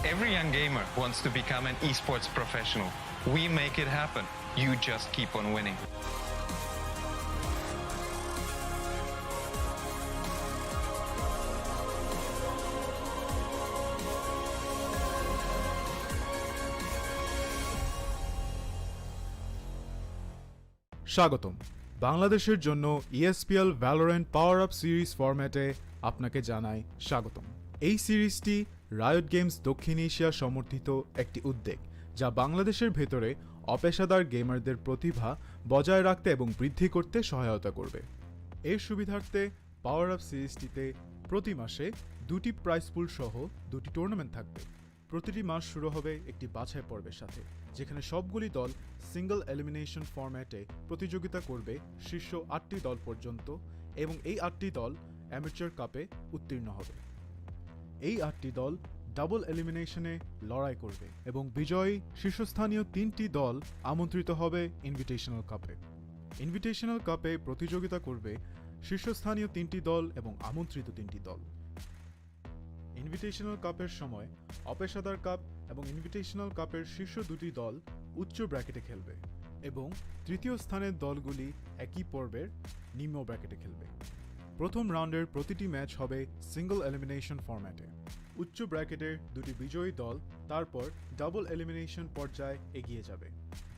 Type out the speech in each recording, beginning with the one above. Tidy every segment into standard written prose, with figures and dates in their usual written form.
Every young gamer wants to become an esports professional. We make it happen. You just keep on winning. স্বাগতম বাংলাদেশের জন্য ESPL Valorant PowerUp Series ফরম্যাটে আপনাকে জানাই স্বাগতম। এই সিরিজটি রায়ট গেমস দক্ষিণ এশিয়া সমর্থিত একটি উদ্যোগ যা বাংলাদেশের ভেতরে অপেশাদার গেমারদের প্রতিভা বজায় রাখতে এবং বৃদ্ধি করতে সহায়তা করবে। এর সুবিধার্থে PowerUp সিরিজটিতে প্রতি মাসে দুটি প্রাইজ পুল সহ দুটি টুর্নামেন্ট থাকবে। প্রতিটি মাস শুরু হবে একটি বাছাই পর্বের সাথে, যেখানে সবগুলি দল সিঙ্গল এলিমিনেশন ফরম্যাটে প্রতিযোগিতা করবে শীর্ষ 8টি দল পর্যন্ত, এবং এই 8টি দল অ্যামেচার কাপে উত্তীর্ণ হবে। এই 8টি দল ডাবল এলিমিনেশনে লড়াই করবে এবং বিজয়ী শীর্ষস্থানীয় 3টি দল আমন্ত্রিত হবে ইনভিটেশনাল কাপে। ইনভিটেশনাল কাপে প্রতিযোগিতা করবে শীর্ষস্থানীয় 3টি দল এবং আমন্ত্রিত 3টি দল। ইনভিটেশনাল কাপের সময় অপেশাদার কাপ এবং ইনভিটেশনাল কাপের শীর্ষ দুটি দল উচ্চ ব্র্যাকেটে খেলবে এবং তৃতীয় স্থানের দলগুলি একই পর্বের নিম্ন ব্র্যাকেটে খেলবে। প্রথম রাউন্ডের প্রতিটি ম্যাচ হবে সিঙ্গল এলিমিনেশন ফরম্যাটে। উচ্চ ব্র্যাকেটের দুটি বিজয়ী দল তারপর ডাবল এলিমিনেশন পর্যায়ে এগিয়ে যাবে।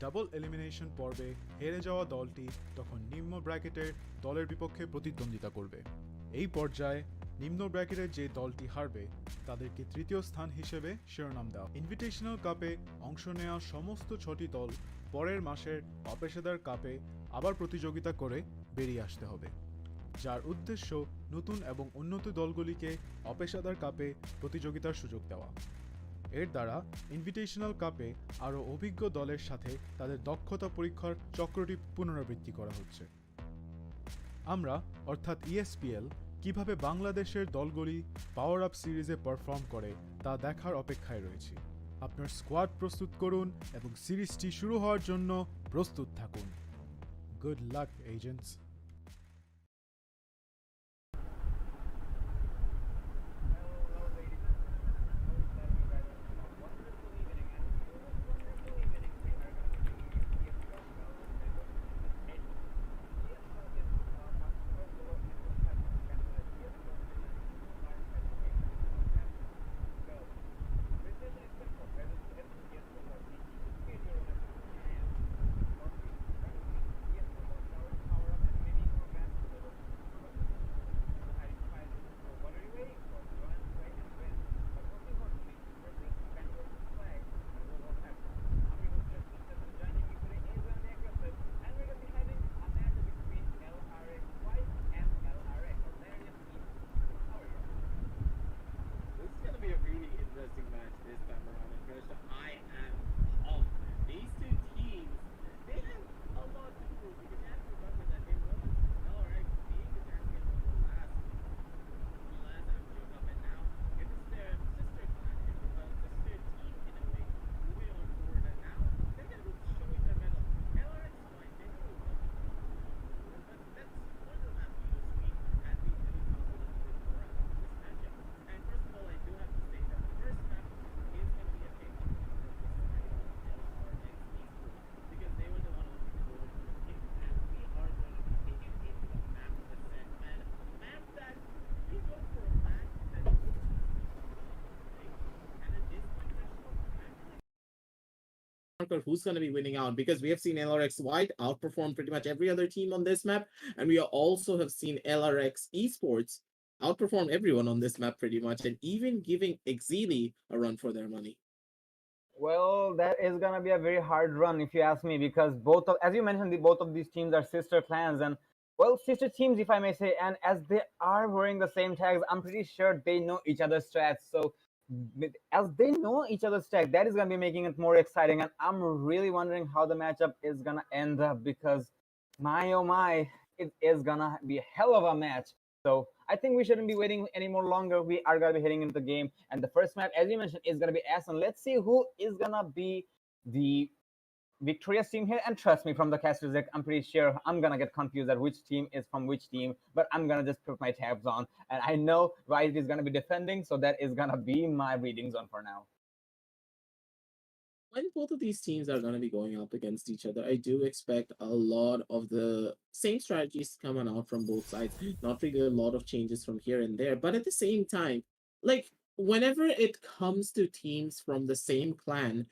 ডাবল এলিমিনেশন পর্বে হেরে যাওয়া দলটি তখন নিম্ন ব্র্যাকেটের দলের বিপক্ষে প্রতিদ্বন্দ্বিতা করবে। এই পর্যায়ে নিম্ন ব্র্যাকেটের যে দলটি হারবে তাদেরকে তৃতীয় স্থান হিসেবে শিরোনাম দেওয়া। ইনভিটেশনাল কাপে অংশ নেওয়া সমস্ত 6টি দল পরের মাসের অপেশাদার কাপে আবার প্রতিযোগিতা করে বেরিয়ে আসতে হবে, যার উদ্দেশ্য নতুন এবং উন্নত দলগুলিকে অপেশাদার কাপে প্রতিযোগিতার সুযোগ দেওয়া। এর দ্বারা ইনভিটেশনাল কাপে আরও অভিজ্ঞ দলের সাথে তাদের দক্ষতা পরীক্ষার চক্রটি পুনরাবৃত্তি করা হচ্ছে। আমরা অর্থাৎ ESPL কিভাবে বাংলাদেশের দলগুলি পাওয়ার আপ সিরিজে পারফর্ম করে তা দেখার অপেক্ষায় রয়েছি। আপনার স্কোয়াড প্রস্তুত করুন এবং সিরিজটি শুরু হওয়ার জন্য প্রস্তুত থাকুন। Good luck agents. Who's going to be winning out, because we have seen LRX White outperform pretty much every other team on this map, and we also have seen LRX Esports outperform everyone on this map pretty much, and even giving Exceeli a run for their money. Well, that is gonna be a very hard run if you ask me, because as you mentioned, both of these teams are sister clans, and well, sister teams, if I may say, and as they are wearing the same tags, I'm pretty sure they know each other's strats. So as they know each other's tag, that is gonna be making it more exciting, and I'm really wondering how the matchup is gonna end up, because my oh my, it is gonna be a hell of a match. So I think we shouldn't be waiting any more longer. We are gonna be heading into the game, and the first map, as you mentioned, is gonna be S, and let's see who is gonna be the victorious team here. And trust me, from the casters deck, I'm pretty sure I'm gonna get confused at which team is from which team, but I'm gonna just put my tabs on, and I know Riot is gonna be defending, so that is gonna be my reading zone for now. when both of these teams are going to be going up against each other, I do expect a lot of the same strategies coming out from both sides. Not really a lot of changes from here and there, but at the same time, like whenever it comes to teams from the same clan,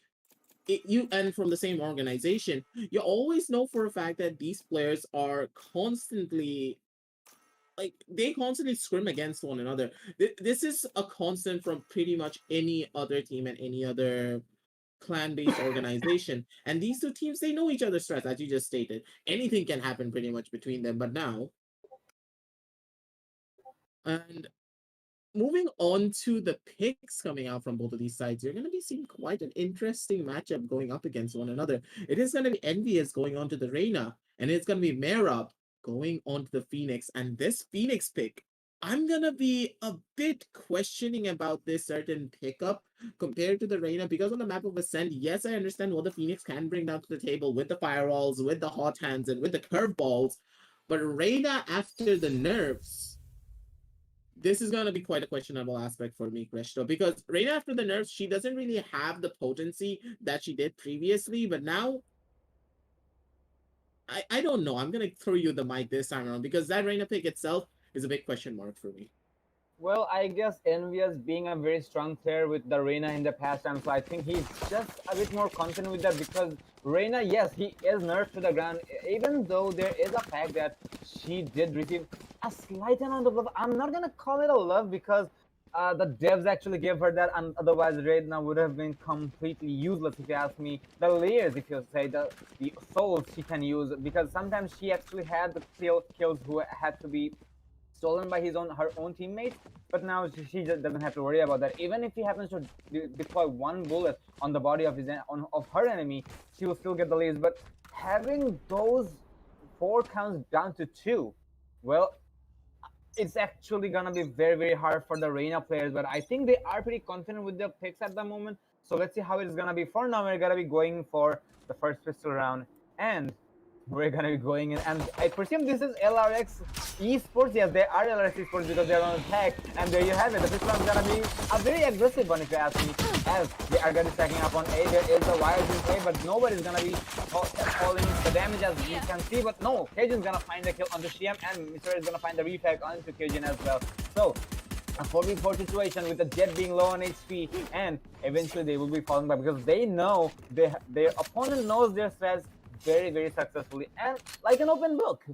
you and from the same organization, you always know for a fact that these players are constantly like they constantly scrim against one another. This is a constant from pretty much any other team and any other clan-based organization. And these two teams, they know each other's strengths, as you just stated. Anything can happen pretty much between them. But now, and moving on to the picks coming out from both of these sides, you're going to be seeing quite an interesting matchup going up against one another. It is going to be Envious going on to the Reina, and it's going to be Merab going on to the Phoenix. And this Phoenix pick, I'm going to be a bit questioning about this certain pickup compared to the Reina, because on the map of Ascent, yes, I understand what the Phoenix can bring down to the table with the firewalls, with the hot hands, and with the curveballs. But Reina, after the nerfs, this is going to be quite a questionable aspect for me, Krishto, because right after the nerfs, she doesn't really have the potency that she did previously, but now, I don't know. I'm going to throw you the mic this time around, because that Reina pick itself is a big question mark for me. Well, I guess Envious being a very strong player with the Reina in the past time, so I think he's just a bit more confident with that, because Reina, yes, he is nerfed to the ground, even though there is a fact that she did receive a slight amount of love. I'm not gonna call it a love, because the devs actually gave her that, and otherwise Reina would have been completely useless if you ask me. The layers, if you say, the souls she can use, because sometimes she actually had the kills who had to be stolen by her own teammates, but now she just doesn't have to worry about that. Even if he happens to deploy one bullet on the body of her enemy, she will still get the leads. But having those 4 counts down to 2, well, it's actually gonna be very, very hard for the Reina players, but I think they are pretty confident with their picks at the moment. So let's see how it's gonna be. For now, we're gonna be going for the first pistol round, and we're gonna be going in, and I presume this is LRX Esports. Yes, they are LRX Esports because they're on attack, and there you have it. The pistol round is gonna be a very aggressive one if you ask me, as they are gonna be stacking up on A. There is a wire in A, but nobody's gonna be calling the damage, as you can see. But no, Cajun's gonna find the kill onto Shiam, and Mr. is gonna find the refrag onto Cajun as well. So a 4v4 situation with the Jet being low on HP, and eventually they will be falling back because they know their opponent knows their strats very, very successfully and like an open book.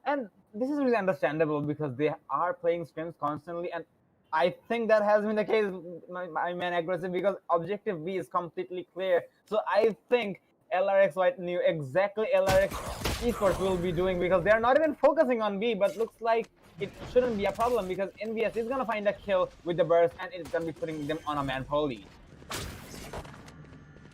And this is really understandable because they are playing scrims constantly, and I think that has been the case, my man Aggressive, because objective B is completely clear. So I think LRX White knew exactly LRX Esports will be doing, because they are not even focusing on B, but looks like it shouldn't be a problem because NVS is going to find a kill with the burst, and it's going to be putting them on a manpower lead.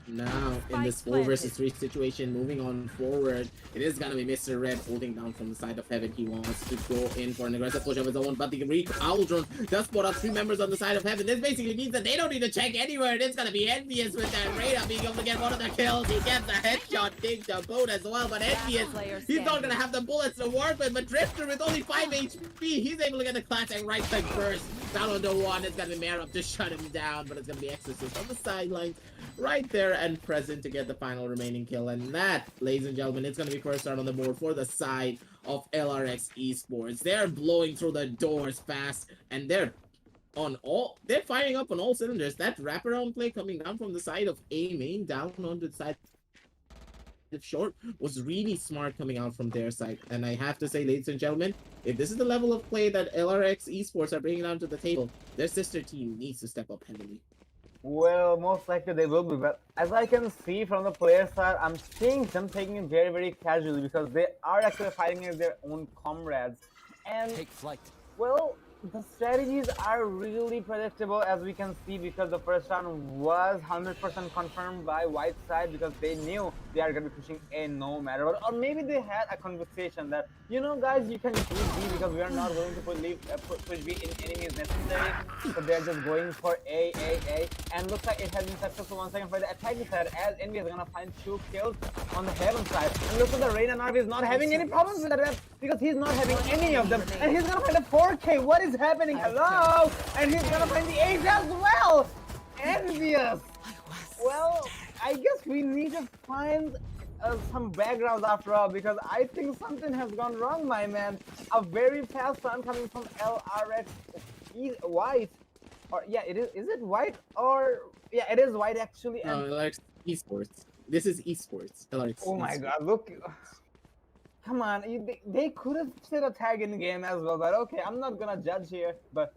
Now, in this 4 versus 3 situation, moving on forward, it is going to be Mr. Red holding down from the side of Heaven. He wants to go in for an aggressive push of his own, but the Owl Drone does spot out 3 members on the side of Heaven. This basically means that they don't need to check anywhere. It is going to be Envious with that Radar being able to get one of the kills. He gets a headshot ding to boot as well, but Envious, he's not going to have the bullets to work with, but Drifter with only 5 HP, he's able to get the classic right click first. Down on the one, it's going to be Merab to shut him down, but it's going to be Exorcist on the sidelines right there and present to get the final remaining kill. And that, ladies and gentlemen, it's going to be first start on the board for the side of LRX Esports. They're blowing through the doors fast, and they're firing up on all cylinders. That wraparound play coming down from the side of A main down onto the side of short was really smart coming out from their side. And I have to say, ladies and gentlemen, if this is the level of play that LRX Esports are bringing down to the table, their sister team needs to step up heavily. Well, most likely they will be, but as I can see from the player side, I'm seeing them taking it very, very casually because they are actually fighting as their own comrades. And, take flight. Well, the strategies are really predictable, as we can see, because the first round was 100% confirmed by White side because they knew they are going to be pushing A no matter what. Or maybe they had a conversation that, you know, guys, you can use B because we are not willing to push B in enemies necessary. So they're just going for A. And looks like it has been successful once again for the attacking side, as Envy is going to find 2 kills on the Heaven side. And looks like the Reina Narvi is not having any problems with that because he's not having any of them. And he's going to find a 4K. What is happening? Hello? And he's gonna find the ace as well! Envious! Well, I guess we need to find some background after all, because I think something has gone wrong, my man. A very fast run coming from LRX White. Or yeah, it is. Is it White or yeah, it is White actually. No, And LRX Esports. This is Esports. LRX oh my Esports. God, look. Come on, they could have set a tag in the game as well, but okay, I'm not gonna judge here. But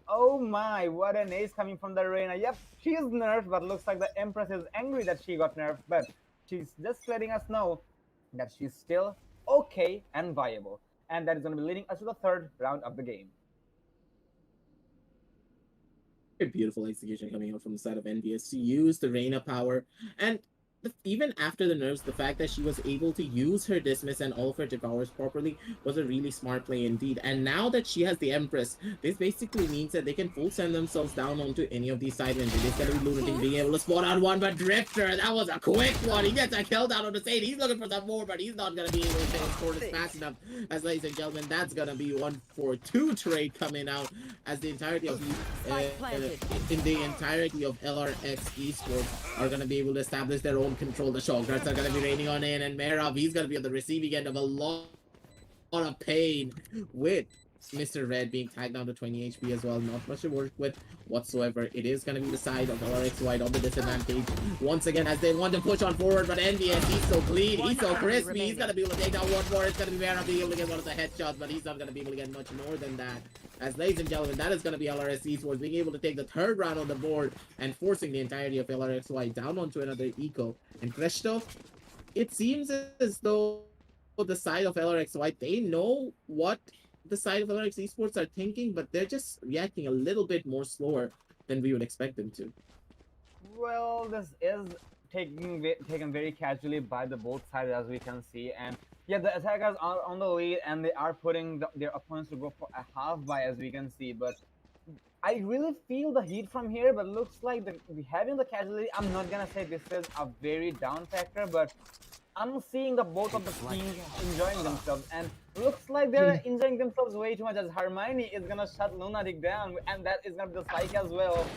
oh my, what an ace coming from the Reina. Yep, she is nerfed, but looks like the Empress is angry that she got nerfed, but she's just letting us know that she's still okay and viable. And that is gonna be leading us to the third round of the game. Very beautiful execution coming out from the side of NVS to use the Reina power. And even after the nerfs, the fact that she was able to use her dismiss and all of her devours properly was a really smart play indeed. And now that she has the Empress, this basically means that they can full send themselves down onto any of these side lanes. It is going to be Lunatic being able to spot out one, but Drifter, that was a quick one. He gets a kill down on the stage. He's looking for some more, but he's not going to be able to score this fast enough. As ladies and gentlemen, that's going to be 1-4-2 trade coming out as the entirety of in the entirety of LRX Esports are going to be able to establish their own control. The shock darts are going to be raining on in, and Merab, he's going to be on the receiving end of a lot of pain with Mr. Red being tagged down to 20 HP as well. Not much to work with whatsoever. It is going to be the side of LRX White on the disadvantage once again as they want to push on forward, but NVS, he's so clean, he's so crispy, he's going to be able to take down one more. It's going to be Merab being able to get one of the headshots, but he's not going to be able to get much more than that. As ladies and gentlemen, that is going to be LRX Esports being able to take the third round on the board and forcing the entirety of LRX White down onto another eco. And Kreshto, it seems as though the side of LRX White, they know what the side of LRX Esports are thinking, but they're just reacting a little bit more slower than we would expect them to. Well, this is taken very casually by the both sides, as we can see, and yeah, the attackers are on the lead and they are putting their opponents to go for a half buy, as we can see. But I really feel the heat from here, but looks like having the casualty, I'm not gonna say this is a very down factor, but I'm seeing the both of the teams enjoying themselves, and looks like they're enjoying themselves way too much, as Hermione is gonna shut Lunatic down, and that is gonna be the spike as well.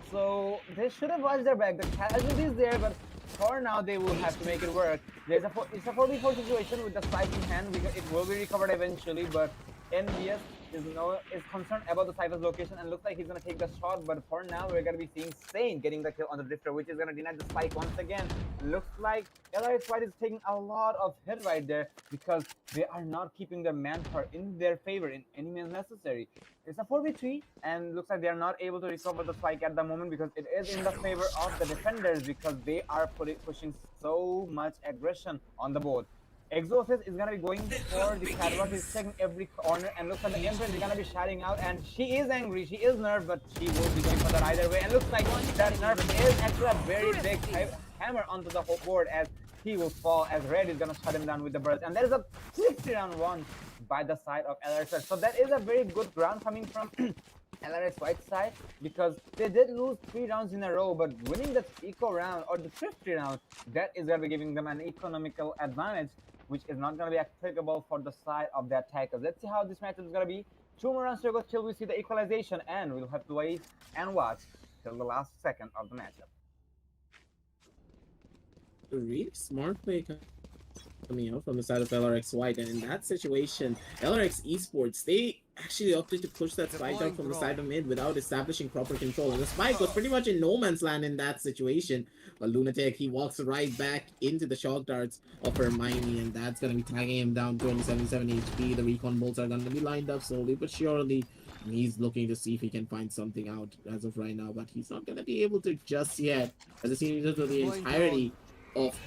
So they should have watched their back. The casualty is there, but for now they will have to make it work. It's a 4v4 situation with the spike in hand, because it will be recovered eventually, but NVS is concerned about the Cypher's location and looks like he's gonna take the shot, but for now we're gonna be seeing Sane getting the kill on the Drifter, which is gonna deny the spike once again. Looks like LRX White is taking a lot of hit right there because they are not keeping their manpower in their favor in any means necessary. It's a 4v3 and looks like they are not able to recover the spike at the moment because it is in the favor of the defenders because they are pushing so much aggression on the board. Exosis is gonna be going for the catwalk. He's checking every corner and looks like the Empress is gonna be shouting out, and she is angry, she is nerfed, but she will be going for that either way. And looks like that nerf is actually a very big hammer onto the whole board as he will fall, as Red is gonna shut him down with the burst. And that is a 60-round by the side of LRX. So that is a very good round coming from LRX White side because they did lose 3 rounds in a row, but winning the eco round or the 50 round, that is gonna be giving them an economical advantage, which is not going to be applicable for the side of the attackers. Let's see how this matchup is going to be. 2 more rounds to go till we see the equalization, and we'll have to wait and watch till the last second of the matchup. A really smart play coming out from the side of LRX White, and in that situation, LRX Esports, they actually opted to push that spike out from the side of mid without establishing proper control, and the spike was pretty much in no man's land in that situation. But Lunatic, he walks right back into the shock darts of Hermione, and that's going to be tagging him down 27 HP. The recon bolts are going to be lined up slowly but surely, and he's looking to see if he can find something out as of right now, but he's not going to be able to just yet, as it seems to the entirety of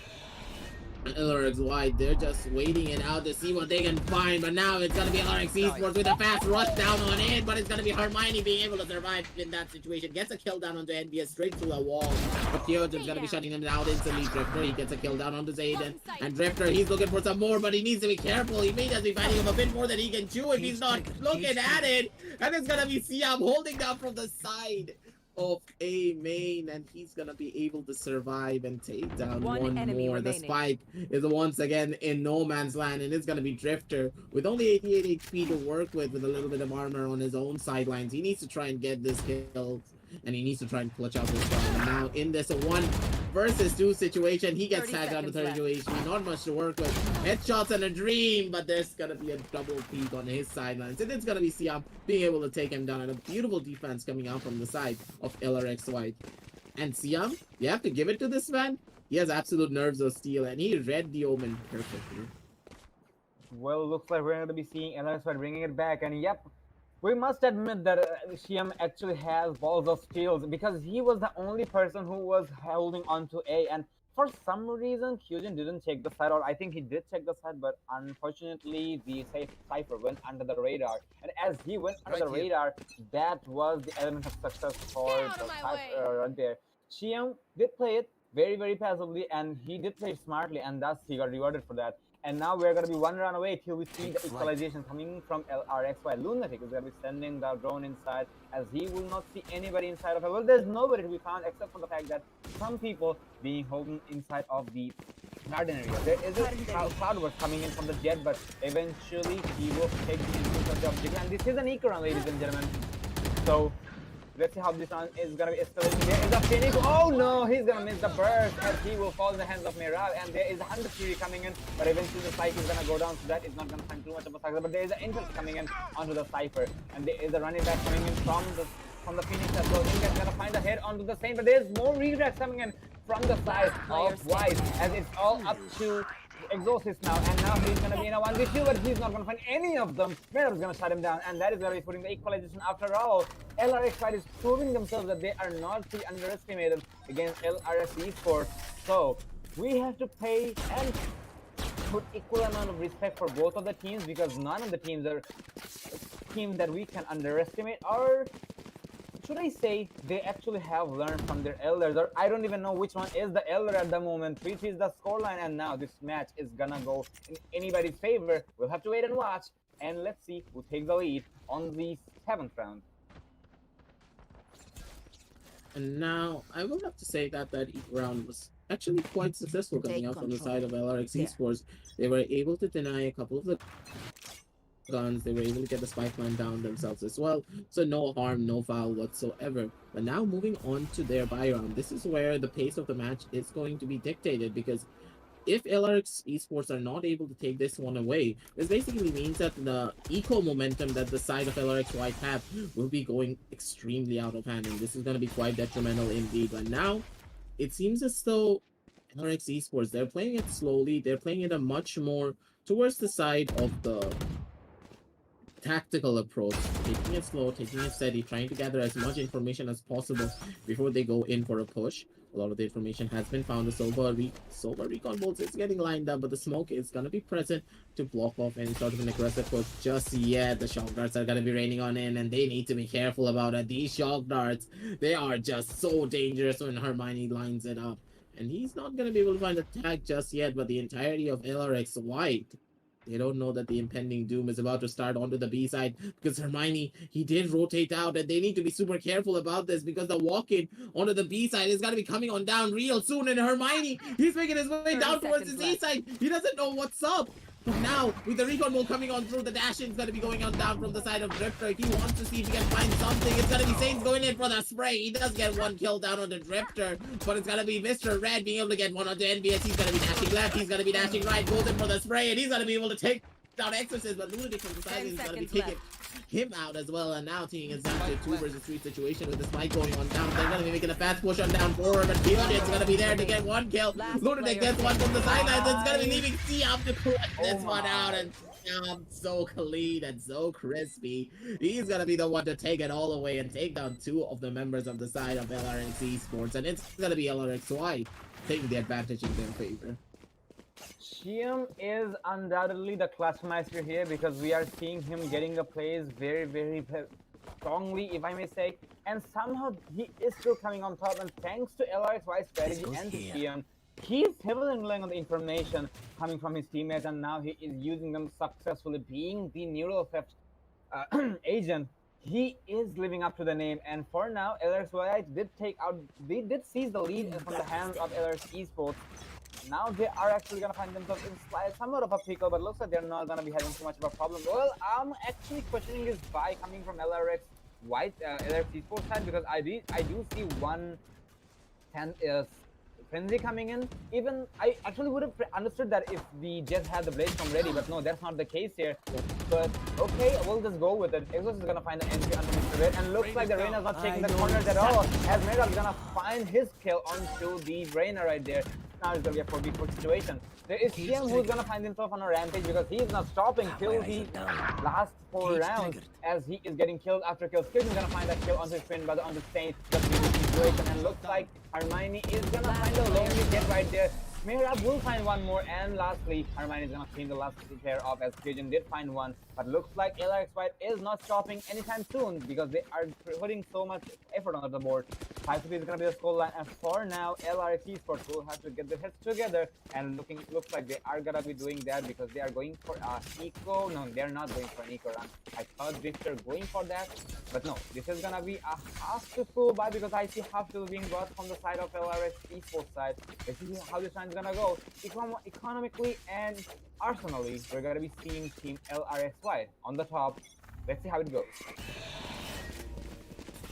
LRX White, they're just waiting it out to see what they can find, but now it's gonna be LRX Esports with a fast rush down on it, but it's gonna be Hermione being able to survive in that situation. Gets a kill down onto NBS straight through a wall, but Theoden's gonna be shutting them down instantly. Drifter, he gets a kill down onto Zayden, and Drifter, he's looking for some more, but he needs to be careful. He may just be fighting him a bit more than he can chew if he's not looking at it, and it's gonna be Siam holding down from the side of a main, and he's gonna be able to survive and take down one more. The spike is once again in no man's land, and it's gonna be Drifter with only 88 HP to work with a little bit of armor on his own sidelines. He needs to try and get this kill and he needs to try and clutch out this round. And now in this 1 versus 2 situation, he gets 30 tagged down to seconds 32 HP. Not much to work with. Headshots and a dream, but there's gonna be a double peak on his sidelines. And it's gonna be Siam being able to take him down. And a beautiful defense coming out from the side of LRX White. And Siam, you have to give it to this man. He has absolute nerves of steel, and he read the omen perfectly. Well, looks like we're going to be seeing LRX bringing it back, and yep, we must admit that Shiam actually has balls of steel because he was the only person who was holding on to A, and for some reason, Kyujin didn't check the side, or I think he did check the side, but unfortunately, the Cypher went under the radar, and as he went under the radar, that was the element of success for the Cypher right there. Shiam did play it very, very passively, and he did play it smartly, and thus he got rewarded for that. And now we're going to be 1 round away till we see the equalization coming from LRXY. Lunatic is going to be sending the drone inside, as he will not see anybody inside of it. Well, there's nobody to be found except for the fact that some people being holding inside of the garden area. There is a cloudburst coming in from the jet, but eventually he will take the instance of the objective. And this is an eco run, ladies and gentlemen. So let's see how this one is going to be escalating. There is a Phoenix. Oh no, he's going to miss the burst as he will fall in the hands of Mirab. And there is a 100 Fury coming in, but eventually the Cypher is going to go down, so that is not going to find too much of a success. But there is an Intel coming in onto the Cypher, and there is a running back coming in from the Phoenix as well. Intel's going to find a head onto the same, but there's more redirects coming in from the side of White, as it's all up to Exorcist now, and now he's going to be in a 1v2, but he's not going to find any of them. Mirab's going to shut him down, and that is going to be putting the equalization after all. LRX Fight is proving themselves that they are not to be underestimated against LRX Esports. So we have to pay and put equal amount of respect for both of the teams, because none of the teams are teams that we can underestimate, or should I say they actually have learned from their elders, or I don't even know which one is the elder at the moment. 3-3 is the scoreline, and now this match is gonna go in anybody's favor. We'll have to wait and watch, and let's see who takes the lead on the 7th round. And now I will have to say that round was actually quite successful coming out from the side of LRX Esports. They were able to deny a couple of the guns. They were able to get the spike man down themselves as well, so no harm, no foul whatsoever. But now moving on to their buy round, this is where the pace of the match is going to be dictated, because if LRX Esports are not able to take this one away, this basically means that the eco momentum that the side of LRX White have will be going extremely out of hand, and this is going to be quite detrimental indeed. But now it seems as though LRX Esports, they're playing it slowly, they're playing it a much more towards the side of the tactical approach, taking it slow, taking it steady, trying to gather as much information as possible before they go in for a push. A lot of the information has been found. The Silver Recon Bolts is getting lined up, but the smoke is going to be present to block off any sort of an aggressive push just yet. The shock darts are going to be raining on in, and they need to be careful about it. These shock darts, they are just so dangerous when Hermione lines it up. And he's not going to be able to find a tag just yet, but the entirety of LRX White, they don't know that the impending doom is about to start onto the B side, because Hermione, he did rotate out, and they need to be super careful about this, because the walk-in onto the B side is going to be coming on down real soon, and Hermione, he's making his way down towards the A side. He doesn't know what's up. But now, with the recon ball coming on through, the dash-in is going to be going on down from the side of Drifter. He wants to see if he can find something. It's going to be Saints going in for the spray. He does get one kill down on the Drifter, but it's going to be Mr. Red being able to get one on the NBS. He's going to be dashing left, he's going to be dashing right, goes in for the spray, and he's going to be able to take down Exorcist, but Lunatic from the side is going to be taking him out as well, and now taking us down to a 2 versus 3 situation with the spike going on down. They're going to be making a fast push on down forward, but Kyujin's going to be there to get one kill. Lunatic gets one from the sidelines. It's going to be leaving Siam to collect this one out, and Siam, so clean and so crispy. He's going to be the one to take it all away and take down 2 of the members of the side of LRX Esports, and it's going to be LRX White taking the advantage in their favor. Shiam is undoubtedly the clutch master here, because we are seeing him getting the plays very, very strongly, if I may say, and somehow he is still coming on top, and thanks to LRX White's strategy and to Shiam, he's heavily relying on the information coming from his teammates, and now he is using them successfully, being the neural theft agent. He is living up to the name, and for now, LRX White did seize the lead from the hands of LRX Esports. Now they are actually going to find themselves in somewhat of a pickle, but looks like they're not going to be having too much of a problem. Well, I'm actually questioning this buy coming from LRX White LRX Esports side, because I do see one frenzy coming in. Even I actually would have understood that if the Jets had the Blaze from ready, but no, that's not the case here. But okay, we'll just go with it. Exos is gonna find the entry under Mr. Red, and looks like the Reyna's not taking the corners at all, as Merab's gonna find his kill onto the Reyna right there. Now it's gonna be a 4v4 situation. There is TM who's gonna find himself on a rampage because he's not stopping till the last 4 rounds, as he is getting killed after kills. He's gonna find that kill onto his friend, but on the stage, just the situation, and looks like Hermione is gonna find a lonely get right there. Mehrab will find one more, and lastly, Hermione is gonna clean the last pair off, as Cajun did find one. But looks like LRX White is not stopping anytime soon because they are putting so much effort on the board. 5-3 is gonna be the score line, and for now, LRX Esports will have to get their heads together, and looks like they are gonna be doing that because they are going for eco. No, they're not going for an eco run. I thought Drifter going for that, but no, this is gonna be a half to full buy because I see half to being brought from the side of LRX Esports side. Let's see how this run is gonna go. Economically and arsenally, we're gonna be seeing Team LRX White on the top. Let's see how it goes.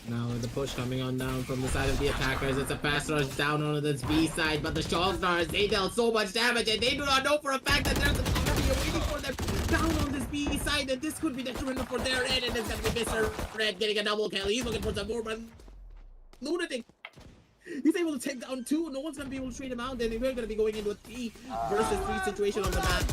Now the push coming on down from the side of the attackers. It's a fast rush down onto this B side, but the Shawstars, they dealt so much damage, and they do not know for a fact that there's an army waiting for them down on this B side, and this could be detrimental for their end, and it's gonna be Mr. Red getting a double kill. He's looking for some more, but Lunatic, he's able to take down 2. No one's gonna be able to trade him out. Then we're gonna be going into a 3 versus 3 situation on the map.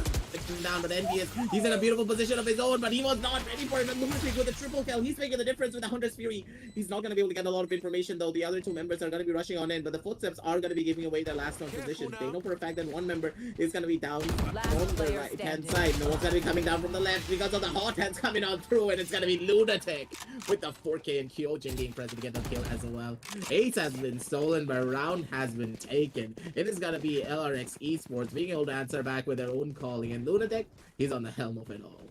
Down, but Envious, he's in a beautiful position of his own, but he was not ready for it. And Lunatic with a triple kill, he's making the difference with the Hunter's Fury. He's not gonna be able to get a lot of information though. The other 2 members are gonna be rushing on in, but the footsteps are gonna be giving away their last known position. They know for a fact that one member is gonna be down on the right hand side. No one's gonna be coming down from the left because of the hot hands coming on through, and it's gonna be Lunatic with the 4K, and Kyojin being present to get the kill as well. Ace has been stolen, but round has been taken. It is gonna be LRX Esports being able to answer back with their own calling, and Lunatic, he's on the helm of it all.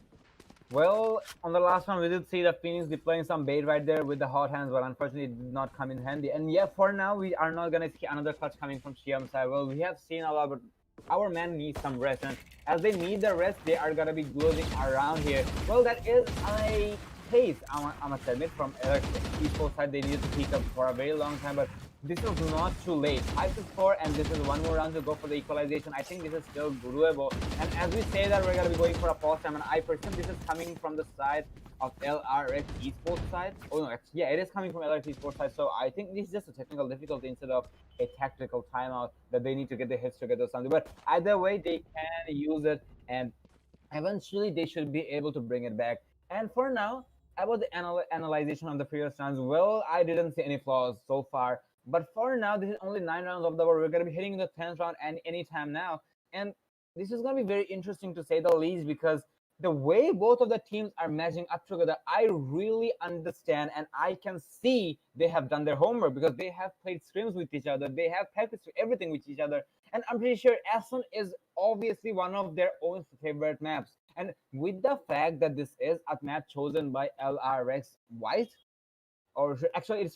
Well, on the last one, we did see the Phoenix deploying some bait right there with the hot hands, but unfortunately it did not come in handy. And yeah, for now, we are not going to see another clutch coming from Shiam's side. Well, we have seen a lot, but our men need some rest. And as they need the rest, they are going to be closing around here. Well, that is a pace, I must admit, from Esports side. They needed to pick up for a very long time, but this is not too late. 5-4, and this is one more round to go for the equalization. I think this is still doable. And as we say that, we're going to be going for a pause time, and I presume this is coming from the side of LRX Esports side. Oh no, yeah, it is coming from LRX Esports side. So I think this is just a technical difficulty instead of a tactical timeout that they need to get their heads together or something. But either way, they can use it, and eventually they should be able to bring it back. And for now, about the analyzation of the previous rounds, well, I didn't see any flaws so far. But for now, this is only 9 rounds of the war. We're going to be hitting the 10th round and anytime now. And this is going to be very interesting to say the least, because the way both of the teams are matching up together, I really understand, and I can see they have done their homework because they have played scrims with each other. They have practiced everything with each other. And I'm pretty sure Aston is obviously one of their own favorite maps. And with the fact that this is a map chosen by LRX White, or actually it's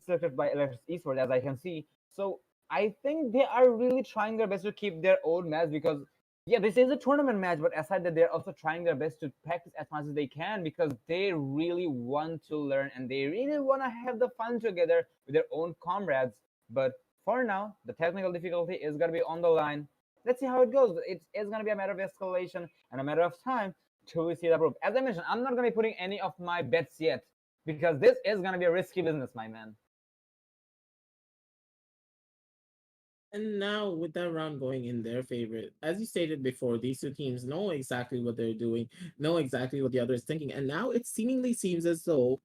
selected by LRX Esports, as I can see. So I think they are really trying their best to keep their own match, because yeah, this is a tournament match, but aside that, they're also trying their best to practice as much as they can because they really want to learn and they really want to have the fun together with their own comrades. But for now, the technical difficulty is going to be on the line. Let's see how it goes. It is going to be a matter of escalation and a matter of time till we see the proof. As I mentioned, I'm not going to be putting any of my bets yet, because this is going to be a risky business, my man. And now with that round going in their favor, as you stated before, these 2 teams know exactly what they're doing, know exactly what the other is thinking. And now it seemingly seems as though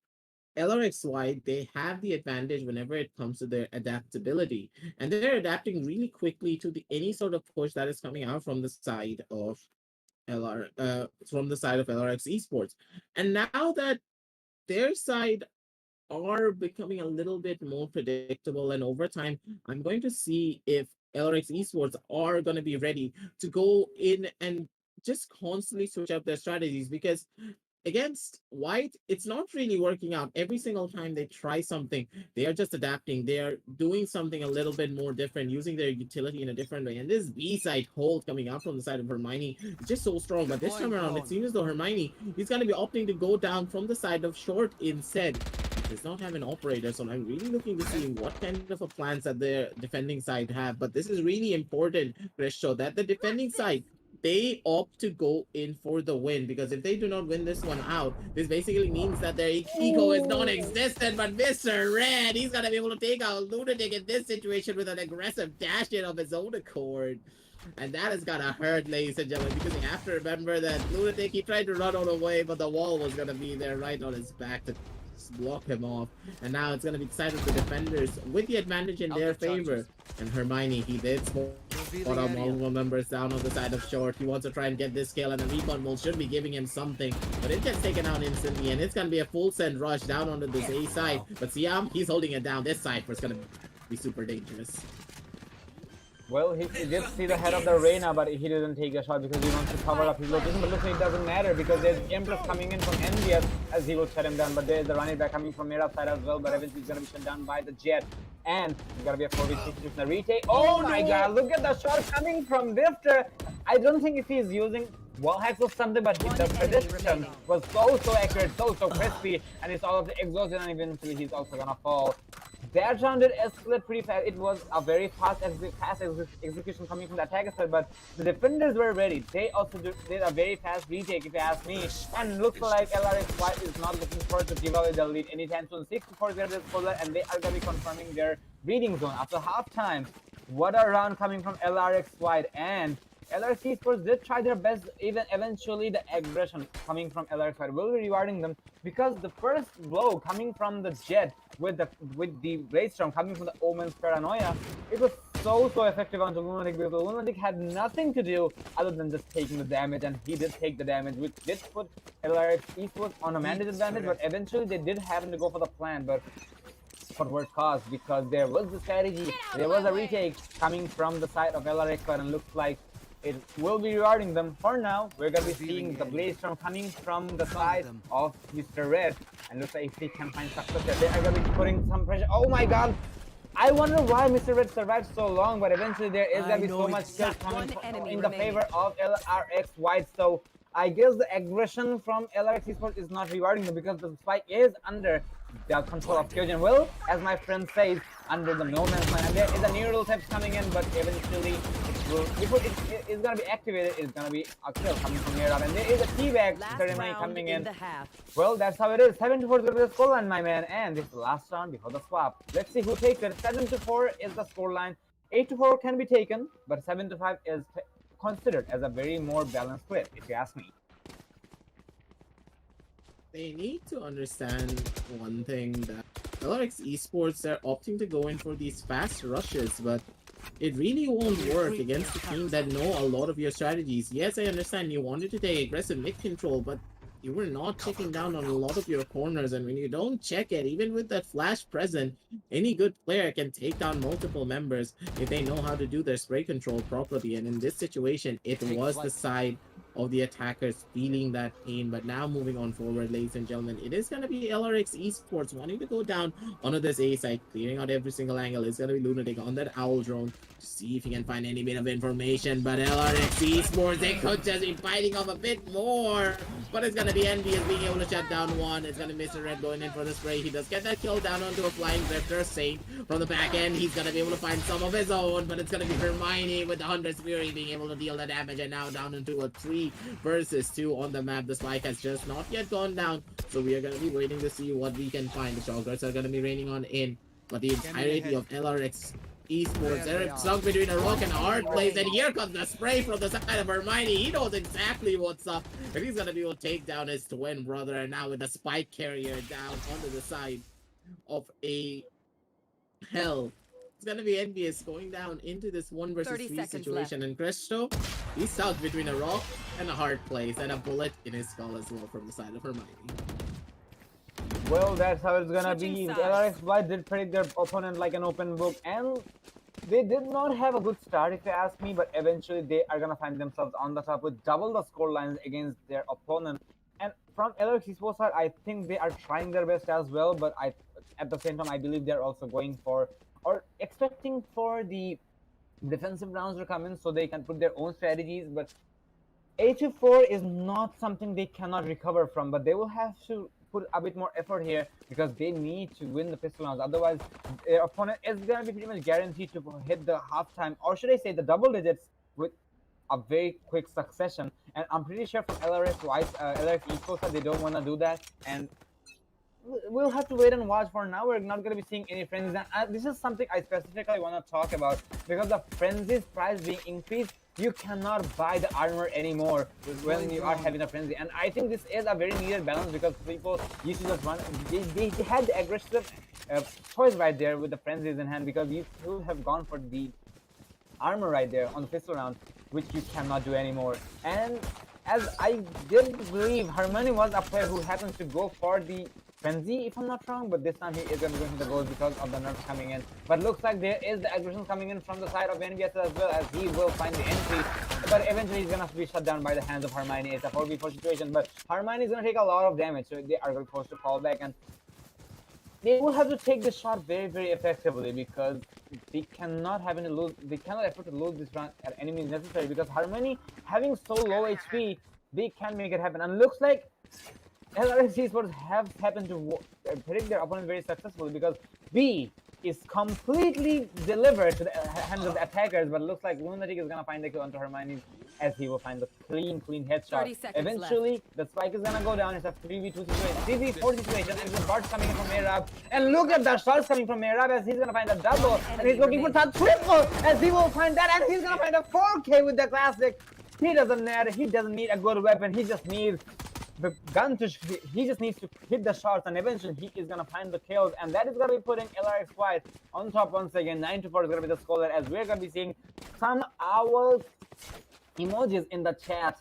LRX White, they have the advantage whenever it comes to their adaptability. And they're adapting really quickly to any sort of push that is coming out from the side of LRX Esports. And now that their side are becoming a little bit more predictable, and over time, I'm going to see if LRX Esports are going to be ready to go in and just constantly switch up their strategies, because against White, it's not really working out. Every single time they try something, they are just adapting. They are doing something a little bit more different, using their utility in a different way. And this B-side hold coming out from the side of Hermione is just so strong. But this time around, it seems as though Hermione is going to be opting to go down from the side of short instead. does not have an operator, so I'm really looking to see what kind of a plans that their defending side have. But this is really important, Krisho, that the defending side, they opt to go in for the win, because if they do not win this one out, this basically means that their eco is non-existent. But Mr. Red, he's gonna be able to take out Lunatic in this situation with an aggressive dash in of his own accord. And that is gonna hurt, ladies and gentlemen, because you have to remember that Lunatic, he tried to run all the way, but the wall was gonna be there right on his back to block him off. And now it's gonna be decided the defenders with the advantage in their favor. And Hermione, he did spot out multiple members down on the side of short. He wants to try and get this kill, and the recon mode should be giving him something, but it gets taken out instantly, and it's gonna be a full send rush down onto this A side. But Siam, he's holding it down. This side is gonna be super dangerous. Well, he did see the head of the Reyna, but he didn't take a shot because he wants to cover up his location. But looks like it doesn't matter because there's Empress coming in from NBS as he will shut him down. But there's the running back coming from Mira side as well. But eventually he's going to be shut down by the Jet. And it's going to be a 4v6 in the retake. Oh my god, look at the shot coming from Drifter. I don't think if he's using wall hacks or something, but the prediction was so accurate, so crispy. And it's all of the exhaustion, and eventually he's also going to fall. That round did escalate pretty fast. It was a very fast execution coming from the attacker side, but the defenders were ready. They also did a very fast retake, if you ask me. And looks like LRX White is not looking forward to give away the lead anytime soon. 64-0 scoreline, and they are going to be confirming their reading zone after halftime. What a round coming from LRX White, and LRC Esports did try their best. Even eventually the aggression coming from LRX White will be rewarding them, because the first blow coming from the Jet with the Blade Storm coming from the Omen's Paranoia, it was so effective onto Lunatic, because Lunatic had nothing to do other than just taking the damage, and he did take the damage, which did put LRX Esports on a mandate advantage. But eventually they did happen to go for the plan, but for what cause, because there was the strategy, there was a retake coming from the side of LRX, and looks like it will be rewarding them. For now, we're going to be seeing the Blaze Storm coming from the side of Mr. Red, and looks like if he can find success there, they are going to be putting some pressure. Oh my god! I wonder why Mr. Red survived so long, but eventually there is going to be so much kill coming in the favor of LRX White. So I guess the aggression from LRX Esports is not rewarding them, because the spike is under the control of Kyojin. Well, as my friend says, under the no man's land. And there is a neural tips coming in, but eventually it will, before it's gonna be activated, it's gonna be a kill coming from here. And there is a teabag ceremony coming in. Well, that's how it is. 7-4 is the scoreline, my man. And this is the last round before the swap. Let's see who takes it. 7-4 is the scoreline. 8-4 can be taken, but 7-5 is considered as a very more balanced split, if you ask me. They need to understand one thing, that LRX Esports are opting to go in for these fast rushes, but it really won't work against a team that know a lot of your strategies. Yes, I understand you wanted to take aggressive mid control, but you were not checking down on a lot of your corners, and when you don't check it, even with that flash present, any good player can take down multiple members if they know how to do their spray control properly. And in this situation, it was the side of the attackers feeling that pain. But now moving on forward, ladies and gentlemen, it is going to be LRX Esports wanting to go down onto this A side, clearing out every single angle. It's going to be Lunatic on that Owl drone to see if he can find any bit of information. But LRX Esports, they could just be fighting off a bit more. But it's going to be Envy being able to shut down one. It's going to be Mr. Red going in for the spray. He does get that kill down onto a flying Drifter. Saint from the back end. He's going to be able to find some of his own, but it's going to be Hermione with the 100 Fury being able to deal the damage, and now down into a 3 versus 2 on the map. The spike has just not yet gone down, so we are going to be waiting to see what we can find. The shockers are going to be raining on in, but the entirety of LRX Esports, they're stuck between a rock and a hard place, and here comes the spray from the side of Hermione. He knows exactly what's up, and he's going to be able to take down his twin brother, and now with the spike carrier down onto the side of a hell. It's gonna be envious going down into this 1 versus 3 situation, and Cresto, he's stuck between a rock and a hard place, and a bullet in his skull as well from the side of Hermione. Well, that's how it's gonna be. LRX White did predict their opponent like an open book, and they did not have a good start, if you ask me, but eventually they are gonna find themselves on the top with double the score lines against their opponent. And from LRX Esports side, I think they are trying their best as well, but at the same time, I believe they're also going for, or expecting for, the defensive rounds to come in so they can put their own strategies. But 8-4 is not something they cannot recover from, but they will have to put a bit more effort here because they need to win the pistol rounds. Otherwise, their opponent is going to be pretty much guaranteed to hit the halftime, or should I say the double digits with a very quick succession. And I'm pretty sure from LRX Esports that they don't want to do that. And we'll have to wait and watch. For now, we're not going to be seeing any frenzies. And this is something I specifically want to talk about because the frenzies price being increased, you cannot buy the armor anymore when you are having a frenzy. And I think this is a very needed balance because people used to just run. They had the aggressive choice right there with the frenzies in hand, because you could have gone for the armor right there on the pistol round, which you cannot do anymore. And as I did believe, Harmony was a player who happens to go for the frenzy, if I'm not wrong, but this time he is going to go for the goals because of the nerfs coming in. But looks like there is the aggression coming in from the side of NBS as well, as he will find the entry. But eventually he's going to be shut down by the hands of Hermione. It's a 4v4 situation, but Hermione is going to take a lot of damage, so they are going to force to fall back. And they will have to take this shot very, very effectively because they cannot afford to lose this round at any means necessary, because Harmony having so low HP, they can make it happen. And looks like LRX Esports have happened to predict their opponent very successfully, because B is completely delivered to the hands of the attackers, but it looks like Lunatic is gonna find the kill onto Hermione, as he will find the clean headshot. Eventually, the spike is gonna go down. It's a 3v2 situation, 3v4 situation, and the burst coming in from Arab. And look at the shots coming from Arab, as he's gonna find a double, and he's looking for that triple, as he will find that, and he's gonna find a 4K with the classic. He doesn't need a good weapon. He just needs the gun he just needs to hit the shots, and eventually he is gonna find the kills, and that is gonna be putting LRX White on top once again. 9-4 is gonna be the score, as we're gonna be seeing some owl emojis in the chat.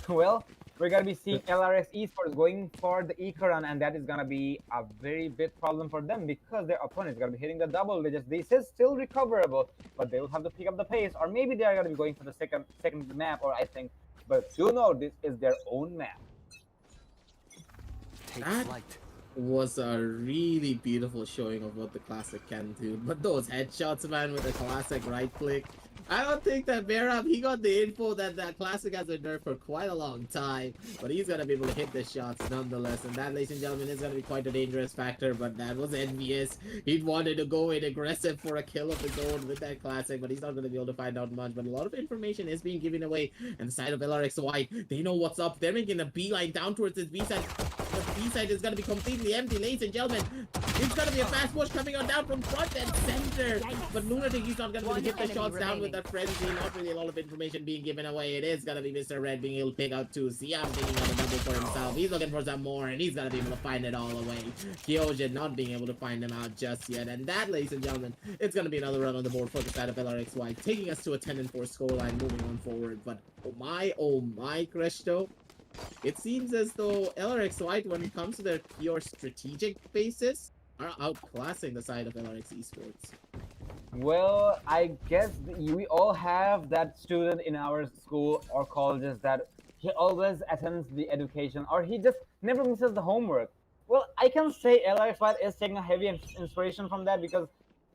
Well, we're gonna be seeing LRX Esports going for the eco run, and that is gonna be a very big problem for them because their opponent is gonna be hitting the double digits. This is still recoverable, but they will have to pick up the pace, or maybe they are gonna be going for the second map, or I think, but do know this is their own map. That was a really beautiful showing of what the classic can do. But those headshots, man, with the classic right click. I don't think that Berab, he got the info that that classic has been nerfed for quite a long time, but he's gonna be able to hit the shots nonetheless, and that, ladies and gentlemen, is gonna be quite a dangerous factor. But that was envious. He wanted to go in aggressive for a kill of his own with that classic, but he's not gonna be able to find out much. But a lot of information is being given away, and the side of LRX White, they know what's up. They're making a beeline down towards this B side. The B side is gonna be completely empty, ladies and gentlemen. It's gonna be a fast push coming on down from front and center, but Lunatic, he's not gonna be able to hit the shots down with that frenzy. Not really a lot of information being given away. It is gonna be Mr. Red being able to pick out 2. Siam taking out a double for himself. He's looking for some more, and he's gonna be able to find it all away. Kyojin not being able to find him out just yet. And that, ladies and gentlemen, it's gonna be another run on the board for the side of LRX White, taking us to a 10-4 scoreline moving on forward. But oh my, Cresto. It seems as though LRX White, when it comes to their pure strategic basis, are outclassing the side of LRX Esports. Well, I guess we all have that student in our school or colleges that he always attends the education, or he just never misses the homework. Well, I can say LRX White is taking a heavy inspiration from that, because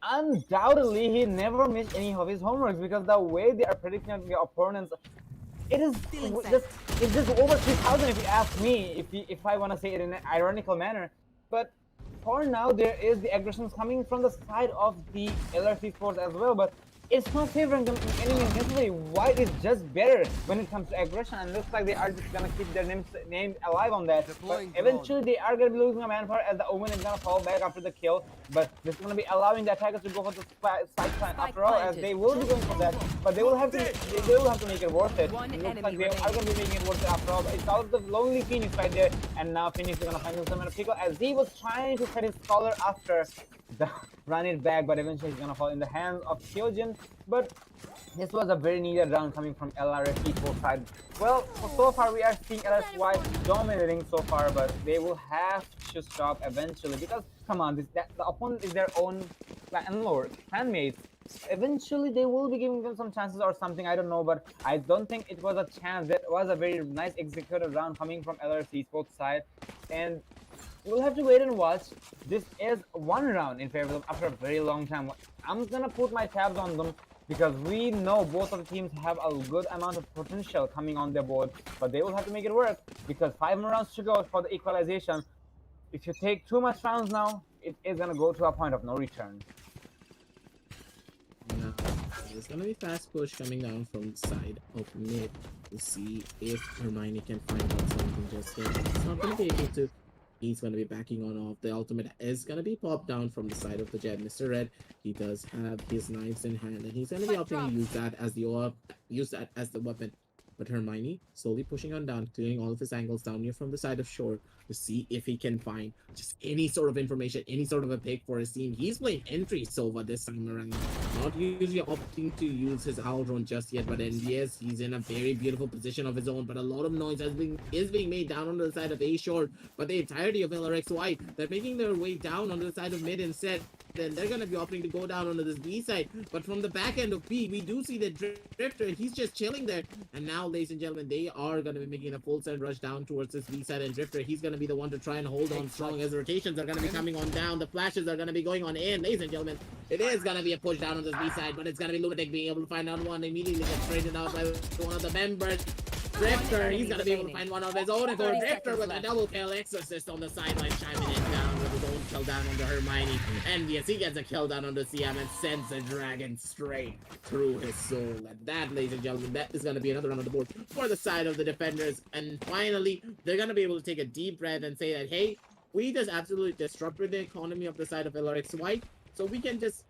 undoubtedly he never missed any of his homeworks, because the way they are predicting their opponents, it's just over 3,000 if you ask me, if I want to say it in an ironical manner. But for now, there is the aggressions coming from the side of the LRC Sports as well, but it's not favoring them in any means necessary. White is just better when it comes to aggression, and looks like they are just gonna keep their names alive on that. But eventually, they are gonna be losing a manpower, as the Omen is gonna fall back after the kill. But this is gonna be allowing the attackers to go for the spike plan after all, as they will be going for that. But they will have to make it worth it. It looks like they are gonna be making it worth it after all. It's out of the lonely Phoenix right there, and now Phoenix is gonna find himself in a pickle, as he was trying to set his collar after the run it back, but eventually he's gonna fall in the hands of Kyojin. But this was a very needed round coming from LRS Esports side. Well, so far we are seeing LRS White dominating so far, but they will have to stop eventually, because come on, the opponent is their own handmates. Eventually they will be giving them some chances or something, I don't know, but I don't think it was a chance. That was a very nice executed round coming from LRS Esports side, and we'll have to wait and watch. This is one round in favor of them after a very long time. I'm gonna put my tabs on them, because we know both of the teams have a good amount of potential coming on their board, but they will have to make it work, because 5 more rounds to go for the equalization. if you take too much rounds now, it is gonna go to a point of no return. Now, there's gonna be fast push coming down from the side of mid to see if Hermione can find out something just yet. He's not gonna be able to. He's gonna be backing on off. The ultimate is gonna be popped down from the side of the Jet. Mr. Red, he does have his knives in hand, and he's gonna be opting to use that as the weapon. But Hermione slowly pushing on down, clearing all of his angles down here from the side of shore to see if he can find just any sort of information, any sort of a pick for his team. He's playing entry Silva this time around, not usually opting to use his owl drone just yet. But NBS, he's in a very beautiful position of his own. But a lot of noise is being made down on the side of A shore. But the entirety of LRX White, they're making their way down on the side of mid instead. Then they're going to be opting to go down onto this B side. But from the back end of B, we do see the Drifter. He's just chilling there. And now, ladies and gentlemen, they are going to be making a full send rush down towards this B side. And Drifter, he's going to be the one to try and hold on strong as the rotations are going to be coming on down. The flashes are going to be going on in. Ladies and gentlemen, it is going to be a push down on this B side. But it's going to be Lunatic being able to find out one. Immediately gets straightened out by one of the members. Drifter, he's gonna be able to find one of his own. And Drifter with a double kill. Exorcist on the sideline chiming in down with his own kill down onto Hermione. Envious, he gets a kill down onto CM and sends the dragon straight through his soul. And that, ladies and gentlemen, that is gonna be another run on the board for the side of the defenders. And finally, they're gonna be able to take a deep breath and say that, hey, we just absolutely disrupted the economy of the side of LRX White. So we can just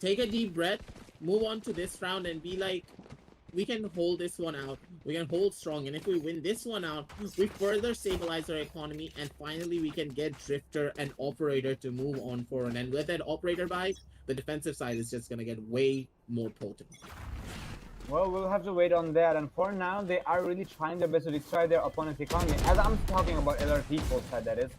take a deep breath, move on to this round and be like, we can hold this one out. We can hold strong. And if we win this one out, we further stabilize our economy. And finally, we can get Drifter and Operator to move on forward. And with that Operator buy, the defensive side is just going to get way more potent. Well, we'll have to wait on that. And for now, they are really trying their best to destroy their opponent's economy. As I'm talking about LRT side, that is.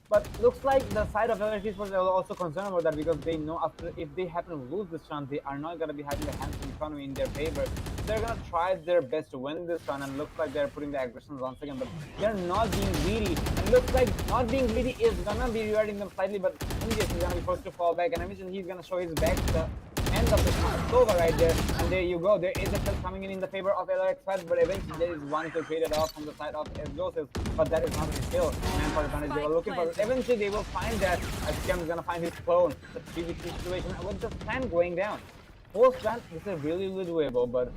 But looks like the side of LRT are also concerned about that because they know after if they happen to lose this round, they are not going to be having the hands-on economy in their favor. They're going to try their best to win this round and looks like they're putting the aggression once again, but they're not being greedy. And looks like not being greedy is going to be rewarding them slightly, but Indius is going to be forced to fall back. And I mentioned he's going to show his back to the end of the Silva right there. And there you go. There is a kill coming in the favor of LRX Fed, but eventually there is one kill traded off from the side of Explosives. But that is not a kill. Man for advantage, they were looking for it. Eventually they will find that as Cam is going to find his clone. The 3v3 situation with the plan going down. Post that, this is really doable, but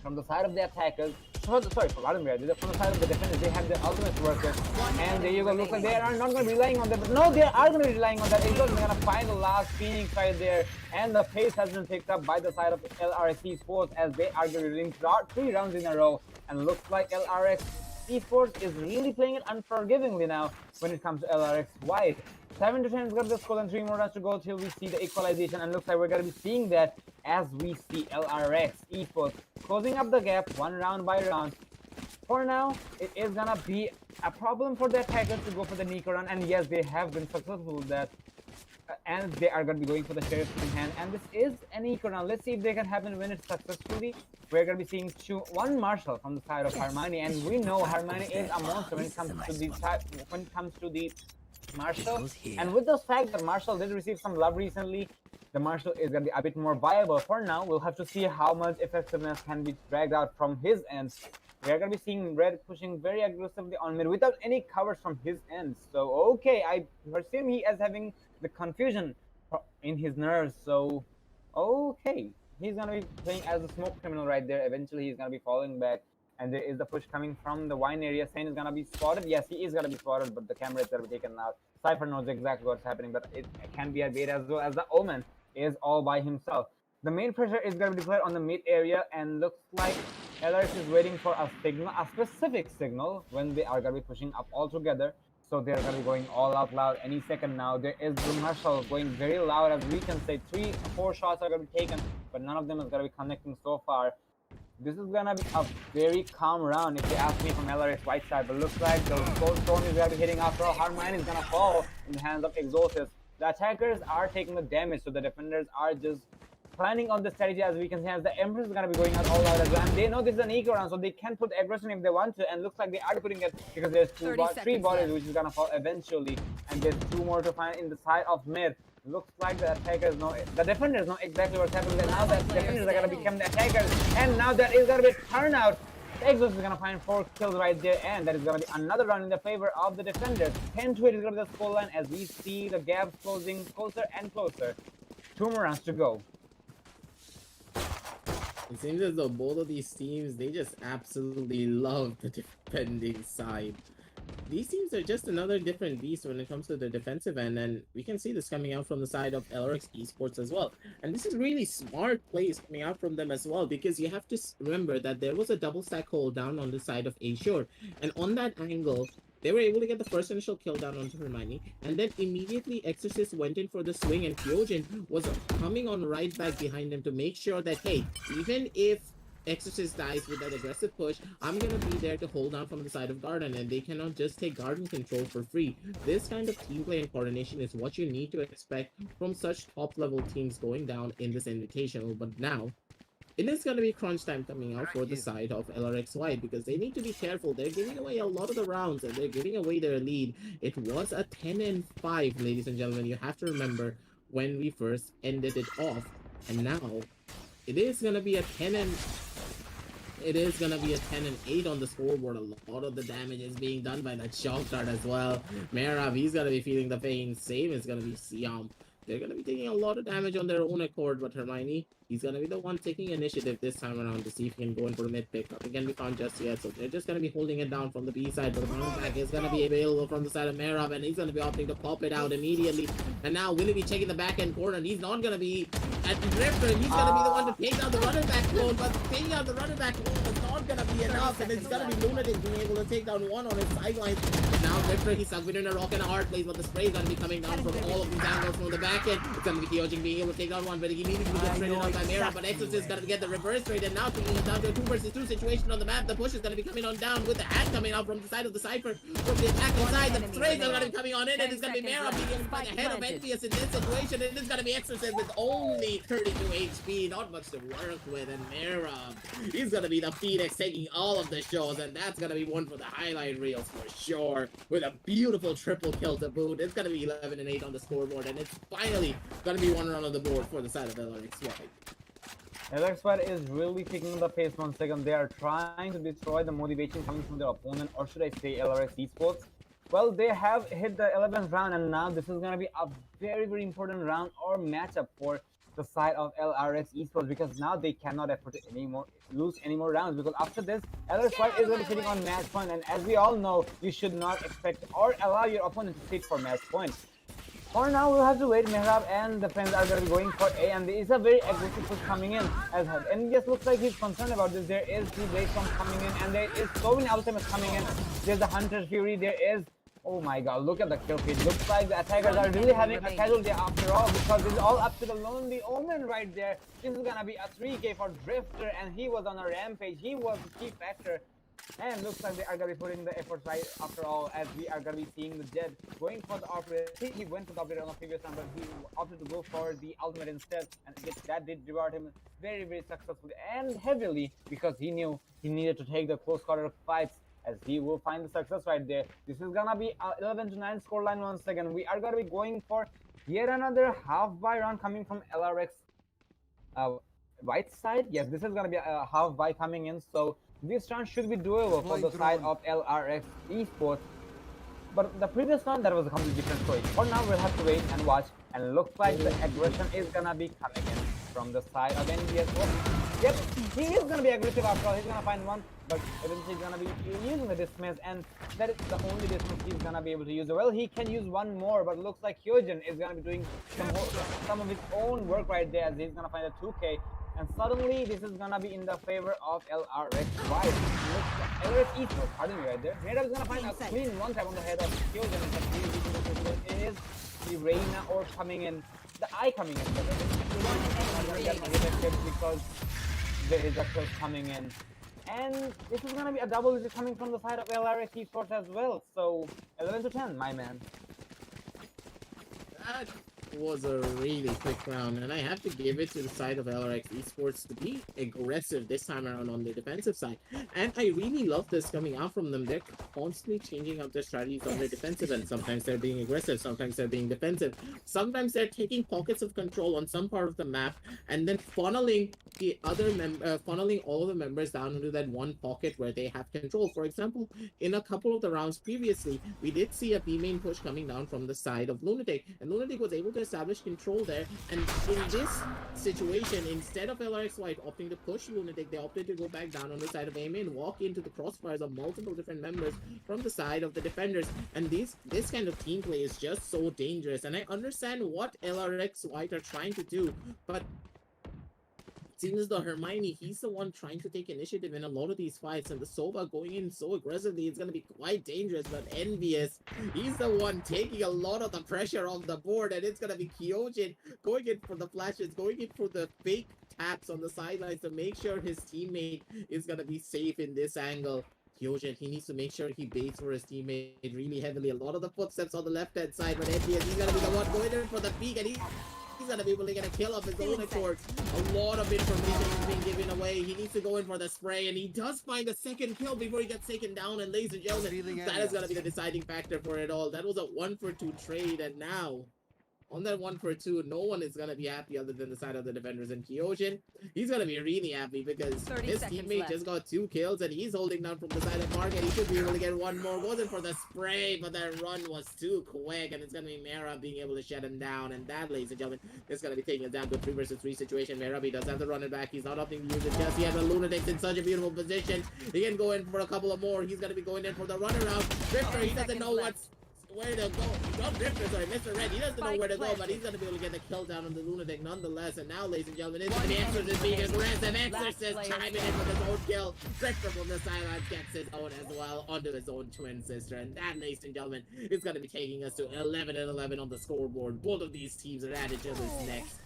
from the side of the attackers, from the side of the defenders, they have their ultimate workers, and there you go. Looks like they are not going to be relying on them, but no, they are going to be relying on that. They're going to find the last Phoenix right there, and the pace has been picked up by the side of LRX Esports as they are going to be winning 3 rounds in a row, and looks like LRX Esports is really playing it unforgivingly now when it comes to LRX White. 7 to 10 is going to be the score and 3 more rounds to go till we see the equalization, and looks like we're going to be seeing that as we see LRX Esports closing up the gap 1 round by round. For now, it is going to be a problem for the attackers to go for the Nico run, and yes, they have been successful with that. And they are going to be going for the Sheriff in hand, and this is an Eco round. Let's see if they can happen win it successfully. We're going to be seeing one Marshall from the side of Hermione, and we know Hermione is a monster when it comes to the Marshall. And with the fact that Marshall did receive some love recently, the Marshall is going to be a bit more viable. For now, we'll have to see how much effectiveness can be dragged out from his end. We're going to be seeing Red pushing very aggressively on mid without any covers from his end. So, okay, I perceive he as having the confusion in his nerves. So, okay, he's going to be playing as a smoke criminal right there. Eventually, he's going to be falling back. And there is the push coming from the wine area. Saint is going to be spotted. Yes, he is going to be spotted, but the camera is going to be taken out. Cypher knows exactly what's happening, but it can be a bait as well as the Omen is all by himself. The main pressure is going to be declared on the mid area, and looks like LRS is waiting for a signal, a specific signal, when they are going to be pushing up all together. So they're going to be going all out loud any second now. There is Blue Marshall going very loud, as we can say. 3 or 4 shots are going to be taken, but none of them is going to be connecting so far. This is going to be a very calm round if you ask me from LRX White side, but looks like the Gold Stone is going to be hitting after all. Hermione is going to fall in the hands of Exorcist. The attackers are taking the damage, so the defenders are just planning on the strategy, as we can see, as the Empress is going to be going out all out as well. And they know this is an eco round, so they can put aggression if they want to, and looks like they are putting it because there's 3 bodies which is going to fall eventually, and there's 2 more to find in the side of mid. Looks like the attackers know, the defenders know exactly what's happening. Now that defenders are going to become the attackers, and now that is going to be a turnout. Exos is gonna find 4 kills right there, and that is gonna be another round in the favor of the defenders. 10-8 is gonna be the scoreline as we see the gaps closing closer and closer. 2 more rounds to go. It seems as though both of these teams, they just absolutely love the defending side. These teams are just another different beast when it comes to the defensive end, and we can see this coming out from the side of LRX Esports as well. And this is really smart plays coming out from them as well, because you have to remember that there was a double stack hold down on the side of Ashore, and on that angle, they were able to get the first initial kill down onto Hermione, and then immediately Exorcist went in for the swing, and Kyojin was coming on right back behind them to make sure that, hey, even if Exorcist dies with that aggressive push, I'm gonna be there to hold down from the side of Garden, and they cannot just take Garden control for free. This kind of team play and coordination is what you need to expect from such top level teams going down in this invitational. But now it is going to be crunch time coming out for the side of LRXY, because they need to be careful. They're giving away a lot of the rounds, and they're giving away their lead. It was a 10-5, ladies and gentlemen. You have to remember when we first ended it off, and now it is going to be a 10-8 on the scoreboard. A lot of the damage is being done by that shock dart as well. Merab, he's going to be feeling the pain. Same is going to be Siam. They're going to be taking a lot of damage on their own accord, but Hermione, he's going to be the one taking initiative this time around to see if he can go in for the mid pick. Nothing can be found just yet, so they're just going to be holding it down from the B side, but the bounce back is going to be available from the side of Merab, and he's going to be opting to pop it out immediately. And now will he be checking the back end corner, and he's not going to be at the drifter, and he's going to be the one to take out the running back clone, but taking out the running back clone is not going to be enough, and it's going to be Lunatic being able to take down one on his sidelines. But now Drifter, he's stuck between a rock and a hard place, but the spray is going to be coming down from all of these angles from the back end. It's going to be Kyojin being able to take down one, but he needed to get traded out by Mera, but Exorcist is going to get the reverse trade, and now taking it down to a 2 versus 2 situation on the map. The push is going to be coming on down with the hat coming out from the side of the Cypher. From the attacking side, the trades are going to be coming on in, and it's going to be Mera being able to find ahead of Envious in this situation, and it's going to be Exorcist with only 32 HP, not much to work with, and Mera, he's going to be the Phoenix taking all of the shows, and that's going to be one for the highlight reels for sure, with a beautiful triple kill to boot. It's going to be 11-8 on the scoreboard, and it's finally going to be one run on the board for the side of LRXY. LRXY is really picking the pace once again. They are trying to destroy the motivation coming from their opponent, or should I say LRX Esports. Well, they have hit the 11th round, and now this is going to be a very, very important round or matchup for the side of LRX Esports, because now they cannot afford to lose any more rounds, because after this, LRXY is going to be sitting on match point, and as we all know, you should not expect or allow your opponent to sit for match point. For now, we'll have to wait. Mehrab and the friends are going to be going for A, and there is a very aggressive push coming in. And yes, looks like he's concerned about this. There is the Blade Storm coming in, and there is so many ultimates coming in. There's the Hunter's Fury. There is, oh my god, look at the kill feed. Looks like the attackers are really having a casualty after all, because it's all up to the Lonely Omen right there. This is gonna be a 3K for Drifter, and he was on a rampage. He was the key factor. And looks like they are going to be putting the effort right after all, as we are going to be seeing the Jed going for the operator. I think he went for the operator on the previous round, but he opted to go for the ultimate instead, and that did reward him very, very successfully and heavily, because he knew he needed to take the close quarter fights, as he will find the success right there. This is going to be 11-9 scoreline once again. We are going to be going for yet another half-buy round coming from LRX right side. Yes, this is going to be a half-buy coming in, so this round should be doable for the side of LRX Esports. But the previous round, that was a completely different story. For now, we'll have to wait and watch. And looks like the aggression is gonna be coming in from the side of NBS. Yep, he is gonna be aggressive after all. He's gonna find one, but eventually he's gonna be using the dismiss, and that is the only dismiss he's gonna be able to use. Well, he can use one more, but it looks like Hyojin is gonna be doing some of his own work right there, as he's gonna find a 2K. And suddenly, this is gonna be in the favor of LRXY. LRX Esports, pardon me right there. Merab is gonna find a clean one tap on the head of Kyojin, and it is the Reina or coming in, the Eye coming in. But because there is a kill coming in. And this is gonna be a double is coming from the side of LRX Esports as well. So 11-10, my man. was a really quick round, and I have to give it to the side of LRX Esports to be aggressive this time around on the defensive side. And I really love this coming out from them. They're constantly changing up their strategies on their defensive end. Sometimes they're being aggressive, sometimes they're being defensive. Sometimes they're taking pockets of control on some part of the map and then funneling funneling all the members down into that one pocket where they have control. For example, in a couple of the rounds previously, we did see a B main push coming down from the side of Lunatic, and Lunatic was able to establish control there. And in this situation, instead of LRX White opting to push Lunatic, they opted to go back down on the side of A main, walk into the crossfires of multiple different members from the side of the defenders. And this kind of team play is just so dangerous. And I understand what LRX White are trying to do, but seems as though Hermione, he's the one trying to take initiative in a lot of these fights, and the Sova going in so aggressively, it's going to be quite dangerous. But Envious, he's the one taking a lot of the pressure off the board, and it's going to be Kyojin going in for the flashes, going in for the fake taps on the sidelines to make sure his teammate is going to be safe in this angle. Kyojin, he needs to make sure he baits for his teammate really heavily. A lot of the footsteps on the left-hand side, but Envious, he's going to be the one going in for the peak, and he's gonna be able to get a kill of his own accord. A lot of information is being given away. He needs to go in for the spray, and he does find a second kill before he gets taken down. And ladies and gentlemen, that is gonna be the deciding factor for it all. That was a 1-for-2 trade, and now on that 1-for-2, no one is gonna be happy other than the side of the defenders. And Kyojin, he's gonna be really happy because his teammate just got 2 kills and he's holding down from the side of Market. He should be able to get one more. Goes in for the spray, but that run was too quick, and it's gonna be Mera being able to shut him down. And that, ladies and gentlemen, is gonna be taking us down to a 3 versus 3 situation. Mera, he does have to run it back. He's not opting to use it just yet. The Lunatic's in such a beautiful position. He can go in for a couple of more. He's gonna be going in for the runaround. Drifter, he doesn't know where to go. Not Drifter, sorry, Mr. Red. He doesn't know where to go, but he's going to be able to get the kill down on the Lunatic nonetheless. And now, ladies and gentlemen, it's the Exorcist being aggressive. Exorcist chiming in with his own kill. Drifter from the sideline gets his own as well onto his own twin sister. And that, ladies and gentlemen, is going to be taking us to 11-11 on the scoreboard. Both of these teams are at each other's necks.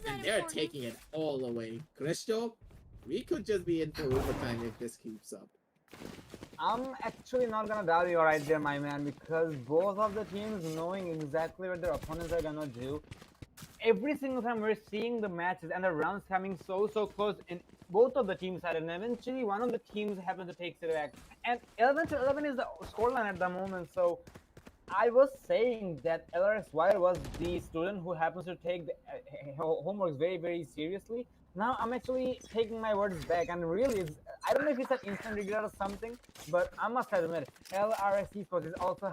And they're taking it all away. Cristo, we could just be in for overtime if this keeps up. I'm actually not gonna doubt you right there, my man, because both of the teams knowing exactly what their opponents are gonna do. Every single time we're seeing the matches and the rounds coming so close in both of the teams side, and eventually one of the teams happens to take it back. And 11-11 is the scoreline at the moment, so I was saying that LRX Wire was the student who happens to take the homework very seriously. Now I'm actually taking my words back, and really, I don't know if it's an instant regret or something, but I must admit, LRX Esports is also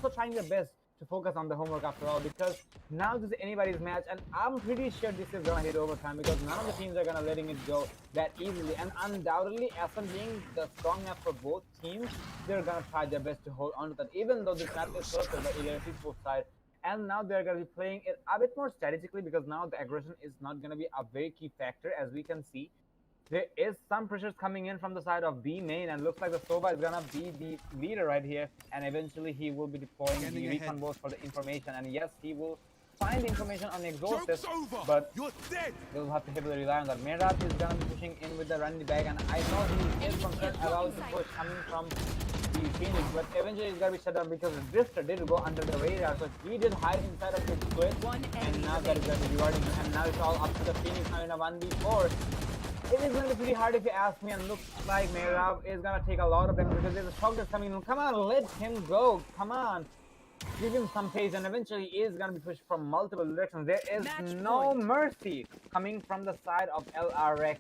trying their best to focus on the homework after all, because now this is anybody's match, and I'm pretty sure this is gonna hit overtime because none of the teams are gonna letting it go that easily. And undoubtedly, SM being the strong map for both teams, they're gonna try their best to hold on to that, even though this map is circled by LRX Esports side. And now they're going to be playing it a bit more strategically because now the aggression is not going to be a very key factor. As we can see, there is some pressures coming in from the side of B main, and looks like the Sova is going to be the leader right here, and eventually he will be deploying the recon board for the information. And yes, he will find the information on Exhausted, but they'll have to heavily rely on that. Merab is going to be pushing in with the running back, and I know he is concerned about the push coming from the Phoenix, but eventually it's gonna be shut down because the Drifter did go under the radar, so he did hide inside of his split, and now that is gonna be rewarding him, and now it's all up to the Phoenix now in a 1v4. It is going to be pretty hard if you ask me, and looks like Merab is gonna take a lot of damage because there's a shock that's coming in. Come on, let him go, come on. Give him some pace, and eventually he is gonna be pushed from multiple directions. There is no mercy coming from the side of LRX.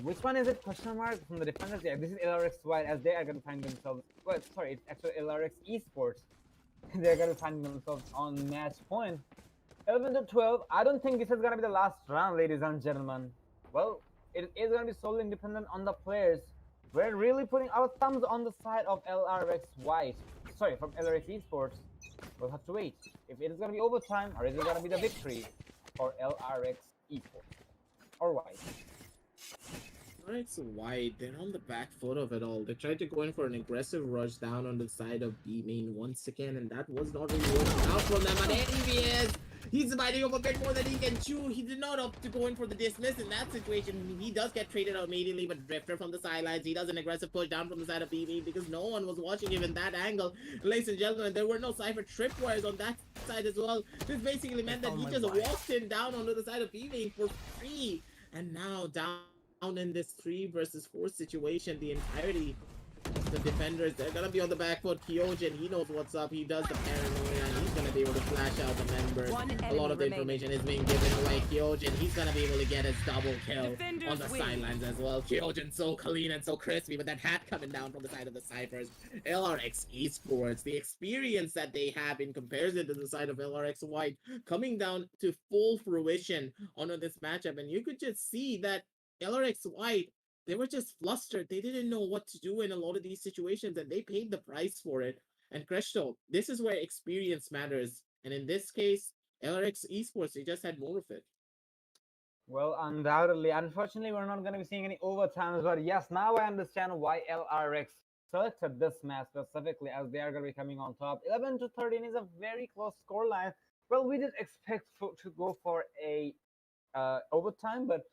Which one is it? Question mark from the defenders. Yeah, this is LRX White, as they are going to find themselves. Well, sorry, it's actually LRX Esports. They're going to find themselves on match point. 11-12. I don't think this is going to be the last round, ladies and gentlemen. Well, it is going to be solely dependent on the players. We're really putting our thumbs on the side of LRX White. Sorry, from LRX Esports. We'll have to wait if it is going to be overtime or is it going to be the victory for LRX Esports or White. LRX White, they're on the back foot of it all. They tried to go in for an aggressive rush down on the side of B main once again, and that was not really working out from them. But NVS, he's biting off a bit more than he can chew. He did not opt to go in for the dismiss in that situation. He does get traded out immediately, but Drifter from the sidelines, he does an aggressive push down from the side of B main because no one was watching him in that angle. Ladies and gentlemen, there were no Cypher tripwires on that side as well. This basically meant that he just walked him down onto the side of B main for free. And now down in this 3 versus 4 situation, the entirety of the defenders, they're gonna be on the back foot. Kyojin, he knows what's up. He does the paranoia, and he's gonna be able to flash out the members. A lot of the information is being given away. Kyojin, he's gonna be able to get his double kill on the sidelines as well. Kyojin so clean and so crispy, but that hat coming down from the side of the Cyphers. LRX Esports, the experience that they have in comparison to the side of LRX White, coming down to full fruition on this matchup, and you could just see that LRX White, they were just flustered. They didn't know what to do in a lot of these situations, and they paid the price for it. And Kresto, this is where experience matters. And in this case, LRX Esports, they just had more of it. Well, undoubtedly. Unfortunately, we're not going to be seeing any overtimes, but yes, now I understand why LRX selected this match specifically, as they are going to be coming on top. 11-13 is a very close scoreline. Well, we did expect to go for a overtime, but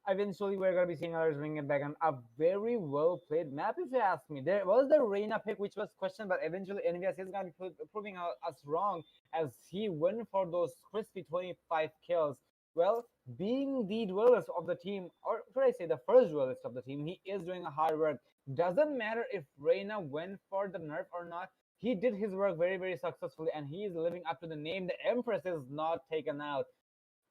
eventually we're going to be seeing others bring it back, and a very well played map, if you ask me. There was the Reina pick, which was questioned, but eventually NVS is going to be proving us wrong, as he went for those crispy 25 kills. Well, being the duelist of the team, or should I say the first duelist of the team, he is doing a hard work. Doesn't matter if Reina went for the nerf or not, he did his work very, very successfully, and he is living up to the name. The Empress is not taken out.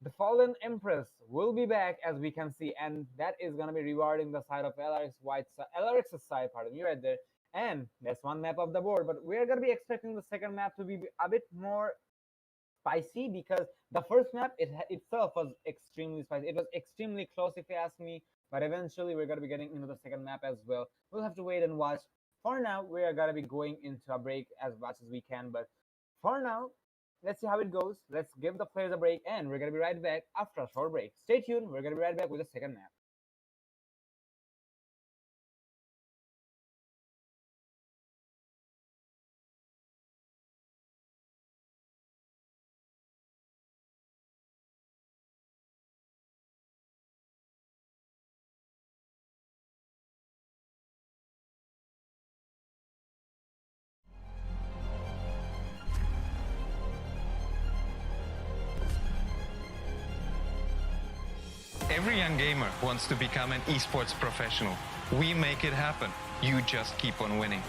The Fallen Empress will be back, as we can see, and that is going to be rewarding the side of LRX's side, pardon me, right there. And that's one map of the board, but we're going to be expecting the second map to be a bit more spicy, because the first map itself was extremely spicy. It was extremely close, if you ask me, but eventually we're going to be getting into the second map as well. We'll have to wait and watch. For now, we are going to be going into a break as much as we can, but for now, let's see how it goes. Let's give the players a break, and we're going to be right back after a short break. Stay tuned. We're going to be right back with the second map. Every young gamer wants to become an esports professional. We make it happen. You just keep on winning.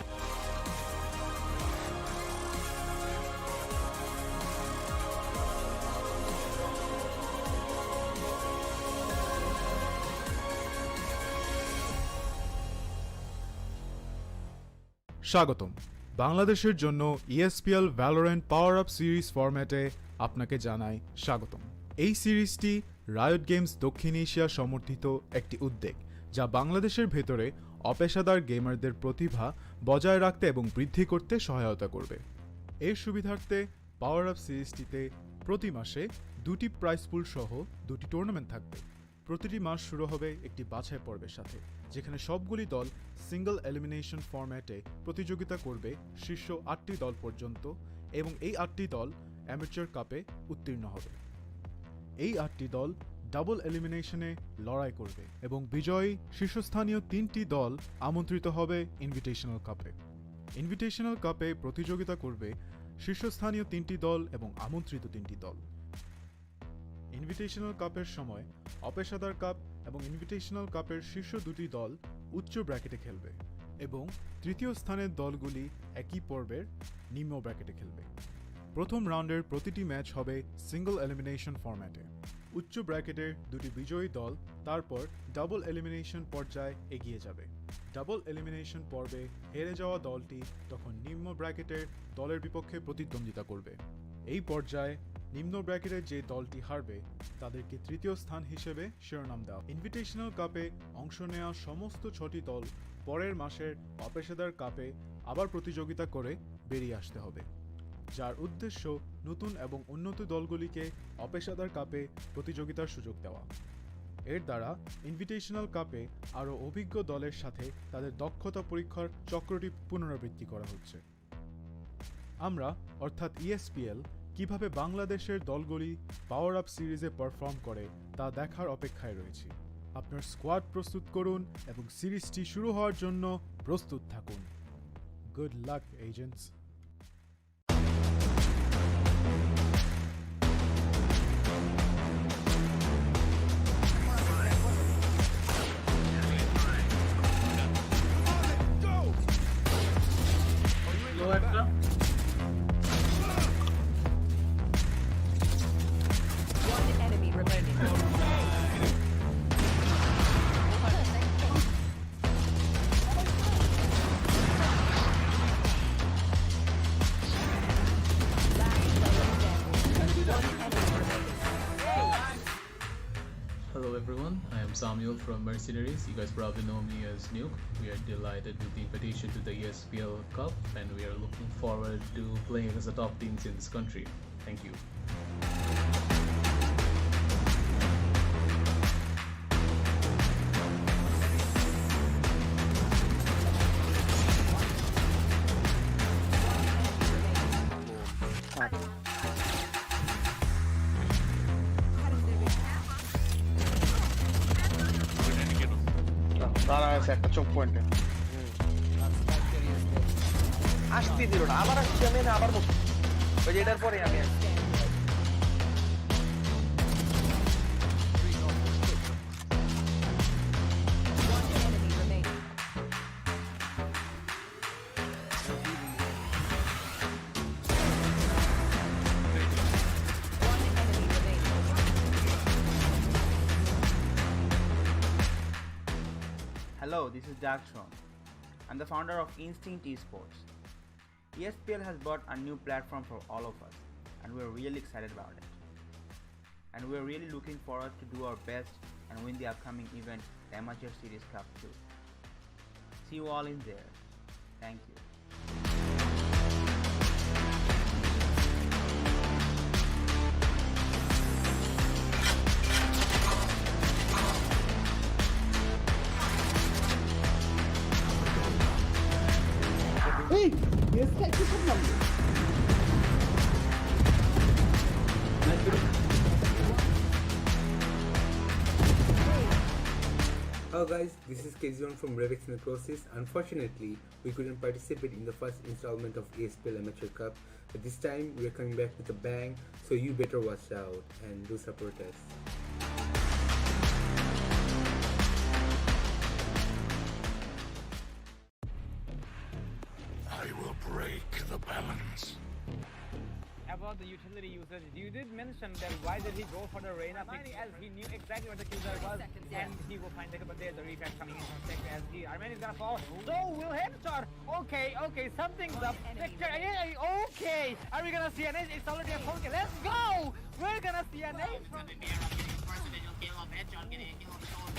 স্বাগতম। বাংলাদেশের জন্য ESPL Valorant PowerUp Series ফরম্যাটে আপনাকে জানাই স্বাগতম। এই সিরিজটি riot games দক্ষিণ এশিয়া সমর্থিত একটি উদ্যোগ, যা বাংলাদেশের ভেতরে অপেশাদার গেমারদের প্রতিভা বজায় রাখতে এবং বৃদ্ধি করতে সহায়তা করবে। এর সুবিধার্থে পাওয়ার আপ সিরিজটিতে প্রতি মাসে 2টি প্রাইজ পুল সহ 2টি টুর্নামেন্ট থাকবে। প্রতিটি মাস শুরু হবে একটি বাছাই পর্বের সাথে, যেখানে সবগুলি দল সিঙ্গল এলিমিনেশন ফরম্যাটে প্রতিযোগিতা করবে শীর্ষ 8টি দল পর্যন্ত, এবং এই 8টি দল অ্যামেচার কাপে উত্তীর্ণ হবে। এই 8টি দল ডাবল এলিমিনেশনে লড়াই করবে, এবং বিজয়ী শীর্ষস্থানীয় 3টি দল আমন্ত্রিত হবে ইনভিটেশনাল কাপে। ইনভিটেশনাল কাপে প্রতিযোগিতা করবে শীর্ষস্থানীয় 3টি দল এবং আমন্ত্রিত 3টি দল। ইনভিটেশনাল কাপের সময় অপেশাদার কাপ এবং ইনভিটেশনাল কাপের শীর্ষ 2টি দল উচ্চ ব্র্যাকেটে খেলবে, এবং তৃতীয় স্থানের দলগুলি একই পর্বের নিম্ন ব্র্যাকেটে খেলবে। প্রথম রাউন্ডের প্রতিটি ম্যাচ হবে সিঙ্গল এলিমিনেশন ফরম্যাটে। উচ্চ ব্র্যাকেটের 2টি বিজয়ী দল তারপর ডাবল এলিমিনেশন পর্যায়ে এগিয়ে যাবে। ডাবল এলিমিনেশন পর্বে হেরে যাওয়া দলটি তখন নিম্ন ব্র্যাকেটের দলের বিপক্ষে প্রতিদ্বন্দ্বিতা করবে। এই পর্যায়ে নিম্ন ব্র্যাকেটের যে দলটি হারবে তাদেরকে তৃতীয় স্থান হিসেবে শিরোনাম দেওয়া। ইনভিটেশনাল কাপে অংশ নেওয়া সমস্ত 6টি দল পরের মাসের অপেশাদার কাপে আবার প্রতিযোগিতা করে বেরিয়ে আসতে হবে, যার উদ্দেশ্য নতুন এবং উন্নত দলগুলিকে অপেশাদার কাপে প্রতিযোগিতার সুযোগ দেওয়া। এর দ্বারা ইনভিটেশনাল কাপে আরও অভিজ্ঞ দলের সাথে তাদের দক্ষতা পরীক্ষার চক্রটি পুনরাবৃত্তি করা হচ্ছে। আমরা অর্থাৎ ESPL কিভাবে বাংলাদেশের দলগুলি পাওয়ার আপ সিরিজে পারফর্ম করে তা দেখার অপেক্ষায় রয়েছি। আপনার স্কোয়াড প্রস্তুত করুন এবং সিরিজটি শুরু হওয়ার জন্য প্রস্তুত থাকুন। Good luck agents. Hello everyone, I am Samuel from Mercenaries. You guys probably know me as Nuke. We are delighted with the invitation to the ESPL Cup and we are looking forward to playing against the top teams in this country. Thank you. দাঁড়া আছে একটা চোখ পয়েন্টে আসতে দিল না, আবার আসছি আমি না, আবার বসছি ওই যে এটার পরে আমি আসছি। Hello, this is Jackson. I'm the founder of Instinct Esports. ESPL has brought a new platform for all of us, and we're really excited about it. And we're really looking forward to do our best and win the upcoming event, the Amatuer Series Cup 2. See you all in there. Thank you. Hello guys, this is KZ1 from Revex Necrosis. Unfortunately, we couldn't participate in the first installment of ESPL Amateur Cup, but this time we are coming back with a bang, so you better watch out and do support us. I will break the balance. About the utility usage, you did mention that why did he go for the Reyna pick as he knew exactly what the killer was and he will find it, but there's a refresh coming in from sector as the Armenian is gonna fall. So will headshot. Okay, something's up. Victor, okay. Are we gonna see an ace? It's already a phone. Let's go! We're gonna see an ace from Headshot getting a kill on his own,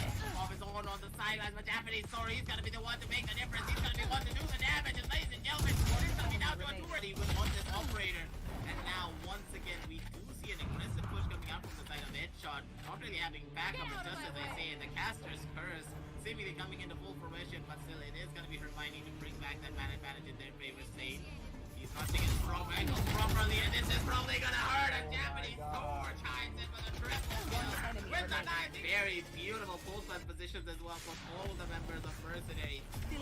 of his own on the sidelines, but Japanese, sorry, he's gonna be the one to make the difference. He's gonna be one to do the damage, and ladies and gentlemen, he's gonna be down to a 2-already with on this operator. And now, once again, we do see an aggressive push coming out from the side of Headshot. Not really having backup, but just as I say, the caster's curse seemingly coming into full fruition, but still, it is gonna be Hermione to bring back that man advantage in their favor state. He's not taking his strong angle properly, and this is probably gonna hurt a Japanese Thor. Chimes in for the triple kill with the nice, very beautiful post-plant positions as well from all the members of Mercenary.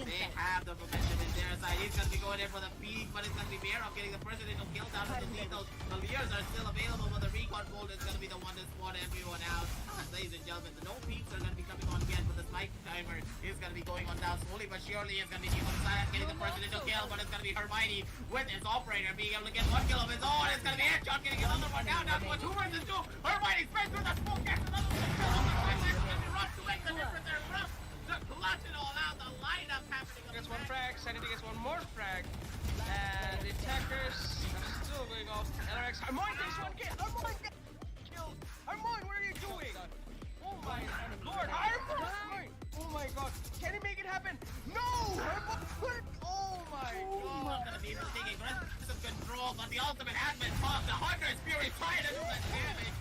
They have the momentum in their side. He's gonna be going in for the peak, but it's gonna be Bearov getting the first initial kill down to the lethal. The Leers are still available, but the recon bolt is gonna be the one to spot everyone out. And ladies and gentlemen, the no peaks are gonna be coming on again, but the spike timer is gonna be going on down slowly but surely. It's gonna be Demon Silence getting the first initial kill, but it's gonna be Hermione with his operator being able to get one kill of his own. It's gonna be Headshot getting another one down to a 2 versus 2. Hermione spreads through the smoke, gets another one kill on the sideline. It's gonna be Rush to make the difference there. Rush to clutch it all out. The lineup happening. Gets one frag, Sanity gets one more frag. And the attackers are still going off. LRX, Harmoin takes one kill. Harmoin gets killed. Harmoin, what are you doing? Oh my lord, Harmoin! Oh my god, can he make it happen? No! Harmoin! Oh my god! Gonna be able to take aggressive control, but the ultimate has been tossed. The Hunter's Fury trying to do the damage.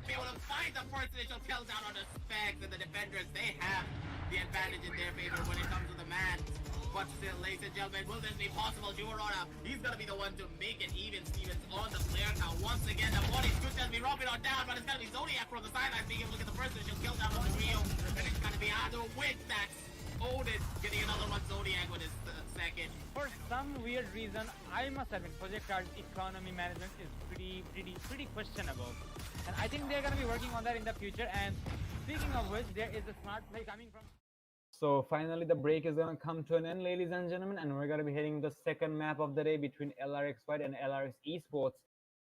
be able to find the first initial kill down on the specs, and the defenders, they have the advantage in their favor when it comes to the man. But still, ladies and gentlemen, will this be possible? Juarona, he's gonna be the one to make it even. Stevens on the player count. Once again, the body's good to be robbing on down, but it's gonna be Zodiac from the sidelines being able to get the first initial kill down on Rio. And it's gonna be Ado with that. Odin getting another one, Zodiac with his second. For some weird reason, I must admit, Project Card's economy management is pretty questionable. And I think they're gonna be working on that in the future. And speaking of which, there is a smart play coming from. So finally, the break is gonna come to an end, ladies and gentlemen, and we're gonna be hitting the second map of the day between LRX White and LRX Esports.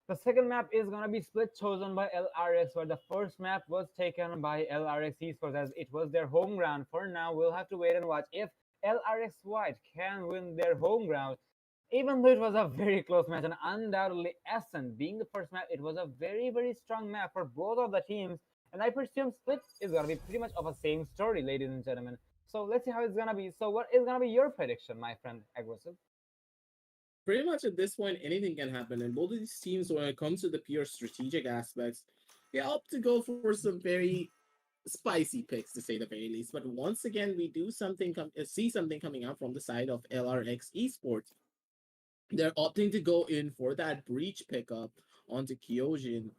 The second map is gonna be split chosen by LRX, where the first map was taken by LRX Esports as it was their home ground. For now, we'll have to wait and watch if LRX White can win their home ground. Even though it was a very close match, and undoubtedly Ascent being the first map, it was a very strong map for both of the teams. And I presume Split is gonna be pretty much of a same story, ladies and gentlemen. So let's see how it's gonna be. So what is gonna be your prediction, my friend Aggressive? Pretty much at this point, anything can happen. And both of these teams, when it comes to the pure strategic aspects, they opt to go for some very spicy picks, to say the very least. But once again, we do see something coming out from the side of LRX Esports. They're opting to go in for that breach pickup onto Kyojin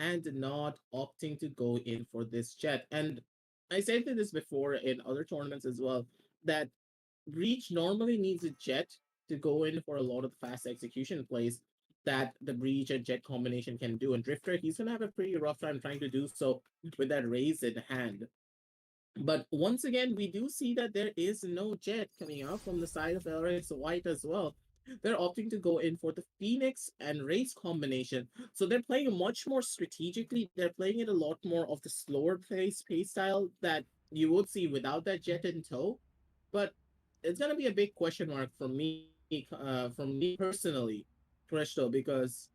and not opting to go in for this jet. And I said this before in other tournaments as well, that breach normally needs a jet to go in for a lot of fast execution plays that the breach and jet combination can do. And Drifter, he's going to have a pretty rough time trying to do so with that raise in hand. But once again, we do see that there is no jet coming out from the side of LRX White as well. They're opting to go in for the Phoenix and Race combination. So they're playing much more strategically. They're playing it a lot more of the slower pace style that you would see without that jet in tow. But it's going to be a big question mark from me personally, Presto, because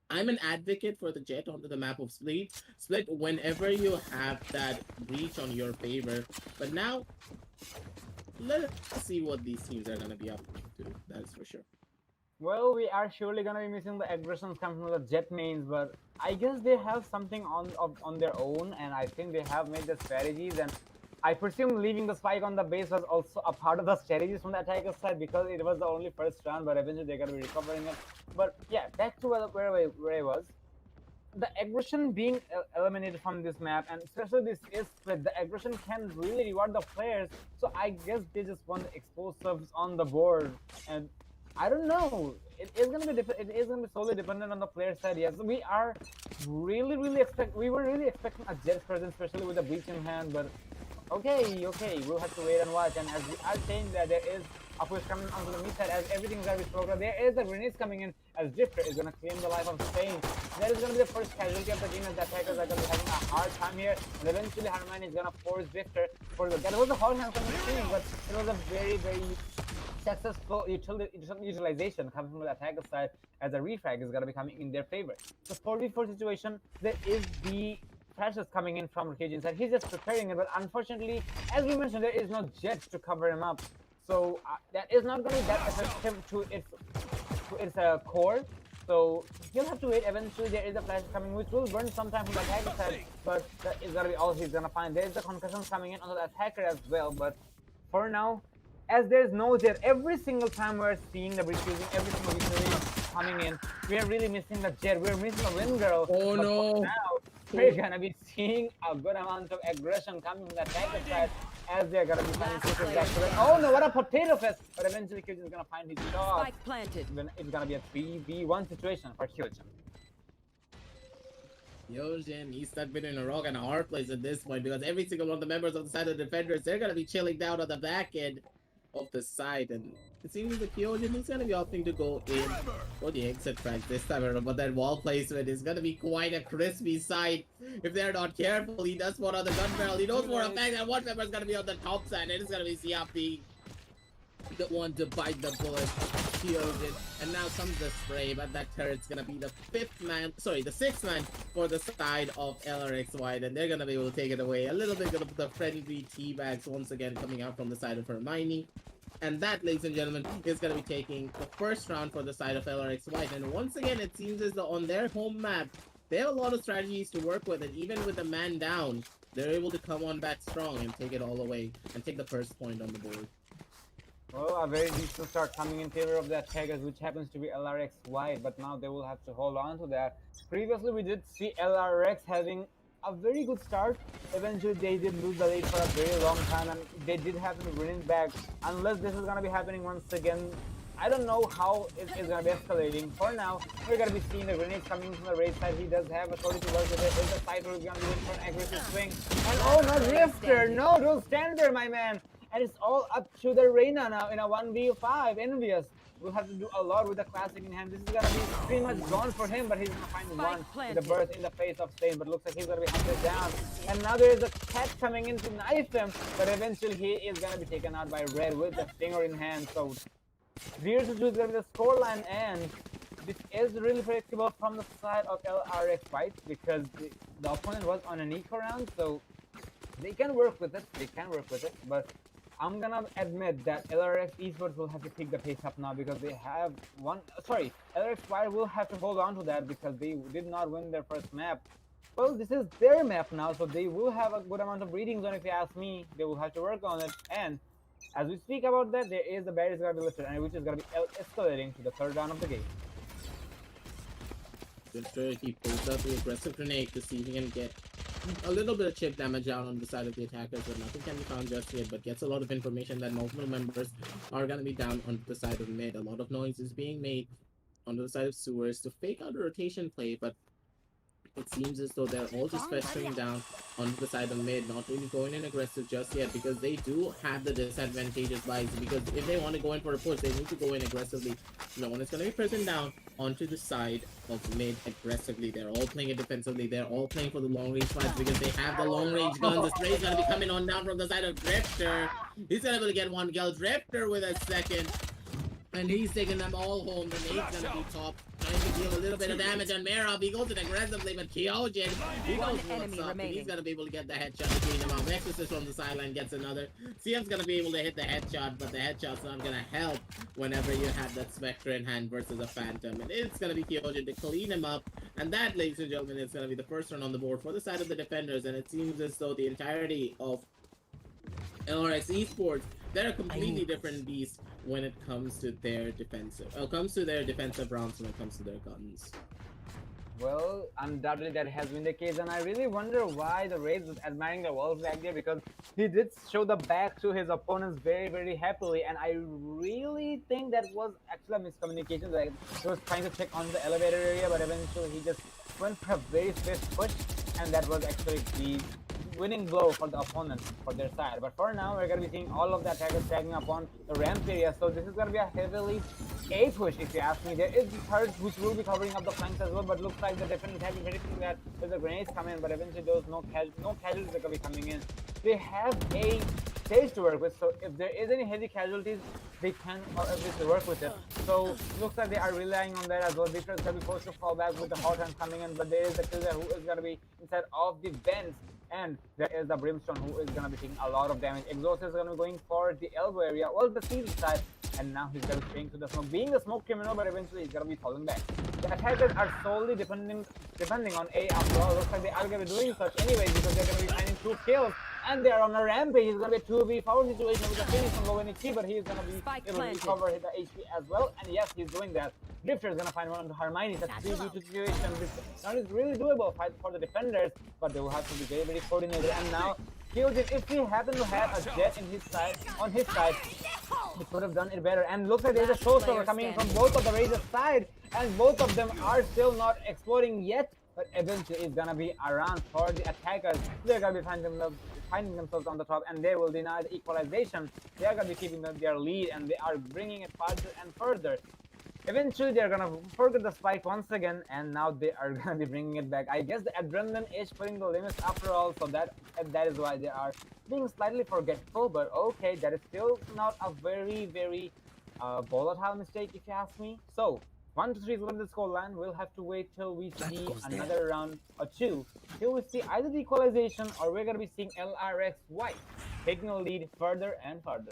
I'm an advocate for the jet onto the map of Split whenever you have that breach on your favor. But now, let's see what these teams are going to be up to, that's for sure. Well, we are surely going to be missing the aggressions coming from the jet mains, but I guess they have something on their own, and I think they have made the strategies, and I presume leaving the spike on the base was also a part of the strategies from the attacker side because it was the only first round, but eventually they're going to be recovering it. But yeah, back to where I was. The aggression being eliminated from this map, and especially this is Split, the aggression can really reward the players. So I guess they just want the explosives on the board, and I don't know. It is gonna be solely dependent on the player side. Yes, we are we were really expecting a jet presence, especially with the breach in hand. But okay, we'll have to wait and watch. And as we are saying that there is a push coming onto the mid side, as everything is gonna be slow. There is a grenades coming in as Drifter is gonna claim the life of Spain. That is gonna be the first casualty of the game, as the attackers are gonna be having a hard time here. And eventually Harman is gonna force Drifter for the. That was a hard hand coming in, but it was a very successful utilization coming from the attacker side, as a refrag is going to be coming in their favor. The 4v4 situation, there is the flashes coming in from Kyojin's side. He's just preparing it, but unfortunately, as we mentioned, there is no jet to cover him up. So that is not going to be that effective to its core. So he'll have to wait. Eventually, there is a flash coming, which will burn sometime from the attacker side, but that is going to be all he's going to find. There is the concussion coming in on the attacker as well, but for now, as there's no jet, every single time we're seeing the breach using every single victory coming in, we're really missing the jet. We're missing the win girl. Oh but no! Now we're gonna be seeing a good amount of aggression coming from the attacker side, as they're gonna be finding Kyojin back to it. Oh no! What a potato fest! But eventually Kyojin's gonna find his shot. Spike planted. It's gonna be a 3v1 situation for Kyojin. Kyojin, he's stuck between a rock and a hard place at this point, because every single one of the members of the side of the defenders, they're gonna be chilling down on the back end of the side, and it seems that Kyojin is gonna be opting to go in for the exit track this time around, but that wall placement is gonna be quite a crispy sight if they're not careful. He does one on the gun barrel. He knows for a fact that one member is gonna be on the top side, and it's gonna be CRP, the one to bite the bullet. Kyojin, and now comes the spray, but that turret's gonna be the sixth man for the side of LRX White, and they're gonna be able to take it away. A little bit of the friendly teabags once again coming out from the side of Hermione. And that, ladies and gentlemen, is going to be taking the first round for the side of LRX White. And once again, it seems as though on their home map, they have a lot of strategies to work with, and even with the man down, they're able to come on back strong and take it all away and take the first point on the board. Well, a very decent start coming in favor of the attackers, which happens to be LRX White, but now they will have to hold on to that. Previously, we did see LRX having a very good start. Eventually, they did lose the lead for a very long time, and they did have to bring it back. Unless this is going to be happening once again, I don't know how it is going to be escalating. For now, we're going to be seeing the grenades coming from the raid side. He does have authority to work with it. Is the Cypher who's going to be in for an aggressive swing? And oh, no Drifter! No, don't stand there, my man! And it's all up to the Reyna now in a 1v5. Envious will have to do a lot with the classic in hand. This is gonna be pretty much gone for him, but he's gonna find one with the burst in the face of Stain. But looks like he's gonna be hunted down. And now there is a cat coming in to knife him, but eventually he is gonna be taken out by Red with the stinger in hand. So 0-2 is gonna be the scoreline, and this is really predictable from the side of LRX White because the opponent was on an eco round, so they can work with it. But I'm gonna admit that LRX Esports will have to pick the pace up now because they have LRX Fire will have to hold on to that because they did not win their first map. Well, this is their map now, so they will have a good amount of reading zone if you ask me. They will have to work on it, and as we speak about that, there is the barriers gonna be lifted, and which is gonna be escalating to the third round of the game. Drifter, he pulls out the aggressive grenade to see if he can get a little bit of chip damage out on the side of the attackers, but nothing can be found just yet, but gets a lot of information that multiple members are going to be down on the side of mid. A lot of noise is being made on the side of sewers to fake out a rotation play, but it seems as though they're all just festering down onto the side of mid, not really going in aggressive just yet because they do have the disadvantageous buys, because if they want to go in for a push, they need to go in aggressively. No one is going to be present down onto the side of mid aggressively. They're all playing it defensively. They're all playing for the long range fights because they have the long range guns. The spray is going to be coming on down from the side of Drifter. He's going to be able to get one kill. Drifter with a second. And he's taking them all home. The nade's gonna be top, trying to deal a little bit of damage on Merov. He goes in aggressively, but Kyojin, he goes what's up, and he's gonna be able to get the headshot to clean him up. Exorcist from the sideline gets another. CM's gonna be able to hit the headshot, but the headshot's not gonna help whenever you have that Spectre in hand versus a Phantom. And it's gonna be Kyojin to clean him up. And that, ladies and gentlemen, is gonna be the first run on the board for the side of the defenders. And it seems as though the entirety of LRX Esports, they're a completely different beast when it comes to their defensive rounds, when it comes to their guns. Well, undoubtedly that has been the case, and I really wonder why the Rays was admiring the walls back there, because he did show the back to his opponents very, very happily, and I really think that was actually a miscommunication. Like, he was trying to check on the elevator area, but eventually he just went for a very swift push, and that was actually the winning blow for the opponent for their side. But for now, we're going to be seeing all of the attackers tagging up on the ramp area, so this is going to be a heavily A push if you ask me. There is the third which will be covering up the flanks as well, but looks like the defenders have been predicting that there's a grenades come in, but eventually those no casualties are going to be coming in. They have a stage to work with, so if there is any heavy casualties, they can or at least work with it. So looks like they are relying on that as well. Victor is going to be forced to fall back with the hot hand coming in, but there is the killer who is going to be inside of the vents. And there is the Brimstone who is going to be taking a lot of damage. Exhaust is going to be going for the elbow area, well, the seed side, and now he's going to be staying to the smoke, being the smoke criminal, but eventually he's going to be falling back. The attackers are solely depending on A after all. Looks like they are going to be doing such anyways because they're going to be finding 2 kills, and they are on a rampage. It's going to be a 2v4 situation with the finish from GoNXT, but he is going to be able to recover the HP as well, and yes, he's doing that. Drifter is going to find one to Hermione. It's a 3v2 situation. Now it's really doable fight for the defenders, but they will have to be very, very coordinated. And now, Kyojin, if he happened to have a jet on his side, he could have done it better. And looks like there's a showstopper coming in from both of the Razor's side, and both of them are still not exploding yet, but eventually it's going to be around for the attackers. They're going to be finding themselves on the top, and they will deny the equalization. They are going to be keeping their lead, and they are bringing it further and further. Eventually, they're gonna forget the spike once again, and now they are gonna be bringing it back. I guess the adrenaline is putting the limits after all, so that is why they are being slightly forgetful. But okay, that is still not a very, very volatile mistake, if you ask me. So 1-3 is going to the scoreline. We'll have to wait till we see another round or two, till we see either the equalization or we're gonna be seeing LRX White taking the lead further and further.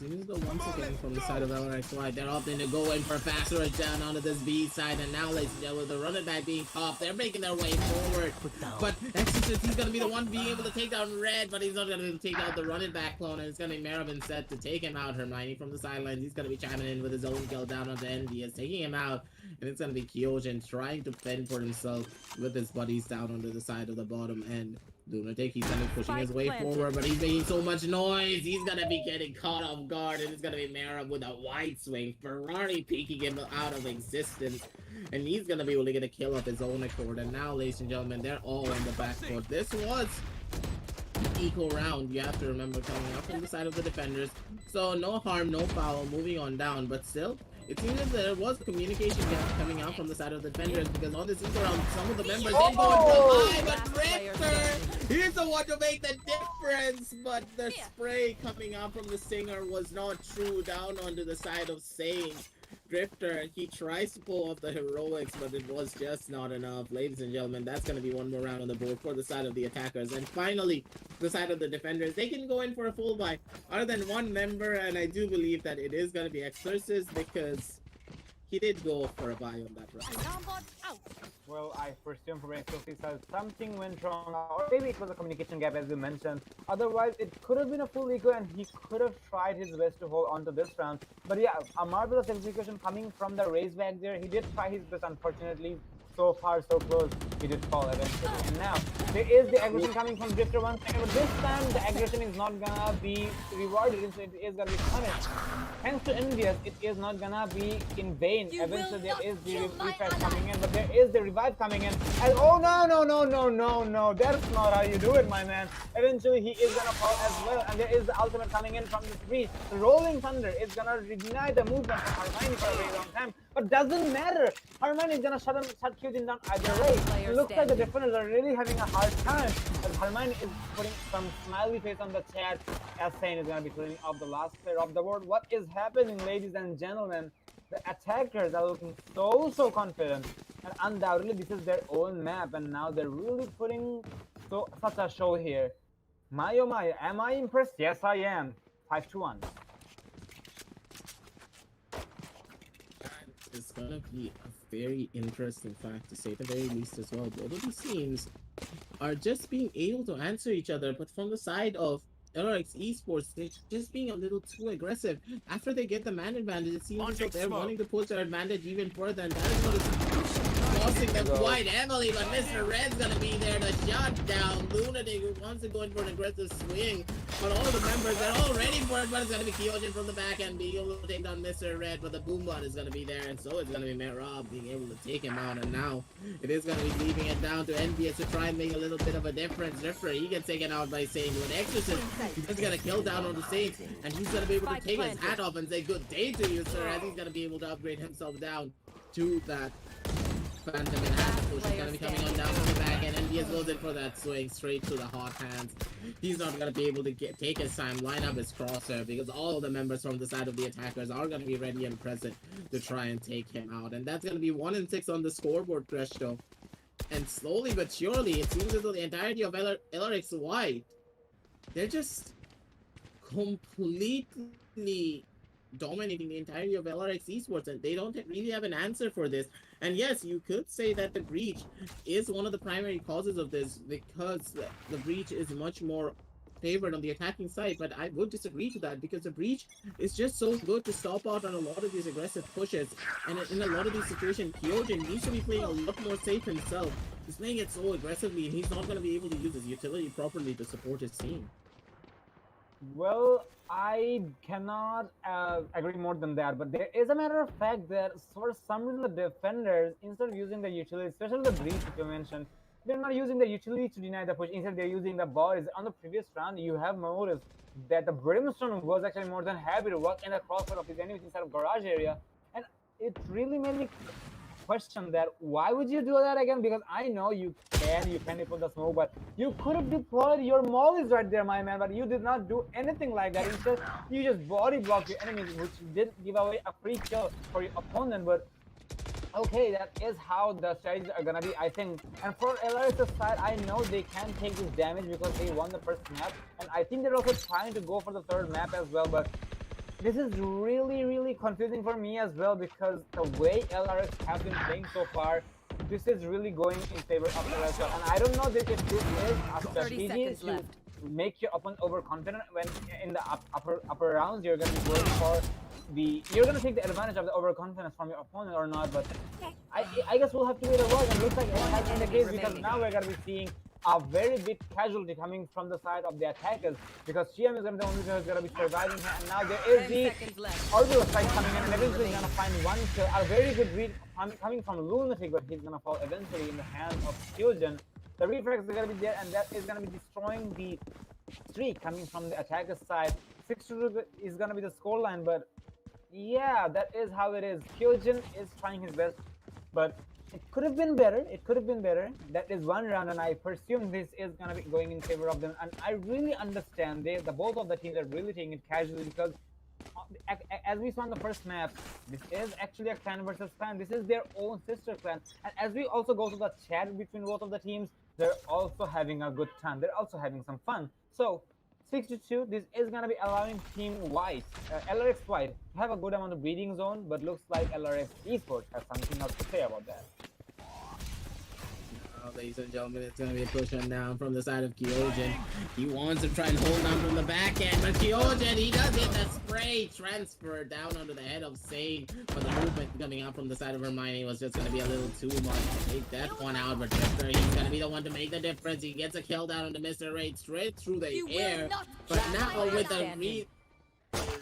It seems though once again from the side of LRXY, they're opting to go in for a fast rush down onto this B side, and now, ladies and gentlemen, with the running back being popped, they're making their way forward. But Exceeli, he's gonna be the one being able to take down Red, but he's not gonna take out the running back clone, and it's gonna be Merab instead to take him out. Hermione from the sidelines, he's gonna be chiming in with his own kill down onto Envious, taking him out, and it's gonna be Kyojin trying to fend for himself with his buddies down onto the side of the bottom end. Lunatic, he's gonna be pushing his way forward, but he's making so much noise, he's gonna be getting caught off guard, and it's gonna be Merab with a wide swing, Ferrari peeking him out of existence, and he's gonna be able to get a kill of his own accord. And now, ladies and gentlemen, they're all on the back foot. This was equal round, you have to remember, coming out from the side of the defenders, so no harm, no foul, moving on down, but still, it seems that there was a communication gap coming out from the side of the defenders, because on this equal round, some of the members did go high, but Richter, he's the one to make the difference, but the spray coming out from the Singer was not true down onto the side of Sage. Drifter, he tries to pull off the heroics, but it was just not enough. Ladies and gentlemen, that's going to be one more round on the board for the side of the attackers. And finally, the side of the defenders, they can go in for a full buy other than one member, and I do believe that it is going to be Exorcist, because he did go for a buy on that round. Well, I presume from Exceeli side something went wrong, or maybe it was a communication gap as you mentioned. Otherwise, it could have been a full eco and he could have tried his best to hold on to this round. But yeah, a marvelous execution coming from the raise back there. He did try his best, unfortunately. So far, so close. He did fall eventually. And now, there is the aggression coming from Drifter once again, but this time the aggression is not gonna be rewarded, instead it is gonna be punished. Thanks to Envious, it is not gonna be in vain. Eventually there is the refresh coming in, but there is the revive coming in. And oh no, that's not how you do it, my man. Eventually he is gonna fall as well, and there is the ultimate coming in from the tree. The Rolling Thunder is gonna deny the movement from Hermione for a very long time, but doesn't matter. Hermione is gonna shut Kyojin down either way. It looks like the defenders are really having a hard time, as Hermione is putting some smiley face on the chat as saying is gonna be cleaning up the last player off the board. What is happening, ladies and gentlemen? The attackers are looking so confident, and undoubtedly this is their own map, and now they're really putting such a show here. My oh my, am I impressed? Yes, I am. 5-1. It's gonna be a very interesting fact, to say the very least, as well. Both of these teams are just being able to answer each other, but from the side of LRX Esports, they're just being a little too aggressive. After they get the man advantage, it seems as though they're wanting to push their advantage even further, and that is what is costing them quite heavily. But Mr. Red's gonna be there to shut down Lunatic, who wants to go in for an aggressive swing. But all the members are all ready for it, but it's gonna be Kyojin from the back end being able to take down Mr. Red, but the Boombot is gonna be there, and so it's gonna be Merab being able to take him out. And now it is gonna be leaving it down to Envious to try and make a little bit of a difference. Drifter, he gets taken out by Sage with Exorcist. He's just gonna kill down on the Sage, and he's gonna be able to take his hat off and say good day to you, sir, as he's gonna be able to upgrade himself down to that Phantom and Hand push. He's gonna be coming on down from the back end, and he goes in for that swing straight to the hot hands. He's not gonna be able to take his time, line up his crosshair, because all of the members from the side of the attackers are gonna be ready and present to try and take him out. And that's gonna be 1-6 on the scoreboard, Thresh. And slowly but surely, it seems as though the entirety of LRX White, they're just completely dominating the entirety of LRX Esports, and they don't really have an answer for this. And yes, you could say that the breach is one of the primary causes of this, because the breach is much more favored on the attacking side, but I would disagree to that, because the breach is just so good to stop out on a lot of these aggressive pushes, and in a lot of these situations, Kyojin needs to be playing a lot more safe himself. He's playing it so aggressively, and he's not going to be able to use his utility properly to support his team. Well, I cannot agree more than that, but there is a matter of fact that for some reason the defenders, instead of using the utility, especially the breach that you mentioned, they're not using the utility to deny the push. Instead, they're using the bodies. On the previous round, you have noticed that the Brimstone was actually more than happy to walk in the crossfire of his enemies inside of garage area, and it really made me question that why would you do that again? Because I know you can deploy the smoke, but you could have deployed your mollies right there, my man, but you did not do anything like that. Instead, you just body blocked your enemies, which did give away a free kill for your opponent. But okay, that is how the strategies are gonna be, I think. And for LRS's side, I know they can take this damage because they won the first map, and I think they're also trying to go for the third map as well, but This is really confusing for me as well, because the way LRX have been playing so far, this is really going in favor of LRX. And I don't know if this is a strategy to make your opponent overconfident when in the upper rounds you're going to be going for you're going to take the advantage of the overconfidence from your opponent or not. But I guess we'll have to wait a while, and looks like it has been the case, because now we're going to be seeing a very big casualty coming from the side of the attackers, because GM is going to be the only one who's going to be surviving here. And now there is the orbital strike coming in, and eventually he's going to find one kill. A very good read coming from Lunatic, but he's going to fall eventually in the hands of Fusion. The reflex is going to be there, and that is going to be destroying the streak coming from the attacker's side. 6-2 is going to be the scoreline, but yeah, that is how it is. Fusion is trying his best, but it could have been better. It could have been better. That is one round, and I presume this is going to be going in favor of them. And I really understand the both of the teams are really taking it casually, because as we saw in the first map, this is actually a clan versus clan. This is their own sister clan. And as we also go to the chat between both of the teams, they're also having a good time. They're also having some fun. So 6-2, this is going to be allowing Team White, LRX White, to have a good amount of breeding zone, but looks like LRX Esports has something else to say about that. Ladies and gentlemen, it's going to be a push on down from the side of Kyojin. He wants to try and hold down from the back end, but Kyojin, he does get that spray transfer down onto the head of Sane, but the movement coming out from the side of Hermione was just going to be a little too much to take that one out. But Drifter, he's going to be the one to make the difference. He gets a kill down onto Mr. Raid straight through the air, but now with the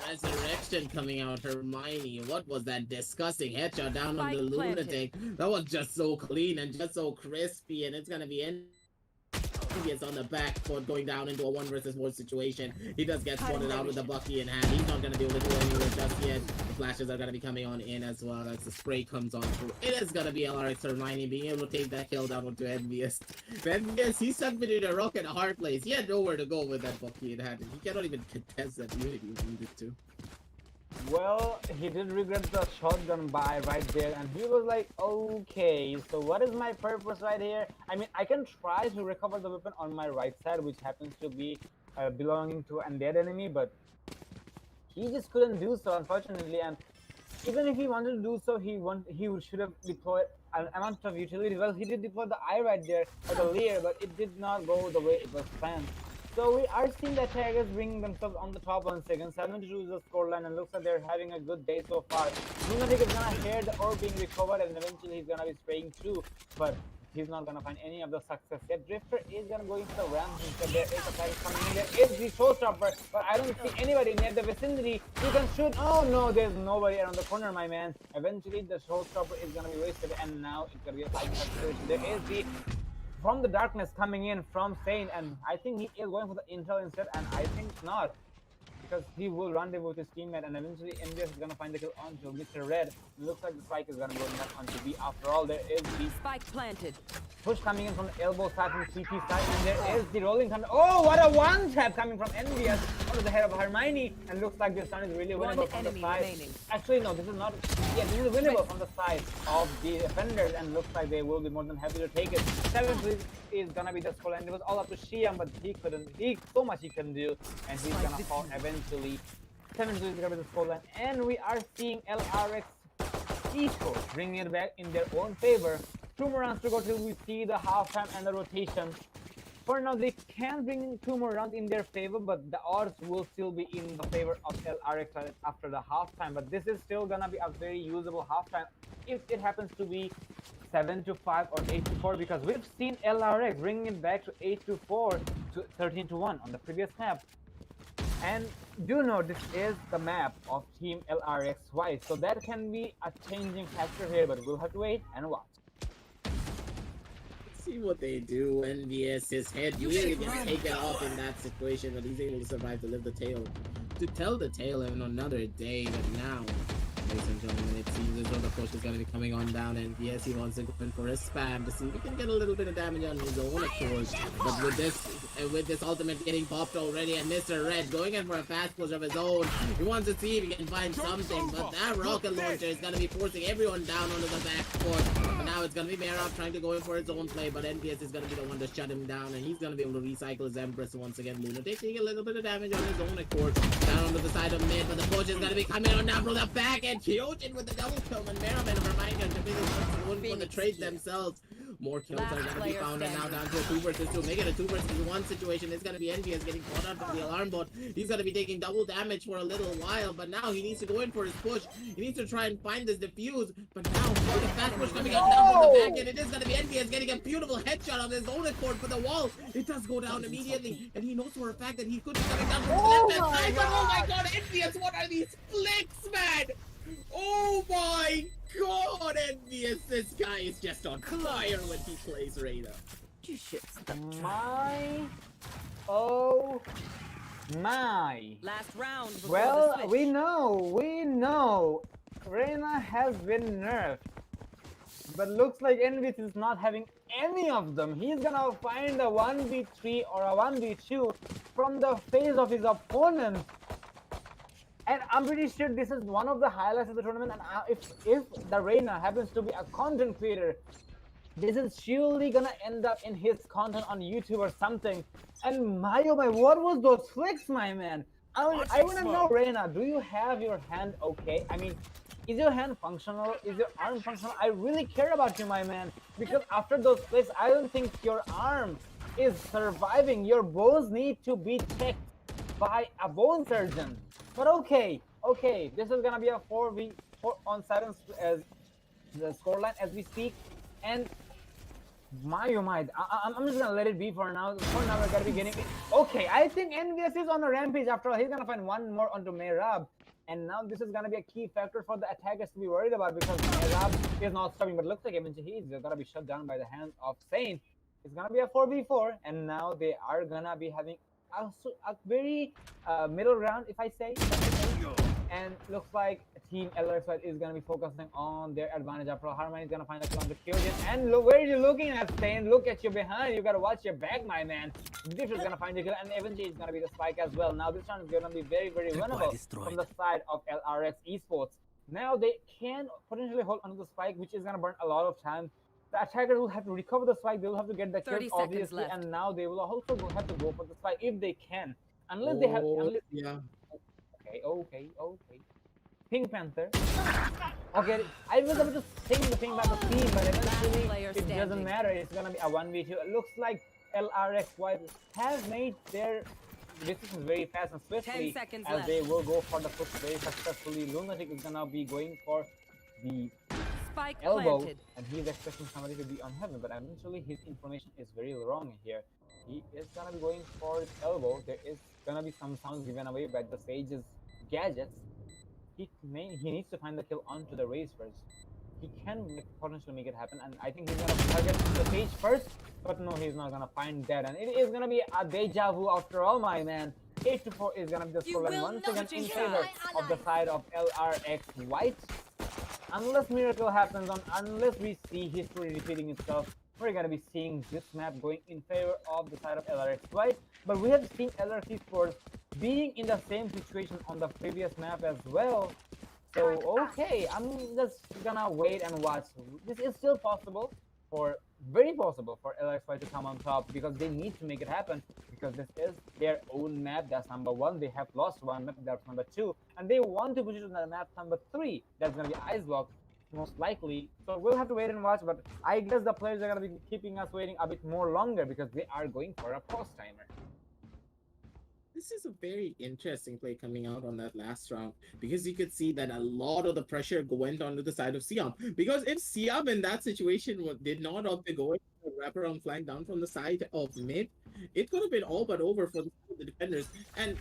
resurrection coming out, Hermione, what was that disgusting headshot down on the Lunatic? That was just so clean and just so crispy, and it's gonna be Envious on the back foot going down into a 1 versus 1 situation. He does get spotted out with the Bucky in hand. He's not gonna be able to do anywhere just yet. The flashes are gonna be coming on in as well as the spray comes on through. It is gonna be LRX Hermione being able to take that kill down onto Envious. Envious, he's stuck between a rock and a hard place. He had nowhere to go with that Bucky in hand. He cannot even contest that unity he needed to. Well, he did regret the shotgun buy right there, and he was like, okay, so what is my purpose right here? I mean, I can try to recover the weapon on my right side, which happens to be belonging to an undead enemy, but he just couldn't do so, unfortunately. And even if he wanted to do so, he should have deployed an amount of utility. Well, he did deploy the eye right there, or the layer, but it did not go the way it was planned. So we are seeing the attackers bringing themselves on the top once again. 7-2 is the scoreline, and looks like they're having a good day so far. Lunatic is gonna hear the orb being recovered, and eventually he's gonna be spraying through, but he's not gonna find any of the success yet. Drifter is gonna go into the ramp instead. There is a target coming in. There is the showstopper, but I don't see anybody near the vicinity. You can shoot. Oh no, there's nobody around the corner, my man. Eventually the showstopper is gonna be wasted, and now it's gonna be a fighting situation. There is the from the darkness coming in from Sane, and I think he is going for the intel instead, and I think not, because he will rendezvous with his teammate, and eventually Envious is gonna find the kill onto Mr. Red. It looks like the spike is gonna go net onto B. After all, there is the spike planted. Push coming in from the elbow side, from the CT side, and there is the rolling thunder. Oh, what a one tap coming from Envious onto the head of Hermione, and looks like this one is really winnable from the side. Actually, no, this is not. Yeah, this is winnable from the side of the defenders, and looks like they will be more than happy to take it. 7-3 is gonna be the score, and it was all up to Shiam, but he couldn't. So much he can do, and he's gonna fall eventually. 7-2 is gonna be the scoreline, and we are seeing LRX Esports bringing it back in their own favor. 2 more rounds to go till we see the halftime and the rotation. For now, they can bring in 2 more rounds in their favor, but the odds will still be in the favor of LRX after the halftime. But this is still gonna be a very usable halftime if it happens to be 7-5 or 8-4, because we've seen LRX bringing it back to 8-4 to 13-1 on the previous map. And do know this is the map of Team LRX White, so that can be a changing factor here, but we'll have to wait and watch. See what they do. Envious, his head really gets taken off in that situation, but he's able to survive to live the tale, to tell the tale in another day. But now, ladies and gentlemen, it seems as though the push is going to be coming on down, and yes, he wants to go in for a spam to see if he can get a little bit of damage on his own, of course. But with this ultimate getting popped already, and Mr. Red going in for a fast push of his own, he wants to see if he can find something, but that rocket launcher is going to be forcing everyone down onto the back foot. But now it's gonna be Merab trying to go in for his own play, but NPS is gonna be the one to shut him down, and he's gonna be able to recycle his Empress once again. Lunatic taking a little bit of damage on his own accord. Down onto the side of mid, but the push is gonna be coming on down from the back end. Kyojin with the double kill, and Merab and Vermeijer to be the one to trade themselves. More kills are gonna be found, and now down to a 2 versus 2. Make it a 2 versus 1 situation. It's gonna be NPS getting caught out from the alarm bot. He's gonna be taking double damage for a little while, but now he needs to go in for his push. He needs to try and find this defuse, but now with the fast push coming out down from the back end, it is gonna be NPS getting a beautiful headshot on his own accord for the wall. It does go down immediately, and he knows for a fact that he could be coming down from the left-hand side, but oh my god, NPS, what are these flicks, man? Oh my god, NPS, this guy is just on fire when he plays Reyna. Oh my. Last round. Well, we know. Reyna has been nerfed. But looks like Envy is not having any of them. He's gonna find a 1v3 or a 1v2 from the face of his opponent. And I'm pretty sure this is one of the highlights of the tournament. And if the Reyna happens to be a content creator, this is surely gonna end up in his content on YouTube or something. And my oh my, what was those flicks, my man? I wanna know, Reyna, do you have your hand okay? I mean, is your hand functional? Is your arm functional? I really care about you, my man. Because after those flicks, I don't think your arm is surviving. Your bones need to be checked by a bone surgeon. But okay, this is gonna be a 4v4 on Silence as the scoreline as we speak. And my oh my, I'm just gonna let it be for now. For now, we're gonna be getting it. Okay, I think NVS is on a rampage after all. He's gonna find one more onto Merab. And now this is gonna be a key factor for the attackers to be worried about because Merab is not stopping. But looks like eventually he's gonna be shut down by the hands of Saint. It's gonna be a 4v4, and now they are gonna be having a very middle ground, if I say. And looks like Team LRX is going to be focusing on their advantage. After all, Harmony is going to find a kill on the Kyojin. And look, where are you looking at, Stain? Look at your behind. You got to watch your back, my man. This is going to find the kill, and eventually it's going to be the spike as well. Now this round is going to be very, very winnable from the side of LRX Esports. Now they can potentially hold onto the spike, which is going to burn a lot of time. The attackers will have to recover the spike. They will have to get the kills, obviously, and now they will also have to go for the spike if they can. Unless they have... Yeah. Okay. Pink Panther. Okay, I was about to sing the thing about the team, but eventually it doesn't matter. It's gonna be a 1v2. It looks like LRX White have made their decisions very fast and swiftly as they will go for the push very successfully. Lunatic is gonna be going for the Spike elbow, planted. and he's expecting somebody to be on heaven, but eventually his information is very wrong here. He is gonna be going for his elbow. There is gonna be some sounds given away by the Sage's gadgets. He needs to find the kill onto the Raze first. He can potentially make it happen, and I think he's gonna target the Sage first, but no, he's not gonna find that, and it is gonna be a deja vu after all, my man. 8-4 is gonna be the scoreline once again in favor of the side of LRX White. Unless miracle happens, unless we see history repeating itself, we're gonna be seeing this map going in favor of the side of LRX White. But we have seen LRX Esports being in the same situation on the previous map as well. So okay, I'm just gonna wait and watch. This is still possible, very possible for LRX White to come on top because they need to make it happen because this is their own map. That's number 1. They have lost one map, that's number 2, and they want to push it to the map number 3. That's gonna be Ice Block, most likely. So we'll have to wait and watch, but I guess the players are gonna be keeping us waiting a bit more longer because they are going for a pause timer. This is a very interesting play coming out on that last round because you could see that a lot of the pressure went onto the side of Siam. Because if Siam in that situation did not opt to go wraparound flank down from the side of mid, it could have been all but over for the defenders. And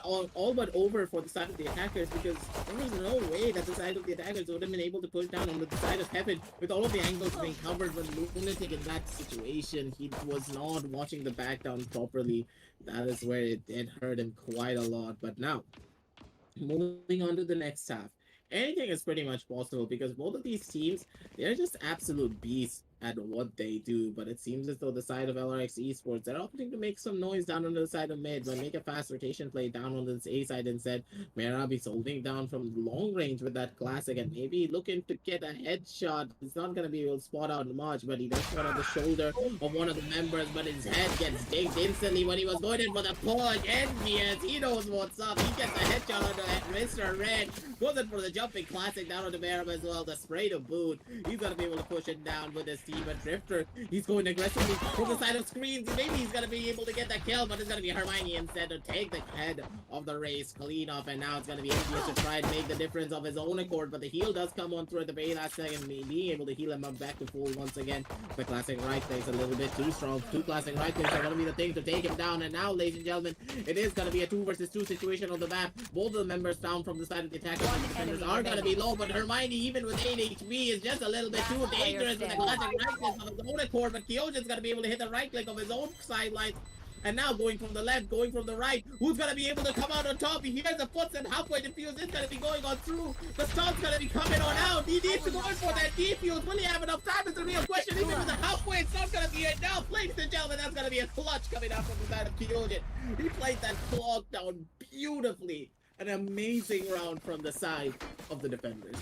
all but over for the side of the attackers because there was no way that the side of the attackers would have been able to push down on the side of Heaven with all of the angles being covered. When Lunatic in that situation, he was not watching the back down properly. That is where it hurt him quite a lot. But now, moving on to the next half, anything is pretty much possible because both of these teams, they're just absolute beasts at what they do. But it seems as though the side of LRX Esports, they're opting to make some noise down on the side of mid, but make a fast rotation play down on this A side instead. Merab holding down from long range with that classic and maybe looking to get a headshot. He's not going to be able to spot out much, but he does spot out the shoulder of one of the members, but his head gets digged instantly when he was going in for the push. Envious, he knows what's up. He gets a headshot onto Mr. Red. Goes in for the jumping classic down on the Merab as well. The spray to boot. He's going to be able to push it down with his team. But Drifter, he's going aggressively from the side of screens. Maybe he's going to be able to get that kill, but it's going to be Hermione instead to take the head of the race clean off. And now it's going to be Envious to try and make the difference of his own accord. But the heal does come on through at the very last second, being able to heal him up back to full once again. The classic right place a little bit too strong. Two classic right plays are going to be the thing to take him down. And now, ladies and gentlemen, it is going to be a 2 versus 2 situation on the map. Both of the members down from the side of the attackers and the defenders are going to be low. But Hermione, even with 8 HP, is just a little bit too dangerous with the classic right place of his own accord. But Kyojin's going to be able to hit the right click of his own sideline. And now going from the left, going from the right. Who's going to be able to come out on top? He hears the footstep halfway defuse. It's going to be going on through. The stun's going to be coming on out. He needs to go in for that defuse. Will he have enough time? It's a real question. Even with the halfway, it's not going to be enough. Ladies and gentlemen, that's going to be a clutch coming out from the side of Kyojin. He played that clock down beautifully. An amazing round from the side of the defenders.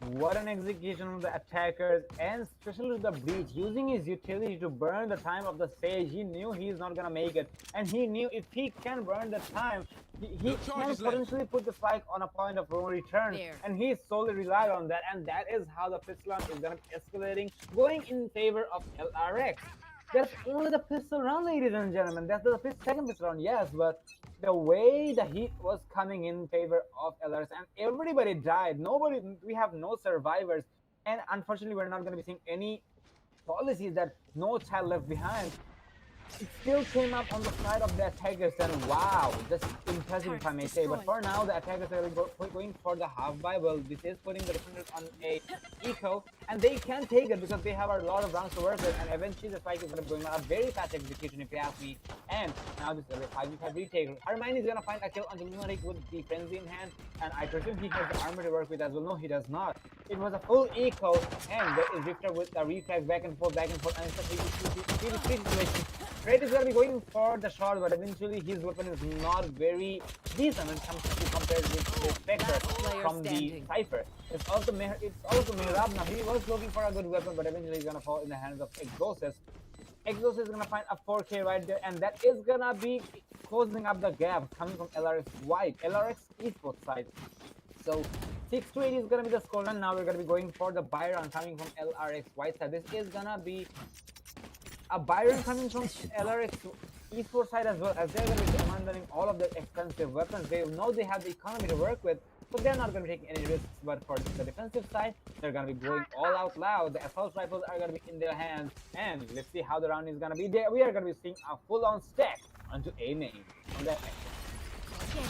What an execution of the attackers, and especially the breach, using his utility to burn the time of the stage. He knew he's not gonna make it, and he knew if he can burn the time, he can potentially put the spike on a point of no return, and he solely relied on that, and that is how the pistol round is gonna be escalating, going in favor of LRX. That's only the pistol round, ladies and gentlemen. That's the second pistol round, yes, but the way the heat was coming in favor of LRX, and everybody died. We have no survivors, and unfortunately, we're not going to be seeing any policies that no child left behind. It still came up on the side of the attackers, and wow, just impressive if I may say. But for now, the attackers are going for the half buy. Well, this is putting the defenders on a eco, and they can take it because they have a lot of rounds to work with, and eventually the spike is going to be going on a very fast execution if you ask me. And now this is a 5v5 retake. Hermione is going to find a kill on the Lunatic with the frenzy in hand, and I presume he has the armor to work with as well. No, he does not. It was a full eco, and there is Rifter with the reflex back and forth, and it's a 3v3 situation. Fred is going to be going for the shot, but eventually his weapon is not very decent when it comes to compared with the Spectre from the Cypher. It's also Mehrab now. He was looking for a good weapon, but eventually he's going to fall in the hands of Exosis. Exosis is going to find a 4K right there, and that is going to be closing up the gap coming from LRX White, LRX Esports side. So 6-8 is going to be the score, and now we're going to be going for the buy round coming from LRX White side. This is going to be a Byron coming from LRX Esports side as well, as they're going to be abandoning all of their expensive weapons. They know they have the economy to work with, so they're not going to be taking any risks. But for the defensive side, they're going to be going all out loud. The assault rifles are going to be in their hands, and let's see how the round is going to be. We are going to be seeing a full-on stack onto a main on that action.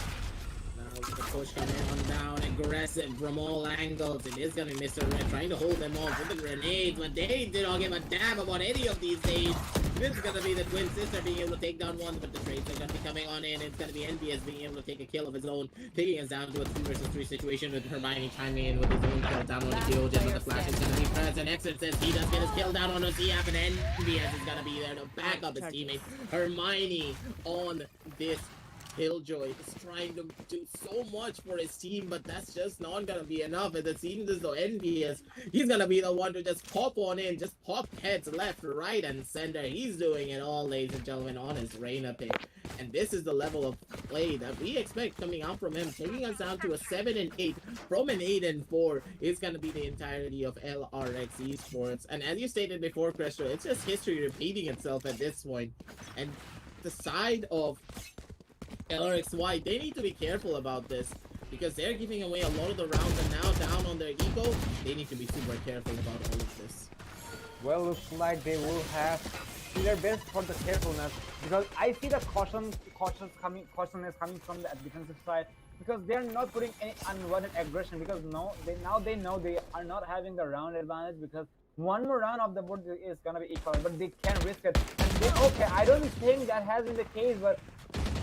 Now the push coming on down, aggressive from all angles. It is going to be Mr. Red trying to hold them off with the grenades, but they do not give a damn about any of these days. This is going to be the twin sister being able to take down one, but the trades are going to be coming on in. It's going to be Envious being able to take a kill of his own, taking us down to a 2 versus 3 situation with Hermione chiming in with his own kill down on the Kyojin, but the flash is going to be pressed, and Exit says he does get his kill down on the CF, and Envious is going to be there to back up his teammate. Hermione on this Killjoy is trying to do so much for his team, but that's just not gonna be enough. And it seems as though Envious, he's gonna be the one to just pop on in, just pop heads left, right, and center. He's doing it all, ladies and gentlemen, on his Reyna pick. And this is the level of play that we expect coming out from him, taking us down to a 7-8 from an 8-4 is gonna be the entirety of LRX Esports. And as you stated before, Crestro, it's just history repeating itself at this point. And the side of LRX White, they need to be careful about this because they're giving away a lot of the rounds, and now down on their eco, they need to be super careful about all of this. Well, looks like they will have to do their best for the carefulness, because I see the cautiousness coming from the defensive side, because they're not putting any unwanted aggression, because now they know they are not having the round advantage, because one more round of the board is gonna be equal, but they can risk it. And okay, I don't think that has been the case, but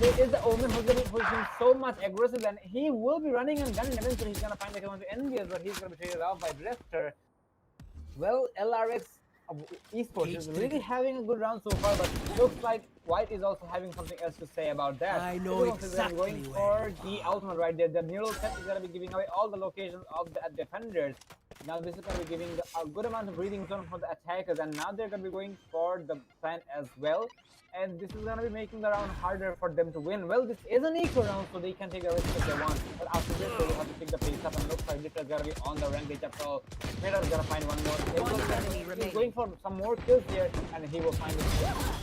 there is the Omen who's going to be pushing so much aggressive, and he will be running and gunning. Eventually, he's going to find that he wants to envious, but he's going to be traded off by Drifter. Well, LRX Esports is really having a good round so far, but looks like White is also having something else to say about that. I know exactly going for the ultimate right there. The neural set is going to be giving away all the locations of the defenders. Now this is going to be giving a good amount of breathing zone for the attackers, and now they're going to be going for the plant as well. And this is going to be making the round harder for them to win. Well, this is an equal round, so they can take a risk if they want. But after this, they will have to pick the pace up, and looks like Victor's going to be on the rank. So Meda's going to find one more. He's going for some more kills here, and he will find the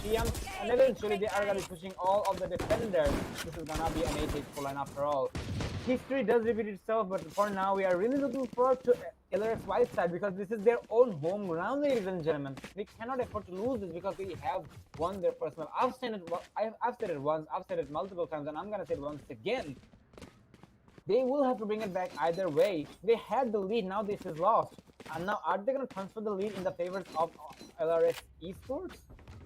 Shiam. And eventually, they are going to be pushing all of the defenders. This is going to be an 8-8 full line after all. History does repeat itself, but for now, we are really looking forward to LRX White side because this is their own home ground, ladies and gentlemen. We cannot afford to lose this because we have won their personal. I've said it once, I've said it multiple times, and I'm gonna say it once again. They will have to bring it back either way. They had the lead, now this is lost. And now, are they gonna transfer the lead in the favors of LRX Esports?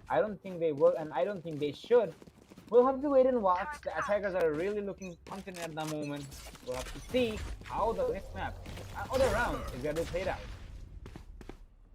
I don't think they will, and I don't think they should. We'll have to wait and watch. The attackers are really looking confident at the moment. We'll have to see how the next map, other round, is going to be played out.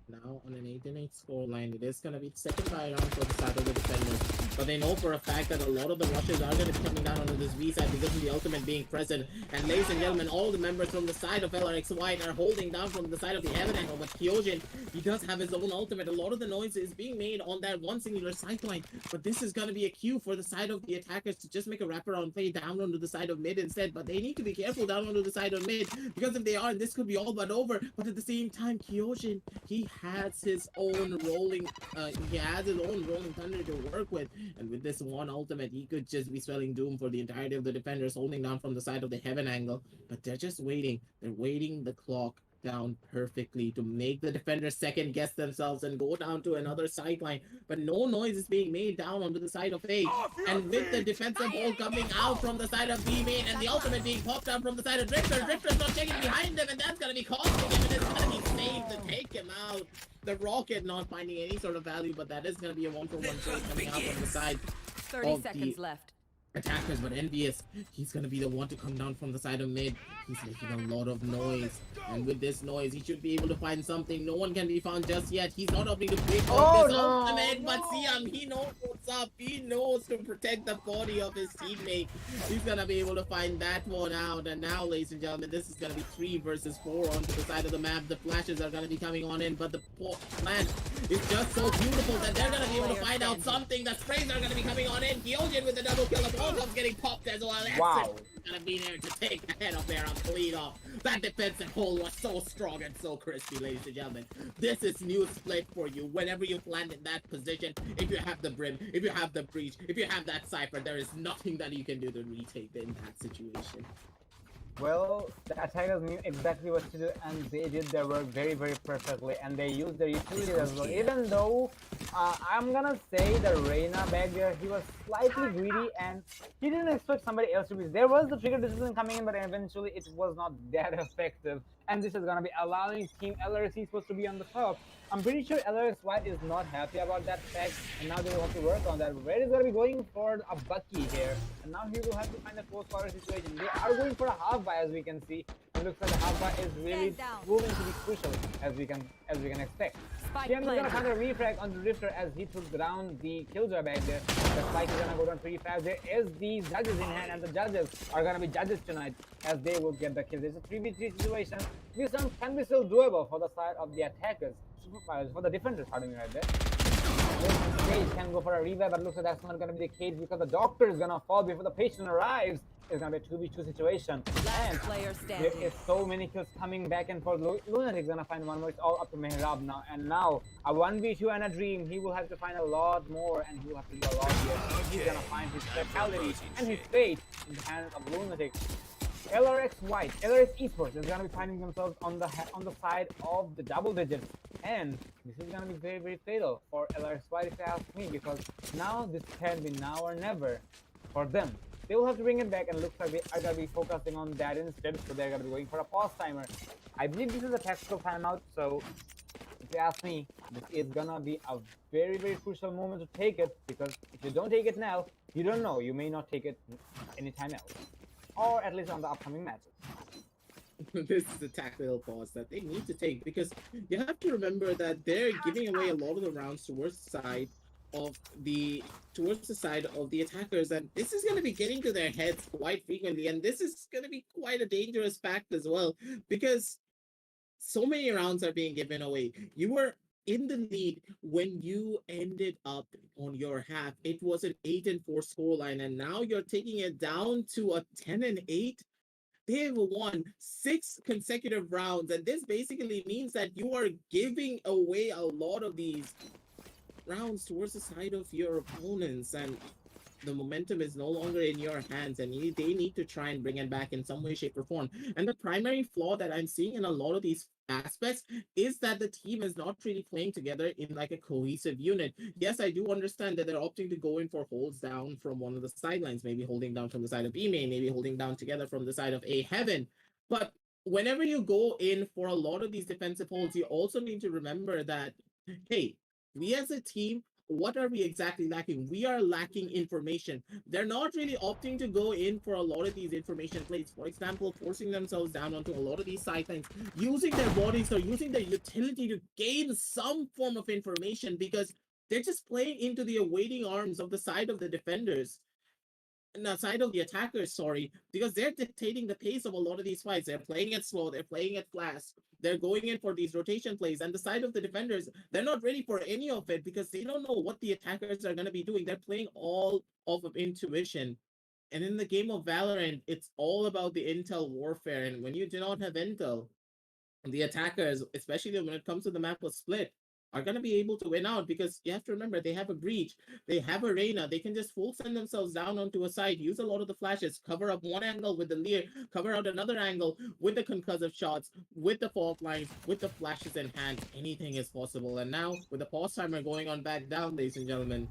Now on an 8-8 scoreline, it is going to be second by round for the side of the defenders. But they know for a fact that a lot of the rushes are going to be coming down onto this B side because of the ultimate being present. And ladies and gentlemen, all the members from the side of LRX White are holding down from the side of the heaven angle. But Kyojin, he does have his own ultimate. A lot of the noise is being made on that one singular sideline. But this is going to be a cue for the side of the attackers to just make a wraparound play down onto the side of mid instead. But they need to be careful down onto the side of mid because if they are, this could be all but over. But at the same time, Kyojin, he has his own rolling thunder to work with, and with this one ultimate he could just be spelling doom for the entirety of the defenders holding down from the side of the heaven angle. But they're just waiting, the clock down perfectly to make the defenders second guess themselves and go down to another sideline. But no noise is being made down onto the side of A, and with the defensive ball coming out from the side of B main and the ultimate being popped out from the side of Drifter's not checking behind them, and that's gonna be costing him, and it's gonna be saved to take him out. The rocket not finding any sort of value, but that is gonna be a 1-for-1 trade coming out from the side 30 seconds left. Attackers. But Envious, he's gonna be the one to come down from the side of mid. He's making a lot of noise, and with this noise he should be able to find something. No one can be found just yet. He's not opting to break off this ultimate, but Siam, he knows what's up. He knows to protect the body of his teammate. He's gonna be able to find that one out. And now, ladies and gentlemen, this is gonna be 3 versus 4 onto the side of the map. The flashes are gonna be coming on in, but the plan is just so beautiful that they're gonna be able to find out something. The sprays are gonna be coming on in. Kyojin with the double kill. Of getting popped as well. Wow. Gonna be there to take the head of there and clean off. That defensive hole was so strong and so crispy, ladies and gentlemen. This is new split for you. Whenever you land in that position, if you have the brim, if you have the breach, if you have that cipher, there is nothing that you can do to retake in that situation. Well, the attackers knew exactly what to do, and they did their work very, very perfectly, and they used their utility as well. Even though I'm gonna say the Reyna back there, he was slightly greedy, and he didn't expect somebody else to be. There was the trigger decision coming in, but eventually it was not that effective. And this is gonna be allowing Team LRX Esports to be on the top. I'm pretty sure LRX White is not happy about that fact, and now they will have to work on that. Red is gonna be going for a Bucky here, and now he will have to find a close quarter situation. They are going for a half buy, as we can see. It looks like the half buy is really moving to be crucial, as we can expect. James is gonna find a refrag on the Drifter as he took down the Killjoy back there. The spike is gonna go down pretty fast. There is the judges in hand, and the judges are gonna be judges tonight as they will get the kill. There's a 3v3 situation. This one can be still doable for the side of the attackers. For the defenders, pardon me, right there. Cage can go for a revive, but looks like that's not gonna be the case because the doctor is gonna fall before the patient arrives. It's gonna be a 2v2 situation. And there is so many kills coming back and forth. Lunatic's gonna find one more. It's all up to Mehrab now. And now, a 1v2 and a dream. He will have to find a lot more, and he will have to do a lot here. He's gonna find his fatality and his fate in the hands of Lunatic. LRX White, LRX Esports is gonna be finding themselves on the side of the double digits, and this is gonna be very, very fatal for LRX White if you ask me, because now this can be now or never for them. They will have to bring it back, and it looks like they are gonna be focusing on that instead, so they're gonna be going for a pause timer. I believe this is a tactical timeout, so if you ask me, this is gonna be a very, very crucial moment to take it, because if you don't take it now, you don't know. You may not take it anytime else, or at least on the upcoming matches. This is a tactical pause that they need to take, because you have to remember that they're giving away a lot of the rounds towards the side of the attackers, and this is going to be getting to their heads quite frequently, and this is going to be quite a dangerous fact as well, because so many rounds are being given away. You were in the lead when you ended up on your half. It was an 8-4 scoreline, and now you're taking it down to a 10-8. They have won 6 consecutive rounds, and this basically means that you are giving away a lot of these rounds towards the side of your opponents, and the momentum is no longer in your hands, and they need to try and bring it back in some way, shape, or form. And the primary flaw that I'm seeing in a lot of these aspects is that the team is not really playing together in like a cohesive unit. Yes, I do understand that they're opting to go in for holds down from one of the sidelines, maybe holding down from the side of B main, maybe holding down together from the side of A heaven. But whenever you go in for a lot of these defensive holds, you also need to remember that, hey, we as a team, what are we exactly lacking? We are lacking information. They're not really opting to go in for a lot of these information plays. For example, forcing themselves down onto a lot of these sidelines, using their bodies or using their utility to gain some form of information, because they're just playing into the awaiting arms of the side of the defenders. The side of the attackers, sorry, because they're dictating the pace of a lot of these fights. They're playing it slow, they're playing it fast, they're going in for these rotation plays, and the side of the defenders, they're not ready for any of it because they don't know what the attackers are going to be doing. They're playing all off of intuition. And in the game of Valorant, it's all about the intel warfare, and when you do not have intel, the attackers, especially when it comes to the map of Split, are going to be able to win out, because you have to remember they have a breach, they have a Reyna, they can just full send themselves down onto a side, use a lot of the flashes, cover up one angle with the Lear, cover out another angle with the concussive shots, with the fault lines, with the flashes in hand. Anything is possible. And now with the pause timer going on back down, ladies and gentlemen,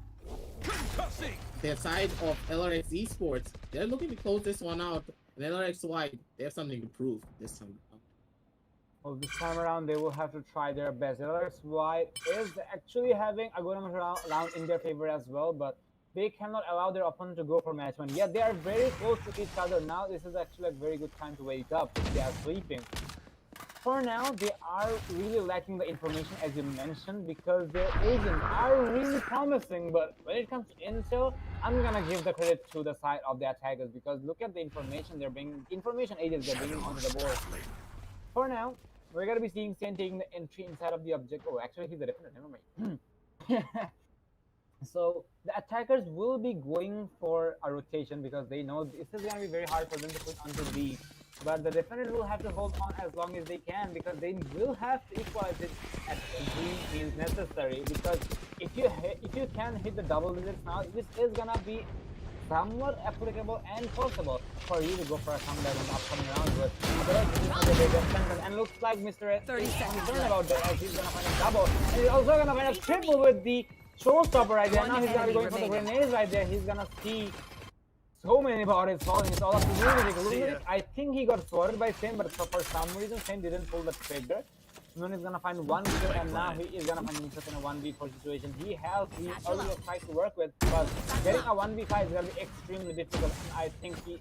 the side of LRX Esports, they're looking to close this one out. And LRX White, they have something to prove this time. Well, this time around, they will have to try their best. LRX White is actually having a good round in their favor as well, but they cannot allow their opponent to go for match one. Yet they are very close to each other. Now this is actually a very good time to wake up if they are sleeping. For now, they are really lacking the information, as you mentioned, because their agents are really promising. But when it comes to intel, I'm gonna give the credit to the side of the attackers, because look at the information they're bringing, information agents they're bringing onto the board. For now, we're gonna be seeing Sen taking the entry inside of the object. Oh, actually, he's the defender. Never mind. So the attackers will be going for a rotation because they know this is gonna be very hard for them to put onto B. But the defenders will have to hold on as long as they can, because they will have to equalize it at every means necessary. Because if you can hit the double digits now, this is gonna be somewhat applicable and possible for you to go for a comeback in the upcoming round. But and looks like Mr. S is concerned about that, as he's gonna find a double, and he's also gonna find a triple with the showstopper right there. Now he's gonna be going for the grenades right there. He's gonna see so many bodies falling. It's all up to Lunatic. I think he got swatted by Sen, but for some reason Sen didn't pull the trigger. Nun is gonna find one kill, and now he is gonna find himself in a 1v4 situation. He has the earlier fight to work with, but getting a 1v5 is gonna be extremely difficult. And I think it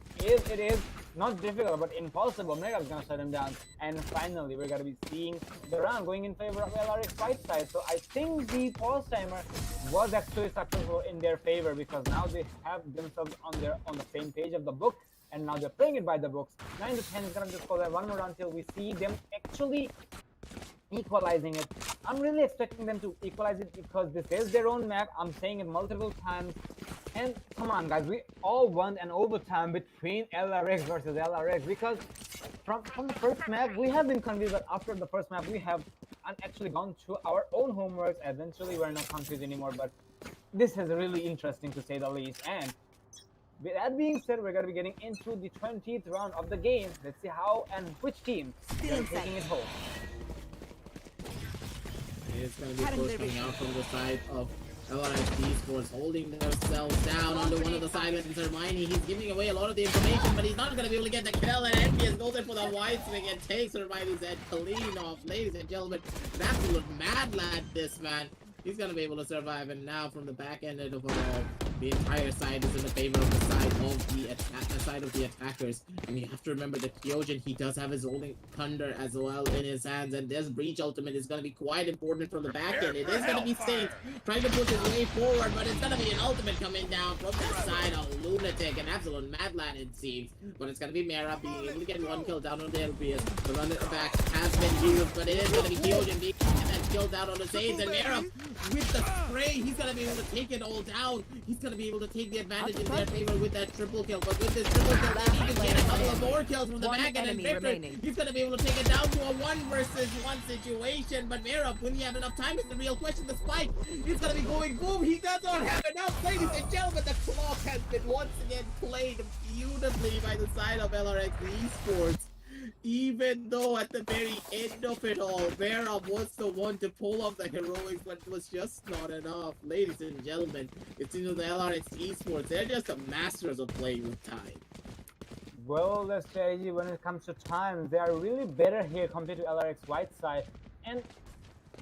is not difficult, but impossible. Mega is gonna shut him down, and finally we're gonna be seeing the round going in favor of LRX fight side. So I think the pause timer was actually successful in their favor, because now they have themselves on the same page of the book, and now they're playing it by the books. 9 to 10 is gonna just go there one more round until we see them actually equalizing it. I'm really expecting them to equalize it, because this is their own map. I'm saying it multiple times. And come on, guys, we all want an overtime between LRX versus LRX, because from the first map we have been confused, but after the first map we have actually gone through our own homeworks. Eventually we're not confused anymore, but this is really interesting to say the least. And with that being said, we're going to be getting into the 20th round of the game. Let's see how and which team is taking it home. It's going to be close coming out from the side of LRX Esports holding themselves down onto one of the sidelines. Hermione, he's giving away a lot of the information, but he's not going to be able to get the kill. And NPS goes in for the wide swing and takes Hermione's head clean off. Ladies and gentlemen, an absolute mad lad, this man. He's going to be able to survive. And now from the back end of the entire side is in the favor of the side of the attackers. And you have to remember that Kyojin, he does have his holding thunder as well in his hands, and this breach ultimate is going to be quite important from the back end. It is going to be Saints trying to push his way forward, but it's going to be an ultimate coming down from that side. A lunatic, an absolute madland it seems, but it's going to be Mera being able to get one kill down on the LPS. The run at the back has been used, but it is going to be Kyojin being killed down on the Saints, and Mera with the spray, he's going to be able to take it all down. He's going to be able to take the advantage in their favor with that triple kill, but with this triple kill, they need to get a couple of more kills from the back end, and Victor, he's going to be able to take it down to a 1 versus 1 situation, but Mera, will he have enough time is the real question. The spike, he's going to be going boom, he does not have enough. Ladies and gentlemen, the clock has been once again played beautifully by the side of LRX Esports. Even though at the very end of it all, Vera was the one to pull off the heroics, but it was just not enough. Ladies and gentlemen, it's into the LRX Esports. They're just the masters of playing with time. Well, the strategy when it comes to time, they are really better here compared to LRX Whiteside. And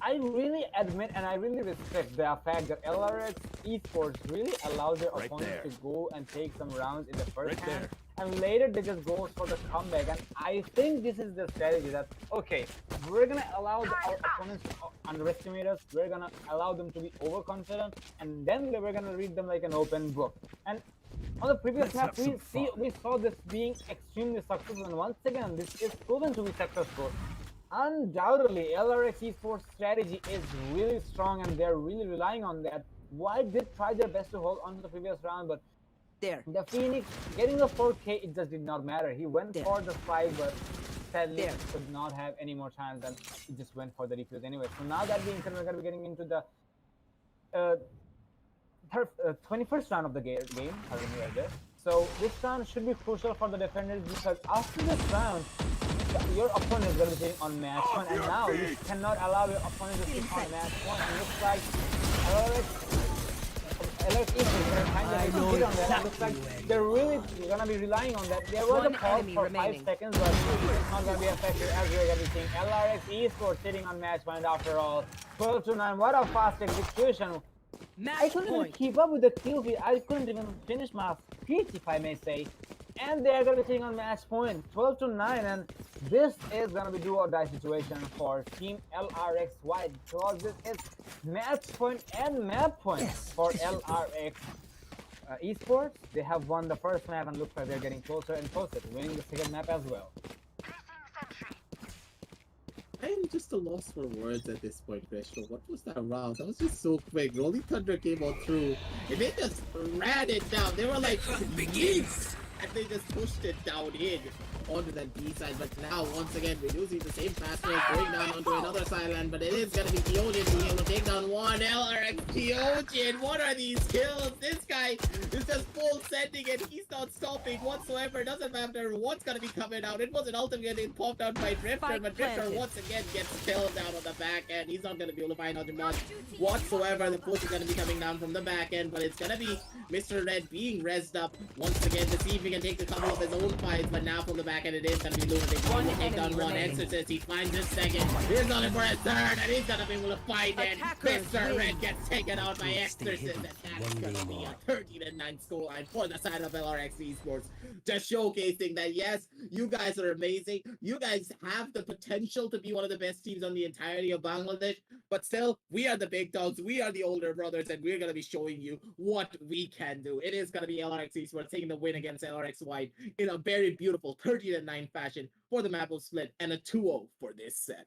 I really admit and I really respect the fact that LRX Esports really allows their opponents to go and take some rounds in the first hand. And later they just go for the comeback, and I think this is the strategy that, okay, we're gonna allow our opponents to underestimate us, we're gonna allow them to be overconfident, and then we're gonna read them like an open book. And on the previous map, we saw this being extremely successful, and once again, this is proven to be successful. Undoubtedly, LRX Esports strategy is really strong, and they're really relying on that. White did try their best to hold on to the previous round, but the Phoenix getting the 4K, it just did not matter. He went for the 5, but sadly could not have any more time than he just went for the defuse anyway. So now that being said, we're going to be getting into the 21st round of the game. So this round should be crucial for the defenders, because after this round, your opponent is going to be sitting on match 1, and now you cannot allow your opponent to sit on match 1. And looks like LRX is kind of hit on that. It looks like they're really going to be relying on that. There was a pause for 5 seconds, but it's not going to be effective as we're going to be seeing LRX Esports sitting on match 1 after all. 12-9, what a fast execution. I couldn't even keep up with the kill feed. I couldn't even finish my speech, if I may say. And they're going to be sitting on match point, 12-9, and this is going to be do or die situation for Team LRX White, because this is match point and map point for LRX Esports. They have won the first map, and looks like they're getting closer and closer to winning the second map as well. I am just a loss for words at this point, Crystal. What was that round? That was just so quick. Rolling Thunder came on through, and they just ran it down. They were like, begins! And they just pushed it down in onto that B side. But now, once again, we're using the same password, going down onto another sideline. But it is going to be Kyojin being able to take down one. LRX Kyojin, what are these kills? This guy is just full sending it. He's not stopping whatsoever. Doesn't matter what's going to be coming out. It was an ultimate getting popped out by Drifter, but Drifter once again gets killed down on the back end. He's not going to be able to find out much whatsoever. The push is going to be coming down from the back end, but it's going to be Mr. Red being rezzed up once again to see if he can take a couple of his own fights. But now from the back end, it is going to be Lunatic. One will take down one Exorcist. He finds his second. He's going for a third, and he's going to be able to find it. Mr. Red gets taken out by Exorcist, and that's going to be a 13-9 scoreline for the side of LRX Esports. Just showcasing that, yes, you guys are amazing. You guys have the potential to be one of the best teams on the entirety of Bangladesh, but still, we are the big dogs. We are the older brothers, and we're going to be showing you what we can do. It is going to be LRX Esports taking the win against LRX White in a very beautiful 13-9 fashion for the map of split, and a 2-0 for this set.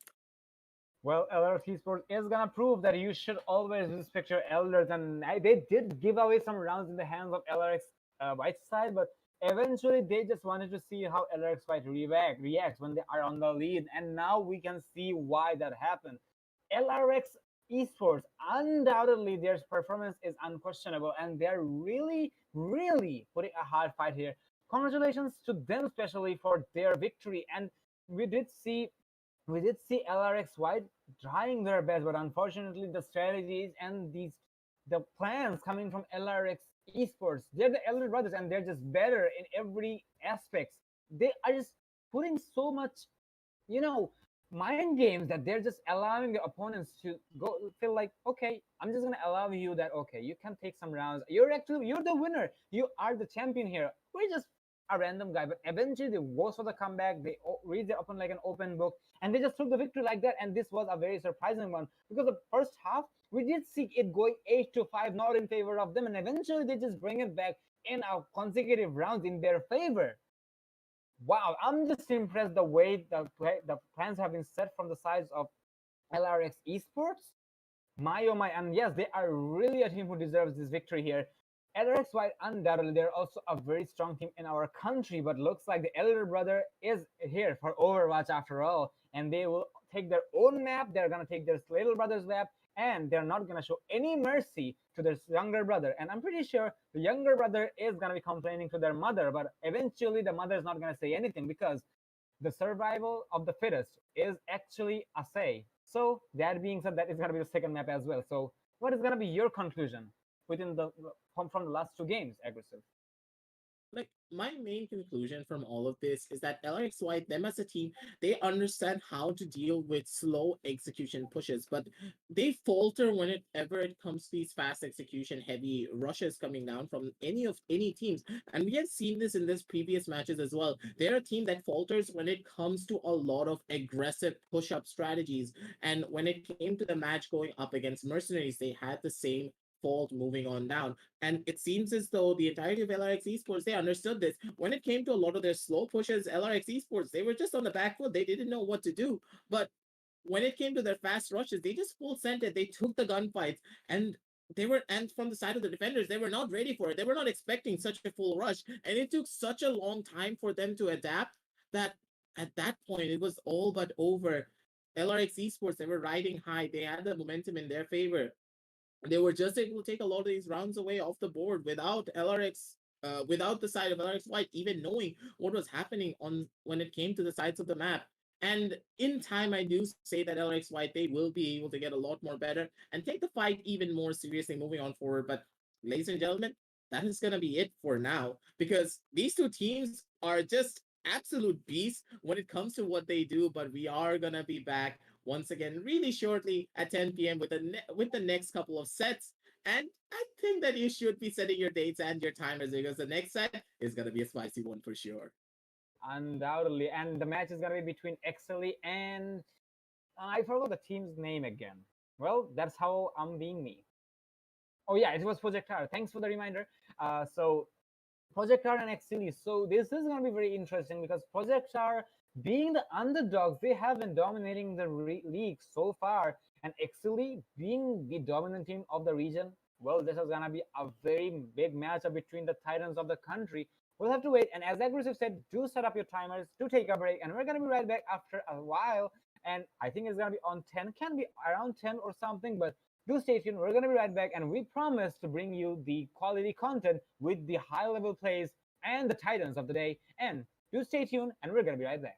Well, LRX Esports is gonna prove that you should always respect your elders, and they did give away some rounds in the hands of LRX White side, but eventually they just wanted to see how LRX White reacts when they are on the lead, and now we can see why that happened. LRX Esports, undoubtedly their performance is unquestionable, and they're really putting a hard fight here. Congratulations to them, especially for their victory. And we did see LRX White trying their best, but unfortunately the strategies and these the plans coming from LRX Esports, they're the elder brothers and they're just better in every aspect. They are just putting so much, mind games that they're just allowing the opponents to go feel like, okay, I'm just gonna allow you that, okay, you can take some rounds. You're the winner. You are the champion here. We're just a random guy, but eventually they go for the comeback. They read the open like an open book, and they just took the victory like that. And this was a very surprising one because the first half we did see it going 8-5, not in favor of them, and eventually they just bring it back in our consecutive rounds in their favor. Wow, I'm just impressed the way the plans have been set from the sides of LRX Esports. My oh my, and yes, they are really a team who deserves this victory here. LRX White, undoubtedly, they're also a very strong team in our country, but looks like the elder brother is here for Overwatch after all, and they will take their own map. They're gonna take their little brother's map, and they're not gonna show any mercy to their younger brother. And I'm pretty sure the younger brother is gonna be complaining to their mother, but eventually the mother is not gonna say anything because the survival of the fittest is actually a say. So that being said, that is gonna be the second map as well. So what is gonna be your conclusion within the from the last two games, Aggressive? Like, my main conclusion from all of this is that LRX White, them as a team, they understand how to deal with slow execution pushes, but they falter whenever it comes to these fast execution heavy rushes coming down from any teams. And we have seen this in this previous matches as well. They're a team that falters when it comes to a lot of aggressive push-up strategies. And when it came to the match going up against Mercenaries, they had the same fault moving on down. And it seems as though the entirety of LRX Esports, they understood this. When it came to a lot of their slow pushes, LRX Esports, they were just on the back foot. They didn't know what to do. But when it came to their fast rushes, they just full sent it. They took the gunfights, and and from the side of the defenders, they were not ready for it. They were not expecting such a full rush. And it took such a long time for them to adapt that at that point it was all but over. LRX Esports, they were riding high. They had the momentum in their favor. They were just able to take a lot of these rounds away off the board without without the side of LRX White even knowing what was happening on when it came to the sides of the map. And in time, I do say that LRX White, they will be able to get a lot more better and take the fight even more seriously moving on forward. But ladies and gentlemen, that is going to be it for now, because these two teams are just absolute beasts when it comes to what they do. But we are going to be back once again really shortly at 10 p.m. with the next couple of sets. And I think that you should be setting your dates and your timers, because the next set is going to be a spicy one for sure. Undoubtedly. And the match is going to be between Exceeli and I forgot the team's name again. Well, that's how I'm being me. Oh yeah, it was Projectar. Thanks for the reminder. So Projectar and Exceeli. So this is going to be very interesting because Projectar, being the underdogs, they have been dominating the league so far, and Exceeli being the dominant team of the region, well, this is gonna be a very big matchup between the titans of the country. We'll have to wait, and as Aggressive said, do set up your timers, do take a break, and we're gonna be right back after a while. And I think it's gonna be on 10, can be around 10 or something, but do stay tuned. We're gonna be right back, and we promise to bring you the quality content with the high level plays and the titans of the day. And do stay tuned, and we're gonna be right back.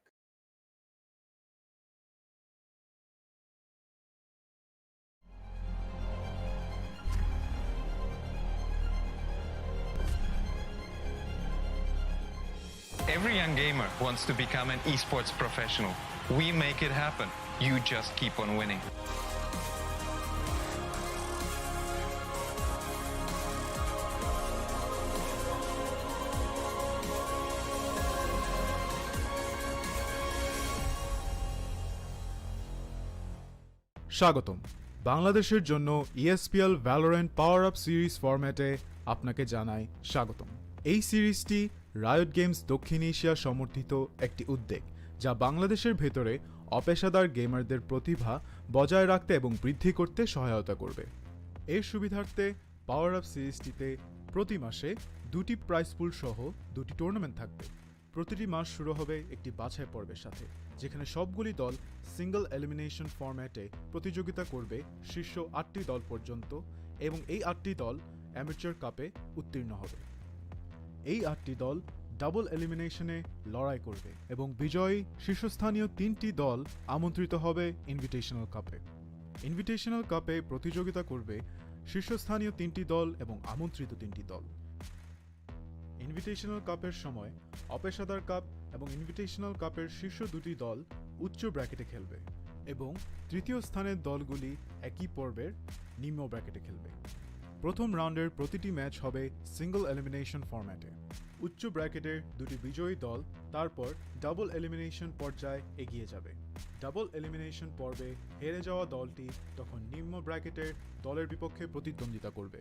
Every young gamer wants to become an esports professional. We make it happen. You just keep on winning. স্বাগতম। বাংলাদেশের জন্য ESPL Valorant PowerUp Series ফরম্যাটে আপনাকে জানাই স্বাগতম। এই সিরিজটি riot games দক্ষিণ এশিয়া সমর্থিত একটি উদ্যোগ, যা বাংলাদেশের ভেতরে অপেশাদার গেমারদের প্রতিভা বজায় রাখতে এবং বৃদ্ধি করতে সহায়তা করবে। এর সুবিধার্থে পাওয়ার আপ সিরিজটিতে প্রতি মাসে 2টি প্রাইজ পুল সহ 2টি টুর্নামেন্ট থাকবে। প্রতিটি মাস শুরু হবে একটি বাছাই পর্বের সাথে, যেখানে সবগুলি দল সিঙ্গল এলিমিনেশন ফরম্যাটে প্রতিযোগিতা করবে শীর্ষ 8টি দল পর্যন্ত, এবং এই 8টি দল অ্যামেচার কাপে উত্তীর্ণ হবে। এই 8টি দল ডাবল এলিমিনেশনে লড়াই করবে এবং বিজয়ী শীর্ষস্থানীয় 3টি দল আমন্ত্রিত হবে ইনভিটেশনাল কাপে। ইনভিটেশনাল কাপে প্রতিযোগিতা করবে শীর্ষস্থানীয় 3টি দল এবং আমন্ত্রিত 3টি দল। ইনভিটেশনাল কাপের সময় অপেশাদার কাপ এবং ইনভিটেশনাল কাপের শীর্ষ 2টি দল উচ্চ ব্র্যাকেটে খেলবে এবং তৃতীয় স্থানের দলগুলি একই পর্বের নিম্ন ব্র্যাকেটে খেলবে। প্রথম রাউন্ডের প্রতিটি ম্যাচ হবে সিঙ্গল এলিমিনেশন ফরম্যাটে। উচ্চ ব্র্যাকেটের 2টি বিজয়ী দল তারপর ডাবল এলিমিনেশন পর্যায়ে এগিয়ে যাবে। ডাবল এলিমিনেশন পর্বে হেরে যাওয়া দলটি তখন নিম্ন ব্র্যাকেটের দলের বিপক্ষে প্রতিদ্বন্দ্বিতা করবে।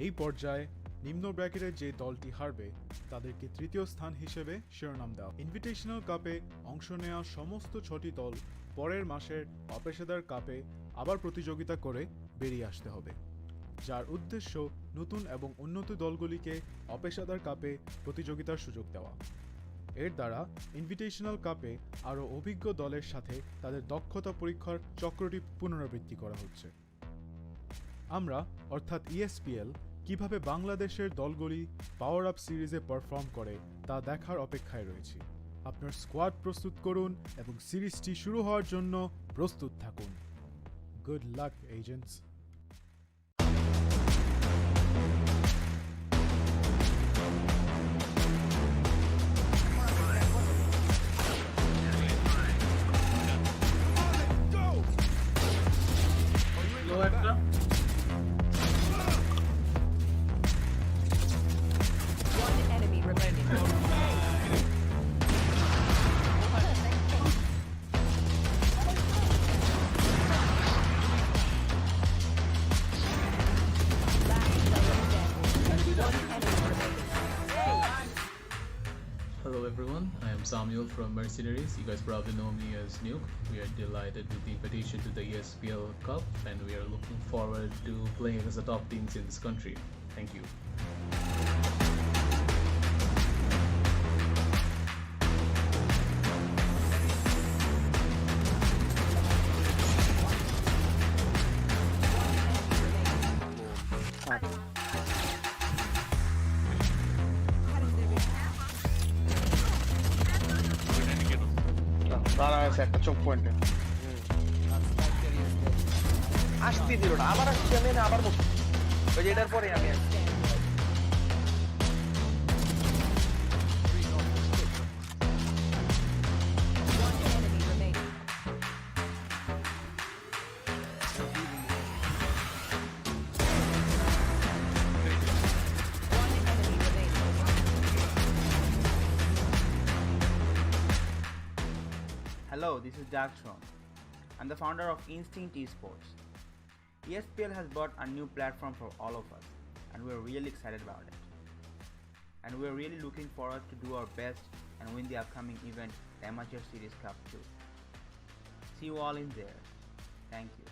এই পর্যায়ে নিম্ন ব্র্যাকেটের যে দলটি হারবে তাদেরকে তৃতীয় স্থান হিসেবে শিরোনাম দেওয়া। ইনভিটেশনাল কাপে অংশ নেওয়া সমস্ত 6টি দল পরের মাসের অপেশাদার কাপে আবার প্রতিযোগিতা করে বেরিয়ে আসতে হবে, যার উদ্দেশ্য নতুন এবং উন্নত দলগুলিকে অপেশাদার কাপে প্রতিযোগিতার সুযোগ দেওয়া। এর দ্বারা ইনভিটেশনাল কাপে আরও অভিজ্ঞ দলের সাথে তাদের দক্ষতা পরীক্ষার চক্রটি পুনরাবৃত্তি করা হচ্ছে। আমরা অর্থাৎ ESPL কিভাবে বাংলাদেশের দলগুলি পাওয়ার আপ সিরিজে পারফর্ম করে তা দেখার অপেক্ষায় রয়েছি। আপনার স্কোয়াড প্রস্তুত করুন এবং সিরিজটি শুরু হওয়ার জন্য প্রস্তুত থাকুন। Good luck agents. One enemy remaining. Hello everyone, I am Samuel from Mercenaries. You guys probably know me as Nuke. We are delighted with the invitation to the ESPL Cup and we are looking forward to playing against the top teams in this country. Thank you. একটা চোখ পয়েন্টে আসতে দিল না, আবার আসছি আমি না, আবার মুক্তি ওই যে এটার পরে আমি Hello, this is Jackson. I'm the founder of Instinct Esports. ESPL has brought a new platform for all of us, and we're really excited about it. And we're really looking forward to do our best and win the upcoming event, the Amatuer Series Cup 2. See you all in there. Thank you.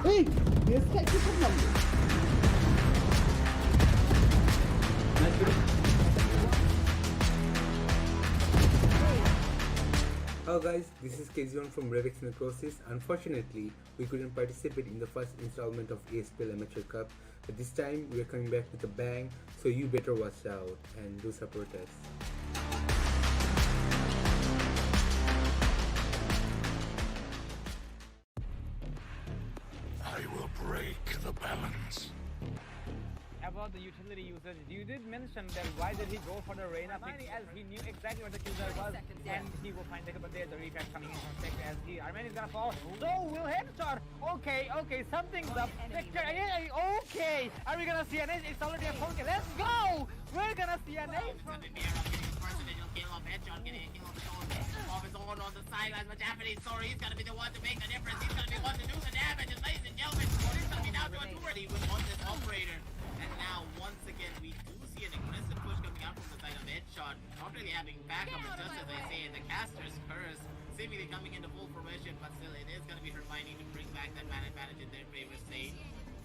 Hey, this guy keeps on number. Hello guys, this is KZ1 from Revex Necrosis. Unfortunately, we couldn't participate in the first installment of ESPL Amatuer Cup, but this time we are coming back with a bang, so you better watch out and do support us. I will break the balance. About the utility usage, you did mention that why did he go for the Reyna pick, as he knew exactly what the killer was, and he will find the refresh coming in from Spectre as he Armin is gonna fall. So will headshot. Okay, something's up. Spectre, okay. Are we gonna see an ace? It's already a Poké. Let's go. We're gonna see an ace from Of his own on the sidelines, but Japanese sorry, he's gonna be the one to make the difference. He's gonna be the one to do the damage, and ladies and gentlemen, he's gonna be down to a 2 already with on this operator. And now, once again, we do see an aggressive push coming out from the side of Headshot. Not really having backup, but just as I say, the caster's curse seemingly coming into full fruition, but still, it is gonna be Hermione to bring back that man advantage in their favor state.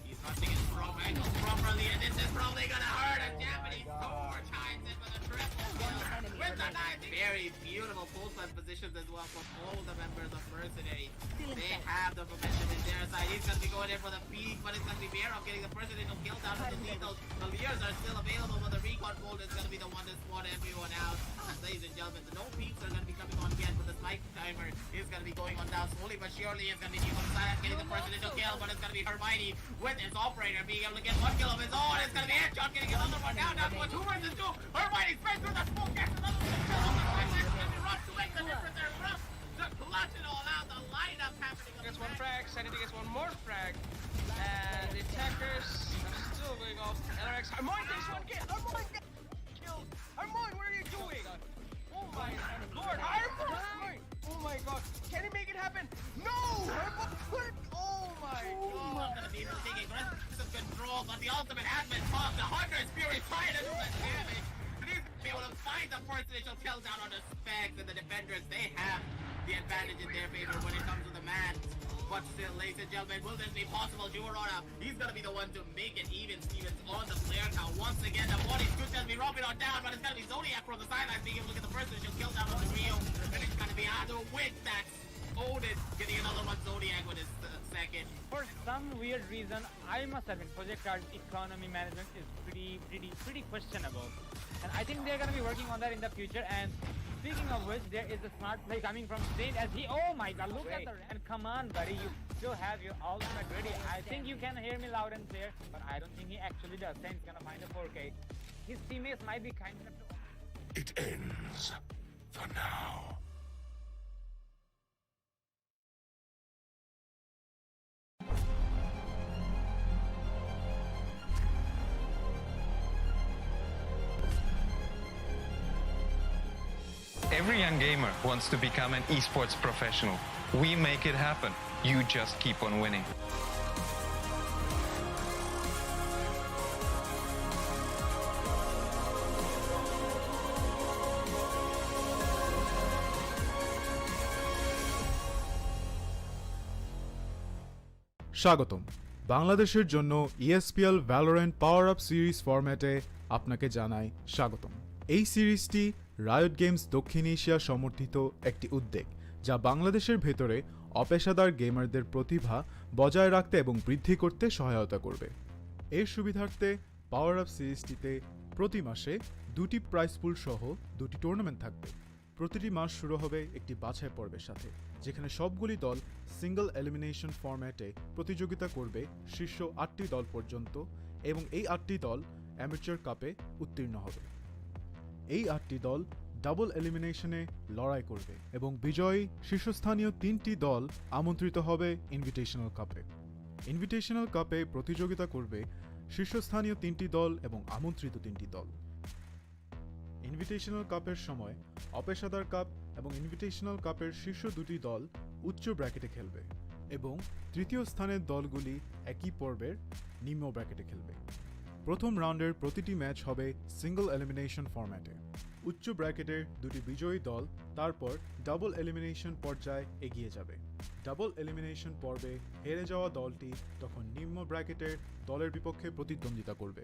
He's rushing his from angle properly, and this is probably gonna hurt. And Japanese Thor chimes in with a triple kill with the nice, very beautiful full-time positions as well from all the members of Mercy. Mercenary. They have the momentum in their side. He's going to be going in for the peak, but it's going to be Bear getting the first initial kill down with the lethals. The Leers are still available, but the recon bolt is going to be the one to spawn everyone out. And ladies and gentlemen, the no peaks are going to be coming on again, but the spike timer is going to be going on down slowly but surely. It's going to be Nico Silent getting the first initial kill, but it's going to be Hermione with his operator being able to get one kill of his own. It's going to be Headshot getting another one down to a 2 versus 2. Hermione spread through the smoke, gets another one kill on the side. It's going to be Rush to make the difference there. Rush to clutch it all out. The lineup happening. Gets one frag, Sanity gets one more frag. And the attackers are still going off. LRX, Armoin takes one kill. Armoin gets killed. Armoin, what are you doing? Oh my lord, Armoin! Oh my god, can he make it happen? No! Armoin! Oh my god! Gonna be able to take aggressive control, but the ultimate has been popped. The Hunter's Fury trying to do the damage. But he's gonna be able to find the first initial kill down on the specs, and the defenders, they have the advantage in their favor when it comes to the man. But still, ladies and gentlemen, will this be possible? Juarona, he's gonna be the one to make it even. Stevens on the player count. Once again, the body's good to be robbing on down, but it's gonna be Zodiac from the sidelines being able to get the first initial kill down on the Rio. And it's gonna be Ado with that Odin getting another one Zodiac with his second. For some weird reason, I must admit, Project Card's economy management is pretty questionable. And I think they're gonna be working on that in the future. And speaking of which, there is a smart play coming from Saint as he, oh my god, look at the, and come on buddy, you still have your ultimate ready. I think you can hear me loud and clear, but I don't think he actually does. Saint's gonna find a 4K. His teammates might be kind enough to... It ends for now. Every young gamer wants to become an esports professional. We make it happen. You just keep on winning. স্বাগতম বাংলাদেশের জন্য ESPL Valorant PowerUp Series ফরম্যাটে আপনাকে জানাই স্বাগতম। এই সিরিজটি riot games দক্ষিণ এশিয়া সমর্থিত একটি উদ্যোগ যা বাংলাদেশের ভেতরে অপেশাদার গেমারদের প্রতিভা বজায় রাখতে এবং বৃদ্ধি করতে সহায়তা করবে। এর সুবিধার্থে পাওয়ার আপ সিরিজটিতে প্রতি মাসে 2টি প্রাইজ পুল সহ 2টি টুর্নামেন্ট থাকবে। প্রতিটি মাস শুরু হবে একটি বাছাই পর্বের সাথে, যেখানে সবগুলি দল সিঙ্গল এলিমিনেশন ফরম্যাটে প্রতিযোগিতা করবে শীর্ষ 8টি দল পর্যন্ত, এবং এই 8টি দল অ্যামেচার কাপে উত্তীর্ণ হবে। এই 8টি দল ডাবল এলিমিনেশনে লড়াই করবে এবং বিজয়ী শীর্ষস্থানীয় 3টি দল আমন্ত্রিত হবে ইনভিটেশনাল কাপে। ইনভিটেশনাল কাপে প্রতিযোগিতা করবে শীর্ষস্থানীয় 3টি দল এবং আমন্ত্রিত 3টি দল। ইনভিটেশনাল কাপের সময় অপেশাদার কাপ এবং ইনভিটেশনাল কাপের শীর্ষ 2টি দল উচ্চ ব্র্যাকেটে খেলবে এবং তৃতীয় স্থানের দলগুলি একই পর্বের নিম্ন ব্র্যাকেটে খেলবে। প্রথম রাউন্ডের প্রতিটি ম্যাচ হবে সিঙ্গল এলিমিনেশন ফরম্যাটে। উচ্চ ব্র্যাকেটের 2টি বিজয়ী দল তারপর ডাবল এলিমিনেশন পর্যায়ে এগিয়ে যাবে। ডাবল এলিমিনেশন পর্বে হেরে যাওয়া দলটি তখন নিম্ন ব্র্যাকেটের দলের বিপক্ষে প্রতিদ্বন্দ্বিতা করবে।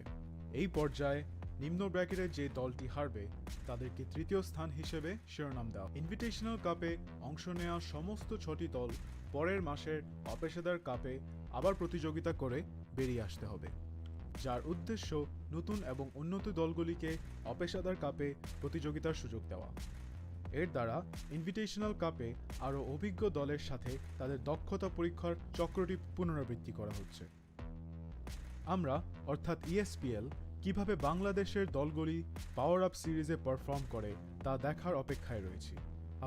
এই পর্যায়ে নিম্ন ব্র্যাকেটের যে দলটি হারবে তাদেরকে তৃতীয় স্থান হিসেবে শিরোনাম দেওয়া। ইনভিটেশনাল কাপে অংশ নেওয়া সমস্ত 6টি দল পরের মাসের অপেশাদার কাপে আবার প্রতিযোগিতা করে বেরিয়ে আসতে হবে, যার উদ্দেশ্য নতুন এবং উন্নত দলগুলিকে অপেশাদার কাপে প্রতিযোগিতার সুযোগ দেওয়া। এর দ্বারা ইনভিটেশনাল কাপে আরও অভিজ্ঞ দলের সাথে তাদের দক্ষতা পরীক্ষার চক্রটি পুনরাবৃত্তি করা হচ্ছে। আমরা অর্থাৎ ESPL কিভাবে বাংলাদেশের দলগুলি পাওয়ার আপ সিরিজে পারফর্ম করে তা দেখার অপেক্ষায় রয়েছি।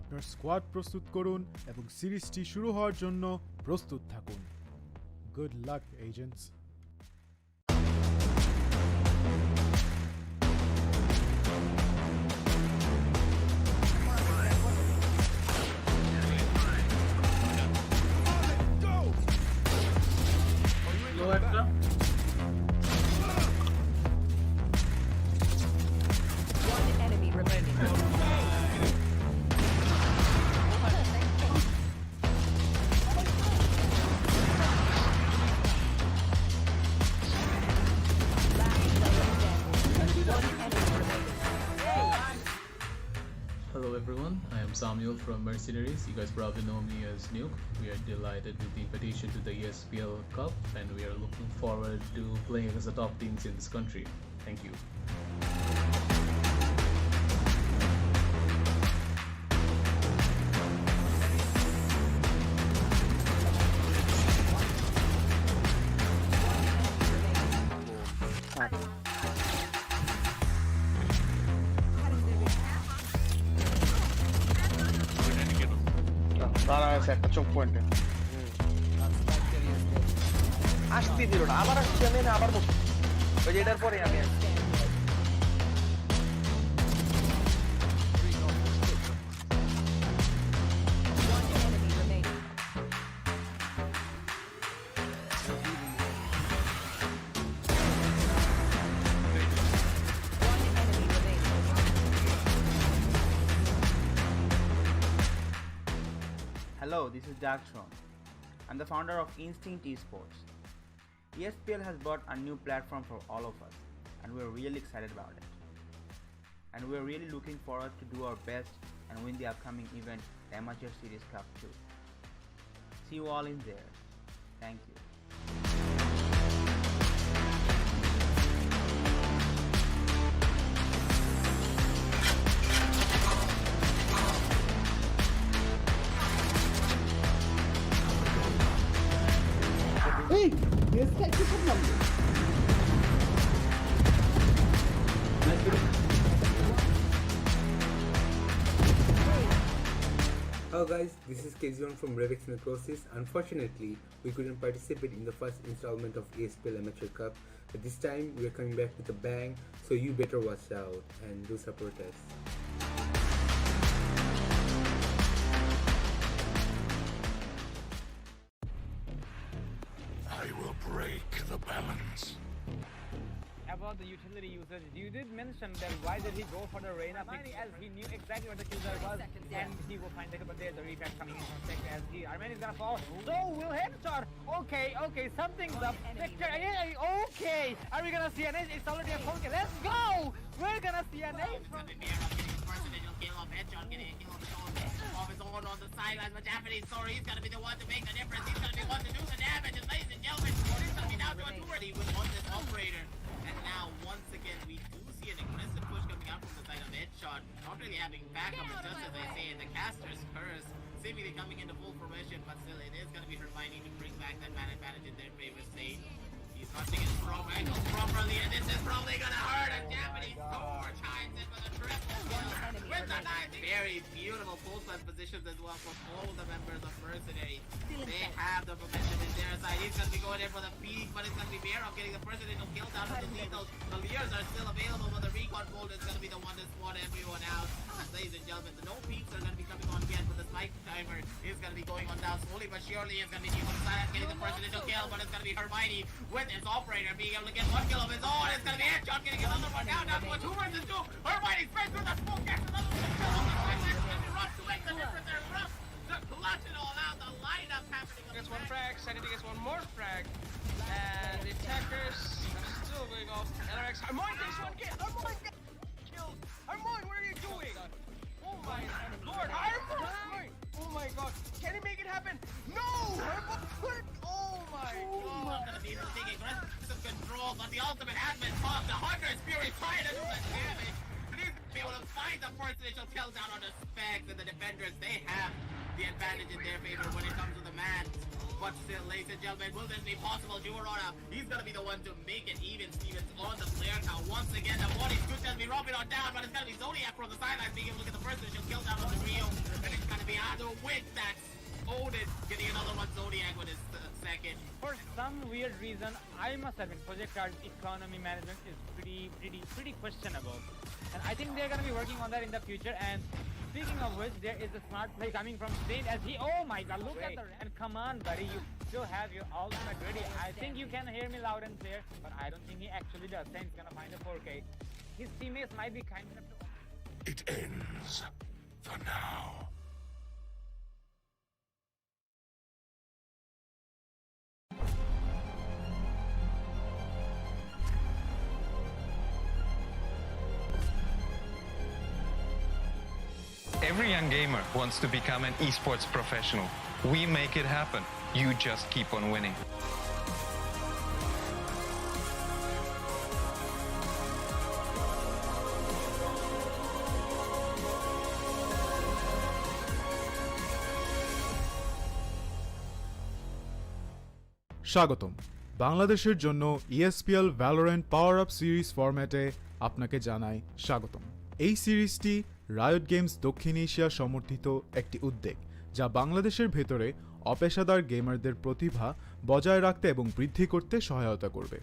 আপনার স্কোয়াড প্রস্তুত করুন এবং সিরিজটি শুরু হওয়ার জন্য প্রস্তুত থাকুন। Good luck agents. Samuel from Mercenaries. You guys probably know me as Nuke. We are delighted with the invitation to the ESPL Cup, and we are looking forward to playing against the top teams in this country. Thank you. একটা চোখ পয়েন্টে আসতে দিল না, আবার আসছি আমি না, আবার বসছি ওই যে এটার পরে আমি আসছি। Hello, this is Darktron. I'm the founder of Instinct Esports. ESPL has brought a new platform for all of us, and we're really excited about it. And we're really looking forward to do our best and win the upcoming event, the Amatuer Series Cup 2. See you all in there. Thank you. Hey, this guy took a number. Hello guys, this is KZ1 from Revex Necrosis. Unfortunately, we couldn't participate in the first installment of ESPL Amateur Cup, but this time we are coming back with a bang, so you better watch out and do support us. I will break the balance. About the utility usage, you did mention that why did he go for the Reyna pick, as he knew exactly what the killer was, and he will find the but there's a repack coming in from Spectre as he Arman is gonna fall. So will headshot. Okay, something's up. Spectre, okay. Are we gonna see an ace? It's already a poke. Let's go! We're gonna see an ace from Off his own on the sidelines, but Japanese, sorry, he's gonna be the one to make the difference. He's gonna be the one to do the damage, and ladies and gentlemen, he's gonna be down to a 2 with on this operator. And now, once again, we do see an aggressive push coming out from the side of Headshot. Not really having backup, but just as I say, the caster's curse seemingly coming into full fruition, but still, it is gonna be Hermione to bring back that man advantage in their favor state. He's hunting his strong angles properly, and this is probably gonna hurt. And Japanese score chimes in for the triple kill with the nice, very beautiful post-plant positions as well for all the members of Mercenary. They have the momentum in their side. He's gonna be going in for the peak, but it's gonna be Bear getting the first initial kill down to the lethal. The Leers are still available, but the recon bolt is gonna be the one to swat everyone out. And ladies and gentlemen, the no peaks are gonna be coming on again, but the spike timer is gonna be going on down slowly but surely. It's gonna be Demon Silence getting the first initial kill, but it's gonna be Hermione with his operator being able to get one kill of his own. It's gonna be Headshot getting another one down to a 2 versus 2. Hermione spread through the smoke, gets another one kill on the side. It's gonna be Rush to make the difference there. Rush to clutch it all out. The lineup happening. Gets one frag, Sanity gets one more frag. And the attackers are still going off. LRX, Armoin takes one kill. Armoin gets killed. Armoin, what are you doing? Oh my lord, Armoin! Oh my god, can he make it happen? No! Armoin! Oh my god! Gonna be able to take aggressive control, but the ultimate has been popped. The Hunter's Fury trying to do the damage. But he's gonna be able to find the first initial kill down on the specs, and the defenders, they have the advantage in their favor when it comes to the man. But still, ladies and gentlemen, will this be possible? Juarona, he's gonna be the one to make it even. Stevens on the player count. Once again, the body's good to be robbing on down, but it's gonna be Zodiac from the sidelines being able to get the first initial kill down on the Rio. And it's gonna be Ado with that Odin getting another one. Zodiac with his second. For some weird reason, I must admit, Project Card's economy management is pretty questionable. And I think they're gonna be working on that in the future. And speaking of which, there is a smart play coming from Saint as he, oh my god, look at the, and come on buddy, you still have your ultimate ready. I think you can hear me loud and clear, but I don't think he actually does. Saint's gonna find a 4K. His teammates might be kind enough to... It ends for now. Every young gamer wants to become an esports professional. We make it happen. You just keep on winning. স্বাগতম বাংলাদেশের জন্য ESPL Valorant PowerUp Series ফরম্যাটে আপনাকে জানাই স্বাগতম। এই সিরিজটি riot games দক্ষিণ এশিয়া সমর্থিত একটি উদ্যোগ যা বাংলাদেশের ভেতরে অপেশাদার গেমারদের প্রতিভা বজায় রাখতে এবং বৃদ্ধি করতে সহায়তা করবে।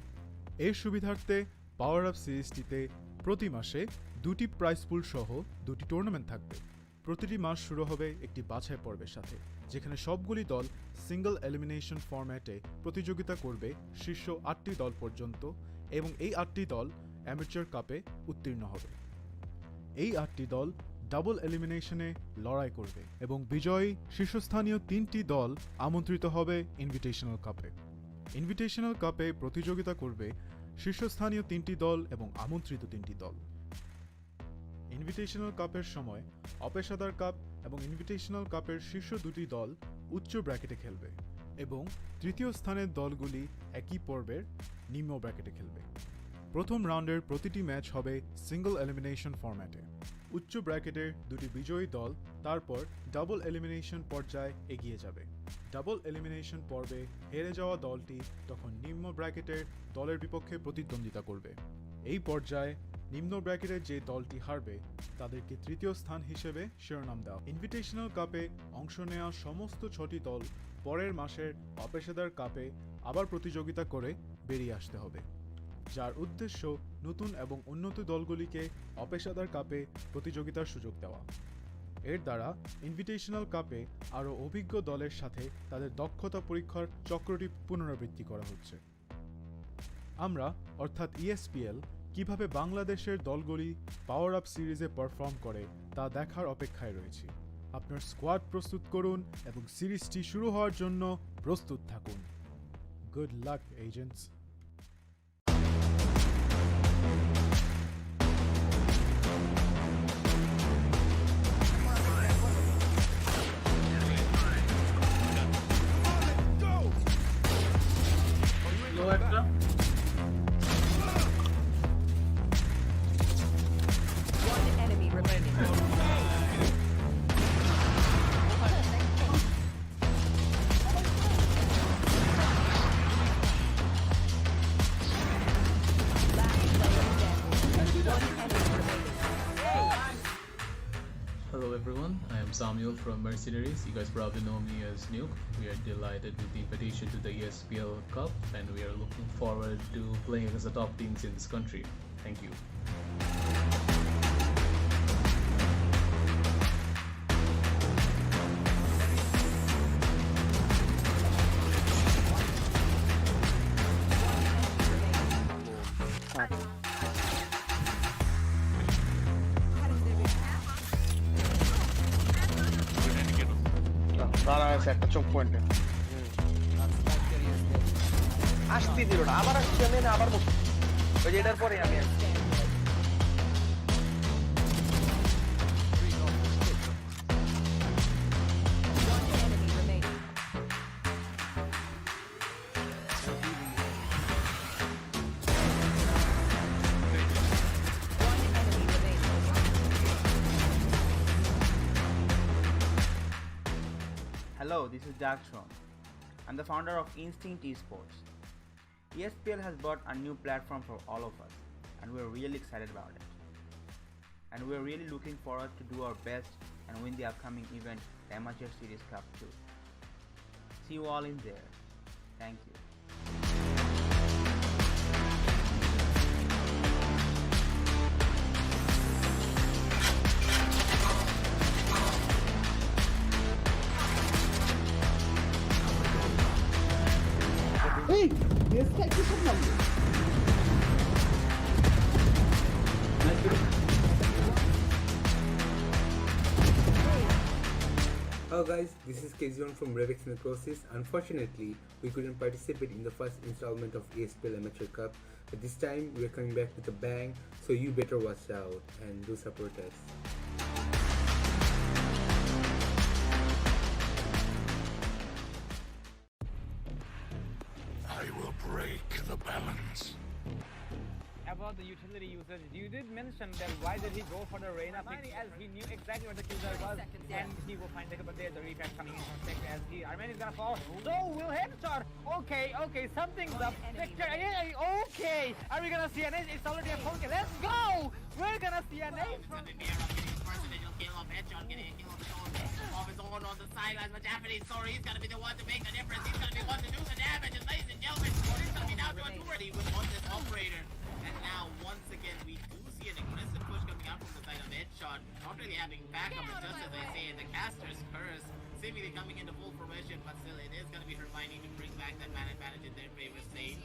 এর সুবিধার্থে পাওয়ার আপ সিরিজটিতে প্রতি মাসে 2টি প্রাইজ পুল সহ 2টি টুর্নামেন্ট থাকবে। প্রতিটি মাস শুরু হবে একটি বাছাই পর্বের সাথে, যেখানে সবগুলি দল সিঙ্গল এলিমিনেশন ফরম্যাটে প্রতিযোগিতা করবে শীর্ষ 8টি দল পর্যন্ত, এবং এই 8টি দল অ্যামেচার কাপে উত্তীর্ণ হবে। এই 8টি দল ডাবল এলিমিনেশনে লড়াই করবে এবং বিজয়ী শীর্ষস্থানীয় 3টি দল আমন্ত্রিত হবে ইনভিটেশনাল কাপে। ইনভিটেশনাল কাপে প্রতিযোগিতা করবে শীর্ষস্থানীয় 3টি দল এবং আমন্ত্রিত 3টি দল। ইনভিটেশনাল কাপের সময় অপেশাদার কাপ এবং ইনভিটেশনাল কাপের শীর্ষ 2টি দল উচ্চ ব্র্যাকেটে খেলবে এবং তৃতীয় স্থানের দলগুলি একই পর্বের নিম্ন ব্র্যাকেটে খেলবে। প্রথম রাউন্ডের প্রতিটি ম্যাচ হবে সিঙ্গল এলিমিনেশন ফরম্যাটে। উচ্চ ব্র্যাকেটের 2টি বিজয়ী দল তারপর ডাবল এলিমিনেশন পর্যায়ে এগিয়ে যাবে। ডাবল এলিমিনেশন পর্বে হেরে যাওয়া দলটি তখন নিম্ন ব্র্যাকেটের দলের বিপক্ষে প্রতিদ্বন্দ্বিতা করবে। এই পর্যায়ে নিম্ন ব্র্যাকেটের যে দলটি হারবে তাদেরকে তৃতীয় স্থান হিসেবে শিরোনাম দেওয়া। ইনভিটেশনাল কাপে অংশ নেওয়া সমস্ত 6টি দল পরের মাসের অপেশাদার কাপে আবার প্রতিযোগিতা করে বেরিয়ে আসতে হবে, যার উদ্দেশ্য নতুন এবং উন্নত দলগুলিকে অপেশাদার কাপে প্রতিযোগিতার সুযোগ দেওয়া। এর দ্বারা ইনভিটেশনাল কাপে আরও অভিজ্ঞ দলের সাথে তাদের দক্ষতা পরীক্ষার চক্রটি পুনরাবৃত্তি করা হচ্ছে। আমরা অর্থাৎ ESPL কিভাবে বাংলাদেশের দলগুলি পাওয়ার আপ সিরিজে পারফর্ম করে তা দেখার অপেক্ষায় রয়েছি। আপনার স্কোয়াড প্রস্তুত করুন এবং সিরিজটি শুরু হওয়ার জন্য প্রস্তুত থাকুন। Good luck agents. One enemy remaining. Hello everyone, I am Samuel from Mercenaries. You guys probably know me as Nuke. We are delighted with the invitation to the ESPL Cup and we are looking forward to playing against the top teams in this country. Thank you. দাঁড়া আছে একটা চোখ পয়েন্টে আসতে দিল না, আবার আসছি আমি না, আবার মুখ ওই যে এটার পরে আমি আসছি। One enemy remaining. One enemy remaining. Hello, this is Jackson. I'm the founder of Instinct Esports. ESPL has brought a new platform for all of us, and we're really excited about it. And we're really looking forward to do our best and win the upcoming event, the Amatuer Series Cup 2. See you all in there. Thank you. Hello guys, this is KZ1 from Revex Necrosis. Unfortunately, we couldn't participate in the first installment of ESPL Amatuer Cup, but this time we are coming back with a bang, so you better watch out and do support us. I will break the balance. About the utility usage, you did mention that why did he go for the Reyna pick as he knew exactly what the killer was and he will find the but there's a refresh coming in from Six as he Armin is gonna fall. So will headshot. Okay, something's up. Victor, okay. Are we gonna see an ace? It's already a poke. Let's go! We're gonna see an ace from Headshot getting a kill of his own on the sidelines, but Japanese sorry, he's gonna be the one to make the difference. He's gonna be one to do the damage, and ladies and gentlemen, he's gonna be down to a 2 with on this operator. And now, once again, we do see an aggressive push coming out from the side of Headshot. Not really having backup, but just as I say, the caster's curse seemingly coming into full fruition, but still, it is gonna be Hermione to bring back that man advantage in their favor state.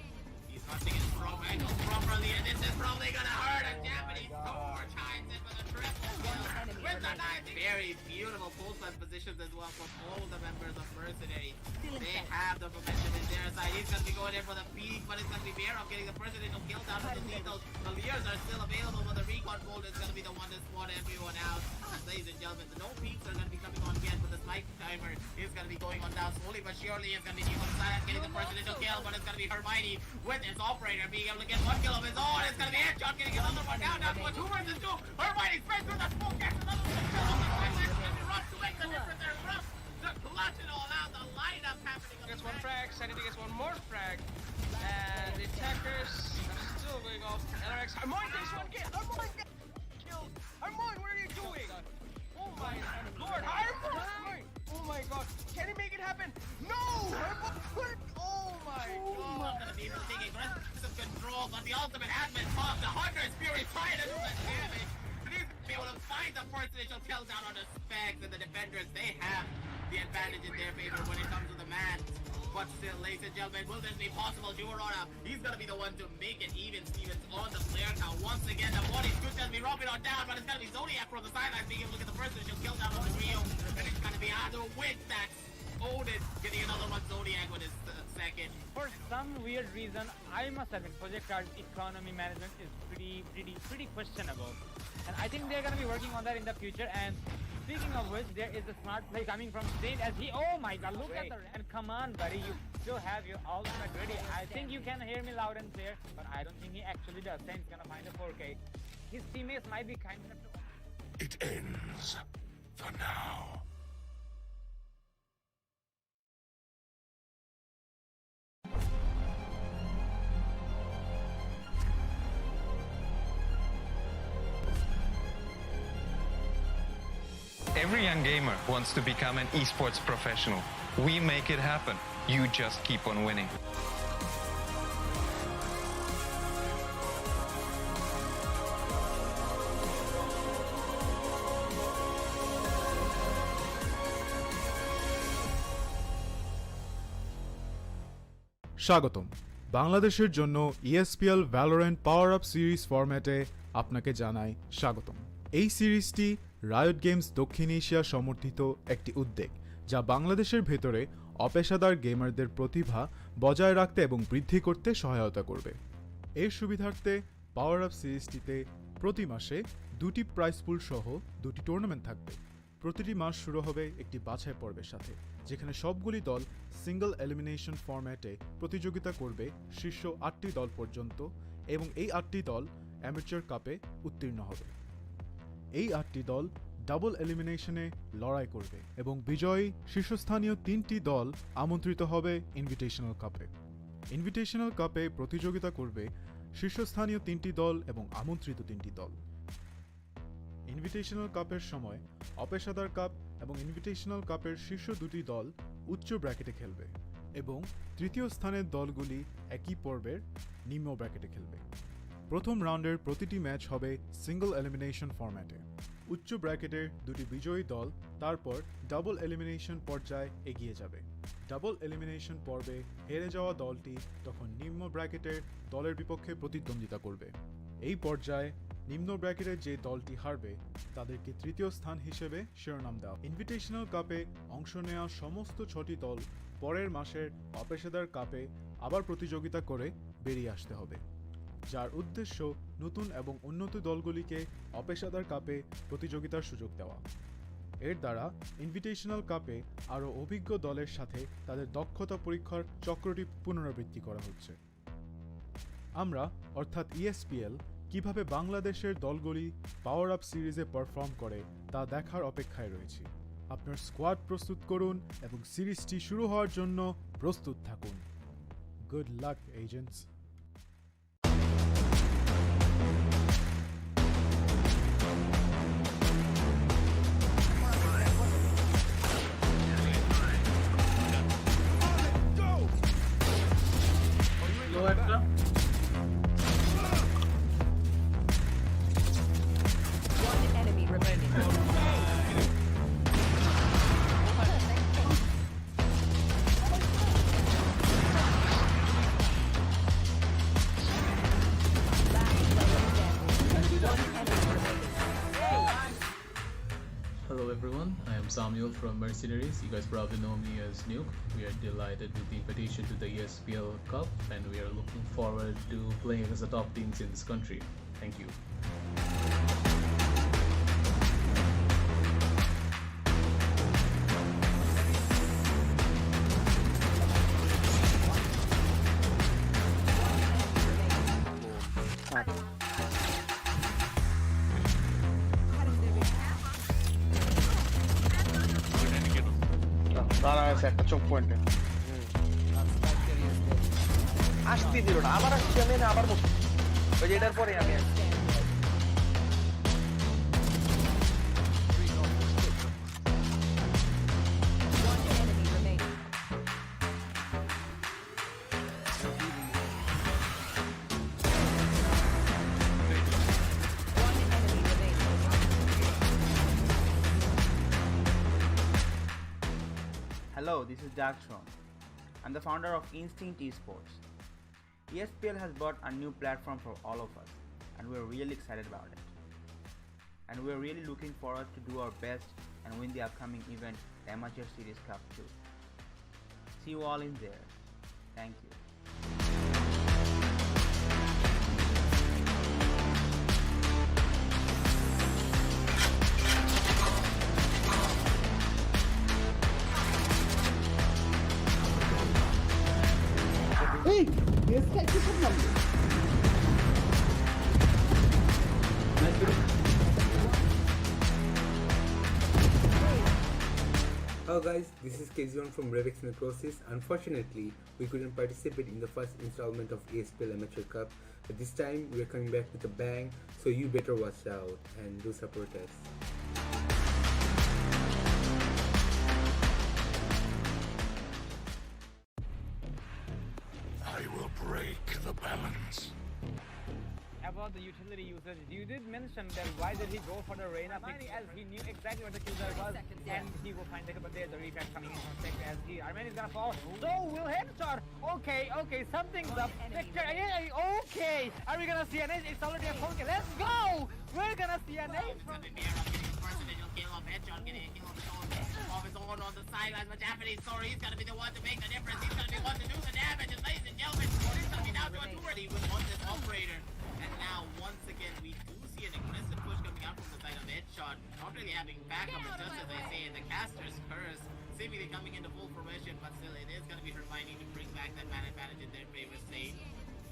He's not taking his strong angle properly, and this is probably gonna hurt a Japanese Torch hides in for the triple kill with the nice, very beautiful post-line positions as well from all the members of Mercenary. They have the momentum in their side. He's gonna be going in for the peak, but it's gonna be Bear getting the presidential kill down to the lethals. The Leers are still available, but the recon bolt is gonna be the one to spot everyone out. And ladies and gentlemen, the no peaks are gonna be coming on again, but the spike timer is gonna be going on down slowly but surely. It's gonna be Nico Silence getting the presidential kill, but it's gonna be Hermione with his operator being able to get one kill of his own. It's gonna be Headshot getting another one down to a 2 versus 2. Hermione spreads through the smoke, gets another one kill on the sideline. Rush to make the difference there. Rush to clutch it all out. The lineup happening. Gets one frag, Sanity gets one more frag. And the attackers are still going off. LRX, Harmoin takes one kill. Harmoin gets killed. Harmoin, what are you doing? Oh my lord, Harmoin! Oh my god, can he make it happen? No! Harmoin! Oh my god! Gonna be able to take aggressive control, but the ultimate has been popped. The Hunter's Fury trying to do the damage. But he's gonna be able to find the first initial kill down on the specs, and the defenders, they have the advantage in their favor when it comes to the man. But still, ladies and gentlemen, will this be possible? Juarona, he's gonna be the one to make it even Stevens on the player count. Once again, the body's good to be rubbing on down, but it's gonna be Zodiac from the sidelines being able to get the first initial kill down on the Rio. And it's gonna be Ado with that Odin getting another one, Zodiac with his second. For some weird reason, I must admit, Project Card's economy management is pretty questionable. And I think they're gonna be working on that in the future. And speaking of which, there is a smart play coming from Saint as he, oh my god, look at the, and come on buddy, you still have your ultimate ready. I think you can hear me loud and clear, but I don't think he actually does. Saint's gonna find a 4K. His teammates might be kind enough to... It ends for now. Every young gamer wants to become an esports professional. We make it happen. You just keep on winning. স্বাগতম বাংলাদেশের জন্য ESPL Valorant PowerUp Series ফরম্যাটে আপনাকে জানাই স্বাগতম। এই সিরিজটি riot games দক্ষিণ এশিয়া সমর্থিত একটি উদ্যোগ যা বাংলাদেশের ভেতরে অপেশাদার গেমারদের প্রতিভা বজায় রাখতে এবং বৃদ্ধি করতে সহায়তা করবে। এর সুবিধার্থে পাওয়ার আপ সিরিজটিতে প্রতি মাসে 2টি প্রাইজ পুল সহ 2টি টুর্নামেন্ট থাকবে। প্রতিটি মাস শুরু হবে একটি বাছাই পর্বের সাথে, যেখানে সবগুলি দল সিঙ্গল এলিমিনেশন ফরম্যাটে প্রতিযোগিতা করবে শীর্ষ 8টি দল পর্যন্ত, এবং এই 8টি দল অ্যামেচার কাপে উত্তীর্ণ হবে। এই 8টি দল ডাবল এলিমিনেশনে লড়াই করবে এবং বিজয়ী শীর্ষস্থানীয় 3টি দল আমন্ত্রিত হবে ইনভিটেশনাল কাপে। ইনভিটেশনাল কাপে প্রতিযোগিতা করবে শীর্ষস্থানীয় 3টি দল এবং আমন্ত্রিত 3টি দল। ইনভিটেশনাল কাপের সময় অপেশাদার কাপ এবং ইনভিটেশনাল কাপের শীর্ষ 2টি দল উচ্চ ব্র্যাকেটে খেলবে এবং তৃতীয় স্থানের দলগুলি একই পর্বের নিম্ন ব্র্যাকেটে খেলবে। প্রথম রাউন্ডের প্রতিটি ম্যাচ হবে সিঙ্গল এলিমিনেশন ফরম্যাটে। উচ্চ ব্র্যাকেটের 2টি বিজয়ী দল তারপর ডাবল এলিমিনেশন পর্যায়ে এগিয়ে যাবে। ডাবল এলিমিনেশন পর্বে হেরে যাওয়া দলটি তখন নিম্ন ব্র্যাকেটের দলের বিপক্ষে প্রতিদ্বন্দ্বিতা করবে। এই পর্যায়ে নিম্ন ব্র্যাকেটের যে দলটি হারবে তাদেরকে তৃতীয় স্থান হিসেবে শিরোনাম দেওয়া। ইনভিটেশনাল কাপে অংশ নেওয়া সমস্ত 6টি দল পরের মাসের অপেশাদার কাপে আবার প্রতিযোগিতা করে বেরিয়ে আসতে হবে, যার উদ্দেশ্য নতুন এবং উন্নত দলগুলিকে অপেশাদার কাপে প্রতিযোগিতার সুযোগ দেওয়া। এর দ্বারা ইনভিটেশনাল কাপে আরও অভিজ্ঞ দলের সাথে তাদের দক্ষতা পরীক্ষার চক্রটি পুনরাবৃত্তি করা হচ্ছে। আমরা অর্থাৎ ESPL কিভাবে বাংলাদেশের দলগুলি পাওয়ার আপ সিরিজে পারফর্ম করে তা দেখার অপেক্ষায় রয়েছি। আপনার স্কোয়াড প্রস্তুত করুন এবং সিরিজটি শুরু হওয়ার জন্য প্রস্তুত থাকুন। Good luck agents. One enemy remaining. Hello everyone, I am Samuel from Mercenaries. You guys probably know me as Nuke. We are delighted with the invitation to the ESPL Cup and we are looking forward to playing against the top teams in this country. Thank you. দাঁড়ায় একটা চোখ পয়েন্টে আসতে দিল না, আবার আসছি আমি, না আবার বসছি ওই যে এটার পরে আমি আসছি। One enemy remaining. One enemy remaining. Hello, this is Darktron. I'm the founder of Instinct Esports. ESPL has brought a new platform for all of us, and we're really excited about it. And we're really looking forward to do our best and win the upcoming event, the Amatuer Series Cup 2. See you all in there. Thank you. Hello guys, this is KZ1 from Redex Necrosis. Unfortunately, we couldn't participate in the first installment of ESPL Amatuer Cup, but this time we are coming back with a bang, so you better watch out and do support us. I will break the balance. About the utility usage, you did mention that why did he go for the Reyna pick as he knew exactly what the kill there was and he will find but there's the refresh coming in from Sek as he Arman is gonna fall. So will headshot. Okay, something's up. Victor, okay. Are we gonna see an ace? It's already a phone. Let's go! We're gonna see an ace from Headshot getting a kill of his own on the sidelines, but Japanese, sorry, he's gonna be the one to make the difference. He's gonna be the one to do the damage, and ladies and gentlemen, he's gonna be down to a 2 with on this operator. And now, once again, we do see an aggressive push coming out from the side of Headshot. Not really having backup, but just as I say, the caster's curse seemingly coming into full fruition, but still, it is gonna be Hermione to bring back that man advantage in their favor state.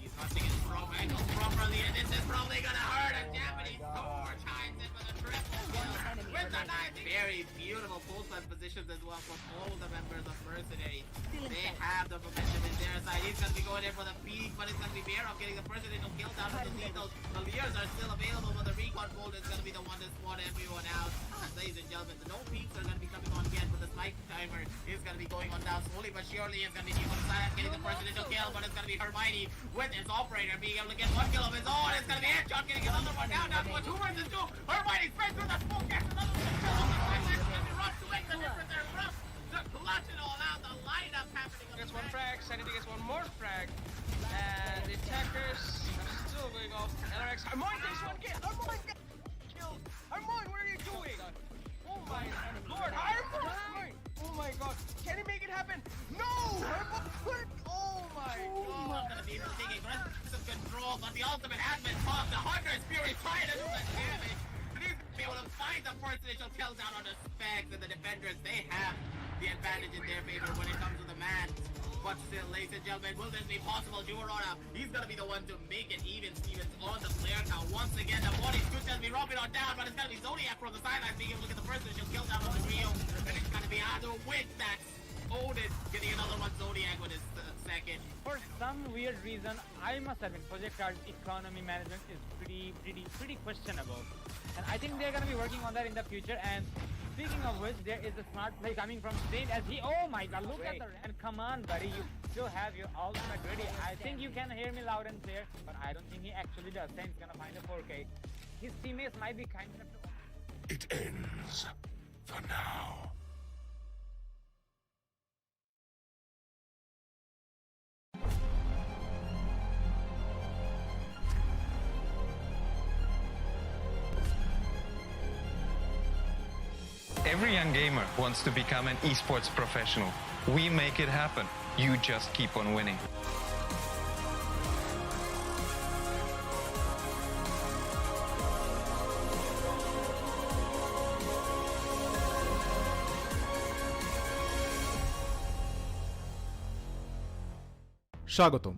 He's not taking his strong angle properly, and this is probably gonna hurt a Japanese sword. Chimes in with a triple kill with the knife. Very beautiful post-line positions as well from all the members of Mercenaries. They have the momentum in their side. He's gonna be going in for the peak, but it's gonna be Bear of getting the first initial kill down to the lethals. The Leers are still available, but the recon bolt is gonna be the one to spot everyone out. And ladies and gentlemen, the no peaks are gonna be coming on again, but the spike timer is gonna be going on down slowly but surely. It's gonna be Demon Silence getting the first initial kill, but it's gonna be Hermione with his operator being able to get one kill of his own. It's gonna be Headshot getting another one down to a 2 versus 2. Hermione spreads through the smoke, gets another one kill on the side. It's gonna be Rush to make the difference there. Rush to clutch it all out. The lineup happening. Gets one frag, Sanity gets one more frag. And the attackers are still going off. LRX, Armoin takes one kill. Armoin gets killed. Armoin, what are you doing? Oh my lord, Armoin! Oh my god, can he make it happen? No! Armoin! Oh my god! Gonna be able to take aggressive control, but the ultimate has been popped. The Hunter's Fury trying to do the damage. And he's be able to find the first initial kills out on the specs, and the defenders, they have the advantage in their favor when it comes to the man. But still, ladies and gentlemen, will this be possible? Juarona, he's gonna be the one to make it even Stevens on the player count. Once again, the body is gonna be robbing on down, but it's gonna be Zodiac from the sidelines being able to get the first initial kills out on the Rio. And it's gonna be Ado with that Odin getting another one, Zodiac with his second. For some weird reason, I must admit, Project Card's economy management is pretty questionable. And I think they're gonna be working on that in the future. And speaking of which, there is a smart play coming from Saint as he, oh my god, look at the, and come on buddy, you still have your ultimate ready. I think you can hear me loud and clear, but I don't think he actually does. Saint's gonna find a 4K. His teammates might be kind enough to... It ends for now. Every young gamer wants to become an esports professional. We make it happen. You just keep on winning. স্বাগতম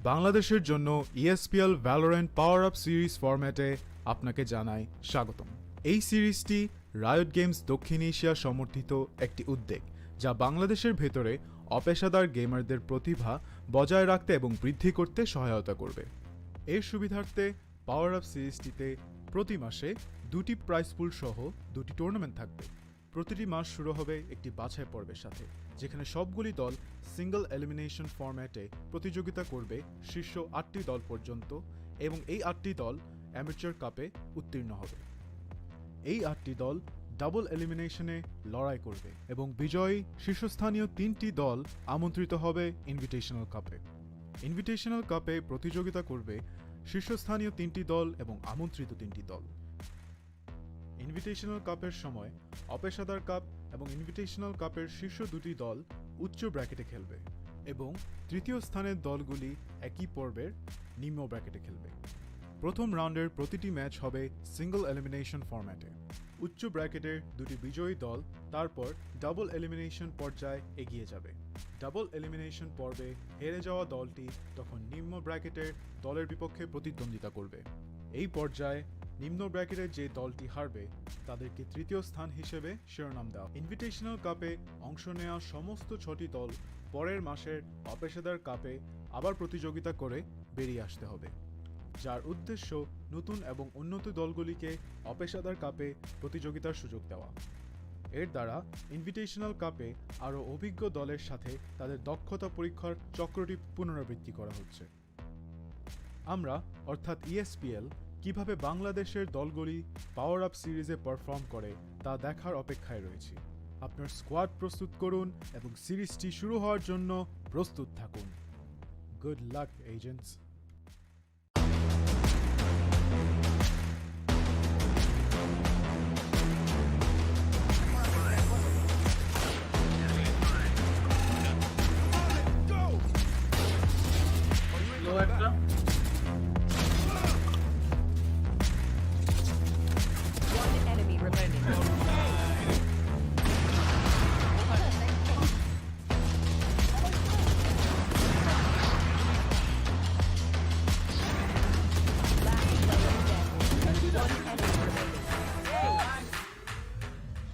বাংলাদেশের জন্য ESPL Valorant PowerUp Series ফরম্যাটে আপনাকে জানাই স্বাগতম। এই সিরিজটি riot games দক্ষিণ এশিয়া সমর্থিত একটি উদ্যোগ যা বাংলাদেশের ভেতরে অপেশাদার গেমারদের প্রতিভা বজায় রাখতে এবং বৃদ্ধি করতে সহায়তা করবে। এর সুবিধার্থে পাওয়ার আপ সিরিজটিতে প্রতি মাসে 2টি প্রাইজ পুল সহ 2টি টুর্নামেন্ট থাকবে। প্রতিটি মাস শুরু হবে একটি বাছাই পর্বের সাথে, যেখানে সবগুলি দল সিঙ্গল এলিমিনেশন ফরম্যাটে প্রতিযোগিতা করবে শীর্ষ 8টি দল পর্যন্ত, এবং এই 8টি দল অ্যামেচার কাপে উত্তীর্ণ হবে। এই 8টি দল ডাবল এলিমিনেশনে লড়াই করবে এবং বিজয়ী শীর্ষস্থানীয় 3টি দল আমন্ত্রিত হবে ইনভিটেশনাল কাপে। ইনভিটেশনাল কাপে প্রতিযোগিতা করবে শীর্ষস্থানীয় 3টি দল এবং আমন্ত্রিত 3টি দল। ইনভিটেশনাল কাপের সময় অপেশাদার কাপ এবং ইনভিটেশনাল কাপের শীর্ষ 2টি দল উচ্চ ব্র্যাকেটে খেলবে এবং তৃতীয় স্থানের দলগুলি একই পর্বের নিম্ন ব্র্যাকেটে খেলবে। প্রথম রাউন্ডের প্রতিটি ম্যাচ হবে সিঙ্গল এলিমিনেশন ফরম্যাটে। উচ্চ ব্র্যাকেটের 2টি বিজয়ী দল তারপর ডাবল এলিমিনেশন পর্যায়ে এগিয়ে যাবে। ডাবল এলিমিনেশন পর্বে হেরে যাওয়া দলটি তখন নিম্ন ব্র্যাকেটের দলের বিপক্ষে প্রতিদ্বন্দ্বিতা করবে। এই পর্যায়ে নিম্ন ব্র্যাকেটের যে দলটি হারবে তাদেরকে তৃতীয় স্থান হিসেবে শিরোনাম দেওয়া। ইনভিটেশনাল কাপে অংশ নেওয়া সমস্ত 6টি দল পরের মাসের অপেশাদার কাপে আবার প্রতিযোগিতা করে বেরিয়ে আসতে হবে, যার উদ্দেশ্য নতুন এবং উন্নত দলগুলিকে অপেশাদার কাপে প্রতিযোগিতার সুযোগ দেওয়া। এর দ্বারা ইনভিটেশনাল কাপে আরও অভিজ্ঞ দলের সাথে তাদের দক্ষতা পরীক্ষার চক্রটি পুনরাবৃত্তি করা হচ্ছে। আমরা অর্থাৎ ESPL কিভাবে বাংলাদেশের দলগুলি পাওয়ার আপ সিরিজে পারফর্ম করে তা দেখার অপেক্ষায় রয়েছি। আপনার স্কোয়াড প্রস্তুত করুন এবং সিরিজটি শুরু হওয়ার জন্য প্রস্তুত থাকুন। Good luck agents.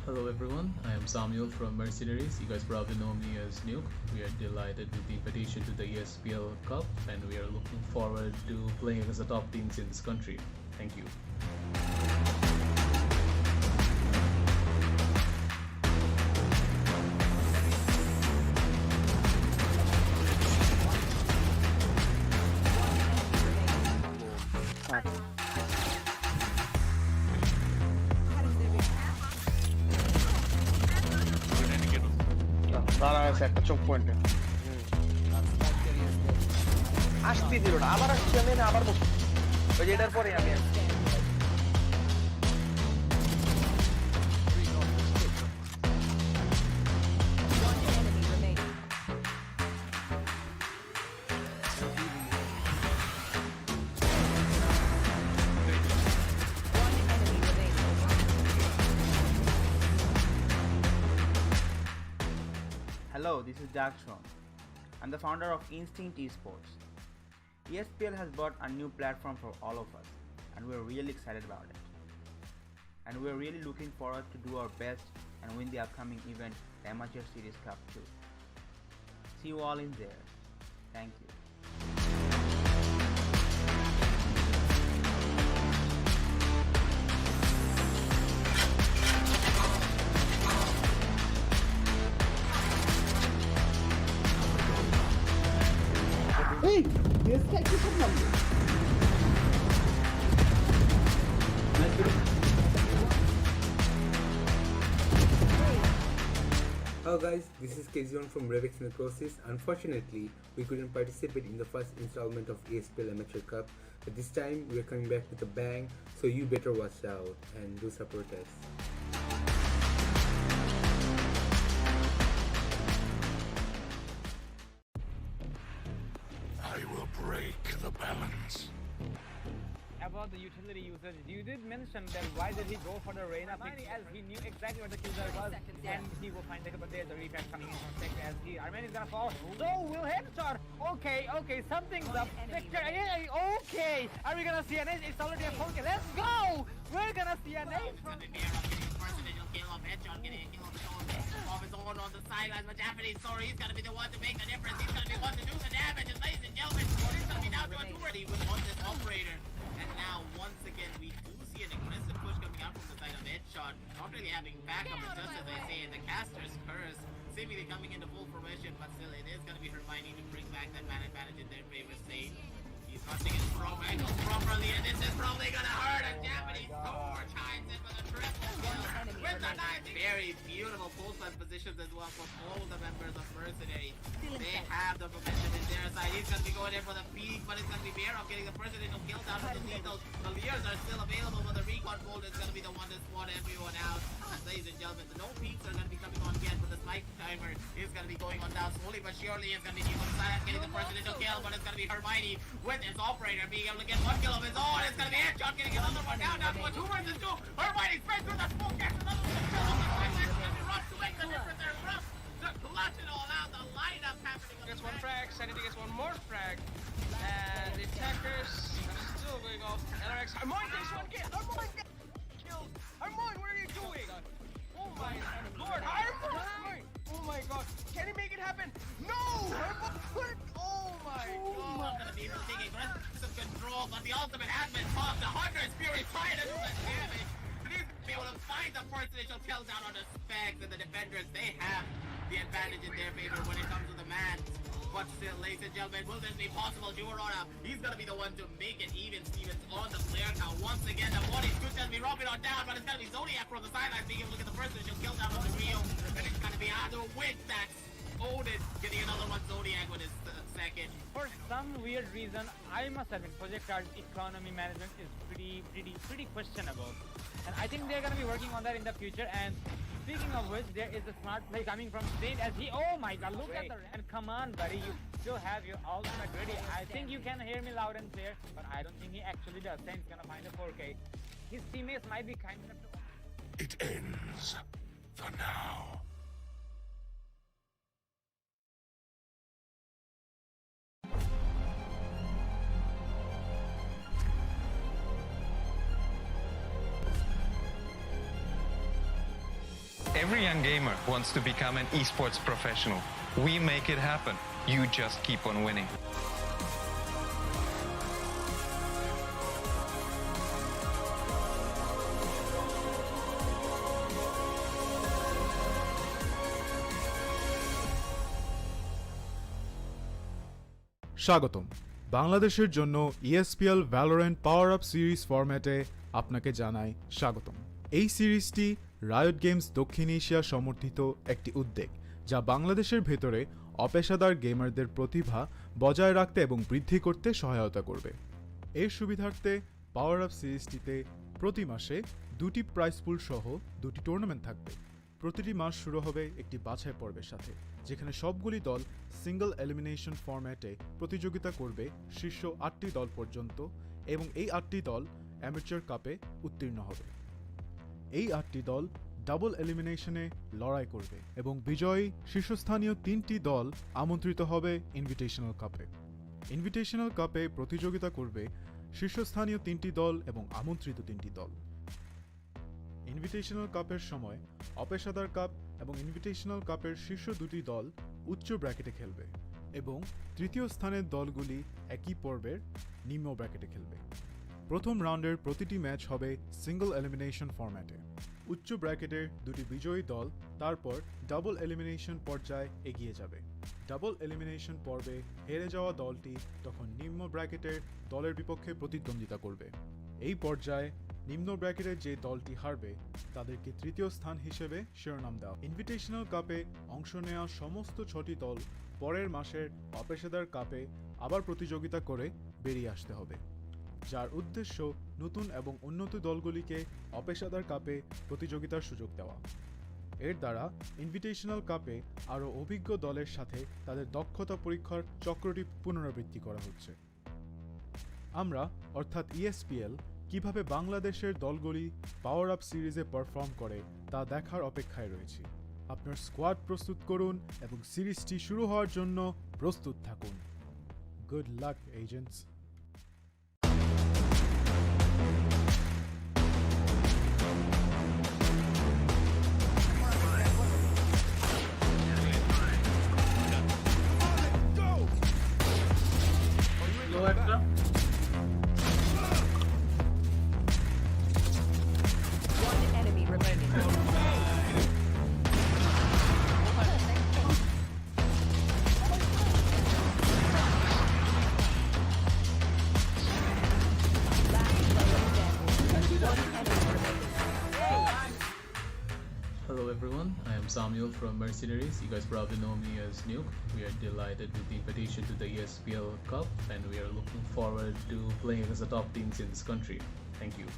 Hello everyone, I am Samuel from Mercenaries. You guys probably know me as Nuke. We are delighted with the invitation to the ESPL Cup and we are looking forward to playing against the top teams in this country. Thank you. একটা চোখ পয়েন্টে আসতে দিল না, আবার আসছি আমি না, আবার ওই যে এটার পরে আমি Hello, this is Daxron. I'm the founder of Instinct Esports. ESPL has brought a new platform for all of us, and we're really excited about it. And we're really looking forward to do our best and win the upcoming event, the Amatuer Cup Series. See you all in there. Thank you. Hey, there's technical something. Hello guys, this is KZ1 from Revex Necrosis. Unfortunately, we couldn't participate in the first installment of ESPL Amateur Cup, but this time we are coming back with a bang, so you better watch out and do support us. I will break the balance. About the utility usage, you did mention that why did he go for the Reyna pick, as he knew exactly what the killer was, and he will find but there's a refresh coming in from Tech as Arman is gonna fall. So will headshot. Okay, something's up. Victor, okay. Are we gonna see an ace? It's already a 4K. Let's go. We're gonna see an ace from Headshot getting a kill of his own on the sidelines, but Japanese sorry, he's gonna be the one to make the difference. He's gonna be one to do the damage, and ladies and gentlemen, he's gonna be down to a 2 with on this operator. And now, once again, we do see an aggressive push coming out from the side of Headshot. Not really having backup, but just as I say, the caster's curse seemingly coming into full fruition, but still, it is going to be Hermione to bring back that man advantage in their favor state. He's not taking his strong angles properly, and this is probably going to hurt a Japanese sword chimes in with a triple kill with the nice, very beautiful post-line positions as well from all the members of Mercenary. They have the momentum in their side. He's going to be going in for the peak, but it's going to be Bearov getting the first initial kill down with the lethals. The Leers are still available, but the recon bolt is going to be the one to spot everyone out. And ladies and gentlemen, the no peaks are going to be coming on again, but the spike timer is going to be going on down slowly but surely. It's going to be Nico Silence getting the first initial kill, but it's going to be Hermione with his operator being able to get one kill of his own. It's going to be Headshot getting another one down to a 2 versus 2. Hermione spread through the smoke, gets another one kill on the sideline. It's going to be Rush to make the difference there. Rush to clutch it all out. The lineup happening. Gets one frag, Sanity gets one more frag. And the attackers are still going off. LRX, Armoin takes one kill. Armoin gets killed. Armoin, what are you doing? Oh my lord, Armoin! Oh my god, can he make it happen? No! Armoin! Oh my god! Gonna be able to take aggressive control, but the ultimate has been popped. The Hunter's Fury trying to do the damage. But he's gonna be able to find the first initial kill down on the specs, and the defenders, they have the advantage in their favor when it comes to the man. But still, ladies and gentlemen, will this be possible? Juarona, he's gonna be the one to make it even. Stevens on the player count. Once again, the body's good gonna be robbing on down, but it's gonna be Zodiac from the sidelines being able to get the first initial kill down on the Rio. And it's gonna be Ado with that Odin getting another one. Zodiac with his second. For some weird reason, I must admit, Project Card's economy management is pretty questionable. And I think they're gonna be working on that in the future. And speaking of which, there is a smart play coming from Saint as he, oh my god, look at the, and come on buddy, you still have your ultimate ready. I think you can hear me loud and clear, but I don't think he actually does. Saint's gonna find a 4K. His teammates might be kind enough to... It ends for now. Every young gamer wants to become an esports professional. We make it happen. You just keep on winning. স্বাগতম বাংলাদেশের জন্য ESPL Valorant PowerUp Series ফরম্যাটে আপনাকে জানাই স্বাগতম। এই সিরিজটি riot games দক্ষিণ এশিয়া সমর্থিত একটি উদ্যোগ যা বাংলাদেশের ভেতরে অপেশাদার গেমারদের প্রতিভা বজায় রাখতে এবং বৃদ্ধি করতে সহায়তা করবে। এর সুবিধার্থে পাওয়ার আপ সিরিজটিতে প্রতি মাসে 2টি প্রাইজ পুল সহ 2টি টুর্নামেন্ট থাকবে। প্রতিটি মাস শুরু হবে একটি বাছাই পর্বের সাথে, যেখানে সবগুলি দল সিঙ্গল এলিমিনেশন ফরম্যাটে প্রতিযোগিতা করবে শীর্ষ 8টি দল পর্যন্ত, এবং এই 8টি দল অ্যামেচার কাপে উত্তীর্ণ হবে। এই 8টি দল ডাবল এলিমিনেশনে লড়াই করবে এবং বিজয়ী শীর্ষস্থানীয় 3টি দল আমন্ত্রিত হবে ইনভিটেশনাল কাপে। ইনভিটেশনাল কাপে প্রতিযোগিতা করবে শীর্ষস্থানীয় 3টি দল এবং আমন্ত্রিত 3টি দল। ইনভিটেশনাল কাপের সময় অপেশাদার কাপ এবং ইনভিটেশনাল কাপের শীর্ষ 2টি দল উচ্চ ব্র্যাকেটে খেলবে এবং তৃতীয় স্থানের দলগুলি একই পর্বের নিম্ন ব্র্যাকেটে খেলবে। প্রথম রাউন্ডের প্রতিটি ম্যাচ হবে সিঙ্গল এলিমিনেশন ফরম্যাটে। উচ্চ ব্র্যাকেটের 2টি বিজয়ী দল তারপর ডাবল এলিমিনেশন পর্যায়ে এগিয়ে যাবে। ডাবল এলিমিনেশন পর্বে হেরে যাওয়া দলটি তখন নিম্ন ব্র্যাকেটের দলের বিপক্ষে প্রতিদ্বন্দ্বিতা করবে। এই পর্যায়ে নিম্ন ব্র্যাকেটের যে দলটি হারবে তাদেরকে তৃতীয় স্থান হিসেবে শিরোনাম দেওয়া। ইনভিটেশনাল কাপে অংশ নেওয়া সমস্ত 6টি দল পরের মাসের অপেশাদার কাপে আবার প্রতিযোগিতা করে বেরিয়ে আসতে হবে, যার উদ্দেশ্য নতুন এবং উন্নত দলগুলিকে অপেশাদার কাপে প্রতিযোগিতার সুযোগ দেওয়া। এর দ্বারা ইনভিটেশনাল কাপে আরও অভিজ্ঞ দলের সাথে তাদের দক্ষতা পরীক্ষার চক্রটি পুনরাবৃত্তি করা হচ্ছে। আমরা অর্থাৎ ESPL কিভাবে বাংলাদেশের দলগুলি পাওয়ার আপ সিরিজে পারফর্ম করে তা দেখার অপেক্ষায় রয়েছি। আপনার স্কোয়াড প্রস্তুত করুন এবং সিরিজটি শুরু হওয়ার জন্য প্রস্তুত থাকুন। Good luck agents. One enemy remaining. Hello everyone, I am Samuel from Mercenaries. You guys probably know me as Nuke. We are delighted with the invitation to the ESPL Cup and we are looking forward to playing against the top teams in this country. Thank you.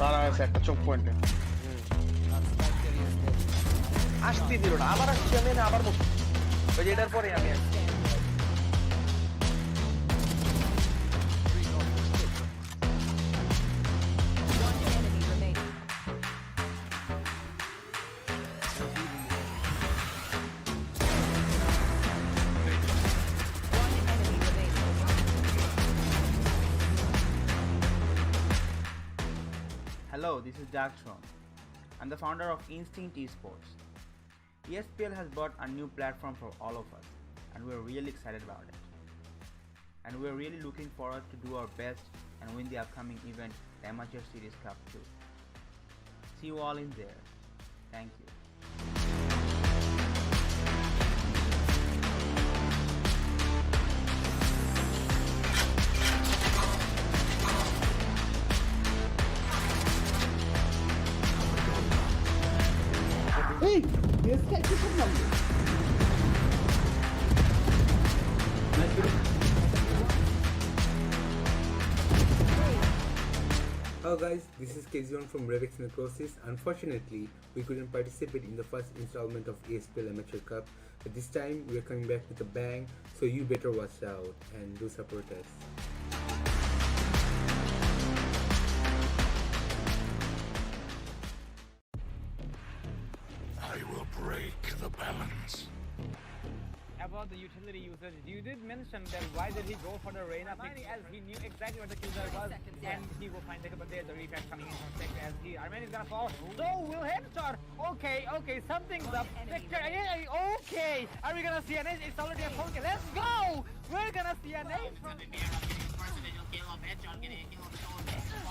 দাঁড়া আছে একটা চোখ পয়েন্টে আসতে দিল না, আবার আসছি আমি না, আবার ওই যে এটার পরে আমি আসছি। One enemy remaining. One enemy remaining. Hello, this is Darktron. I'm the founder of Instinct Esports. ESPL has brought a new platform for all of us, and we're really excited about it. And we're really looking forward to do our best and win the upcoming event, the Amatuer Series Cup 2. See you all in there. Thank you. Hello guys, this is KZ1 from Redex Necrosis. Unfortunately, we couldn't participate in the first installment of ESPL Amateur Cup, but this time we are coming back with a bang, so you better watch out and do support us. I will break the balance. About the utility usage, you did mention that why did he go for the Reyna pick, as he knew exactly where the killer was and he will find it, but there's a refresh coming in from sector as he Arman is gonna fall. So will headshot. Okay, something's up. Sector, okay. Are we gonna see an ace? It's already a 4K. Let's go! We're gonna see an ace from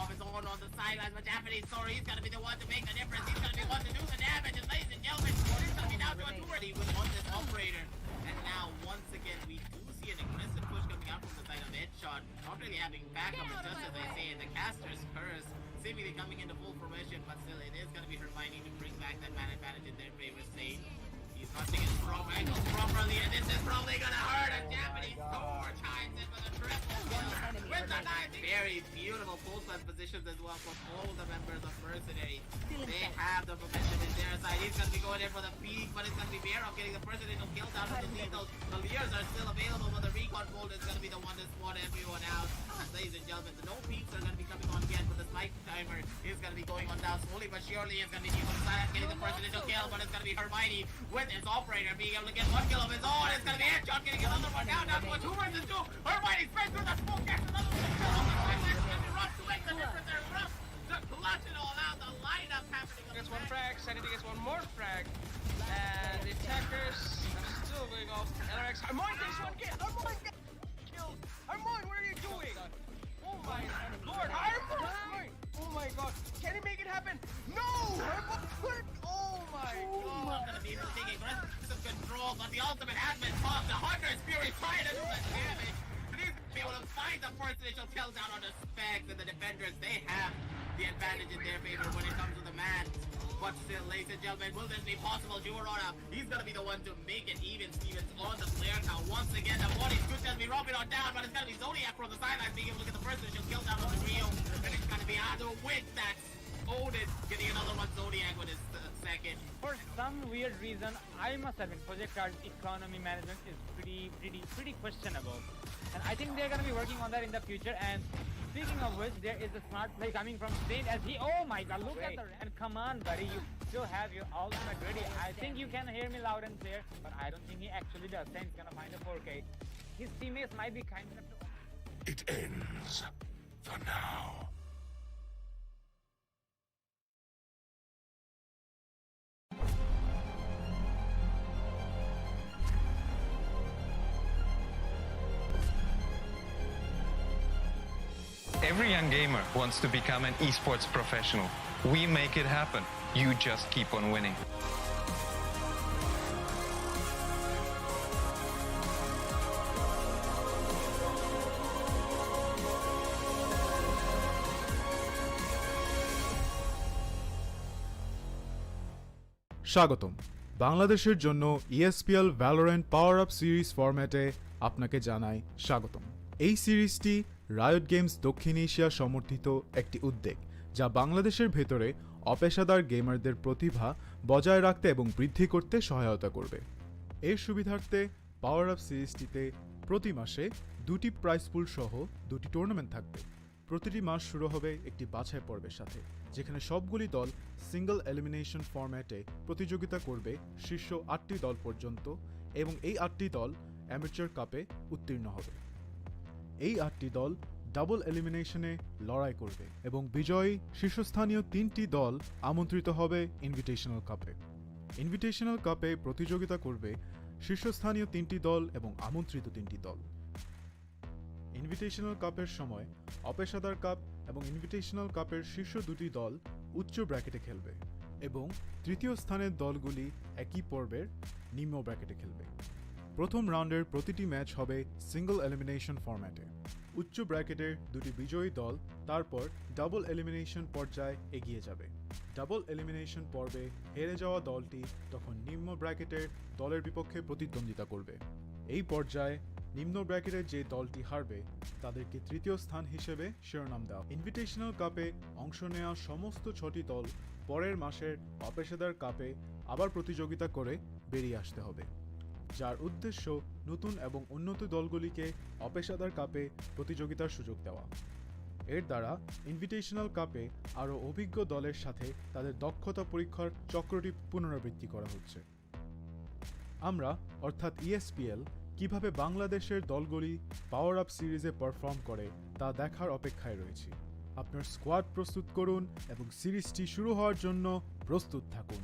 Of his own on the sidelines, but Japanese sorry, he's gonna be the one to make the difference. He's gonna be one to do the damage, and ladies and gentlemen, he's gonna be down to a 2 with on this operator. And now, once again, we do see an aggressive push coming out from the side of Headshot. Not really having backup, but just as I say, the caster's curse seemingly coming into full fruition, but still, it is gonna be Hermione to bring back that man advantage in their favor state. He's punching his strong angles properly, and this is probably gonna hurt a Japanese torch. Hides in for the triple kill with the beautiful pole plant positions as well from all the members of Mercenary. They have the momentum in their side. He's going to be going in for the peak, but it's going to be Bearov getting the first initial kill down with the lethals. The Leers are still available, but the recon bolt is going to be the one to spawn everyone out. Ladies and gentlemen, the no peaks are going to be coming on yet, but the spike timer is going to be going on down slowly but surely. It's going to be Nico Silent getting the first initial kill, but it's going to be Hermione with his operator being able to get one kill of his own. It's going to be Headshot getting another one down to a 2 versus 2. Hermione spreads through the smoke, gets another one kill on the side. It's going to be Rush to make the difference there. Rush to clutch it all out. The lineup happening. Gets one frag, Sanity gets one more frag. And the attackers are still going off. LRX, Armoin takes one kill. Armoin gets killed. Armoin, what are you doing? Oh my lord, Armoin! Oh my god, can he make it happen? No! Armoin! Oh my god! Gonna be able to take aggressive control, but the ultimate has been popped. The Hunter's Fury trying to do the damage. But he's gonna be able to find the first initial kills out on the specs, and the defenders, they have the advantage in their favor when it comes to the man. But still, ladies and gentlemen, will this be possible? Juarona, he's gonna be the one to make it even. Stevens on the player count once again. The body's good to be robbing on down, but it's gonna be Zodiac from the sidelines being able to get the first initial kill down on the Rio. And it's gonna be Ado with that Odin getting another one. Zodiac with his second. For some weird reason, I must admit, Project Card's economy management is pretty questionable. And I think they're gonna be working on that in the future. And speaking of which, there is a smart play coming from Saint as he, oh my god, look at the, and come on buddy, you still have your ultimate ready. I think you can hear me loud and clear, but I don't think he actually does. Saint's gonna find a 4K. His teammates might be kind enough to... It ends for now. Every young gamer wants to become an esports professional. We make it happen. You just keep on winning. স্বাগতম বাংলাদেশের জন্য ESPL Valorant PowerUp Series ফরম্যাটে আপনাকে জানাই স্বাগতম। এই সিরিজটি riot games দক্ষিণ এশিয়া সমর্থিত একটি উদ্যোগ যা বাংলাদেশের ভেতরে অপেশাদার গেমারদের প্রতিভা বজায় রাখতে এবং বৃদ্ধি করতে সহায়তা করবে। এর সুবিধার্থে পাওয়ার আপ সিরিজটিতে প্রতি মাসে 2টি প্রাইজ পুল সহ 2টি টুর্নামেন্ট থাকবে। প্রতিটি মাস শুরু হবে একটি বাছাই পর্বের সাথে, যেখানে সবগুলি দল সিঙ্গল এলিমিনেশন ফরম্যাটে প্রতিযোগিতা করবে শীর্ষ 8টি দল পর্যন্ত, এবং এই 8টি দল অ্যামেচার কাপে উত্তীর্ণ হবে। এই 8টি দল ডাবল এলিমিনেশনে লড়াই করবে এবং বিজয়ী শীর্ষস্থানীয় 3টি দল আমন্ত্রিত হবে ইনভিটেশনাল কাপে। ইনভিটেশনাল কাপে প্রতিযোগিতা করবে শীর্ষস্থানীয় 3টি দল এবং আমন্ত্রিত 3টি দল। ইনভিটেশনাল কাপের সময় অপেশাদার কাপ এবং ইনভিটেশনাল কাপের শীর্ষ 2টি দল উচ্চ ব্র্যাকেটে খেলবে এবং তৃতীয় স্থানের দলগুলি একই পর্বের নিম্ন ব্র্যাকেটে খেলবে। প্রথম রাউন্ডের প্রতিটি ম্যাচ হবে সিঙ্গল এলিমিনেশন ফরম্যাটে। উচ্চ ব্র্যাকেটের 2টি বিজয়ী দল তারপর ডাবল এলিমিনেশন পর্যায়ে এগিয়ে যাবে। ডাবল এলিমিনেশন পর্বে হেরে যাওয়া দলটি তখন নিম্ন ব্র্যাকেটের দলের বিপক্ষে প্রতিদ্বন্দ্বিতা করবে। এই পর্যায়ে নিম্ন ব্র্যাকেটের যে দলটি হারবে তাদেরকে তৃতীয় স্থান হিসেবে শিরোনাম দেওয়া। ইনভিটেশনাল কাপে অংশ নেওয়া সমস্ত 6টি দল পরের মাসের অপেশাদার কাপে আবার প্রতিযোগিতা করে বেরিয়ে আসতে হবে, যার উদ্দেশ্য নতুন এবং উন্নত দলগুলিকে অপেশাদার কাপে প্রতিযোগিতার সুযোগ দেওয়া। এর দ্বারা ইনভিটেশনাল কাপে আরও অভিজ্ঞ দলের সাথে তাদের দক্ষতা পরীক্ষার চক্রটি পুনরাবৃত্তি করা হচ্ছে। আমরা অর্থাৎ ESPL কিভাবে বাংলাদেশের দলগুলি পাওয়ার আপ সিরিজে পারফর্ম করে তা দেখার অপেক্ষায় রয়েছি। আপনার স্কোয়াড প্রস্তুত করুন এবং সিরিজটি শুরু হওয়ার জন্য প্রস্তুত থাকুন।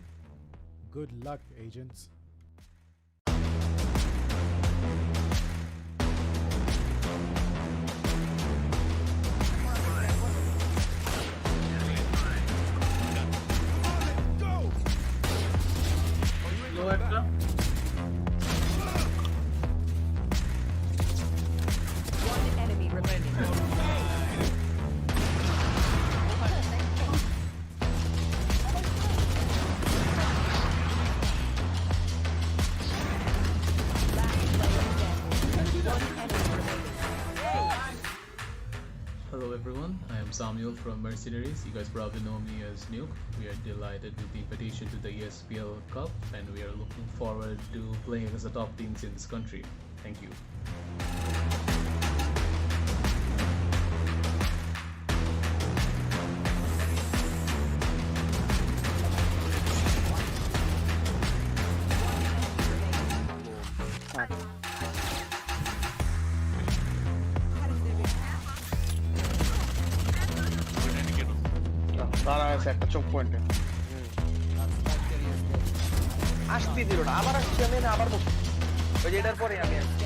Good luck agents. One enemy remaining. Hello everyone, Samuel from Mercenaries. You guys probably know me as Nuke. We are delighted with the invitation to the ESPL Cup, and we are looking forward to playing against the top teams in this country. Thank you. দাঁড়ায় একটা চোখ পয়েন্টে আসতে দিল না, আবার আসছি আমি না, আবার ওই যে এটার পরে আমি আসছি।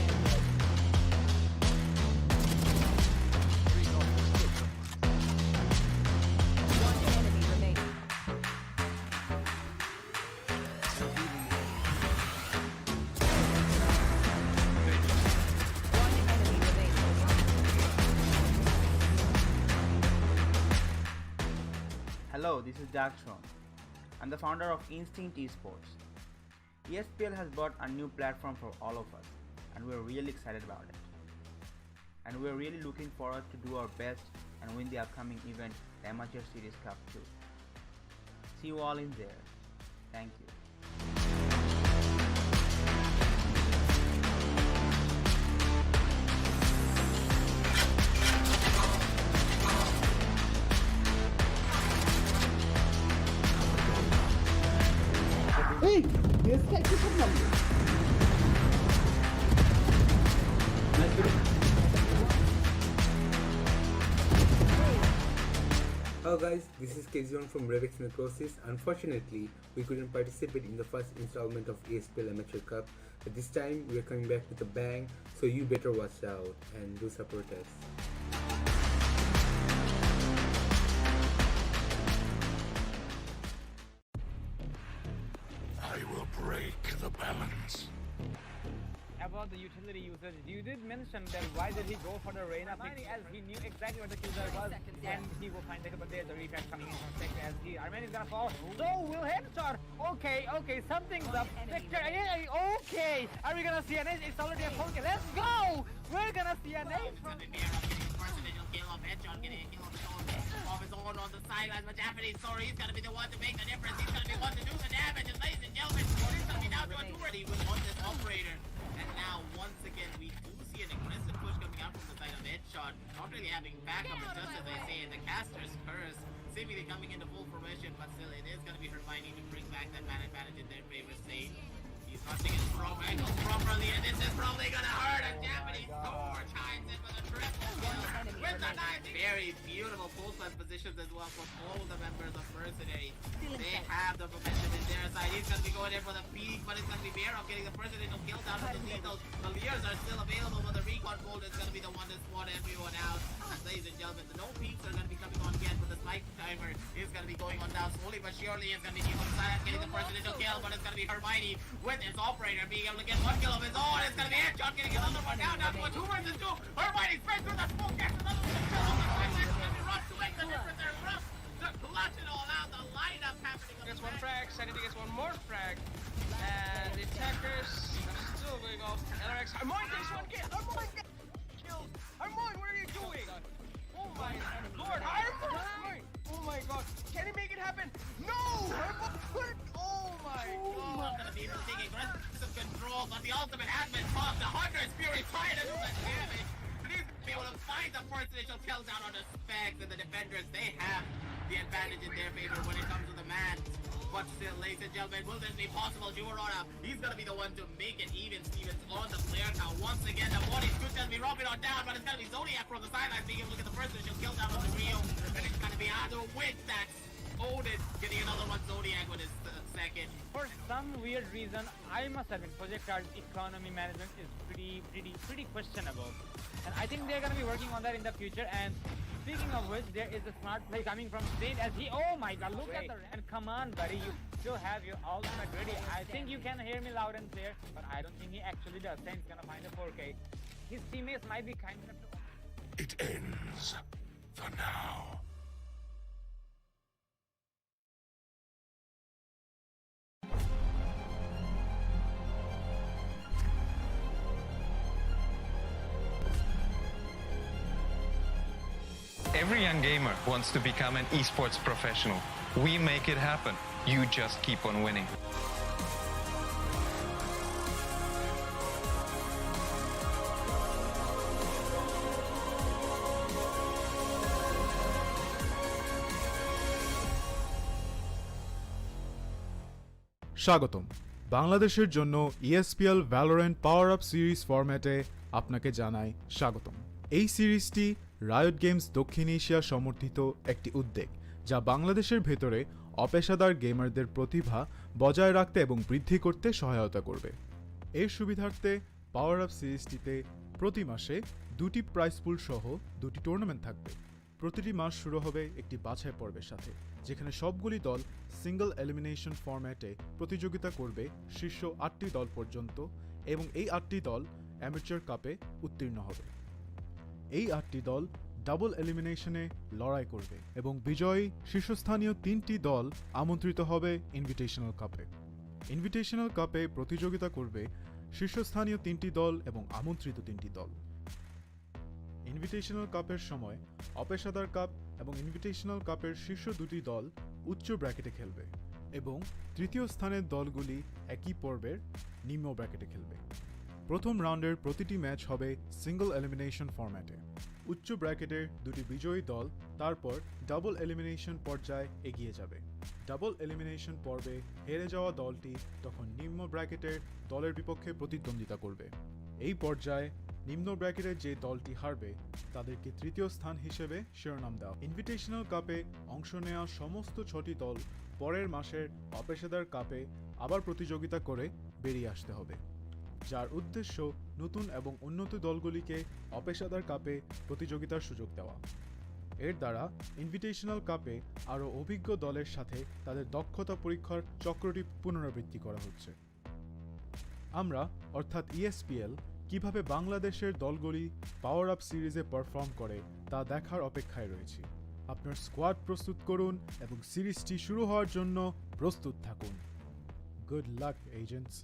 Hello, this is Darktron. I'm the founder of Instinct Esports. ESPL has brought a new platform for all of us, and we're really excited about it. And we're really looking forward to do our best and win the upcoming event, the Amatuer Series Cup 2. See you all in there. Thank you. Hey, this guy keeps on number. Hello guys, this is KZ1 from Revex Necrosis. Unfortunately, we couldn't participate in the first installment of ESPL Amatuer Cup, but this time we are coming back with a bang, so you better watch out and do support us. I will break the balance. About the utility usage, you did mention that why did he go for the Reyna pick, as he knew exactly what the killer was, and he will find the, but there's a refresh coming in from Spectre as he Arman is gonna fall. So will headshot. Okay, something's up. Spectre, okay. Are we gonna see an ace? It's already a 4K. Let's go. We're gonna see an ace from Off his own on the sidelines, but Japanese, sorry, he's gonna be the one to make the difference. He's gonna be the one to do the damage, and ladies and gentlemen, he's gonna be down to a 2 already with on this operator. And now, once again, we do see an aggressive push coming out from the side of Headshot. Not really having backup, but just as they say, the caster's curse. Seemingly coming into full fruition, but still, it is gonna be Hermione to bring back that man advantage in their favor state. He's punching his from angles properly, and this is probably gonna hurt. And Japanese Thor chimes in with a triple kill with the knife. Very beautiful full class positions as well for all the members of Mercenary. They have the momentum in their side. He's gonna be going in for the peak, but it's gonna be Bearov getting the first initial kill down with the lethals. The Leers are still available, but the recon bolt is gonna be the one to swat everyone out. And ladies and gentlemen, the no peaks are gonna be coming on again, but the spike timer is gonna be going on down slowly but surely. It's gonna be Evo getting the first initial kill, but it's gonna be Hermione with his operator being able to get 1 kill of his own. It's gonna be Headshot getting another one down to a 2 versus 2. Hermione spread through the smoke, gets another one. It's gonna be Russ to make the difference there. Russ to clutch it all out. The lineup happening. Gets one frag, Sanity gets one more frag. And the attackers are still going off. LRX, Armoin takes 1 kill. Armoin gets killed. Armoin, what are you doing? Oh my lord, Armoin! Oh my god, can he make it happen? No! Armoin! Oh my god! Gonna be able to take aggressive control, but the ultimate has been popped. The Hunter's Fury trying to do the damage. But he's gonna be able to find the first initial kill down on the specs, and the defenders, they have the advantage in their favor when it comes to the man. But still, ladies and gentlemen, will this be possible? Juvarona, he's gonna be the one to make it even. Stevens on the player count once again. The body's good to be robbing on down, but it's gonna be Zodiac from the sidelines being able to get the first initial kill down on the Rio. And it's gonna be Ado with that Odin getting another one. Zodiac with his second. For some weird reason, I must admit, Project Card's economy management is pretty questionable. And I think they're gonna be working on that in the future. And speaking of which, there is a smart play coming from Saint as he, oh my god, look at the, and come on buddy, you still have your ultimate ready. I think you can hear me loud and clear, but I don't think he actually does. Saint's gonna find a 4K. His teammates might be kind enough to... It ends for now. Every young gamer wants to become an esports professional. We make it happen. You just keep on winning. স্বাগতম বাংলাদেশের জন্য ESPL Valorant PowerUp Series ফরম্যাটে আপনাকে জানাই স্বাগতম। এই সিরিজটি riot games দক্ষিণ এশিয়া সমর্থিত একটি উদ্যোগ যা বাংলাদেশের ভেতরে অপেশাদার গেমারদের প্রতিভা বজায় রাখতে এবং বৃদ্ধি করতে সহায়তা করবে। এর সুবিধার্থে পাওয়ার আপ সিরিজটিতে প্রতি মাসে 2টি প্রাইজ পুল সহ 2টি টুর্নামেন্ট থাকবে। প্রতিটি মাস শুরু হবে একটি বাছাই পর্বের সাথে, যেখানে সবগুলি দল সিঙ্গল এলিমিনেশন ফরম্যাটে প্রতিযোগিতা করবে শীর্ষ 8টি দল পর্যন্ত, এবং এই 8টি দল অ্যামেচার কাপে উত্তীর্ণ হবে। এই 8টি দল ডাবল এলিমিনেশনে লড়াই করবে এবং বিজয়ী শীর্ষস্থানীয় 3টি দল আমন্ত্রিত হবে ইনভিটেশনাল কাপে। ইনভিটেশনাল কাপে প্রতিযোগিতা করবে শীর্ষস্থানীয় 3টি দল এবং আমন্ত্রিত 3টি দল। ইনভিটেশনাল কাপের সময় অপেশাদার কাপ এবং ইনভিটেশনাল কাপের শীর্ষ 2টি দল উচ্চ ব্র্যাকেটে খেলবে এবং তৃতীয় স্থানের দলগুলি একই পর্বের নিম্ন ব্র্যাকেটে খেলবে। প্রথম রাউন্ডের প্রতিটি ম্যাচ হবে সিঙ্গল এলিমিনেশন ফরম্যাটে। উচ্চ ব্র্যাকেটের 2টি বিজয়ী দল তারপর ডাবল এলিমিনেশন পর্যায়ে এগিয়ে যাবে। ডাবল এলিমিনেশন পর্বে হেরে যাওয়া দলটি তখন নিম্ন ব্র্যাকেটের দলের বিপক্ষে প্রতিদ্বন্দ্বিতা করবে। এই পর্যায়ে নিম্ন ব্র্যাকেটের যে দলটি হারবে তাদেরকে তৃতীয় স্থান হিসেবে শিরোনাম দেওয়া। ইনভিটেশনাল কাপে অংশ নেওয়া সমস্ত 6টি দল পরের মাসের অপেশাদার কাপে আবার প্রতিযোগিতা করে বেরিয়ে আসতে হবে, যার উদ্দেশ্য নতুন এবং উন্নত দলগুলিকে অপেশাদার কাপে প্রতিযোগিতার সুযোগ দেওয়া। এর দ্বারা ইনভিটেশনাল কাপে আরও অভিজ্ঞ দলের সাথে তাদের দক্ষতা পরীক্ষার চক্রটি পুনরাবৃত্তি করা হচ্ছে। আমরা অর্থাৎ ESPL কিভাবে বাংলাদেশের দলগুলি পাওয়ার আপ সিরিজে পারফর্ম করে তা দেখার অপেক্ষায় রয়েছি। আপনার স্কোয়াড প্রস্তুত করুন এবং সিরিজটি শুরু হওয়ার জন্য প্রস্তুত থাকুন। Good luck agents.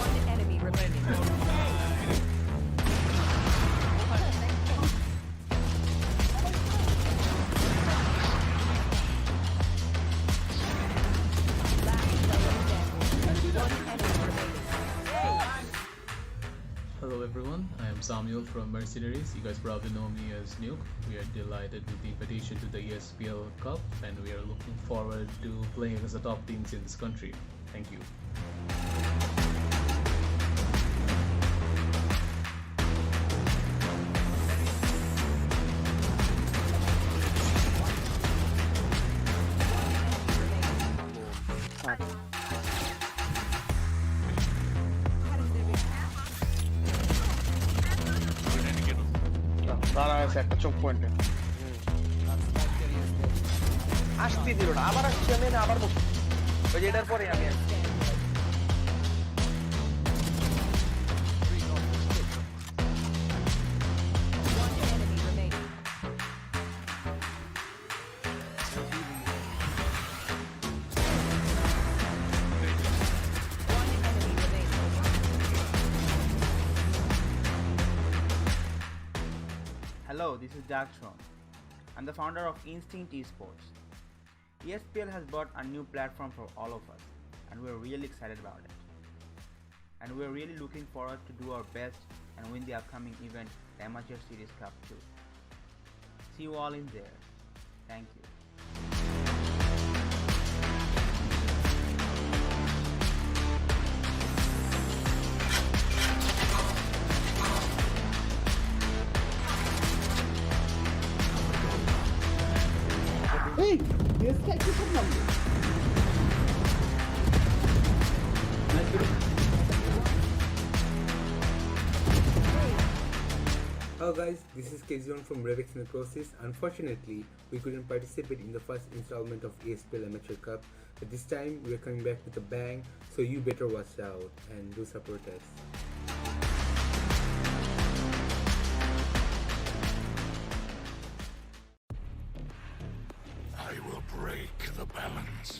One enemy remaining. Hello everyone, I am Samuel from Mercenaries. You guys probably know me as Nuke. We are delighted with the invitation to the ESPL Cup and we are looking forward to playing against the top teams in this country. Thank you. দাঁড়া আছে একটা চোখ পয়েন্টে আসতে দিল না, আবার আসছি আমি না, আবার বসছি ওই যে এটার পরে আমি আসছি। One enemy remaining. One enemy remaining. Hello, this is Darktron. I'm the founder of Instinct Esports. ESPL has brought a new platform for all of us, and we're really excited about it. And we're really looking forward to do our best and win the upcoming event, the Amatuer Series Cup 2. See you all in there. Thank you. Hey, this guy keeps on coming. Hello guys, this is KZ1 from Revex Necrosis. Unfortunately, we couldn't participate in the first installment of ESPL Amateur Cup, but this time we are coming back with a bang, so you better watch out and do support us. I will break the balance.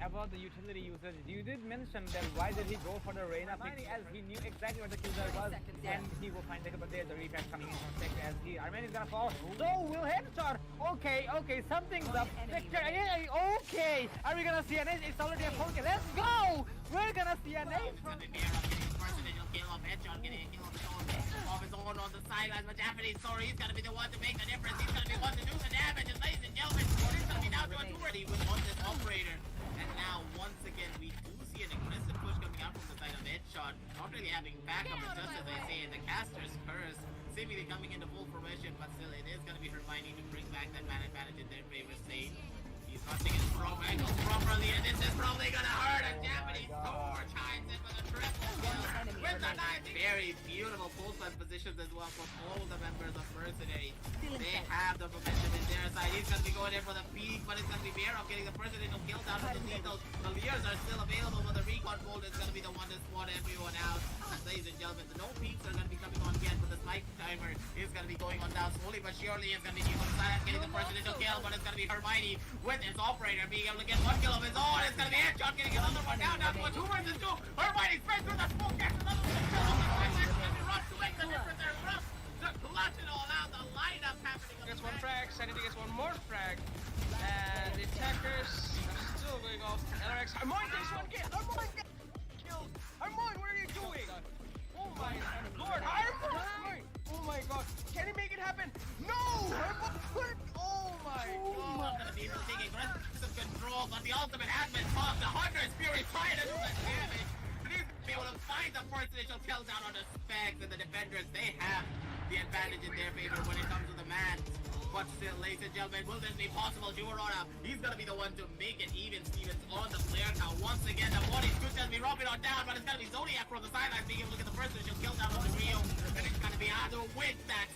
About the utility usage, you did mention that why did he go for the Reyna pick as he knew exactly what the killer was and he will find the but there's a refresh coming in from Spectre as he Arman is gonna fall. So will headshot. Okay, something's up. Spectre, okay. Are we gonna see an ace? It's already a 4K. Let's go! We're gonna see an ace from Headshot getting a kill of his own on the sidelines, but Japanese, sorry, he's gonna be the one to make the difference. He's gonna be the one to do the damage, and ladies and gentlemen, he's gonna be down to a 2 with this operator. And now, once again, we do see an aggressive push coming out from the side of Headshot. Not really having backup, but just as I say, the caster's curse seemingly coming into full fruition, but still, it is gonna be Hermione to bring back that man advantage in their favor state. He's hunting his strong angles properly, and this is probably gonna hurt a Japanese sword. Chimes in for the triple kill with the nice, very beautiful full class positions as well for all the members of Mercenaries. They have the momentum in their side. He's gonna be going in for the peak, but it's gonna be Bear getting the personal kill down on the lethal. The Leers are still available, but the recon bolt is gonna be the one to swat everyone out. And ladies and gentlemen, the no peaks are gonna be coming on again, but the spike timer is gonna be going on down slowly but surely. It's gonna be Nico Silent getting the first initial kill, but it's gonna be Hermione with his operator being able to get 1 kill of his own. It's gonna be Headshot getting another one down to a 2 versus 2. Hermione spread through the smoke, gets another one kill on the side. It's gonna be Rush to make the difference there. Rush to clutch it all out. The lineup happening. Gets one frag, Sanity gets one more frag. And the attackers are still going off. LRX, Armoin takes 1 kill. Armoin gets killed. Armoin, what are you doing? Oh my lord, Armoin! Oh my god, can he make it happen? No! Armoin! Oh my god! Gonna be able to take aggressive control, but the ultimate has been popped. The Hunter's Fury trying to do the damage. But he's gonna be able to find the first initial kill down on the specs, and the defenders, they have the advantage in their favor when it comes to the man. But still, ladies and gentlemen, will this be possible? Juarona, he's gonna be the one to make it even. Stevens on the player count. Once again, the body's good gonna be rubbing on down, but it's gonna be Zodiac from the sidelines being able to get the first initial kill down on the Rio. And it's gonna be Ado with that.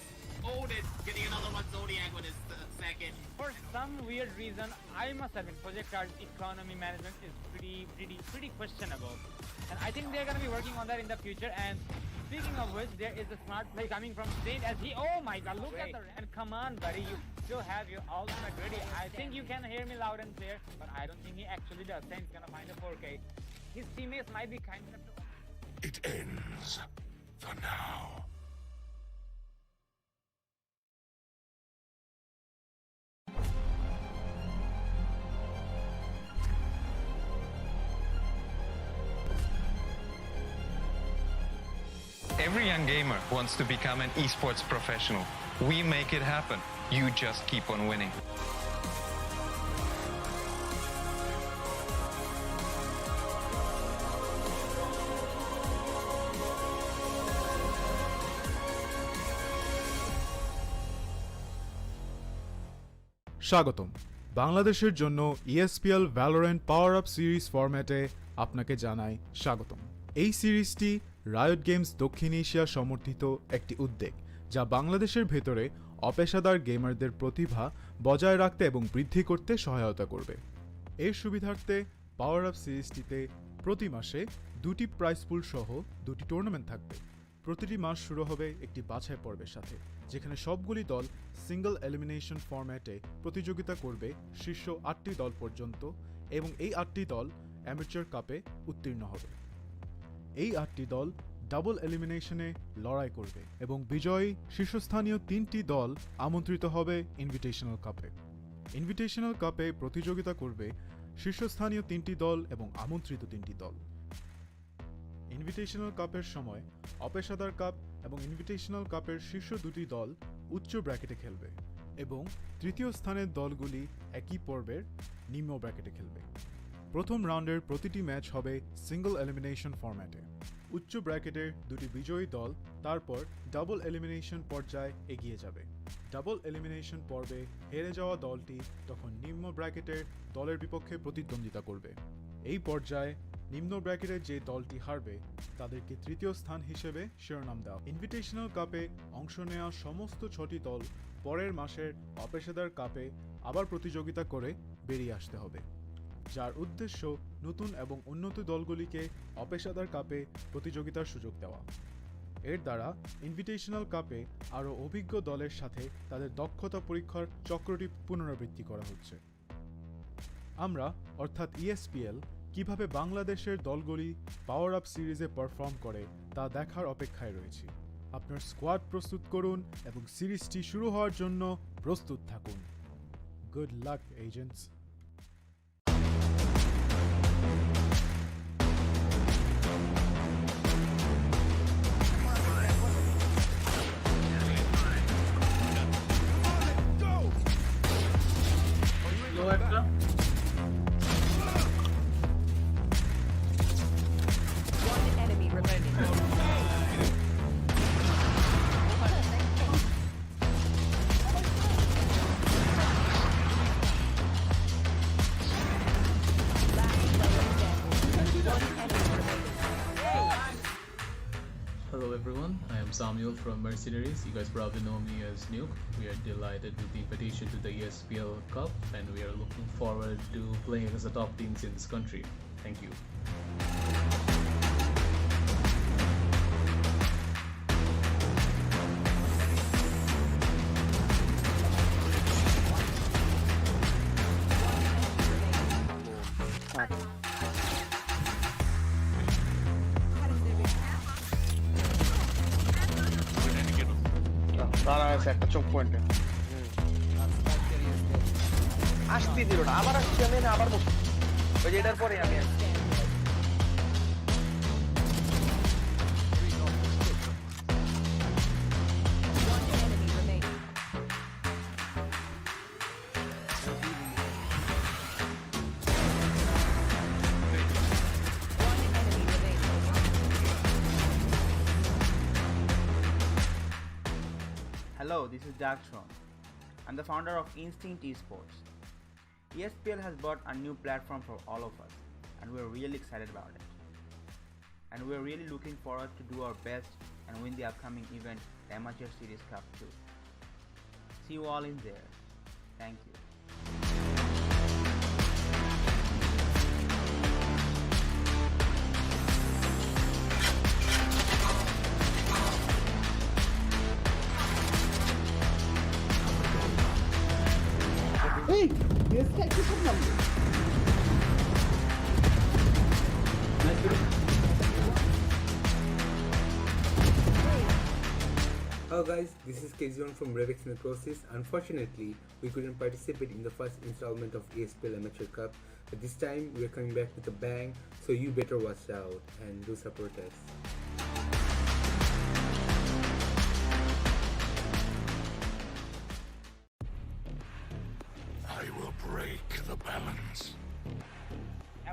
Odin getting another one. Zodiac with his second. For some weird reason, I must admit, Project Card's economy management is pretty questionable. And I think they're gonna be working on that in the future. And speaking of which, there is a smart play coming from Saint as he, oh my god, look at the, and come on buddy, you still have your ultimate ready. I think you can hear me loud and clear, but I don't think he actually does. Saint's gonna find a 4K. His teammates might be kind enough to... It ends for now. Every young gamer wants to become an esports professional. We make it happen. You just keep on winning. স্বাগতম বাংলাদেশের জন্য ESPL Valorant PowerUp Series ফরম্যাটে আপনাকে জানাই স্বাগতম। এই সিরিজটি riot games দক্ষিণ এশিয়া সমর্থিত একটি উদ্যোগ যা বাংলাদেশের ভেতরে অপেশাদার গেমারদের প্রতিভা বজায় রাখতে এবং বৃদ্ধি করতে সহায়তা করবে। এর সুবিধার্থে পাওয়ার আপ সিরিজটিতে প্রতি মাসে 2টি প্রাইজ পুল সহ 2টি টুর্নামেন্ট থাকবে। প্রতিটি মাস শুরু হবে একটি বাছাই পর্বের সাথে, যেখানে সবগুলি দল সিঙ্গল এলিমিনেশন ফরম্যাটে প্রতিযোগিতা করবে শীর্ষ 8টি দল পর্যন্ত, এবং এই 8টি দল অ্যামেচার কাপে উত্তীর্ণ হবে। এই 8টি দল ডাবল এলিমিনেশনে লড়াই করবে এবং বিজয়ী শীর্ষস্থানীয় 3টি দল আমন্ত্রিত হবে ইনভিটেশনাল কাপে। ইনভিটেশনাল কাপে প্রতিযোগিতা করবে শীর্ষস্থানীয় 3টি দল এবং আমন্ত্রিত 3টি দল। ইনভিটেশনাল কাপের সময় অপেশাদার কাপ এবং ইনভিটেশনাল কাপের শীর্ষ 2টি দল উচ্চ ব্র্যাকেটে খেলবে এবং তৃতীয় স্থানের দলগুলি একই পর্বের নিম্ন ব্র্যাকেটে খেলবে। প্রথম রাউন্ডের প্রতিটি ম্যাচ হবে সিঙ্গল এলিমিনেশন ফরম্যাটে। উচ্চ ব্র্যাকেটের 2টি বিজয়ী দল তারপর ডাবল এলিমিনেশন পর্যায়ে এগিয়ে যাবে। ডাবল এলিমিনেশন পর্বে হেরে যাওয়া দলটি তখন নিম্ন ব্র্যাকেটের দলের বিপক্ষে প্রতিদ্বন্দ্বিতা করবে। এই পর্যায়ে নিম্ন ব্র্যাকেটের যে দলটি হারবে তাদেরকে তৃতীয় স্থান হিসেবে শিরোনাম দেওয়া। ইনভিটেশনাল কাপে অংশ নেওয়া সমস্ত 6টি দল পরের মাসের অপেশাদার কাপে আবার প্রতিযোগিতা করে বেরিয়ে আসতে হবে, যার উদ্দেশ্য নতুন এবং উন্নত দলগুলিকে অপেশাদার কাপে প্রতিযোগিতার সুযোগ দেওয়া। এর দ্বারা ইনভিটেশনাল কাপে আরও অভিজ্ঞ দলের সাথে তাদের দক্ষতা পরীক্ষার চক্রটি পুনরাবৃত্তি করা হচ্ছে। আমরা অর্থাৎ ESPL কিভাবে বাংলাদেশের দলগুলি পাওয়ার আপ সিরিজে পারফর্ম করে তা দেখার অপেক্ষায় রয়েছি। আপনার স্কোয়াড প্রস্তুত করুন এবং সিরিজটি শুরু হওয়ার জন্য প্রস্তুত থাকুন। Good luck agents. One enemy remaining. Hello everyone, I am Samuel from Mercenaries. You guys probably know me as Nuke. We are delighted with the invitation to the ESPL Cup and we are looking forward to playing against the top teams in this country. Thank you. দাঁড়ায় একটা চোখ পয়েন্টে আসতে দিল না, আবার আসছি আমি না, আবার মুখ ওই যে এটার পরে আমি আসছি। One enemy remaining. One enemy remaining. Hello, this is Darktron. I'm the founder of Instinct Esports. ESPL has brought a new platform for all of us, and we're really excited about it. And we're really looking forward to do our best and win the upcoming event, the Amatuer Series Cup 2. See you all in there. Thank you. Hello guys, this is KZ1 from Revex Necrosis. Unfortunately, we couldn't participate in the first installment of ESPL Amateur Cup, but this time we are coming back with a bang, so you better watch out and do support us. I will break the balance.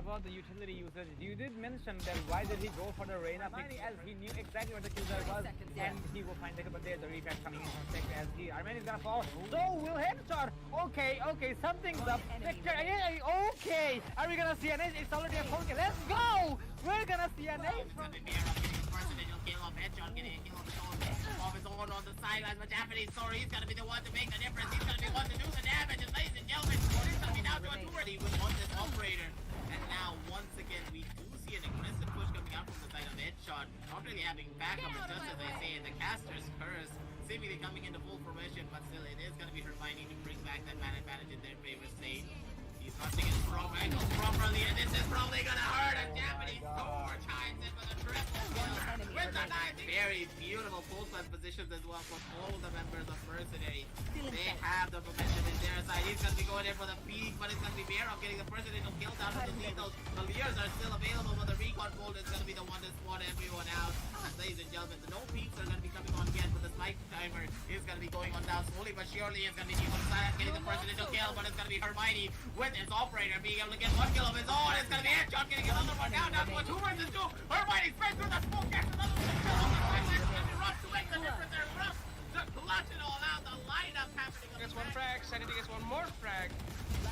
About the utility usage, you did mention that why did he go for the Reyna pick as he knew exactly what the killer was and he will find but there's a refresh coming in from Sector as he Armin is gonna fall. So will headshot. Okay, something's up. Sector, okay. Are we gonna see an ace? It's already a poke. Let's go! We're gonna see an ace from Headshot getting a kill of his own on the sidelines, but Japanese story, he's gonna be the one to make the difference. He's gonna be the one to do the damage, and ladies and gentlemen, he's gonna be down to a 2 with on this operator. And now, once again, we do see an aggressive push coming out from the side of Headshot. Not really having backup, but just as I say, the caster's curse seemingly coming into full fruition, but still, it is gonna be Hermione to bring back that man advantage in their favor state. He's punching his strong ankles properly, and this is probably gonna hurt a Japanese sword. Chimes in for the triple kill with the nice, very beautiful full-time positions as well from all the members of Mercenary. They have the momentum in their side. He's gonna be going in for the peak, but it's gonna be Bear getting the first initial kill down to the lethal. The Leers are still available, but the recon bolt is gonna be the one to swat everyone out. And ladies and gentlemen, the no peaks are gonna be coming on again, but the spike timer is gonna be going on down slowly but surely. It's gonna be Demon Silence getting the first initial kill, but it's gonna be Hermione with his operator being able to get one kill of his own. It's gonna be Headshot getting another one down to a 2 versus 2. Hermione spreads through the smoke, gets another one kill on the side. It's gonna be Rush to make the difference there. Rush to clutch it all out. The lineup happening. Gets one frag, Sanity gets one more frag.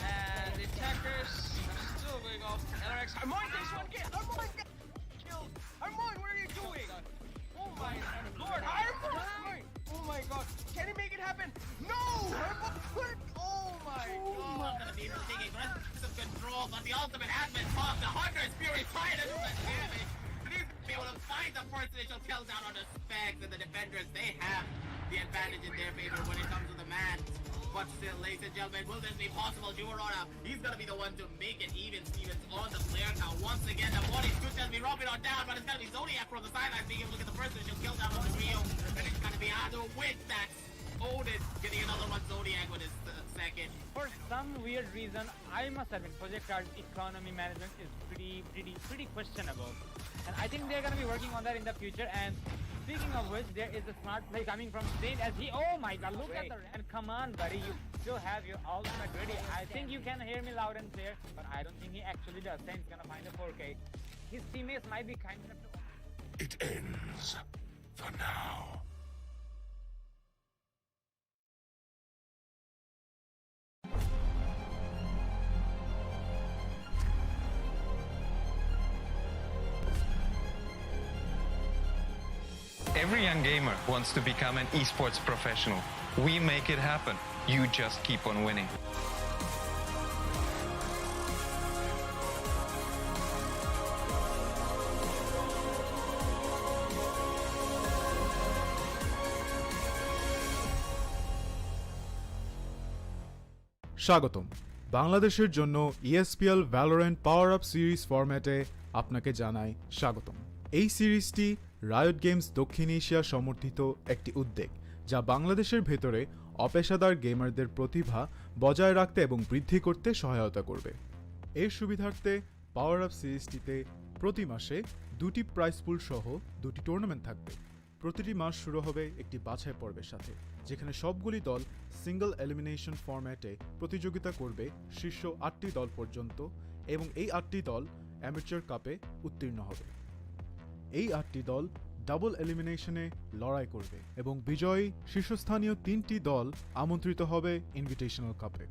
And the attackers are still going off. LRX, Harmoin takes one kill. Harmoin gets killed. Harmoin, what are you doing? Oh my lord, Harmoin! Oh my god, can he make it happen? No! Harmoin! Oh my god! Gonna be able to take aggressive control, but the ultimate has been popped. The Hunter's Fury trying to do the damage. be able to find the first initial kill down on the specs, and the defenders, they have the advantage in their favor when it comes to the man. But still, ladies and gentlemen, will this be possible? Juarona, he's gonna be the one to make it even. Stevens on the player now. Once again, the body could just be rubbing on down, but it's gonna be Zodiac from the sideline being able to get the first initial kill down on the Rio. And it's gonna be Ado with that. Odin getting another one, Zodiac with his second. For some weird reason, I must admit, Project Card's economy management is pretty questionable. And I think they're gonna be working on that in the future. And speaking of which, there is a smart play coming from Saint as he, oh my god, look at the, and come on buddy, you still have your ultimate ready. I think you can hear me loud and clear, but I don't think he actually does. Saint's gonna find a 4K. His teammates might be kind enough to... It ends for now. Every young gamer wants to become an esports professional. We make it happen. You just keep on winning. স্বাগতম বাংলাদেশের জন্য ESPL Valorant PowerUp Series ফরম্যাটে আপনাকে জানাই স্বাগতম। এই সিরিজটি riot games দক্ষিণ এশিয়া সমর্থিত একটি উদ্যোগ যা বাংলাদেশের ভেতরে অপেশাদার গেমারদের প্রতিভা বজায় রাখতে এবং বৃদ্ধি করতে সহায়তা করবে। এর সুবিধার্থে পাওয়ার আপ সিরিজটিতে প্রতি মাসে 2টি প্রাইজ পুল সহ 2টি টুর্নামেন্ট থাকবে। প্রতিটি মাস শুরু হবে একটি বাছাই পর্বের সাথে, যেখানে সবগুলি দল সিঙ্গল এলিমিনেশন ফরম্যাটে প্রতিযোগিতা করবে শীর্ষ 8টি দল পর্যন্ত, এবং এই 8টি দল অ্যামেচার কাপে উত্তীর্ণ হবে। এই 8টি দল ডাবল এলিমিনেশনে লড়াই করবে এবং বিজয়ী শীর্ষস্থানীয় 3টি দল আমন্ত্রিত হবে ইনভিটেশনাল কাপে।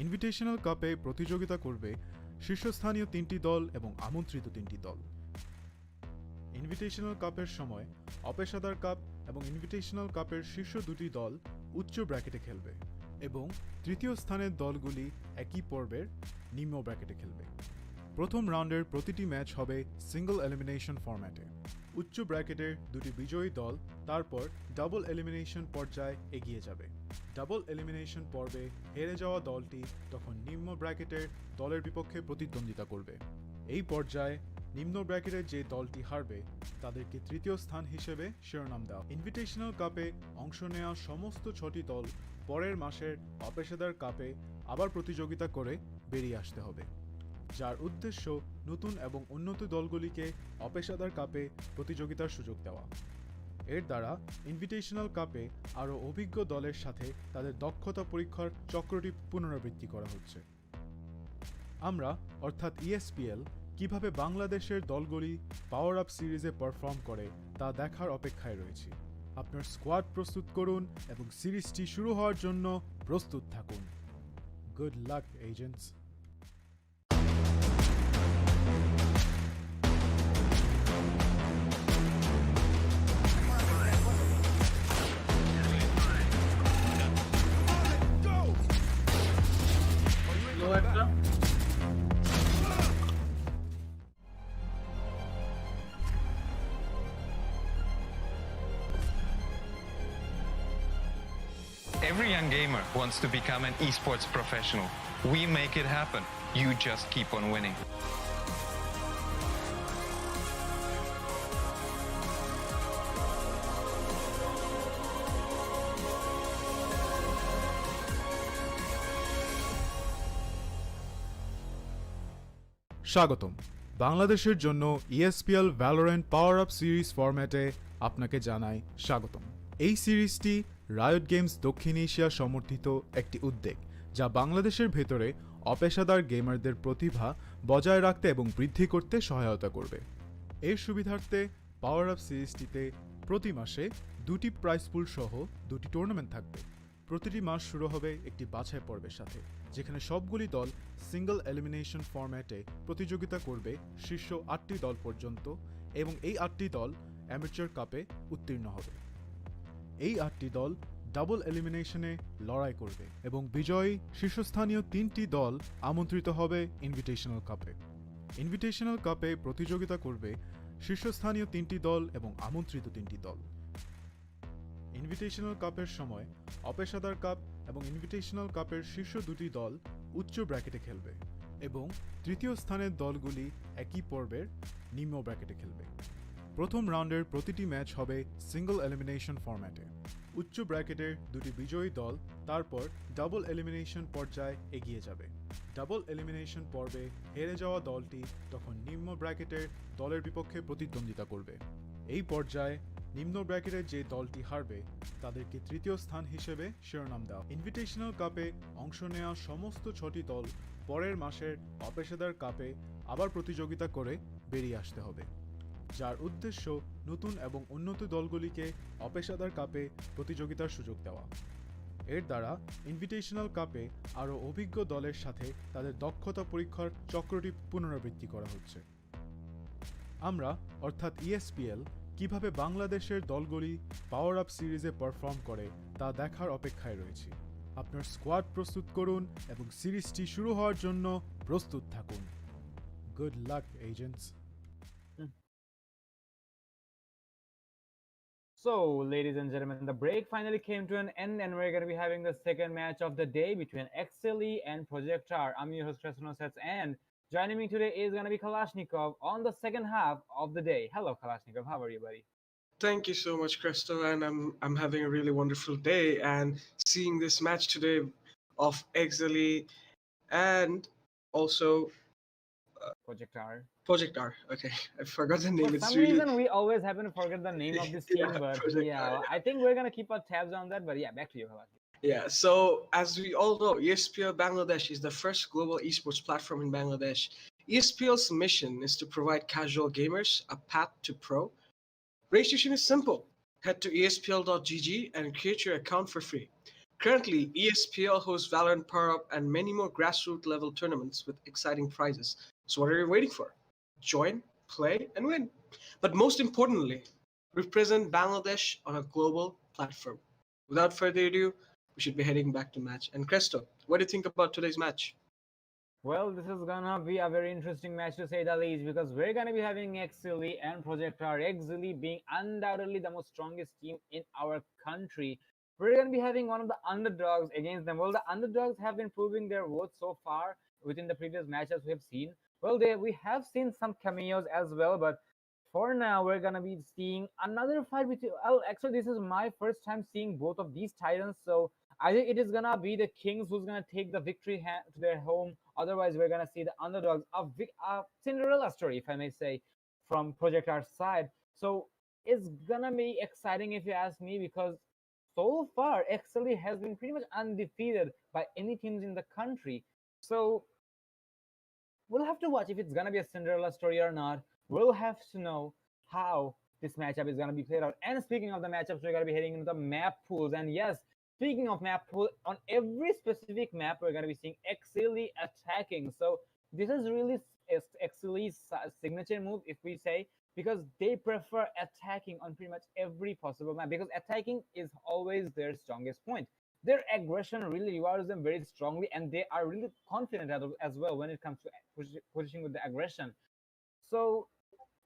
ইনভিটেশনাল কাপে প্রতিযোগিতা করবে শীর্ষস্থানীয় 3টি দল এবং আমন্ত্রিত 3টি দল। ইনভিটেশনাল কাপের সময় অপেশাদার কাপ এবং ইনভিটেশনাল কাপের শীর্ষ 2টি দল উচ্চ ব্র্যাকেটে খেলবে এবং তৃতীয় স্থানের দলগুলি একই পর্বের নিম্ন ব্র্যাকেটে খেলবে। প্রথম রাউন্ডের প্রতিটি ম্যাচ হবে সিঙ্গল এলিমিনেশন ফরম্যাটে। উচ্চ ব্র্যাকেটের 2টি বিজয়ী দল তারপর ডাবল এলিমিনেশন পর্যায়ে এগিয়ে যাবে। ডাবল এলিমিনেশন পর্বে হেরে যাওয়া দলটি তখন নিম্ন ব্র্যাকেটের দলের বিপক্ষে প্রতিদ্বন্দ্বিতা করবে। এই পর্যায়ে নিম্ন ব্র্যাকেটের যে দলটি হারবে তাদেরকে তৃতীয় স্থান হিসেবে শিরোনাম দেওয়া। ইনভিটেশনাল কাপে অংশ নেওয়া সমস্ত 6টি দল পরের মাসের অপেশাদার কাপে আবার প্রতিযোগিতা করে বেরিয়ে আসতে হবে, যার উদ্দেশ্য নতুন এবং উন্নত দলগুলিকে অপেশাদার কাপে প্রতিযোগিতার সুযোগ দেওয়া। এর দ্বারা ইনভিটেশনাল কাপে আরও অভিজ্ঞ দলের সাথে তাদের দক্ষতা পরীক্ষার চক্রটি পুনরাবৃত্তি করা হচ্ছে। আমরা অর্থাৎ ESPL কিভাবে বাংলাদেশের দলগুলি পাওয়ার আপ সিরিজে পারফর্ম করে তা দেখার অপেক্ষায় রয়েছি। আপনার স্কোয়াড প্রস্তুত করুন এবং সিরিজটি শুরু হওয়ার জন্য প্রস্তুত থাকুন। Good luck agents. Every young gamer wants to become an esports professional. We make it happen. You just keep on winning. স্বাগতম বাংলাদেশের জন্য ESPL Valorant PowerUp Series ফরম্যাটে আপনাকে জানাই স্বাগতম। এই সিরিজটি রায়ট গেমস দক্ষিণ এশিয়া সমর্থিত একটি উদ্যোগ যা বাংলাদেশের ভেতরে অপেশাদার গেমারদের প্রতিভা বজায় রাখতে এবং বৃদ্ধি করতে সহায়তা করবে। এর সুবিধার্থে পাওয়ার আপ সিরিজটিতে প্রতি মাসে 2টি প্রাইজ পুল সহ 2টি টুর্নামেন্ট থাকবে। প্রতিটি মাস শুরু হবে একটি বাছাই পর্বের সাথে, যেখানে সবগুলি দল সিঙ্গল এলিমিনেশন ফরম্যাটে প্রতিযোগিতা করবে শীর্ষ 8টি দল পর্যন্ত, এবং এই 8টি দল অ্যামেচার কাপে উত্তীর্ণ হবে। এই 8টি দল ডাবল এলিমিনেশনে লড়াই করবে এবং বিজয়ী শীর্ষস্থানীয় 3টি দল আমন্ত্রিত হবে ইনভিটেশনাল কাপে। ইনভিটেশনাল কাপে প্রতিযোগিতা করবে শীর্ষস্থানীয় 3টি দল এবং আমন্ত্রিত 3টি দল। ইনভিটেশনাল কাপের সময় অপেশাদার কাপ এবং ইনভিটেশনাল কাপের শীর্ষ 2টি দল উচ্চ ব্র্যাকেটে খেলবে এবং তৃতীয় স্থানের দলগুলি একই পর্বের নিম্ন ব্র্যাকেটে খেলবে। প্রথম রাউন্ডের প্রতিটি ম্যাচ হবে সিঙ্গল এলিমিনেশন ফরম্যাটে। উচ্চ ব্র্যাকেটের 2টি বিজয়ী দল তারপর ডাবল এলিমিনেশন পর্যায়ে এগিয়ে যাবে। ডাবল এলিমিনেশন পর্বে হেরে যাওয়া দলটি তখন নিম্ন ব্র্যাকেটের দলের বিপক্ষে প্রতিদ্বন্দ্বিতা করবে। এই পর্যায়ে নিম্ন ব্র্যাকেটের যে দলটি হারবে তাদেরকে তৃতীয় স্থান হিসেবে শিরোনাম দেওয়া। ইনভিটেশনাল কাপে অংশ নেওয়া সমস্ত 6টি দল পরের মাসের অপেশাদার কাপে আবার প্রতিযোগিতা করে বেরিয়ে আসতে হবে, যার উদ্দেশ্য নতুন এবং উন্নত দলগুলিকে অপেশাদার কাপে প্রতিযোগিতার সুযোগ দেওয়া। এর দ্বারা ইনভিটেশনাল কাপে আরও অভিজ্ঞ দলের সাথে তাদের দক্ষতা পরীক্ষার চক্রটি পুনরাবৃত্তি করা হচ্ছে। আমরা অর্থাৎ ESPL কিভাবে বাংলাদেশের দলগুলি পাওয়ার আপ সিরিজে পারফর্ম করে তা দেখার অপেক্ষায় রয়েছি। আপনার স্কোয়াড প্রস্তুত করুন এবং সিরিজটি শুরু হওয়ার জন্য প্রস্তুত থাকুন। Good luck agents. So, ladies and gentlemen, the break finally came to an end, and we're going to be having the second match of the day between Exceeli and Projectar. I'm your host, Krasnosets, and joining me today is going to be Kalashnikov on the second half of the day. Hello, Kalashnikov. How are you, buddy? Thank you so much, Crystal, and I'm having a really wonderful day. And seeing this match today of Exceeli and also Projectar. Okay, I forgot the name. For It's some really reason, we always happen to forget the name of this team, but Projectar, yeah, I think we're going to keep our tabs on that. But yeah, back to you, Kalashnikov. Yeah, so as we all know, ESPL Bangladesh is the first global esports platform in Bangladesh. ESPL's mission is to provide casual gamers a path to pro. Registration is simple. Head to espl.gg and create your account for free. Currently, ESPL hosts Valorant PowerUp and many more grassroots level tournaments with exciting prizes. So what are you waiting for? Join, play, and win. But most importantly, represent Bangladesh on a global platform. Without further ado, we should be heading back to match. And Cresto, what do you think about today's match? Well, this is gonna be a very interesting match to say the least, because we're gonna be having Exceeli and Projectar. Exceeli being undoubtedly the most strongest team in our country. We're gonna be having one of the underdogs against them. Well, the underdogs have been proving their worth so far within the previous matches we have seen. Well, we have seen some cameos as well, but for now we're gonna be seeing another fight with you. Well, actually, this is my first time seeing both of these titans, so I think it is gonna be the Kings who's gonna take the victory to their home. Otherwise, we're gonna see the underdogs, a Cinderella story, if I may say, from Projectar's side. So it's gonna be exciting if you ask me, because so far Exceeli has been pretty much undefeated by any teams in the country. So we'll have to watch if it's gonna be a Cinderella story or not. We'll have to know how this matchup is gonna be played out. And speaking of the matchups, we're gonna be heading into the map pools. And yes, speaking of map pool, on every specific map, we're gonna be seeing Exceeli attacking. So this is really Exceeli's signature move, if we say, because they prefer attacking on pretty much every possible map, because attacking is always their strongest point. Their aggression really rewards them very strongly, and they are really confident as well when it comes to pushing with the aggression. So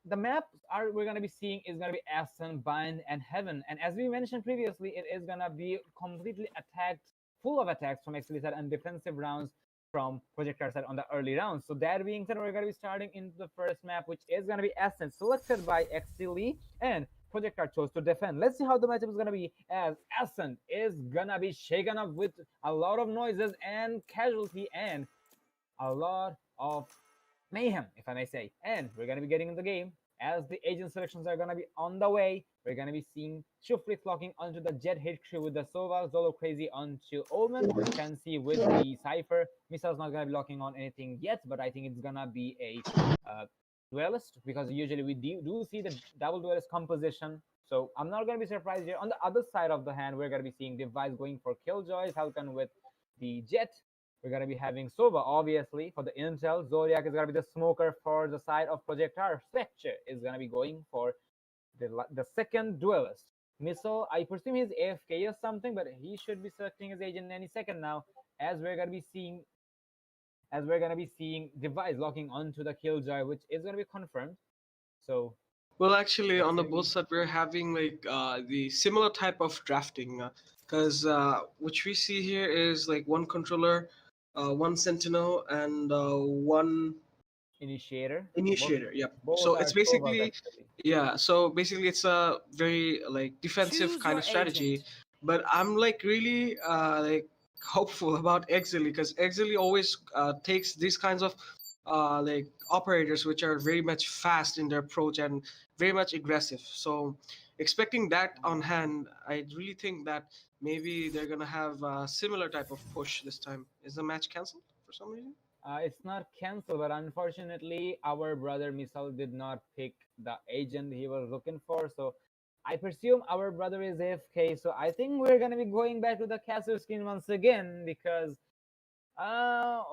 the maps we're going to be seeing is going to be Ascent, Bind, and Heaven. And as we mentioned previously, it is going to be completely attacked, full of attacks from Exceeli side and defensive rounds from Projectar side on the early rounds. So that being said, we're going to be starting into the first map, which is going to be Ascent, selected by Exceeli, and Projectar chose to defend. Let's see how the matchup is going to be, as Ascent is going to be shaken up with a lot of noises and casualty and a lot of mayhem, if I may say. And we're going to be getting in the game as the agent selections are going to be on the way. We're going to be seeing Shufri flocking onto the Jet hit crew with the Sova, Zolo Crazy onto Omen, Fancy with the Cypher. Misa's not going to be locking on anything yet, but I think it's going to be a duelist, because usually we do see the double duelist composition. So I'm not going to be surprised here. On the other side of the hand, we're going to be seeing Device going for Killjoy, Falcon with the Jet. We're going to be having Sova, obviously, for the intel. Zodiac is going to be the smoker for the side of Projectar. Spectre is going to be going for the second duelist. Missile, I presume he's AFK or something, but he should be selecting his agent any second now, as we're going to be seeing Device locking onto the Killjoy, which is going to be confirmed. So Well, actually, on the both side, we're having like the similar type of drafting, because which we see here is like one controller, one sentinel, and one Initiator. initiator. Yep. Both So are it's Sovas basically, actually. yeah. So basically, it's a very like defensive Choose kind your of strategy. agent. But I'm like really like hopeful about Exili, because Exili always takes these kinds of like operators which are very much fast in their approach and very much aggressive. So expecting that on hand, I really think that maybe they're gonna have a similar type of push this time. Is the match cancelled for some reason? It's not cancelled, but unfortunately, our brother Misal did not pick the agent he was looking for. So I presume our brother is AFK. So I think we're gonna be going back to the castle skin once again because,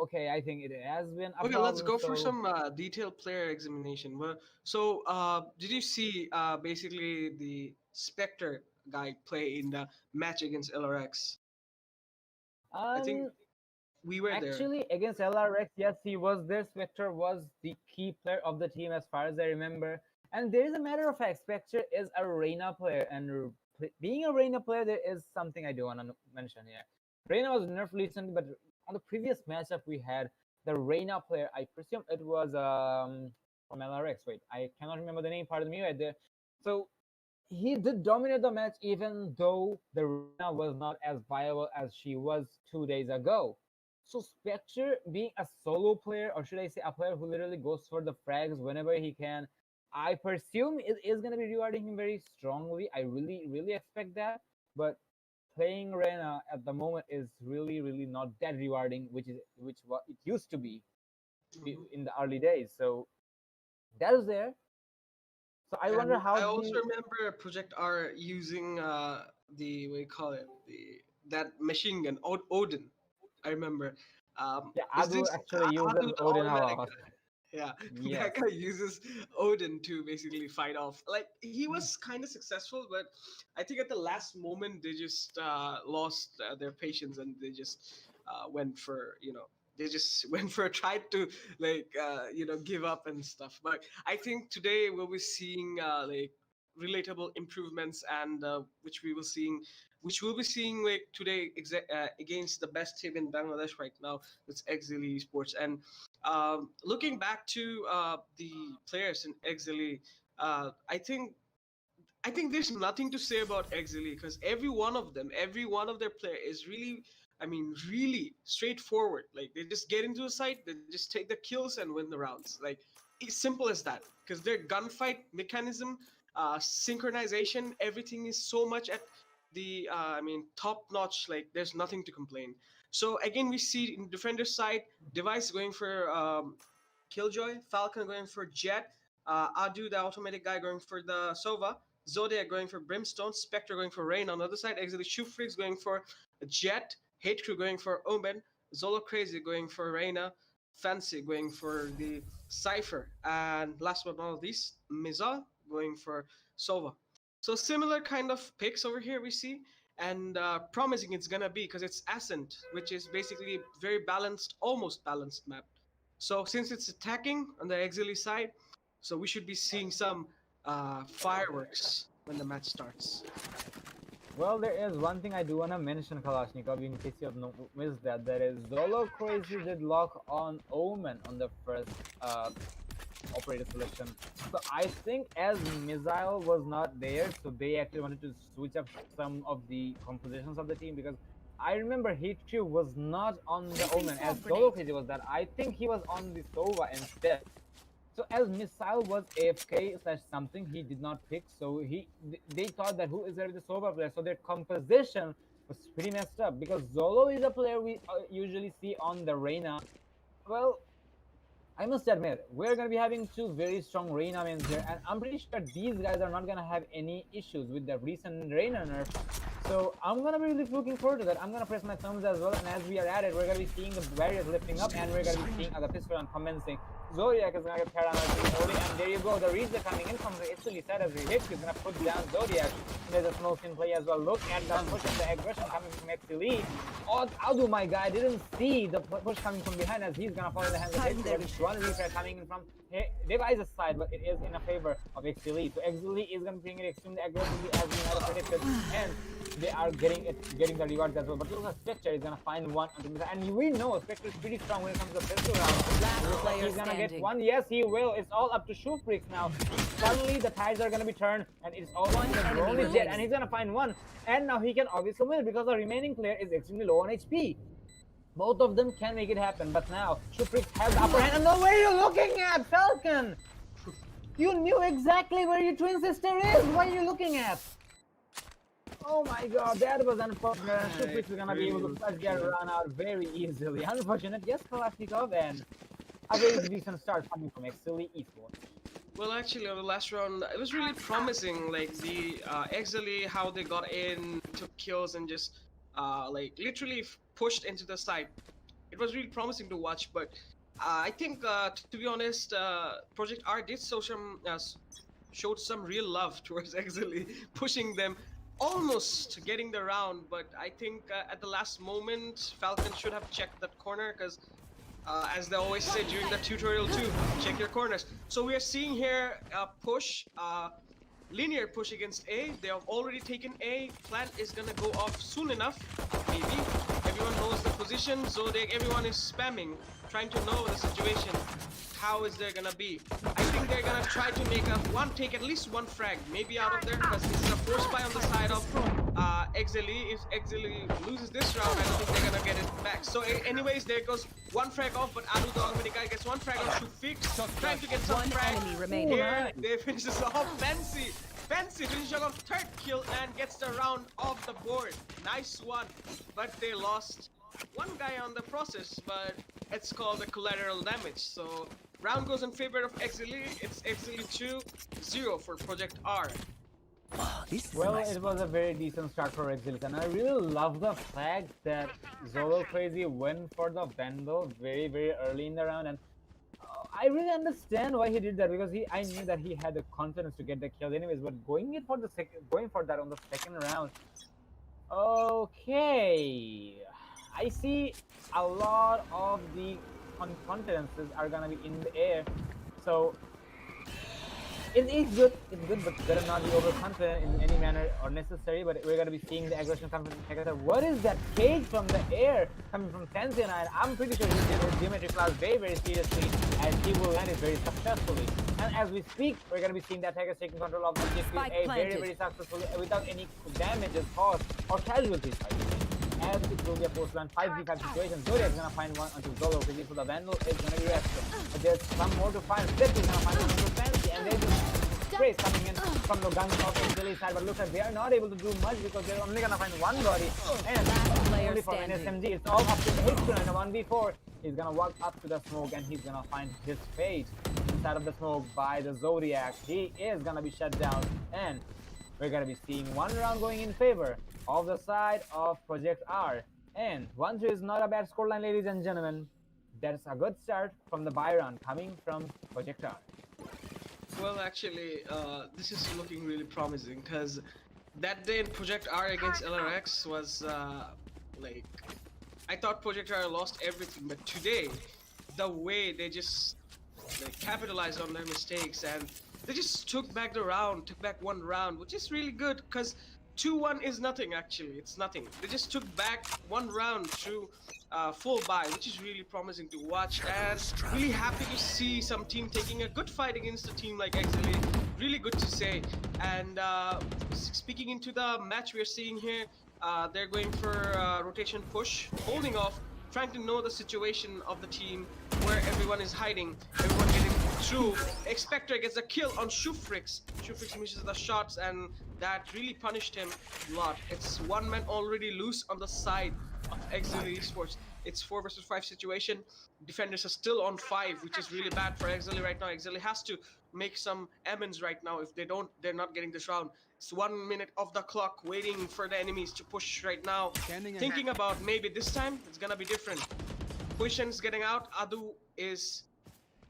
okay, I think it has been a Okay, let's problem. go for So some detailed player examination. Well, so, did you see basically the Spectre guy play in the match against LRX? I think um, we were there. actually, against LRX, yes, he was there. Spectre was the key player of the team, as far as I remember. And there is a matter of fact, Spectre is a Reina player, and being a Reina player, there is something I do want to mention here. Reina was nerfed recently, but on the previous matchup we had, the Reina player, I presume it was from LRX. Wait, I cannot remember the name. Pardon me, right there. So he did dominate the match, even though the Reina was not as viable as she was 2 days ago. So Spectre being a solo player, or should I say a player who literally goes for the frags whenever he can, I presume it is going to be rewarding him very strongly. I really expect that. But playing Reyna at the moment is really not that rewarding, which what it used to be in the early days. So that is there. So I wonder And how I also the remember Project R using the, what do you call it, the that machine gun, Odin. I remember. yeah, Is Adu this actually Adu uses the Odin a automatic? lot. Yeah, Yes. that guy uses Odin to basically fight off. Like he was kind of successful, but I think at the last moment they just lost their patience and they just went for they just went for tried to like give up and stuff. But I think today we'll be seeing like relatable improvements and which we'll be seeing like today against the best team in Bangladesh right now. It's Exceeli Esports. And looking back to the players in Exili, I think there's nothing to say about Exili because every one of their player is really, I mean, really straightforward. Like they just get into a site, they just take the kills and win the rounds. Like it's simple as that. Because their gunfight mechanism, synchronization, everything is so much at the, top notch. Like there's nothing to complain. So again, we see in defender side, Device going for Killjoy, Falcon going for Jet, Adu, the automatic guy, going for the Sova, Zodiac going for Brimstone, Spectre going for Rain. On the other side, Exili Shufrix going for Jet, Hate Crew going for Omen, Zolo Crazy going for Reina, Fancy going for the Cypher, and last but not least, Miza going for Sova. So similar kind of picks over here we see, and promising it's gonna be because it's Ascent, which is basically very balanced, almost balanced map. So since it's attacking on the Exili side, so we should be seeing some fireworks when the match starts. Well, there is one thing I do want to mention, Kalashnikov, in case you have missed that. That is, Zolo Crazy did lock on Omen on the first operator selection. So I think as Missile was not there, so they actually wanted to switch up some of the compositions of the team because I remember Heat Crew was not on the Omen as Zolo Crazy was that. I think he was on the Sova instead. So as Missile was AFK slash something, he did not pick. So they thought that who is there with the Sova player? So their composition was pretty messed up because Zolo is a player we usually see on the Reina. Well, I must admit, we're going to be having two very strong Reina mains here, and I'm pretty sure these guys are not going to have any issues with the recent Reina nerf. So I'm going to be really looking forward to that. I'm going to press my thumbs as well, and as we are at it, we're going to be seeing the barriers lifting up, and we're going to be seeing the pistol commencing. Zodiac is gonna get paired on Exceeli, and there you go. The reads are coming in from the Exceeli side as we hit. He's gonna put down Zodiac. There's a smoke in play as well. Look at the push and the aggression coming from Exceeli. Oh, Adu, my guy, didn't see the push coming from behind as he's gonna fall in the hands of Exceeli. It's one refresh coming in from Device's side, but it is in a favor of Exceeli. So Exceeli is gonna bring it extremely aggressively as we had predicted, and they are getting the rewards as well. But look at Spectre is gonna find one, and we know Spectre is pretty strong when it comes to the pistol round. He's gonna get one. Yes, he will. It's all up to Shoefreaks now. Suddenly the tides are gonna be turned, and it's all on the only Jet, and he's gonna find one. And now he can obviously win because the remaining player is extremely low on HP. Both of them can make it happen, but now Shoefreaks has the upper hand. And now where are you looking at, Falcon? You knew exactly where your twin sister is. What are you looking at? Oh my god, that was unfortunate. Shoefreaks is gonna be able to flush that run out very easily. Unfortunate, yes, Kalashnikov, and a very decent start coming from Exceeli Esports. Well, actually, on the last round, it was really promising. Like the Exceeli, how they got in, took kills, and just like literally pushed into the side. It was really promising to watch. But I think, to be honest, Project R did showed some real love towards Exceeli, pushing them, almost getting the round. But I think at the last moment, Falcon should have checked that corner because. As they always say during the tutorial too, check your corners. So we are seeing here a push, linear push against A. They have already taken A. Plant is gonna go off soon enough, maybe. Everyone knows the position, so everyone is spamming, trying to know the situation. How is there gonna be? I think they're gonna try to make take at least one frag, maybe out of there, because this is a force buy on the side of Exceeli. If Exceeli loses this round, I don't think they're gonna get it back. So anyways, there goes one frag off, but Adu the Automatic guy gets one frag off to fix, trying to get some frag. Here, they finishes off Fancy. Fancy finishes off third kill and gets the round off the board. Nice one, but they lost one guy on the process, but it's called the collateral damage. So round goes in favor of Exceeli. It's Exceeli 2-0 for Project R. Well, it was a very decent start for Exceeli, and I really love the fact that Zolo Crazy went for the Vandal very, very early in the round, and I really understand why he did that because I knew that he had the confidence to get the kills anyways. But going for that on the second round, okay, I see a lot of the confidences are gonna be in the air, so. It's good, but better not be overconfident in any manner or necessary. But we're gonna be seeing the aggression come from Negative. What is that cage from the air coming from Tenzin? And I'm pretty sure he did his geometry class very, very seriously, and he will land it very successfully. And as we speak, we're gonna be seeing the attackers taking control of the GPA very, very successfully without any damages caused or casualties. As it will be a post-land 5v5 situation, Zodiac is gonna find one onto Zolo, so the Vandal is gonna be rested. But there's some more to find. Flip is gonna find one onto Fancy, and there's sprays coming in from the guns of Exceeli side. But look at, they are not able to do much because they're only gonna find one body. And only for an SMG, it's all up to H2 and a 1v4. He's gonna walk up to the smoke and he's gonna find his fate inside of the smoke by the Zodiac. He is gonna be shut down, and we're gonna be seeing one round going in favor of the side of Project R. And 1-2 is not a bad scoreline, ladies and gentlemen. That's a good start from the buy round coming from Project R. Well, actually, this is looking really promising because that day in Project R against LRX was like, I thought Project R lost everything, but today, the way they just like capitalized on their mistakes and they just took back the round, took back one round, which is really good because 2-1 is nothing actually, it's nothing. They just took back one round through full buy, which is really promising to watch and really happy to see some team taking a good fight against a team like Exceeli. Really good to say. And speaking into the match we're seeing here, they're going for rotation push, holding off, trying to know the situation of the team, where everyone is hiding, everyone getting through. Expector gets a kill on Shoefreaks. Shoefreaks misses the shots and that really punished him a lot. It's one man already loose on the side of Exceeli Esports. It's 4 versus 5 situation. Defenders are still on 5, which is really bad for Exceeli right now. Exceeli has to make some amends right now. If they don't, they're not getting this round. It's 1 minute of the clock, waiting for the enemies to push right now. Thinking about maybe this time, it's gonna be different. Position's getting out. Adu is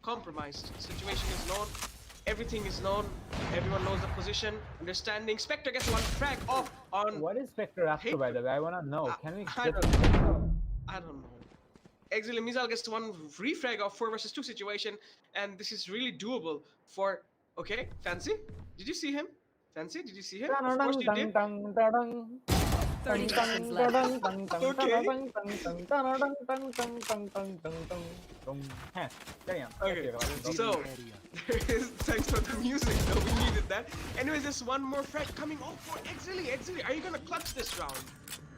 compromised. Situation is known. Everything is known. Everyone knows the position. Understanding. Spectre gets one frag off on. What is Spectre up to, by the way? I wanna know. Can we I get don't know. I don't know. Exceeli Mizal gets one refrag of 4 versus 2 situation, and this is really doable for. Okay, Fancy? Did you see him? Fancy, did you see him? Of course you did. 30 seconds left. Okay, so thanks for the music though, we needed that. Anyways, there's one more frag coming off for Exceeli. Exceeli, are you gonna clutch this round?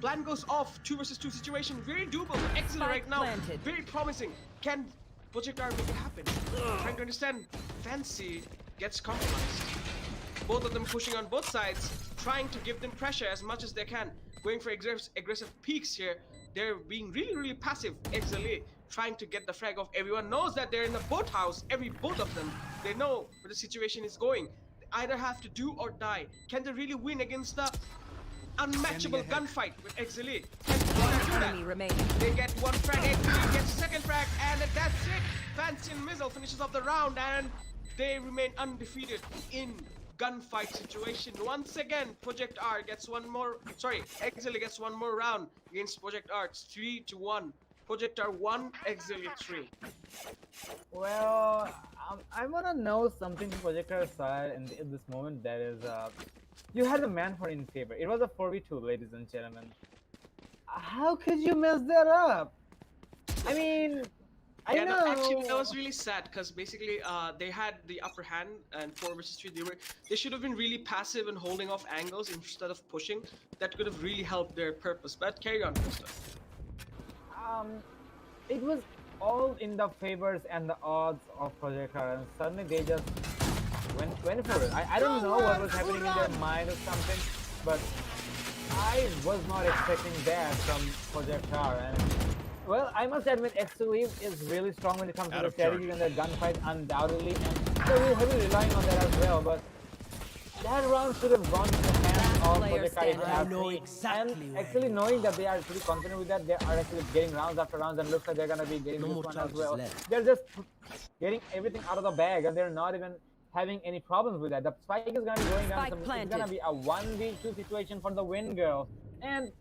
Plan goes off, 2 versus 2 situation, very doable for Exceeli right now. planted. Very promising. Can Project R make it happen? Trying to understand. Fancy gets compromised. Both of them pushing on both sides, trying to give them pressure as much as they can. Going for aggressive peaks here. They're being really passive. Exceeli trying to get the frag off. Everyone knows that they're in the boat house. Both of them. They know where the situation is going. They either have to do or die. Can they really win against the unmatchable gunfight with Exceeli? Can they do Enemy remaining. that? They get one frag. Exceeli gets second frag, and that's it. Fancy and Mizzle finishes off the round, and they remain undefeated in gunfight situation. Once again, Project R gets one more. Sorry, Exceeli gets one more round against Project R. It's 3-1. Project R 1, Exceeli 3. Well, I wanna know something from Project R's side in this moment. That is, you had the man for in favor. It was a 4v2, ladies and gentlemen. How could you mess that up? I mean, I know. No, actually, that was really sad because basically, they had the upper hand and 4 versus 3. They should have been really passive and holding off angles instead of pushing. That could have really helped their purpose. But carry on, Krista. It was all in the favors and the odds of Project R, and suddenly they just went for it. I don't know what was happening in their mind or something, but I was not expecting that from Project R. And well, I must admit, Exceeli is really strong when it comes to the strategy and the gunfight, undoubtedly, and they're heavily relying on that as well. But that round should have gone to the hands of Project R. And actually knowing that they are pretty confident with that, they are actually getting rounds after rounds, and looks like they're gonna be getting this one as well. They're just getting everything out of the bag, and they're not even having any problems with that. The spike is gonna be going down. It's gonna be a 1v2 situation for the win, girls. And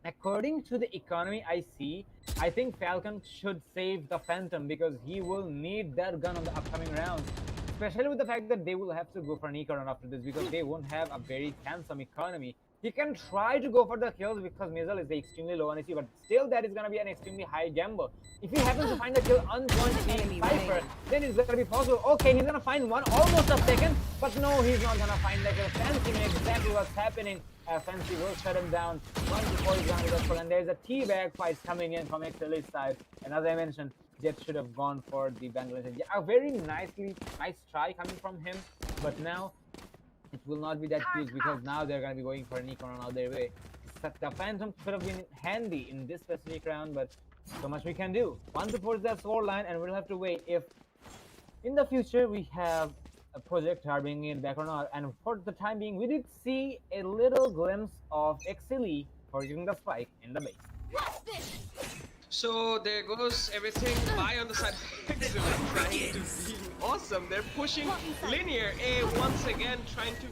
according to the economy I see, I think Falcon should save the Phantom because he will need that gun on the upcoming rounds. Especially with the fact that they will have to go for an eco run after this because they won't have a very handsome economy. He can try to go for the kills because Mizzle is extremely low on AC, but still that is going to be an extremely high gamble. If he happens to find a kill on point Cypher, then it's going to be possible. Okay, he's going to find one almost a second, but no, he's not going to find that kill. Fancy knew exactly what's happening. Fancy will shut him down once before he's going to get full. And there's a teabag fight coming in from Exceeli's side. And as I mentioned, Jet should have gone for the Bangladesh. Yeah, a very nice try coming from him, but now it will not be that huge because now they're going to be going for an eco on their way. The Phantom could have been handy in this specific round, but so much we can do. 1 towards that scoreline, and we'll have to wait if in the future we have a Project R being in back or not. And for the time being, we did see a little glimpse of Exceeli forging the spike in the base. So there goes everything by on the side. Exceeli trying to be awesome. They're pushing linear A once again, trying to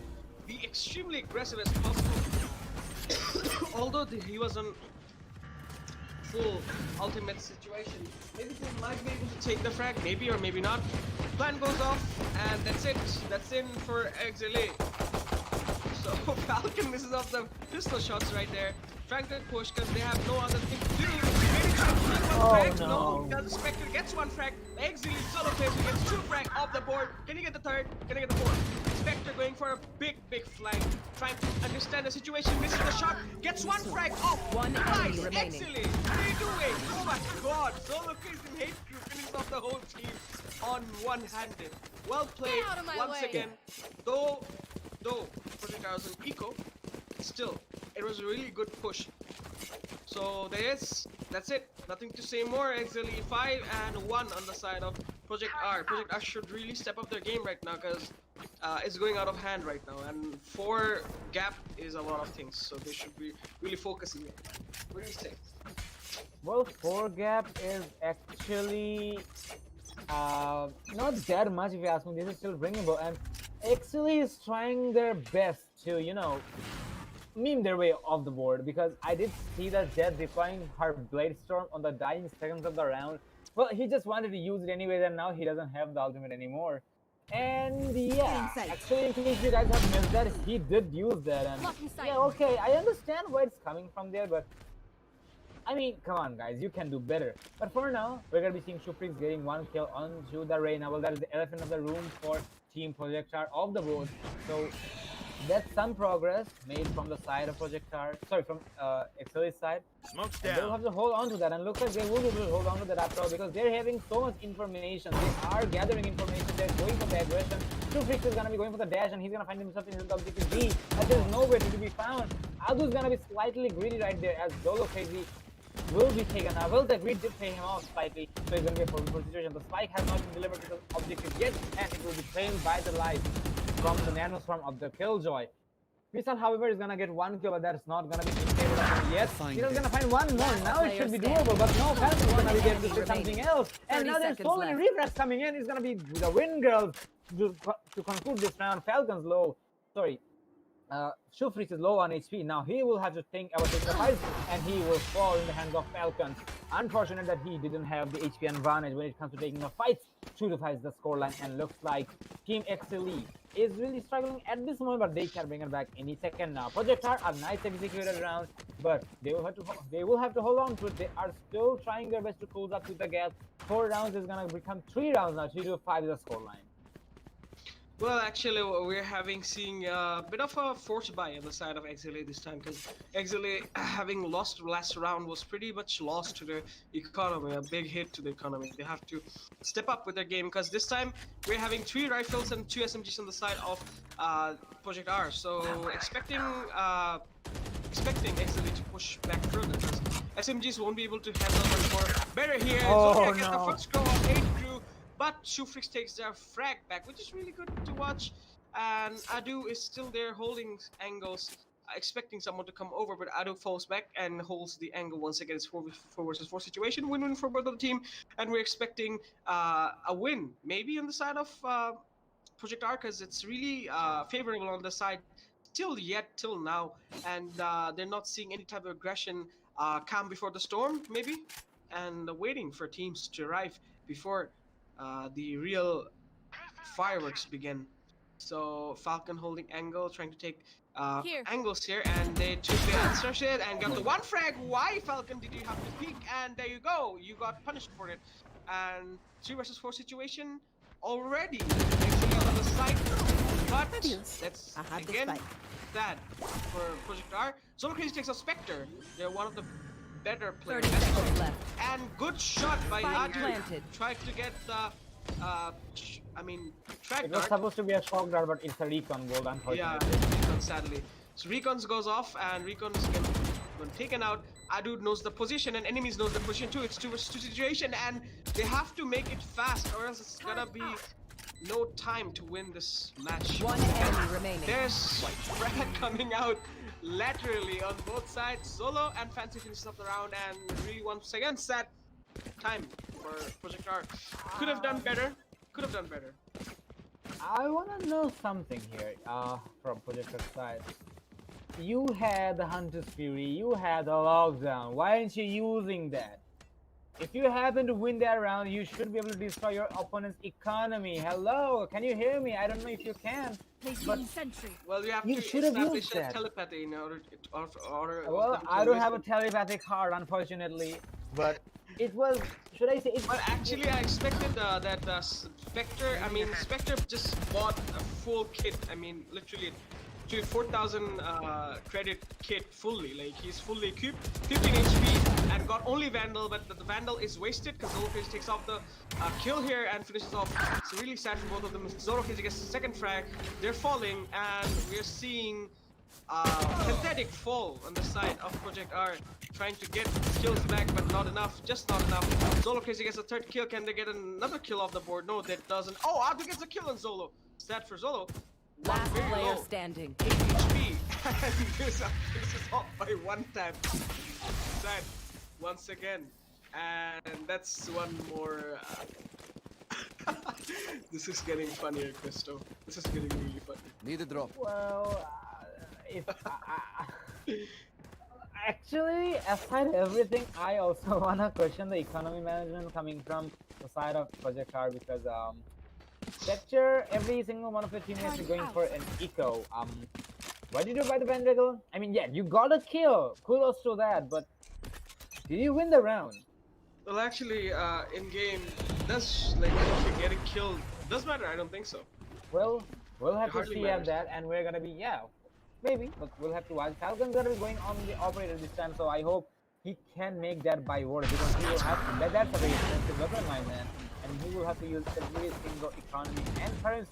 be extremely aggressive as possible. Although he was on full ultimate situation, maybe they might be able to take the frag, maybe or maybe not. Plan goes off, and that's it. That's in for Exceeli. So Falcon misses off the pistol shots right there. Trying to push because they have no other thing to do. Maybe trying to get one frag. No, because Spectre gets one frag. Exceeli solo plays against 2 frag off the board. Can he get the third? Can he get the fourth? Spectre going for a big flank. Trying to understand the situation. Misses the shot. Gets 1 frag off. Nice, Exceeli. What are you doing? Oh my god. Solo plays in hate group. Finishes off the whole team on one-handed. Well played once again. Though Project R was an eco, still, it was a really good push. So that's it. Nothing to say more. Exceeli 5 and 1 on the side of Project R. Project R should really step up their game right now because it's going out of hand right now. And 4 gap is a lot of things, so they should be really focusing it. What do you say? Well, 4 gap is actually Not that much if you ask me. This is still bringable, and Exceeli is trying their best to, meme their way off the board, because I did see that Jet deploying her Blade Storm on the dying seconds of the round. Well, he just wanted to use it anyways, and now he doesn't have the ultimate anymore. And yeah, actually, in case you guys have missed that, he did use that, and yeah, okay, I understand where it's coming from there, but I mean, come on, guys, you can do better. But for now, we're gonna be seeing Shufrix getting 1 kill onto the Reyna. Well, that is the elephant of the room for Team Projectar of the board. So that's some progress made from the side of Projectar. Sorry, from Exceeli's side. Smoke's down. They'll have to hold on to that, and looks like they will be able to hold on to that after all, because they're having so much information. They are gathering information. They're going for the aggression. Shufrix is gonna be going for the dash, and he's gonna find himself in the objective B, as there's nowhere to be found. Adu's gonna be slightly greedy right there, as Zolo Crazy will be taken out. Well, the grid did pay him off slightly, so it's going to be a 4v4 situation. The spike has not been delivered to the objective yet, and it will be trailed by the light from the nanoswarm of the Killjoy. Crystal, however, is going to get 1 kill, but that's not going to be in favor of him yet. He's going to find one more. Now it should be doable, but no, Falcon's going to be able to do something else. And now there's so many refracts coming in. It's going to be the win girls to conclude this round. Falcon's low. Sorry. Shufrix is low on HP. Now he will have to think about taking the fight, and he will fall in the hands of Falcons. Unfortunate that he didn't have the HP advantage when it comes to taking the fights. 2-5 is the scoreline, and looks like Team Exceeli is really struggling at this moment, but they can bring it back any second now. Projectar are nice executed rounds, but they will have to hold on to it. They are still trying their best to close up with the gap. 4 rounds is gonna become 3 rounds now. 3-5 is the scoreline. Well, actually, we're seeing a bit of a forced buy on the side of Exceeli this time, because Exceeli, having lost last round, was pretty much lost to the economy, a big hit to the economy. They have to step up with their game, because this time we're having 3 rifles and 2 SMGs on the side of Project R. So expecting Exceeli to push back further, because SMGs won't be able to handle them for better here. Zodiac gets the first goal of 8 crew. But Shufrix takes their frag back, which is really good to watch. And Adu is still there holding angles, expecting someone to come over, but Adu falls back and holds the angle once again. It's 4 versus 4 situation, win-win for both of the team, and we're expecting a win, maybe on the side of Project R, because it's really favorable on the side till now, and they're not seeing any type of aggression calm before the storm, maybe, and waiting for teams to arrive before the real fireworks begin. So Falcon holding angle, trying to take angles here, and they took the answer shit and got the 1 frag. Why, Falcon, did you have to peek? And there you go, you got punished for it. And 3 versus 4 situation already. Actually on the side, but that's again that for Project R. Zolo Crazy takes a Spectre. They're one of the better players. And good shot by Adu. Tried to get the track It was supposed to be a shock dart, but it's a recon gold, unfortunately. Yeah, recon, sadly. So recons goes off, and recon is when taken out. Adu knows the position, and enemies knows the position too. It's 2 versus 2 situation, and they have to make it fast, or else it's gonna be no time to win this match. 1 enemy remaining. There's Brad coming out laterally on both sides. Zolo and Fancy finishes up the round, and really once again sad time for Project R. Could have done better. I want to know something here from Project R's side. You had the Hunter's Fury, you had the lockdown. Why aren't you using that? If you happen to win that round, you should be able to destroy your opponent's economy. Hello, can you hear me? I don't know if you can. But well, you have to establish a telepathy in order well, I don't have a telepathic heart, unfortunately. But it was, should I say it? Well, actually, I expected that Spectre just bought a full kit. I mean, literally, 4,000 credit kit fully. Like, he's fully equipped, 15 HP, and got only Vandal, but the Vandal is wasted because Zoro Crazy takes off the kill here and finishes off. It's really sad for both of them. Zoro Crazy gets the second frag. They're falling, and we're seeing pathetic fall on the side of Project R, trying to get kills back, but not enough, just not enough. Zolo Crazy gets a 3rd kill. Can they get another kill off the board? No, that doesn't. Oh, Adu gets a kill on Zolo. Sad for Zolo. Last player standing. 8 HP. And this is off by 1 time. Sad once again. And that's one more This is getting funnier, Christo. This is getting really funny. Need a drop. Well, if actually, aside everything, I also wanna question the economy management coming from the side of Project R because Spectre, every single one of your teammates is going for an eco. Why did you buy the Vendregal? I mean, yeah, you got a kill. Kudos to that, but did you win the round? Well, actually, in game, does like if you're getting killed does matter. I don't think so. Well, we'll have It to hardly see at that, and we're gonna be maybe, but we'll have to watch. Falcon's gonna be going on the operator this time, so I hope he can make that by word because he will have to. That's a very expensive weapon, my man, and he will have to use every single economy and currency.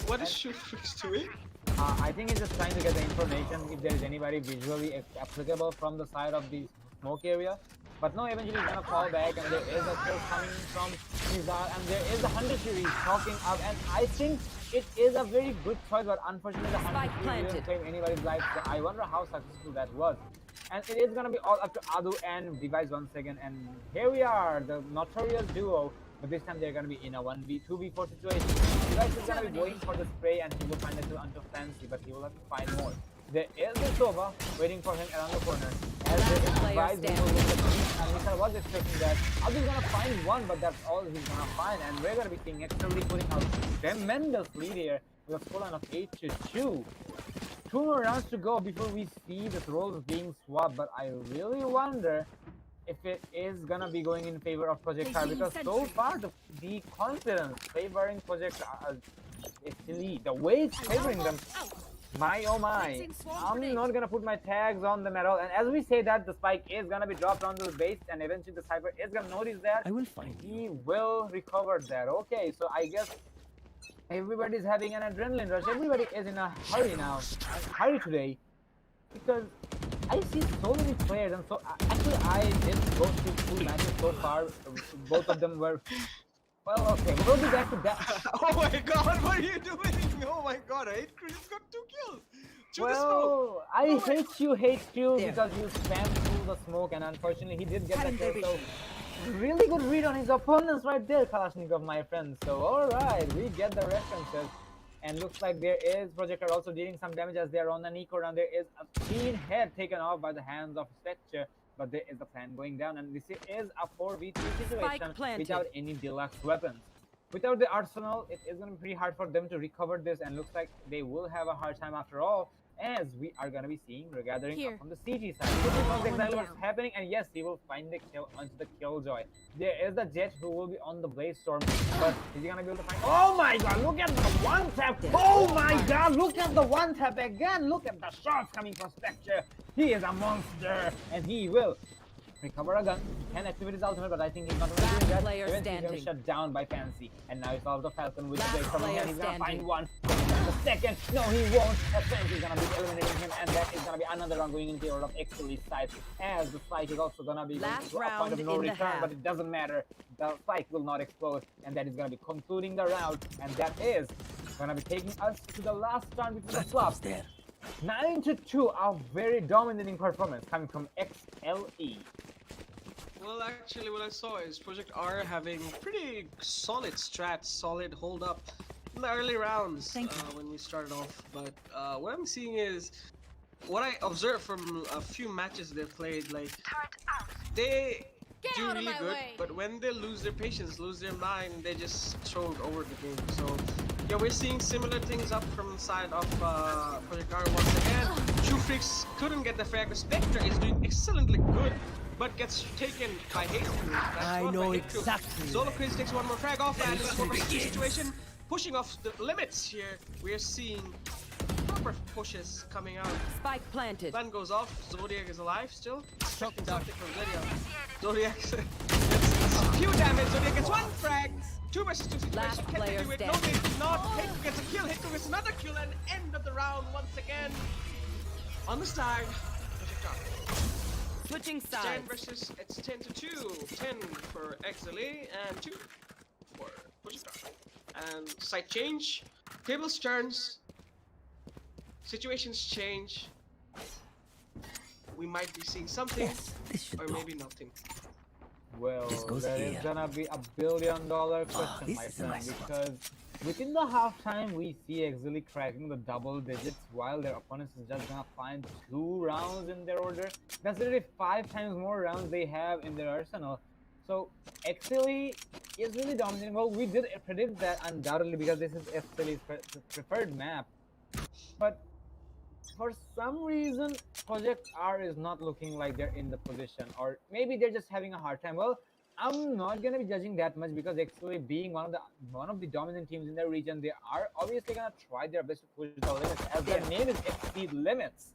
What is Shootfix doing? I think he's just trying to get the information if there is anybody visually applicable from the side of the smoke area. But no, eventually he's gonna fall back, and there is a kill coming from Nizar, and there is a 100 series talking up, and I think it is a very good choice, but unfortunately the 100 series didn't save anybody's life, so I wonder how successful that was. And it is gonna be all up to Adu and Device once again, and here we are, the notorious duo, but this time they're gonna be in a 2v4 situation. Device is gonna be going for the spray, and he will find it unto fancy, but he will have to find more. There is the Sova waiting for him around the corner. As there is Device, and Mr. was expecting that. Adu's gonna find one, but that's all he's gonna find, and we're gonna be seeing Exceeli putting out tremendous lead here with a scoreline of 8-2. 2 more rounds to go before we see the roles being swapped, but I really wonder if it is gonna be going in favor of Project R, because so far the confidence favoring Project R, Exceeli, the way it's favoring them, my oh my, I'm not gonna put my tags on them at all. And as we say that, the spike is gonna be dropped onto the base, and eventually the Cypher is gonna notice that. I will find he will recover that. Okay, so I guess everybody's having an adrenaline rush. Everybody is in a hurry now. Hurry today, because I see so many players, and so actually I did go through 2 matches so far. Both of them were. Well, okay, we'll be back to that. Oh my god, what are you doing? Oh my god, I hate Chris got 2 kills. Well, I hate you because you spammed through the smoke, and unfortunately he did get the kill. So really good read on his opponents right there, Kalashnikov, my friend. So alright, we get the references. And looks like there is Projector also dealing some damage as they are on an eco round. There is a clean head taken off by the hands of Spectre. But there is a plan going down, and this is a 4v3 situation without any deluxe weapons. Without the arsenal, it is going to be pretty hard for them to recover this, and looks like they will have a hard time after all, as we are going to be seeing regathering up from the CG side. This is not exactly what's happening, and yes, he will find the kill onto the Killjoy. There is the Jet who will be on the Blaze Storm, but is he going to be able to find... Oh my god, look at the one tap! Oh my god, look at the one tap again! Look at the shots coming from Spectre! He is a monster, and he will recover a gun. He can activate his ultimate, but I think he's not going to do that. Eventually he'll be shut down by Fancy, and now it's all the Falcon with the from here. He's gonna find one. The second, no, he won't. As Fancy's gonna be eliminating him, and that is gonna be another round going in favor of Exceeli's side. As the spike is also gonna be going to a point of no return, but it doesn't matter. The spike will not explode, and that is gonna be concluding the round, and that is gonna be taking us to the last round before the flop. 9-2, a very dominating performance coming from Exceeli. Well, actually, what I saw is Project R having pretty solid strats, solid hold up in the early rounds when we started off. But what I'm seeing is what I observed from a few matches they've played. Like they do really good, but when they lose their patience, lose their mind, they just throw it over the game. So yeah, we're seeing similar things up from the side of Project R once again. Shootfix couldn't get the frag. Spectre is doing excellently good, but gets taken by Haste. I know exactly. Zolo Crazy takes one more frag off, and it's a 4v2 situation. Pushing off the limits here. We're seeing proper pushes coming out. Spike planted. Plan goes off. Zodiac is alive still. Something from Zodiac. Zodiac gets a few damage. Zodiac gets 1 frag. 2 versus 2 situation. Last Can they do it? No, they do not. Hector gets a kill. Hector gets another kill, and end of the round once again. On the side. Switching sides. 10 versus, it's 10-2. 10 for Exceeli and 2 for Project R. And side change, tables turns, situations change. We might be seeing something, or maybe nothing. Well, that is gonna be $1 billion question, my friend, because within the halftime, we see Exceeli cracking the double digits while their opponents is just gonna find 2 rounds in their order. That's literally 5 times more rounds they have in their arsenal. So Exceeli is really dominating. Well, we did predict that undoubtedly because this is Exceeli's preferred map. But for some reason, Project R is not looking like they're in the position, or maybe they're just having a hard time. Well, I'm not gonna be judging that much because actually being one of the dominant teams in their region, they are obviously gonna try their best to push the limits, as their name is Exceed Limits.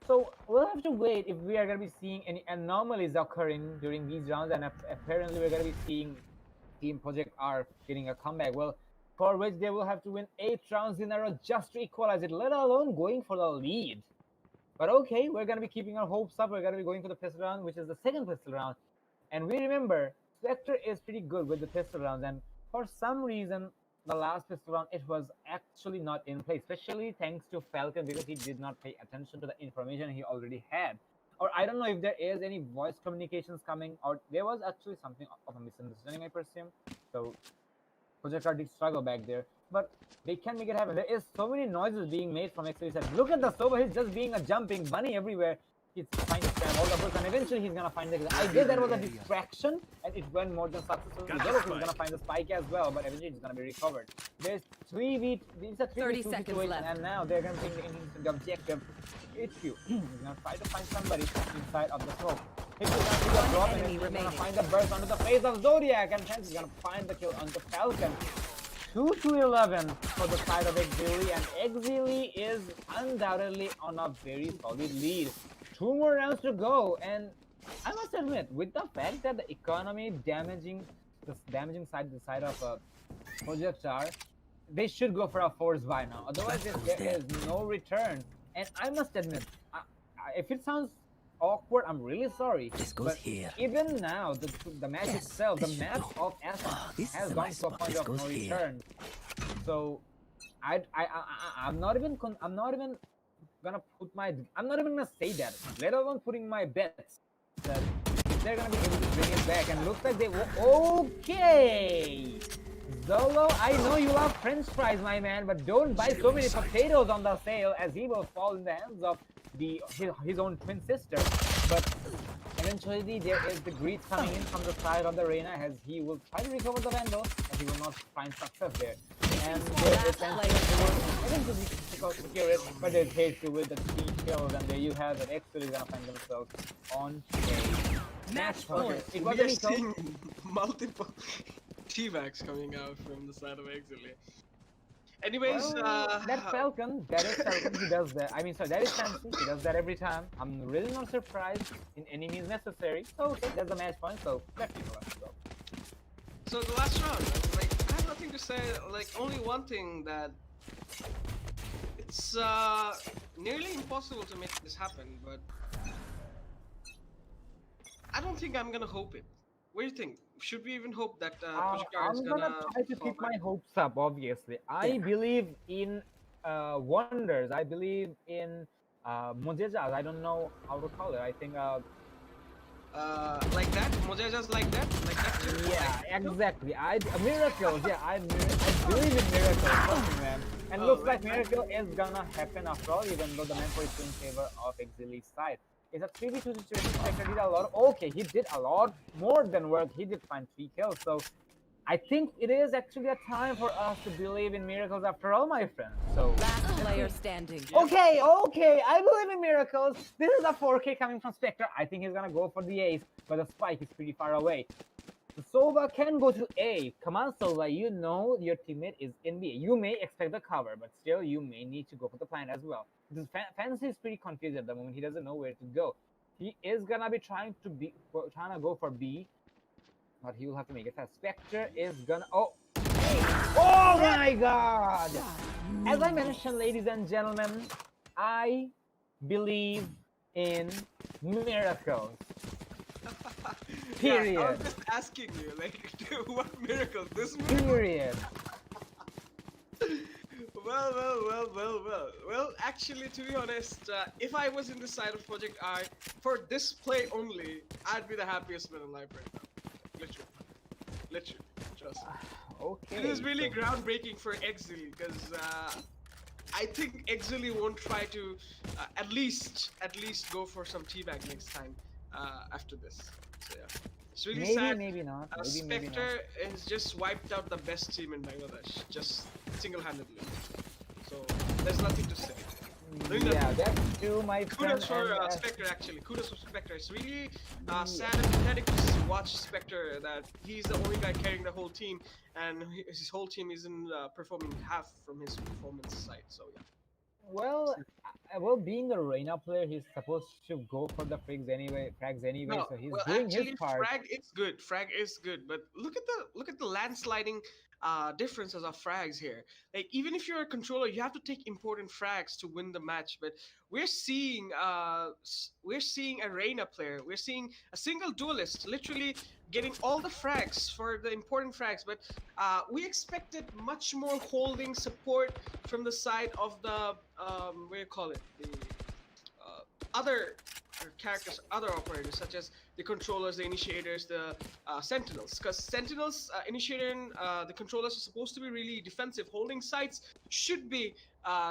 So we'll have to wait if we are gonna be seeing any anomalies occurring during these rounds, and apparently we're gonna be seeing Team Project R getting a comeback. Well, for which they will have to win 8 rounds in a row just to equalize it, let alone going for the lead. But okay, we're gonna be keeping our hopes up. We're gonna be going for the pistol round, which is the second pistol round. And we remember, Spectre is pretty good with the pistol rounds, and for some reason, the last pistol round, it was actually not in play, especially thanks to Falcon, because he did not pay attention to the information he already had. Or I don't know if there is any voice communications coming, or there was actually something of a misunderstanding, I presume. So Project R did struggle back there, but they can make it happen. There is so many noises being made from Exceeli side. Look at the Soba, he's just being a jumping bunny everywhere. He's trying to spam all the bullets, and eventually he's gonna find the. I guess that was a distraction, and it went more than successful. He's gonna find the spike as well, but eventually it's gonna be recovered. There's 3v. It's a 3v2 situation, left. And now they're gonna take the objective. HQ. He's gonna try to find somebody inside of the smoke. He's gonna see the drop, and he's gonna find the burst onto the face of Zodiac, and hence he's gonna find the kill onto Falcon. 2-11 for the side of Exceeli, and Exceeli is undoubtedly on a very solid lead. 2 more rounds to go, and I must admit, with the fact that the economy damaging the side of Project R, they should go for a force buy now. Otherwise, there is no return. And I must admit, if it sounds awkward, I'm really sorry. But even now, the match itself, the map of Essence has gone to a point of no return. So I'm not even gonna say that, let alone putting my bets that they're gonna be able to bring it back. And looks like they will. Okay, Zolo, I know you love French fries, my man, but don't buy so many potatoes on the sale, as he will fall in the hands of his own twin sister. But eventually there is the greed coming in from the side of the arena, as he will try to recover the Vandal, but he will not find success there. And there is eventually secure it, but there's Hasty with the 3 kills, and there you have it. Exceeli is gonna find themselves on a match point. It was we are seeing multiple T-Max coming out from the side of Exceeli. Anyways, that Falcon, that is Falcon, he does that. I mean, sorry, that is Fancy, he does that every time. I'm really not surprised in any means necessary. So, okay, that's the match point, so let's go. So the last round, like, I have nothing to say, like, only one thing, that it's nearly impossible to make this happen, but I don't think I'm gonna hope it. What do you think? Should we even hope that Project R is gonna try to keep my hopes up, obviously. I believe in wonders. I believe in mojejas. I don't know how to call it. I think like that? Mojejas like that? Like that too? Yeah, exactly. Miracles, yeah, I believe in miracles, man. And looks like miracle is gonna happen after all, even though the Manpower is in favor of Exceeli's side. It's a 3v2 situation. Spectre did a lot. Okay, he did a lot more than work. He did find 3 kills. So I think it is actually a time for us to believe in miracles after all, my friends. So last player standing. Okay, I believe in miracles. This is a 4K coming from Spectre. I think he's gonna go for the ace, but the spike is pretty far away. The Sova can go to A. Come on, Sova, you know your teammate is in B. You may expect the cover, but still you may need to go for the plant as well. This Fantasy is pretty confused at the moment. He doesn't know where to go. He is gonna be trying to go for B, but he will have to make it fast. Spectre is gonna oh my god! As I mentioned, ladies and gentlemen, I believe in miracles. Period. Yeah, I was just asking you, like, what miracle? This miracle? Period. Well. Actually, to be honest, if I was in the side of Project I, for this play only, I'd be the happiest man alive right now. Literally, trust me. Okay. This is really so- groundbreaking for Exceeli because I think Exceeli won't try to at least go for some teabag next time after this. So yeah, it's really Maybe, sad. maybe not. Maybe not. Spectre has just wiped out the best team in Bangladesh, just single-handedly. So there's nothing to say. Yeah, that's true, my friend. Kudos for and, Spectre, actually. Kudos for Spectre. It's really sad and pathetic to watch Spectre that he's the only guy carrying the whole team, and his whole team isn't performing half from his performance side. So yeah. well, being a Reina player, he's supposed to go for the frags anyway. No, So he's well, doing his actually, part. frag is good. Frag is good, but look at the landsliding differences of frags here. Like even if you're a controller, you have to take important frags to win the match. But we're seeing a Reina player. We're seeing a single duelist literally getting all the frags for the important frags. But we expected much more holding support from the side of the what do you call it, the other characters, other operators, such as the controllers, the initiators, the sentinels. Because sentinels, initiator, and the controllers are supposed to be really defensive. Holding sites should be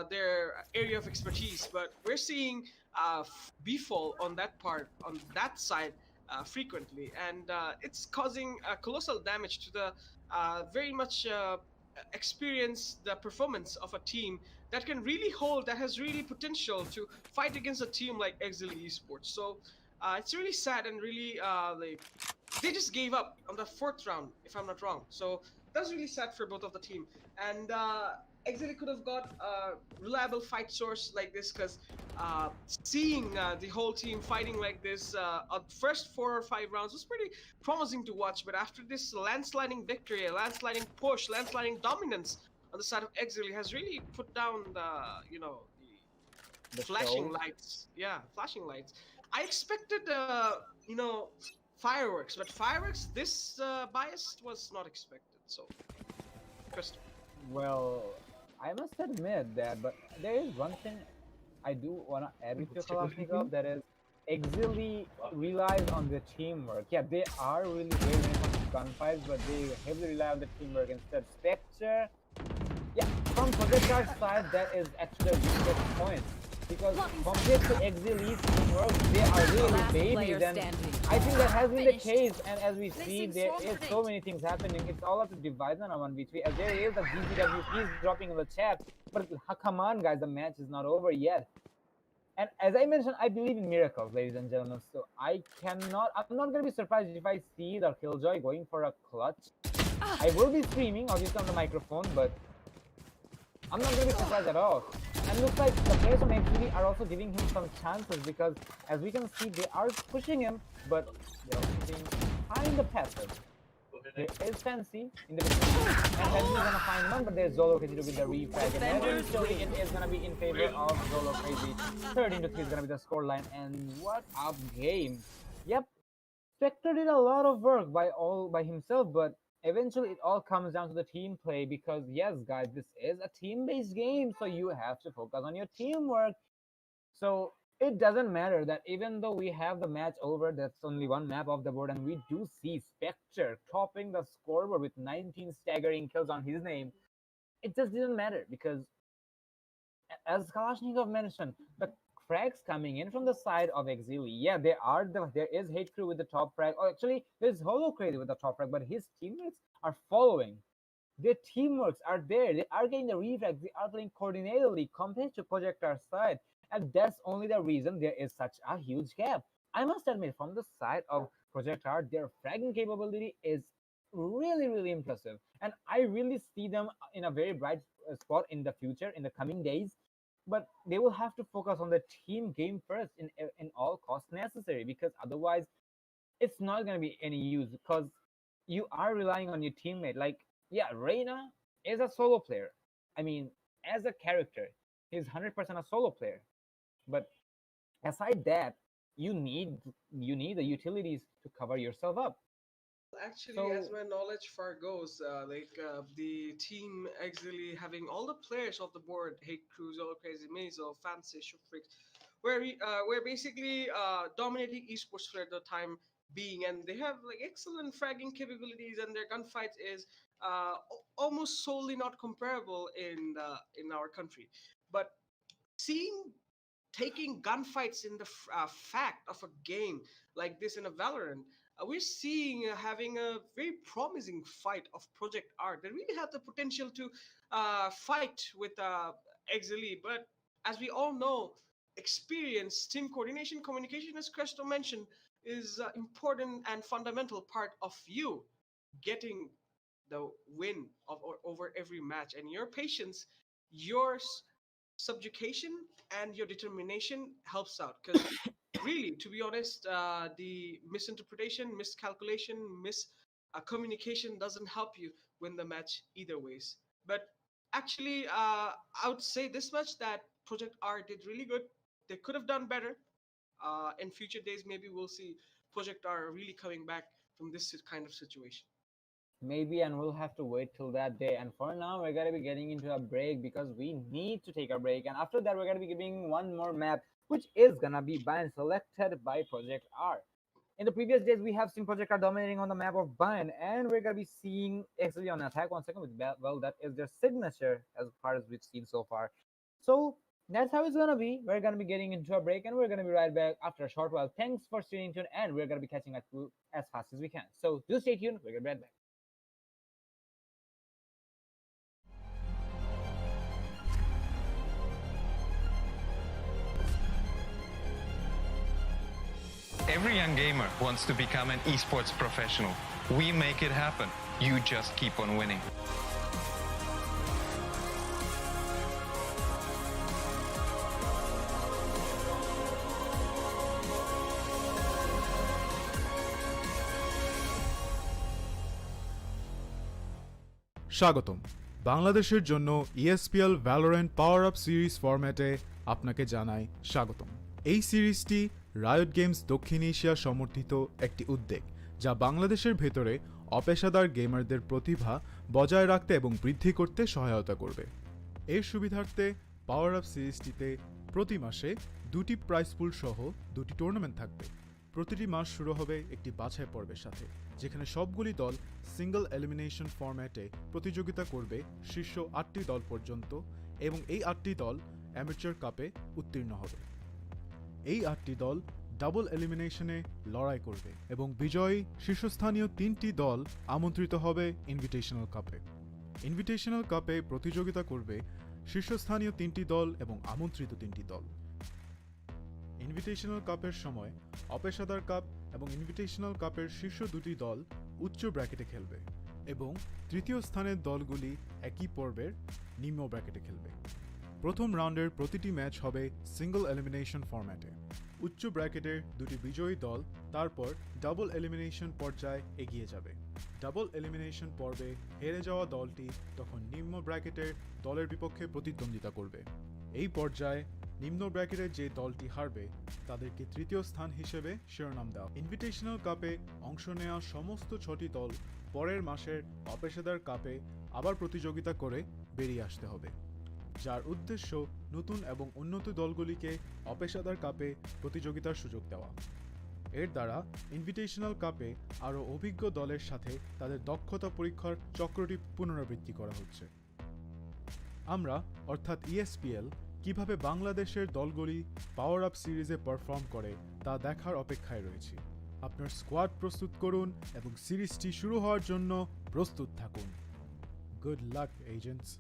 their area of expertise, but we're seeing B-fall on that side frequently, and it's causing colossal damage to the very much experience the performance of a team that can really hold, that has really potential to fight against a team like Exceeli Esports. So it's really sad and really like they just gave up on the fourth round, if I'm not wrong. So that's really sad for both of the team. And Exceeli could have got a reliable fight source like this, because seeing the whole team fighting like this first 4 or 5 rounds was pretty promising to watch. But after this landsliding victory, a landsliding push, landsliding dominance on the side of Exceeli has really put down the flashing show. lights. Yeah, flashing lights. I expected fireworks, but fireworks this biased was not expected. So, Crystal. Well, I must admit that, but there is one thing I do want to add with your Kalashnikov, that is Exceeli relies on the teamwork. Yeah, they are really great when it comes to gunfights, but they heavily rely on the teamwork instead. Spectre, yeah, from Projectar's side, that is actually a weakest point. Because compared to Exceeli's teamwork, they are really babies, and I think that has been the case. And as we see, there is so many things happening. It's all up to divide on a 1v3. As there is a GGWP dropping in the chat, but come on, guys, the match is not over yet. And as I mentioned, I believe in miracles, ladies and gentlemen. So I'm not gonna be surprised if I see the Killjoy going for a clutch. I will be streaming, obviously on the microphone, but I'm not gonna be surprised at all. And looks like the players from Exceeli are also giving him some chances, because as we can see, they are pushing him, but they're also being kind of passive. There is Fancy in the vicinity, and Fancy is gonna find one, but there's Zolo Crazy with the refrag, and eventually it is gonna be in favor of Zolo Crazy. 13-3 is gonna be the scoreline, and what a game! Yep, Spectre did a lot of work by himself, but eventually it all comes down to the team play, because yes, guys, this is a team-based game, so you have to focus on your teamwork. So it doesn't matter that even though we have the match over, that's only one map off the board, and we do see Spectre topping the scoreboard with 19 staggering kills on his name. It just didn't matter, because as Kalashnikov mentioned, the frags coming in from the side of Exceeli. Yeah, there is Hate Crew with the top frag. Oh, actually, there's Holo Crazy with the top frag, but his teammates are following. Their teamworks are there. They are getting the refrags. They are playing coordinatedly compared to Projector's side. And that's only the reason there is such a huge gap. I must admit, from the side of Projector, their fragging capability is really, really impressive. And I really see them in a very bright spot in the future, in the coming days. But they will have to focus on the team game first in all costs necessary, because otherwise it's not going to be any use, because you are relying on your teammate. Like, yeah, Reina is a solo player. I mean, as a character, he's 100% a solo player. But aside that, you need the utilities to cover yourself up. Actually, as my knowledge far goes, the team Exceeli having all the players off the board, Hate Crews, All Crazy Mazel, Fancy, Shufrix, were basically dominating esports for the time being, and they have like excellent fragging capabilities, and their gunfights is almost solely not comparable in our country. But seeing taking gunfights in the fact of a game like this in a Valorant, we're seeing having a very promising fight of Project R. They really have the potential to fight with Exceeli, but as we all know, experience, team coordination, communication, as Cresto mentioned, is important and fundamental part of you getting the win over every match, and your patience, your subjugation, and your determination helps out. Because really, to be honest, the misinterpretation, miscalculation, communication doesn't help you win the match either ways. But actually, I would say this much, that Project R did really good. They could have done better. In future days, maybe we'll see Project R really coming back from this kind of situation. Maybe, and we'll have to wait till that day. And for now, we're gonna be getting into a break because we need to take a break. And after that, we're gonna be giving one more map, which is gonna be Bayern, selected by Project R. In the previous days, we have seen Project R dominating on the map of Bayern, and we're gonna be seeing Exceeli on attack 1 second with well, that is their signature as far as we've seen so far. So that's how it's gonna be. We're gonna be getting into a break, and we're gonna be right back after a short while. Thanks for staying tuned, and we're gonna be catching up to as fast as we can. So do stay tuned. We're gonna be right back. Every young gamer wants to become an esports professional. We make it happen. You just keep on winning. স্বাগতম। বাংলাদেশের জন্য ESPL Valorant PowerUp Series ফরম্যাটে আপনাকে জানাই স্বাগতম। এই সিরিজটি riot games দক্ষিণ এশিয়া সমর্থিত একটি উদ্যোগ, যা বাংলাদেশের ভেতরে অপেশাদার গেমারদের প্রতিভা বজায় রাখতে এবং বৃদ্ধি করতে সহায়তা করবে। এর সুবিধার্থে পাওয়ার আপ সিরিজটিতে প্রতি মাসে 2টি প্রাইজ পুল সহ 2টি টুর্নামেন্ট থাকবে। প্রতিটি মাস শুরু হবে একটি বাছাই পর্বের সাথে, যেখানে সবগুলি দল সিঙ্গল এলিমিনেশন ফরম্যাটে প্রতিযোগিতা করবে শীর্ষ 8টি দল পর্যন্ত, এবং এই 8টি দল অ্যামেচার কাপে উত্তীর্ণ হবে। এই 8টি দল ডাবল এলিমিনেশনে লড়াই করবে, এবং বিজয়ী শীর্ষস্থানীয় 3টি দল আমন্ত্রিত হবে ইনভিটেশনাল কাপে। ইনভিটেশনাল কাপে প্রতিযোগিতা করবে শীর্ষস্থানীয় 3টি দল এবং আমন্ত্রিত 3টি দল। ইনভিটেশনাল কাপের সময় অপেশাদার কাপ এবং ইনভিটেশনাল কাপের শীর্ষ 2টি দল উচ্চ ব্র্যাকেটে খেলবে, এবং তৃতীয় স্থানের দলগুলি একই পর্বের নিম্ন ব্র্যাকেটে খেলবে। প্রথম রাউন্ডের প্রতিটি ম্যাচ হবে সিঙ্গল এলিমিনেশন ফরম্যাটে। উচ্চ ব্র্যাকেটের 2টি বিজয়ী দল তারপর ডাবল এলিমিনেশন পর্যায়ে এগিয়ে যাবে। ডাবল এলিমিনেশন পর্বে হেরে যাওয়া দলটি তখন নিম্ন ব্র্যাকেটের দলের বিপক্ষে প্রতিদ্বন্দ্বিতা করবে। এই পর্যায়ে নিম্ন ব্র্যাকেটের যে দলটি হারবে তাদেরকে তৃতীয় স্থান হিসেবে শিরোনাম দেওয়া। ইনভিটেশনাল কাপে অংশ নেওয়া সমস্ত 6টি দল পরের মাসের অপেশাদার কাপে আবার প্রতিযোগিতা করে বেরিয়ে আসতে হবে, যার উদ্দেশ্য নতুন এবং উন্নত দলগুলিকে অপেশাদার কাপে প্রতিযোগিতার সুযোগ দেওয়া। এর দ্বারা ইনভিটেশনাল কাপে আরও অভিজ্ঞ দলের সাথে তাদের দক্ষতা পরীক্ষার চক্রটি পুনরাবৃত্তি করা হচ্ছে। আমরা অর্থাৎ ESPL কিভাবে বাংলাদেশের দলগুলি পাওয়ার আপ সিরিজে পারফর্ম করে তা দেখার অপেক্ষায় রয়েছি। আপনার স্কোয়াড প্রস্তুত করুন এবং সিরিজটি শুরু হওয়ার জন্য প্রস্তুত থাকুন। Good luck agents.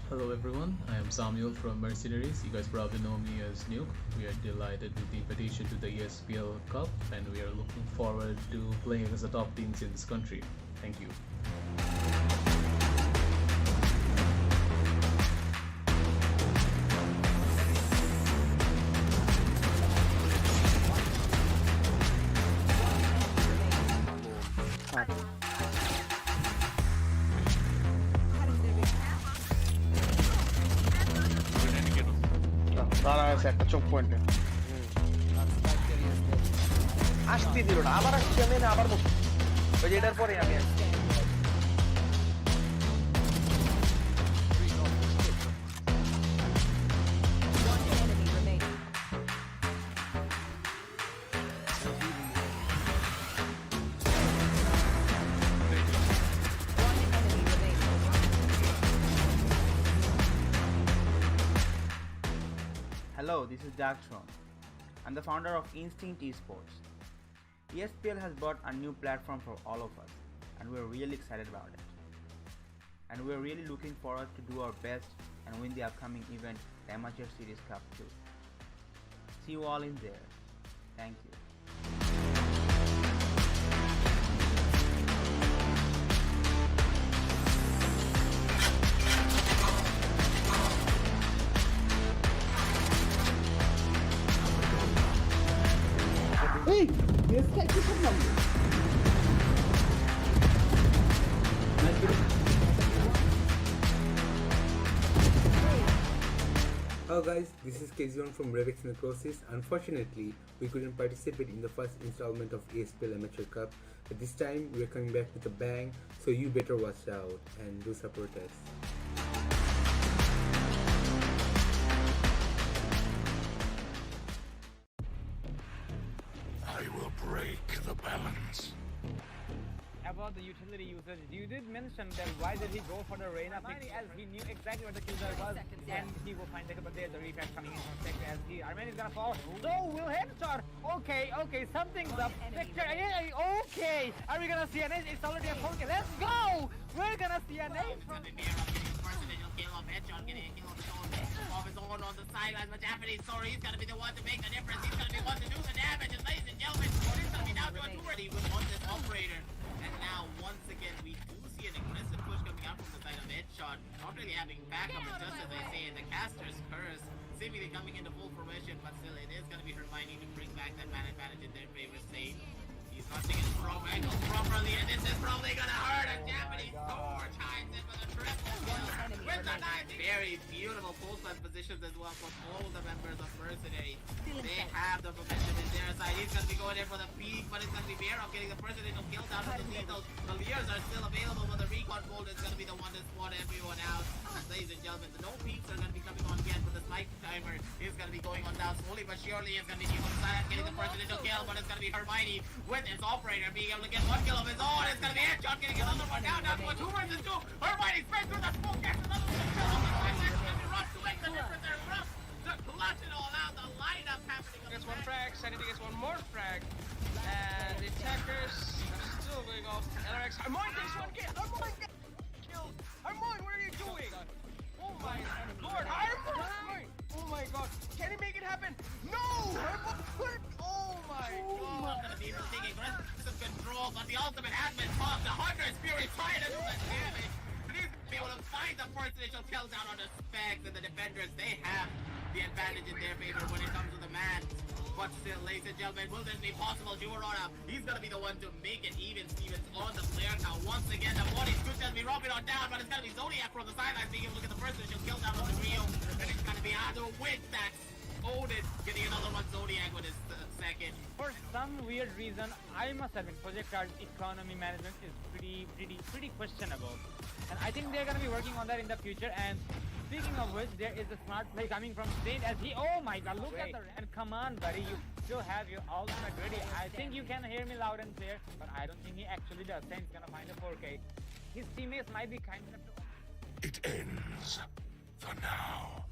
Hello everyone, I am Samuel Samuel from Mercenaries. You guys probably know me as Nuke. We are delighted with the invitation to the ESPL Cup, and we are looking forward to playing against the top teams in this country. Thank you. একটা চোখ পয়েন্টে আসতে দিল না, আবার আসছি আমি না, আবার ওই যে এটার পরে আমি আসছি। Hello, this is Darktron. I'm the founder of Instinct Esports. ESPL has brought a new platform for all of us, and we're really excited about it. And we're really looking forward to do our best and win the upcoming event, the Amatuer Series Cup 2. See you all in there. Thank you. Hey, this guy keeps on running. Hello guys, this is KZ1 from Revex Necrosis. Unfortunately, we couldn't participate in the first installment of ESPL Amatuer Cup, but this time we are coming back with a bang, so you better watch out and do support us. I will break the balance. About the utility usage, you did mention that why did he go for the Reyna pick, as he knew exactly what the killer was, and he will find but there's a refresh coming in from Sector as Arman is gonna fall. So will headshot. Okay, something's up. Sector, okay. Are we gonna see an ace? It's already a 4K. Let's go. We're gonna see an ace from Headshot getting a kill of his own on the sidelines, but Japanese sorry, he's gonna be the one to make the difference. He's gonna be the one to do the damage, and ladies and gentlemen, he's gonna be down to a 2 with on this operator. And now, once again, we do see an aggressive push coming out from the side of Headshot. Not really having backup, but just as I say, the caster's curse seemingly coming into full fruition, but still, it is going to be Hermione to bring back that man advantage in their favor state. He's not taking his wrong angle properly, and this is probably going to hurt a Japanese sword. Chimes in with a triple kill. With the nice, very beautiful post-line positions as well from all the members of Mercenary. They have the momentum in their side. He's going to be going in for the peak, but it's going to be Bearov getting the first initial kill down with the lethals. The Leers are still available, but the recon bolt is going to be the one to spot everyone out. And ladies and gentlemen, the no peaks are going to be coming on again, but the spike timer is going to be going on down slowly but surely. It's going to be Nico Silent getting the first initial kill, but it's going to be Hermione with his operator being able to get one kill of his own. It's going to be Headshot getting another one down to a 2 versus 2. Hermione spreads through the smoke, gets another one kill on the side. It's going to be Rush to make the difference there. Rush to clutch it all out. The lineup happening. Gets one frag, Sanity gets one more frag. And the attackers are still going off. LRX, Armoin takes one kill. Armoin gets killed. Armoin, what are you doing? Oh my lord, Armoin! Oh my god, can he make it happen? No! Armoin! Oh my god! Gonna be able to take aggressive control, but the ultimate has been popped. The Hunter's Fury trying to do the damage. But he's gonna be able to find the first initial kill down on the specs, and the defenders, they have the advantage in their favor when it comes to the man. But still, ladies and gentlemen, will this be possible? Juarona, he's gonna be the one to make it even. Stevens on the player count. Once again, the body's good to be robbing on down, but it's gonna be Zodiac from the sidelines being able to get the first initial kill down on the Rio. And it's gonna be Ado with that. Odin getting another one. Zodiac with his second. For some weird reason, I must admit, Project Card's economy management is pretty questionable. And I think they're gonna be working on that in the future. And speaking of which, there is a smart play coming from Saint as he, oh my god, look at the, and come on buddy, you still have your ultimate ready. I think you can hear me loud and clear, but I don't think he actually does. Saint's gonna find a 4K. His teammates might be kind enough to... It ends for now.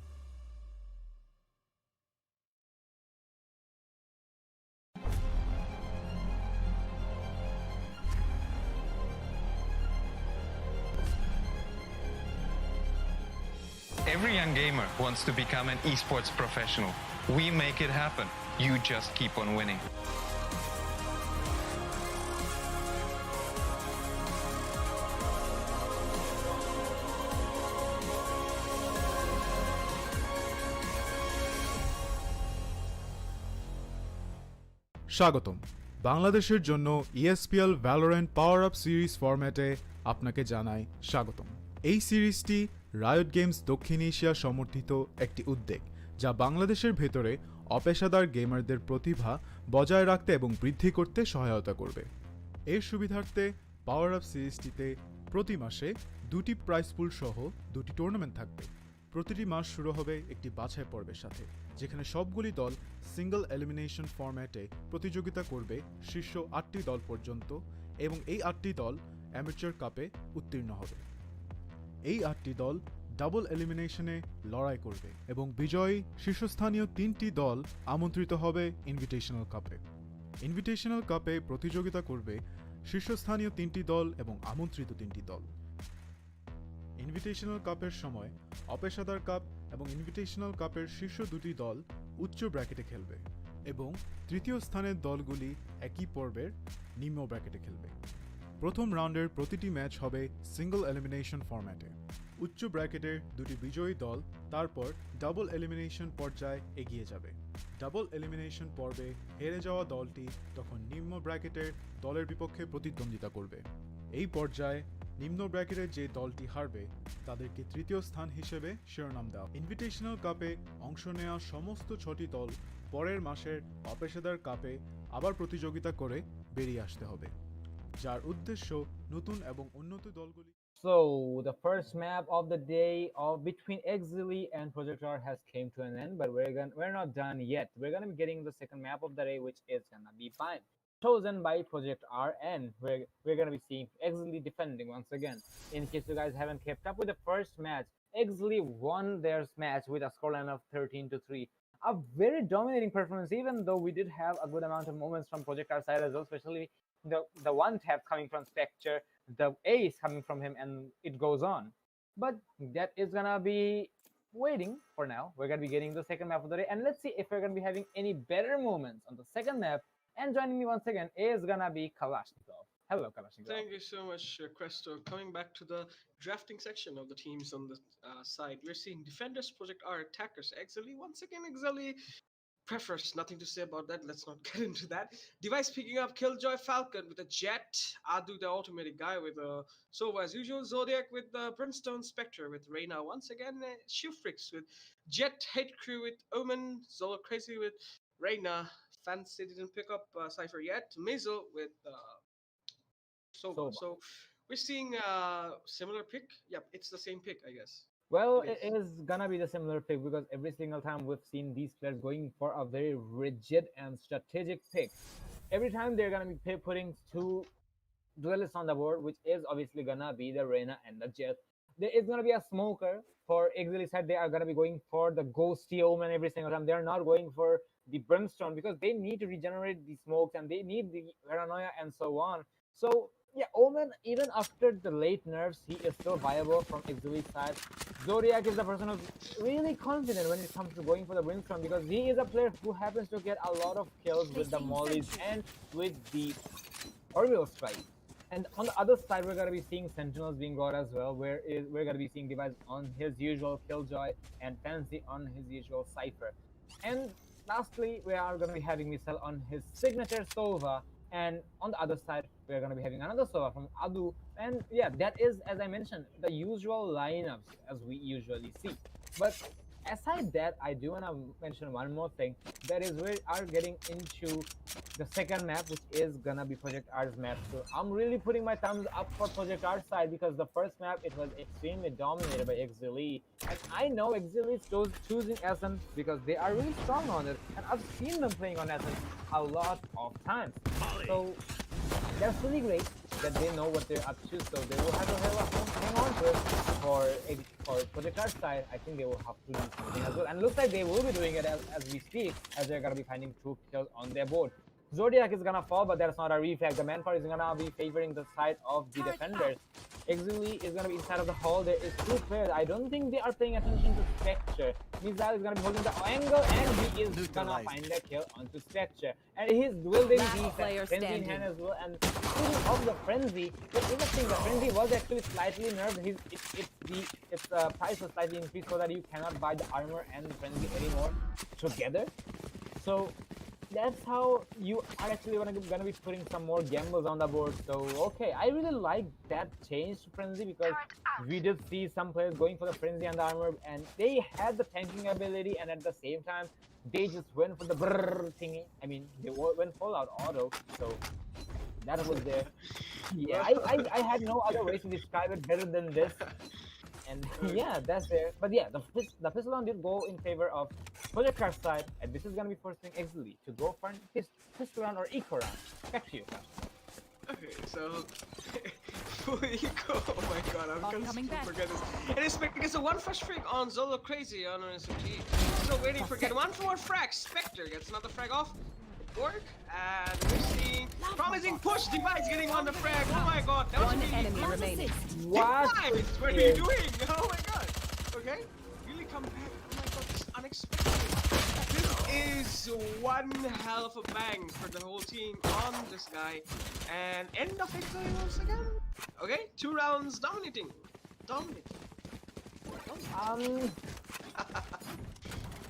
Every young gamer wants to become an esports professional. We make it happen. You just keep on winning. স্বাগতম বাংলাদেশের জন্য ESPL Valorant PowerUp Series ফরম্যাটে আপনাকে জানাই স্বাগতম। এই সিরিজটি riot games দক্ষিণ এশিয়া সমর্থিত একটি উদ্যোগ যা বাংলাদেশের ভেতরে অপেশাদার গেমারদের প্রতিভা বজায় রাখতে এবং বৃদ্ধি করতে সহায়তা করবে। এর সুবিধার্থে PowerUp সিরিজটিতে প্রতি মাসে 2টি প্রাইজ পুল সহ 2টি টুর্নামেন্ট থাকবে। প্রতিটি মাস শুরু হবে একটি বাছাই পর্বের সাথে, যেখানে সবগুলি দল সিঙ্গল এলিমিনেশন ফরম্যাটে প্রতিযোগিতা করবে শীর্ষ 8টি দল পর্যন্ত এবং এই 8টি দল অ্যামেচার কাপে উত্তীর্ণ হবে। এই 8টি দল ডাবল এলিমিনেশনে লড়াই করবে এবং বিজয়ী শীর্ষস্থানীয় 3টি দল আমন্ত্রিত হবে ইনভিটেশনাল কাপে। ইনভিটেশনাল কাপে প্রতিযোগিতা করবে শীর্ষস্থানীয় 3টি দল এবং আমন্ত্রিত 3টি দল। ইনভিটেশনাল কাপের সময় অপেশাদার কাপ এবং ইনভিটেশনাল কাপের শীর্ষ 2টি দল উচ্চ ব্র্যাকেটে খেলবে এবং তৃতীয় স্থানের দলগুলি একই পর্বের নিম্ন ব্র্যাকেটে খেলবে। প্রথম রাউন্ডের প্রতিটি ম্যাচ হবে সিঙ্গল এলিমিনেশন ফরম্যাটে। উচ্চ ব্র্যাকেটের 2টি বিজয়ী দল তারপর ডাবল এলিমিনেশন পর্যায়ে এগিয়ে যাবে। ডাবল এলিমিনেশন পর্বে হেরে যাওয়া দলটি তখন নিম্ন ব্র্যাকেটের দলের বিপক্ষে প্রতিদ্বন্দ্বিতা করবে। এই পর্যায়ে নিম্ন ব্র্যাকেটের যে দলটি হারবে তাদেরকে তৃতীয় স্থান হিসেবে শিরোনাম দেওয়া। ইনভিটেশনাল কাপে অংশ নেওয়া সমস্ত 6টি দল পরের মাসের অপেশাদার কাপে আবার প্রতিযোগিতা করে বেরিয়ে আসতে হবে, যার উদ্দেশ্য নতুন এবং উন্নত দলগুলি। So the first map of the day between Exceeli and Project R has came to an end, but we're not done yet. We're gonna be getting the second map of the day, which is gonna be fine, chosen by Project R, and we're gonna be seeing Exceeli defending once again. In case you guys haven't kept up with the first match, Exceeli won their match with a scoreline of 13-3. A very dominating performance, even though we did have a good amount of moments from Project R side as well, especially the one tap coming from Spectre, the ace coming from him, and it goes on. But that is gonna be waiting for now. We're gonna be getting the second map of the day, and let's see if we're gonna be having any better moments on the second map. And joining me once again is gonna be Kalashnikov. Hello, Kalashnikov. Thank you so much, Cresto. Coming back to the drafting section of the teams on the side, we're seeing defenders, Project R, attackers, Exceeli. Once again, Exceeli prefers, nothing to say about that. Let's not get into that. Device picking up Killjoy Falcon with a Jet, Adu the automatic guy with a Sova as usual, Zodiac with the Brimstone Spectre with Reyna. Once again, Shufrix with Jet, Hate Crew with Omen, Zolo Crazy with Reyna. Fancy didn't pick up Cypher yet. Mazel with Sova. So we're seeing a similar pick. Yep, it's the same pick, I guess. Well, it is gonna be the similar pick because every single time we've seen these players going for a very rigid and strategic pick. Every time they're gonna be putting 2 duelists on the board, which is obviously gonna be the Reyna and the Jet. There is gonna be a smoker. For Exceeli side, they are gonna be going for the Ghosty Omen every single time. They're not going for the Brimstone because they need to regenerate the smokes and they need the Paranoia and so on. So yeah, Omen, even after the late nerfs, he is still viable from Exceeli's side. Zodiac is the person who's really confident when it comes to going for the Brimstone because he is a player who happens to get a lot of kills with the mollies and with the orbital strike. And on the other side, we're going to be seeing Sentinels being got as well, where we're going to be seeing Device on his usual Killjoy and Fancy on his usual Cypher. And lastly, we are going to be having Missile on his signature Sova. And on the other side, we're going to be having another Sova from Adu. And yeah, that is, as I mentioned, the usual lineups as we usually see. But aside that, I do want to mention one more thing. That is, we are getting into the second map, which is going to be Project R's map. So I'm really putting my thumbs up for Project R's side because the first map, it was extremely dominated by Exceeli. And I know Exceeli is choosing Essence because they are really strong on it. And I've seen them playing on Essence a lot of times. So that's really great that they know what they're up to, so they will have to hang on to it. For Project R's side, I think they will have to do something as well. And it looks like they will be doing it as we speak, as they're going to be finding 2 kills on their board. Zodiac is going to fall, but that's not a reflag. The manpower is going to be favoring the side of the defenders. Exceeli is going to be inside of the hall. There is 2 players. I don't think they are paying attention to Spectre. Missile is gonna be holding the angle, and he is gonna find the kill onto Spectre. And he's wielding the frenzy in hand as well. And speaking of the frenzy, the interesting, the frenzy was actually slightly nerfed. Its price was slightly increased so that you cannot buy the armor and the frenzy anymore together. So that's how you are actually gonna be putting some more gambles on the board. So okay, I really like that change to frenzy because we did see some players going for the frenzy and the armor, and they had the tanking ability, and at the same time they just went for the brrr thingy. I mean, they went full out auto. So that was there. Yeah, I had no other way to describe it better than this. And yeah, that's there. But yeah, the pistol round did go in favor of Project Card side, and this is gonna be forcing Exceeli to go for a pistol round or eco round. Back to you, Cash. Okay, so full eco. Oh my god, I'm gonna forget this. And Spectre gets a 1 first frag on Zolo Crazy on an SMG. Still waiting for get 1 more frag. Spectre gets another frag off. Work, and we're seeing promising push. Device getting on the frag. Oh my god, that was One really enemy remaining. What? Device, what are you doing? Oh my god. Okay, really come back. Oh my god, this is unexpected. This is one hell of a bang for the whole team on this guy. And end of it once again. Okay, 2 rounds dominating.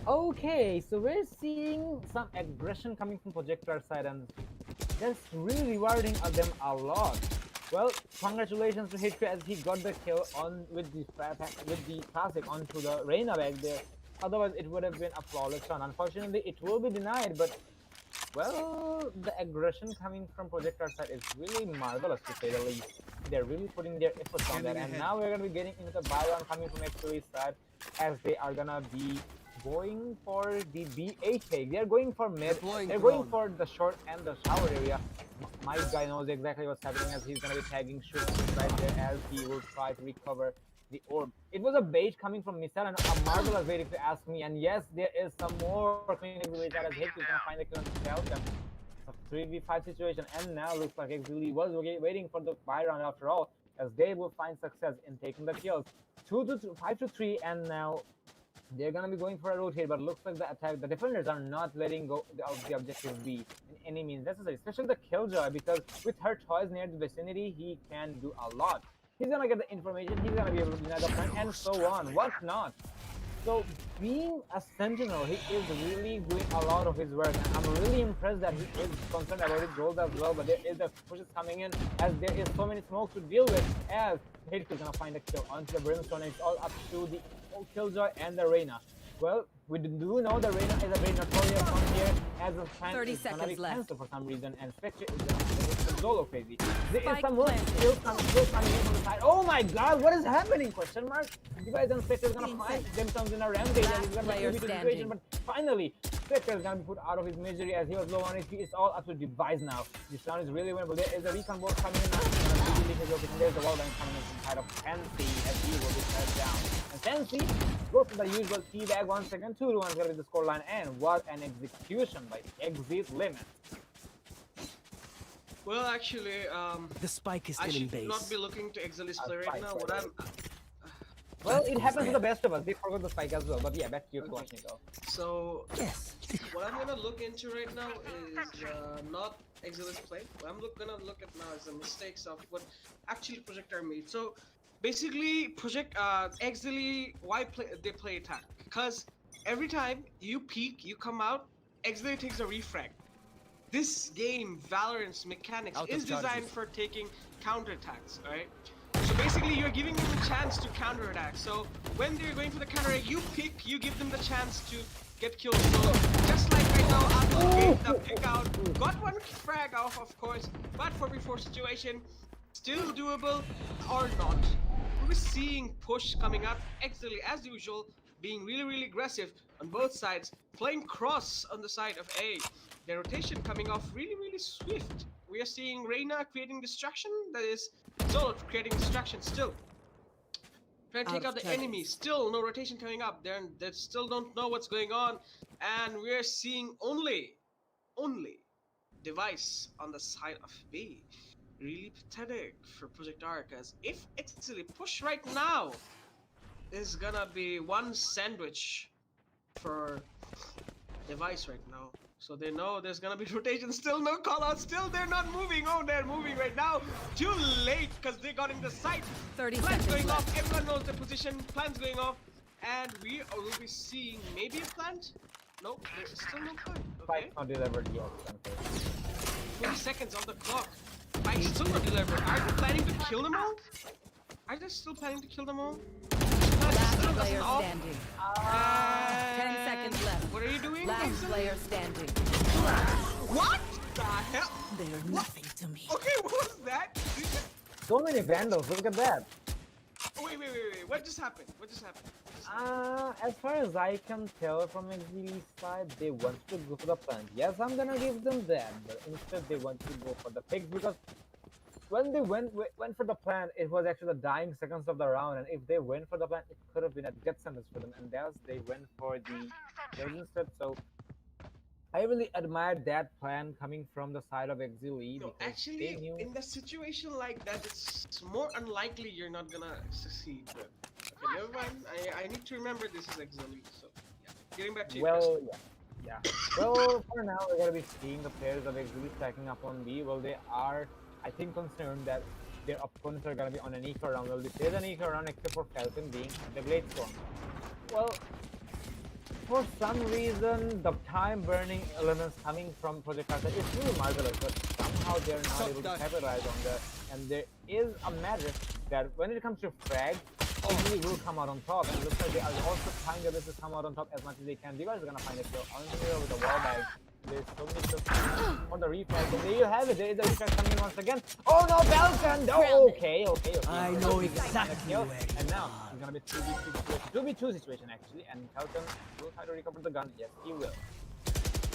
Okay, so we're seeing some aggression coming from Projector side, and that's really rewarding them a lot. Well, congratulations to Hitcher as he got the kill on with the classic onto the Reina back there. Otherwise, it would have been a flawless run. Unfortunately, it will be denied, but well, the aggression coming from Projector side is really marvelous to say the least. They're really putting their efforts on that, and now we're gonna be getting into the buy round coming from Exceeli side, as they are gonna be going for the B8 take. They're going for mid. They're going for the short and the shower area. My guy knows exactly what's happening as he's gonna be tagging shoot right there as he will try to recover the orb. It was a bait coming from Missile and a marvelous bait if you ask me. And yes, there is some more cleaning village as Hit is gonna find the kill and help them. A 3v5 situation, and now looks like Exceeli was waiting for the buy round after all, as they will find success in taking the kills. 5 to 3, and now they're gonna be going for a rotate, but looks like the defenders are not letting go of the objective B in any means necessary, especially the Killjoy, because with her toys near the vicinity, he can do a lot. He's gonna get the information, he's gonna be able to deny the friend, and so on, what not. So being a sentinel, he is really doing a lot of his work, and I'm really impressed that he is concerned about his roles as well. But there is the pushes coming in, as there is so many smokes to deal with, as Hit is gonna find a kill onto the Brimstone, and it's all up to the Killjoy and the Reina. Well, we do know the Reina is a very notorious one here, as the plan is gonna be cancelled for some reason, and Spectre is gonna solo crazy. There is some more skills coming in from the side. Oh my god, what is happening? Question mark? You guys and Spectre is gonna find themselves in a rampage, and it's gonna be a 2v2 situation, but finally, Spectre is gonna be put out of his misery as he was low on HP. It's all up to Device now. This round is really winnable. There is a recon board coming in now. There's the wall coming in inside of Fancy as he will be shut down. And Fancy goes to the usual teabag once again. 2-1 is gonna be the scoreline, and what an execution by the Exit Limit. Well, actually, the spike is I still in should base. not be looking to Exceeli's play right now. What I'm Well, it happens to the best of us. They forgot the spike as well. But yeah, back to your question, though. So, what I'm gonna look into right now is not Exceeli's play. What I'm gonna look at now is the mistakes of what actually Projector made. So, basically, Exceeli, why they play attack? Because every time you peek, you come out, Exceeli takes a refrag. This game, Valorant's mechanics, is designed for taking counterattacks, alright? So basically, you're giving them a chance to counterattack. So when they're going for the counterattack, you pick, you give them the chance to get killed. So just like right now, Abdul gave the pick out, got one frag off, of course, but 4v4 situation, still doable or not. We're seeing push coming up, Exceeli as usual, being really aggressive on both sides, playing cross on the side of A. The rotation coming off really swift. We are seeing Reina creating distraction, that is Zolo creating distraction still. Trying to take out the enemy, still no rotation coming up. They still don't know what's going on. And we're seeing only Device on the side of B. Really pathetic for Project Arc, as if Exceeli push right now, is gonna be one sandwich for device right now. So they know there's gonna be rotation. Still no call out. Still they're not moving. Oh, they're moving right now. Too late because they got in the sight. 30 Plans seconds going left. off. Everyone knows their position. Plans going off. And we will be seeing maybe a plant. No, there's still no plant. Okay. Spike's not delivered yet. 20 seconds on the clock. I still not delivered. Are they planning to kill them all? Are they still planning to kill them all? Last Still player doesn't off. standing. 10 And seconds left. what are you doing? Last Exceeli? player standing. What the hell? They are nothing to me. Okay, what was that? So many vandals, look at that. Wait. What just happened? What just happened? As far as I can tell from Exceeli's side, they want to go for the plant. Yes, I'm gonna give them that, but instead they want to go for the picks because when they went for the plant, it was actually the dying seconds of the round, and if they went for the plant, it could have been a death sentence for them, and thus they went for the kills instead. So I really admired that plan coming from the side of Exceeli. No, actually, in the situation like that, it's more unlikely you're not gonna succeed. But okay, never mind. I need to remember this is Exceeli. So yeah, getting back to you. Well, yeah. Well, for now, we're gonna be seeing the players of Exceeli stacking up on B. Well, they are, I think, concerned that their opponents are gonna be on an eco round. Well, this is an eco round except for Falcon being the Blade Storm. Well, for some reason, the time-burning elements coming from Project Arthur is really marvelous, but somehow they're not able to capitalize on that. And there is a matter that when it comes to frag, Exceeli will come out on top, and it looks like they are also trying their best to come out on top as much as they can. You guys are gonna find a kill on the middle with the wall bag. There's so many kills on the refrag, and there you have it. There is a refrag coming in once again. Oh no, Falcon! No, okay. I know exactly where and now it's gonna be 2v2 situation actually, and Falcon will try to recover the gun. Yes, he will.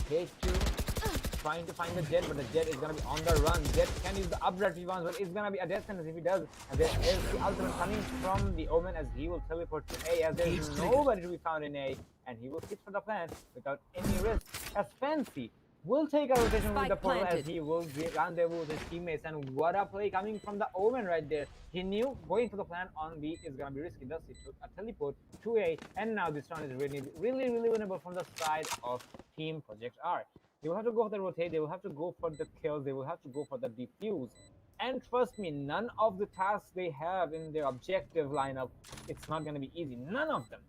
H2 trying to find the Jet, but the Jet is gonna be on the run. Jet can use the updraft if he wants, but it's gonna be a death sentence if he does. And there is the ultimate coming from the Omen as he will teleport to A, as there is nobody to be found in A, and he will hit for the plant without any risk. As Fancy will take a rotation with the portal as he will rendezvous with his teammates, and what a play coming from the Omen right there. He knew going for the plant on B is gonna be risky, thus he took a teleport to A, and now this round is really winnable from the side of Team Project R. They will have to go for the rotate, they will have to go for the kills, they will have to go for the defuse. And trust me, none of the tasks they have in their objective lineup, it's not going to be easy. None of them.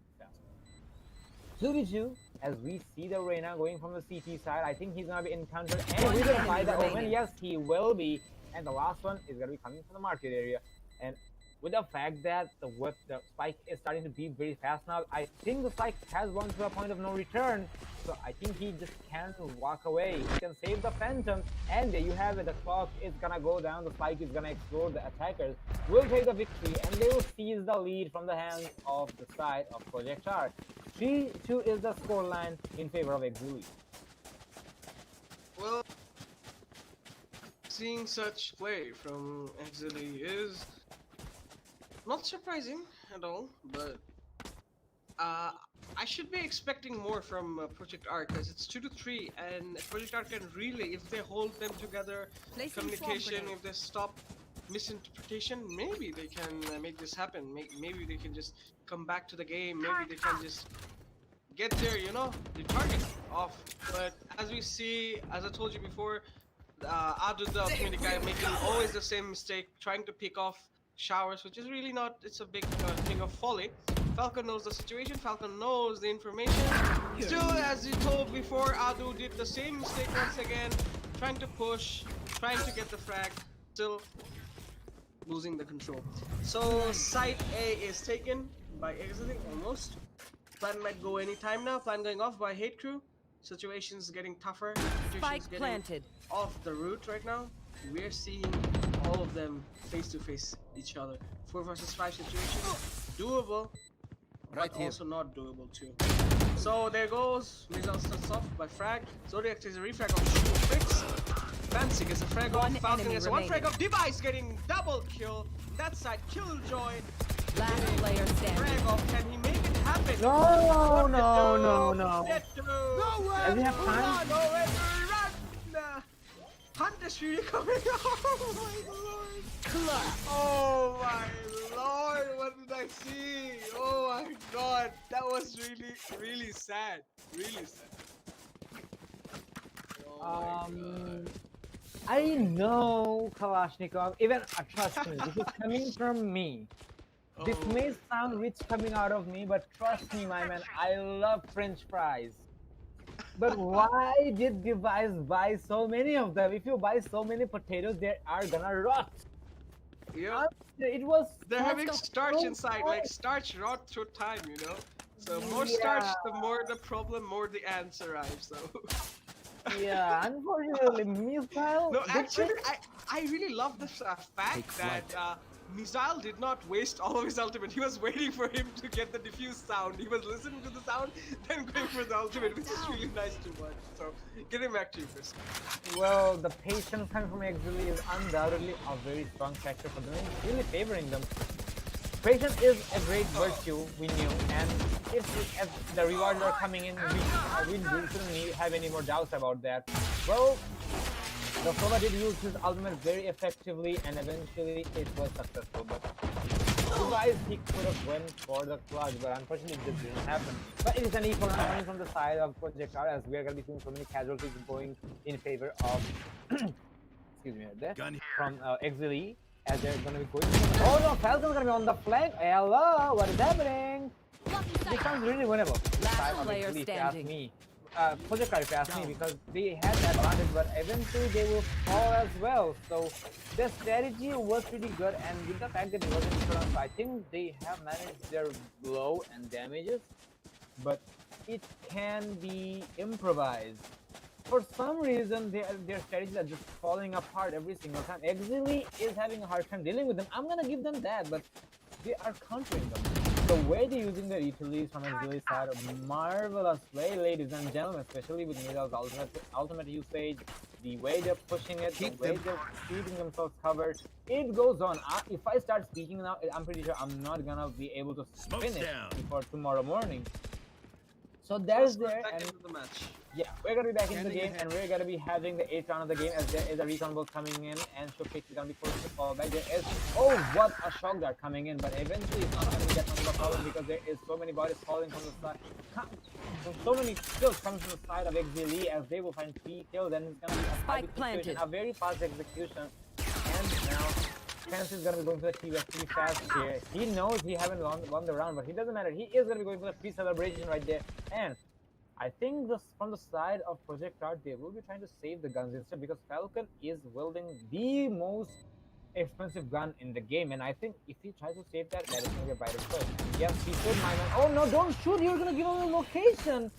2v2, as we see the Reyna going from the CT side. I think he's going to be encountered and wielded by the Omen. Yes, he will be. And the last one is going to be coming from the market area. And with the fact that the spike is starting to be very fast now, I think the spike has gone to a point of no return. So I think he just can't walk away. He can save the Phantom, and there you have it. The clock is gonna go down, the spike is gonna explode, the attackers will take the victory, and they will seize the lead from the hands of the side of Project R. 3-2 is the scoreline in favor of Exceeli. Well, seeing such play from Exceeli is not surprising at all, but I should be expecting more from Project R because it's 2-3, and Project R can really, if they hold them together, communication, if they stop misinterpretation, maybe they can make this happen. Maybe they can just come back to the game. Maybe they can just get their, the target off. But as we see, as I told you before, Adu, the ultimate guy, making always the same mistake, trying to pick off showers, which is really not, it's a big thing of folly. Falcon knows the situation, Falcon knows the information. Still, as you told before, Adu did the same mistake once again, trying to push, trying to get the frag, still losing the control. So, site A is taken by Exceeli, almost. Plan might go anytime now, plan going off by Hate Crew. Situation's getting tougher, situation's getting off the route right now. We're seeing all of them face to face each other. 4 versus 5 situation, doable, but also not doable too. So there goes, Rizal starts off by frag, Zodiac takes a refrag of Fix, Fancy gets a frag off, Falcon gets one frag off, Device getting double kill, that side Killjoy, last player standing. Frag off, can he make it happen? No. No way! Does he have time? No way to run! Hunt is really coming. Oh my lord! Oh my lord! god, what did I see? Oh my god, that was really sad. Really sad. Oh my god. I know, Kalashnikov. Even trust me, this is coming from me. This may sound rich coming out of me, but trust me, my man, I love French fries. But why did Device buy so many of them? If you buy so many potatoes, they are gonna rot. Yep. It was. They're having starch inside, like starch rot through time, you know? So more starch, the more the problem, more the ants arrive, so. Yeah, unfortunately, Missile. No, actually, I really love the fact that Missile did not waste all of his ultimate. He was waiting for him to get the diffuse sound. He was listening to the sound, then going for the ultimate, which is really nice to watch. So, getting back to you, Chris. Well, the patience coming from Exceeli is undoubtedly a very strong factor for them, really favoring them. Patience is a great virtue, we knew, and if the rewards are coming in, we shouldn't have any more doubts about that. Well, the Sova did use his ultimate very effectively, and eventually it was successful. But otherwise, he could have went for the clutch, but unfortunately it just didn't happen. But it is an equal coming from the side of Project R, as we are going to be seeing so many casualties going in favor of, excuse me, right there, from Exceeli. As they're gonna be going. Oh no, Falcon's gonna be on the flank. Hello, what is happening? This sounds really winnable. Last player if you ask standing. me. Project if you ask me, because they had the advantage, but eventually they will fall as well. So their strategy was pretty good, and with the fact that it wasn't front, I think they have managed their blow and damages, but it can be improvised. For some reason, their strategies are just falling apart every single time. Exceeli is having a hard time dealing with them. I'm gonna give them that, but they are countering them. The way they're using their utilities from Exceeli's side, marvelous play, ladies and gentlemen, especially with Nidal's ultimate usage, the way they're pushing it, the way they're keeping themselves covered. It goes on. If I start speaking now, I'm pretty sure I'm not gonna be able to finish before tomorrow morning. So there's there, and the match. Yeah, we're gonna be back in the game, and we're gonna be having the 8th round of the game, as there is a recon ball coming in, and Showcase is gonna be forced to fall back. There is, oh, what a shock dart coming in, but eventually it's not gonna be that much of a problem because there is so many bodies falling from the side, so many kills coming from the side of Exceeli, as they will find 3 kills, and it's gonna be a Spike planted. A very fast execution, and now Chance is gonna be going for the T-West pretty fast here. He knows he haven't won the round, but it doesn't matter. He is gonna be going for the pre-celebration right there, and I think from the side of Project Art, they will be trying to save the guns instead, because Falcon is wielding the most expensive gun in the game, and I think if he tries to save that, that is going to get by first. Yes, he should, my man. Oh no, don't shoot! You're going to give him a location!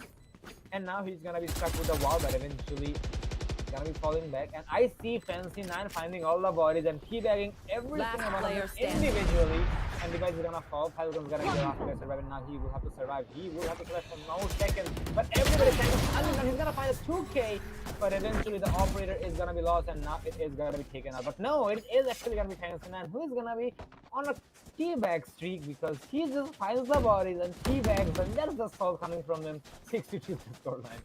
And now he's going to be stuck with the wall, but eventually he's going to be falling back. And I see Fancy9 finding all the bodies and teabagging every single one of them individually. And Device is gonna fall, Falcon's gonna get off to survive, and now he will have to survive. He will have to survive for no second. But everybody's trying to, and he's gonna find a 2K, but eventually the operator is gonna be lost, and now it is gonna be taken out. But no, it is actually gonna be Fancy9, who is gonna be on a teabag streak, because he just finds the bodies and teabags, and that's the soul coming from them. 62 scoreline.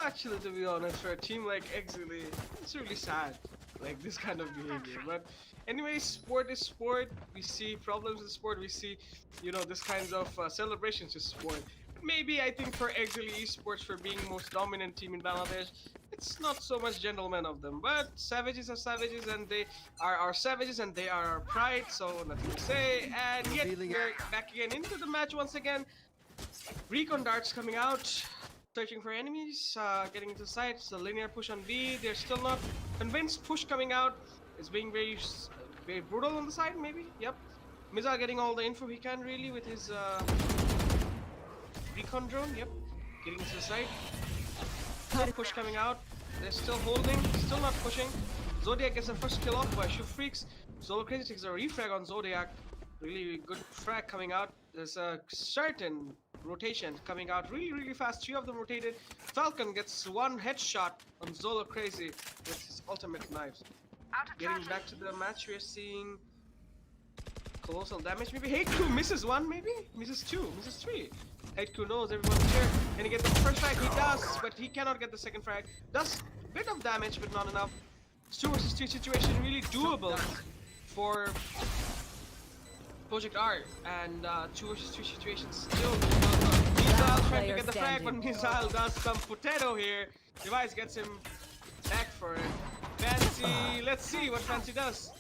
Actually, to be honest, for a team like Exceeli, it's really sad, like this kind of behavior. But anyway, sport is sport. We see problems in sport. We see, this kinds of celebrations in sport. Maybe I think for Exceeli Esports, for being most dominant team in Bangladesh, it's not so much gentlemen of them. But savages are savages, and they are our savages, and they are our pride. So nothing to say. And yet we're back again into the match once again. Recon darts coming out. Searching for enemies, getting into sight. So linear push on B. They're still not convinced. Push coming out is being very brutal on the side, maybe. Yep. Miza getting all the info he can really with his recon drone. Yep. Getting into the side. Push coming out. They're still holding. Still not pushing. Zodiac gets the first kill off by Shoe Freaks. Zolo Crazy takes a refrag on Zodiac. Really good frag coming out. There's a certain rotation coming out really fast. 3 of them rotated. Falcon gets 1 headshot on Zolo Crazy with his ultimate knives. Getting back to the match, we're seeing colossal damage. Maybe Hate Crew misses 1, maybe? Misses 2, misses 3. Hate Crew knows everyone's here. Can he get the first frag? He does, but he cannot get the second frag. Does a bit of damage, but not enough. 2 versus 3 situation, really doable for Project R, and 2 versus 3 situations still going on. Missile trying to get the frag, but Missile does some potato here. Device gets him back for it. Fancy, let's see what Fancy does.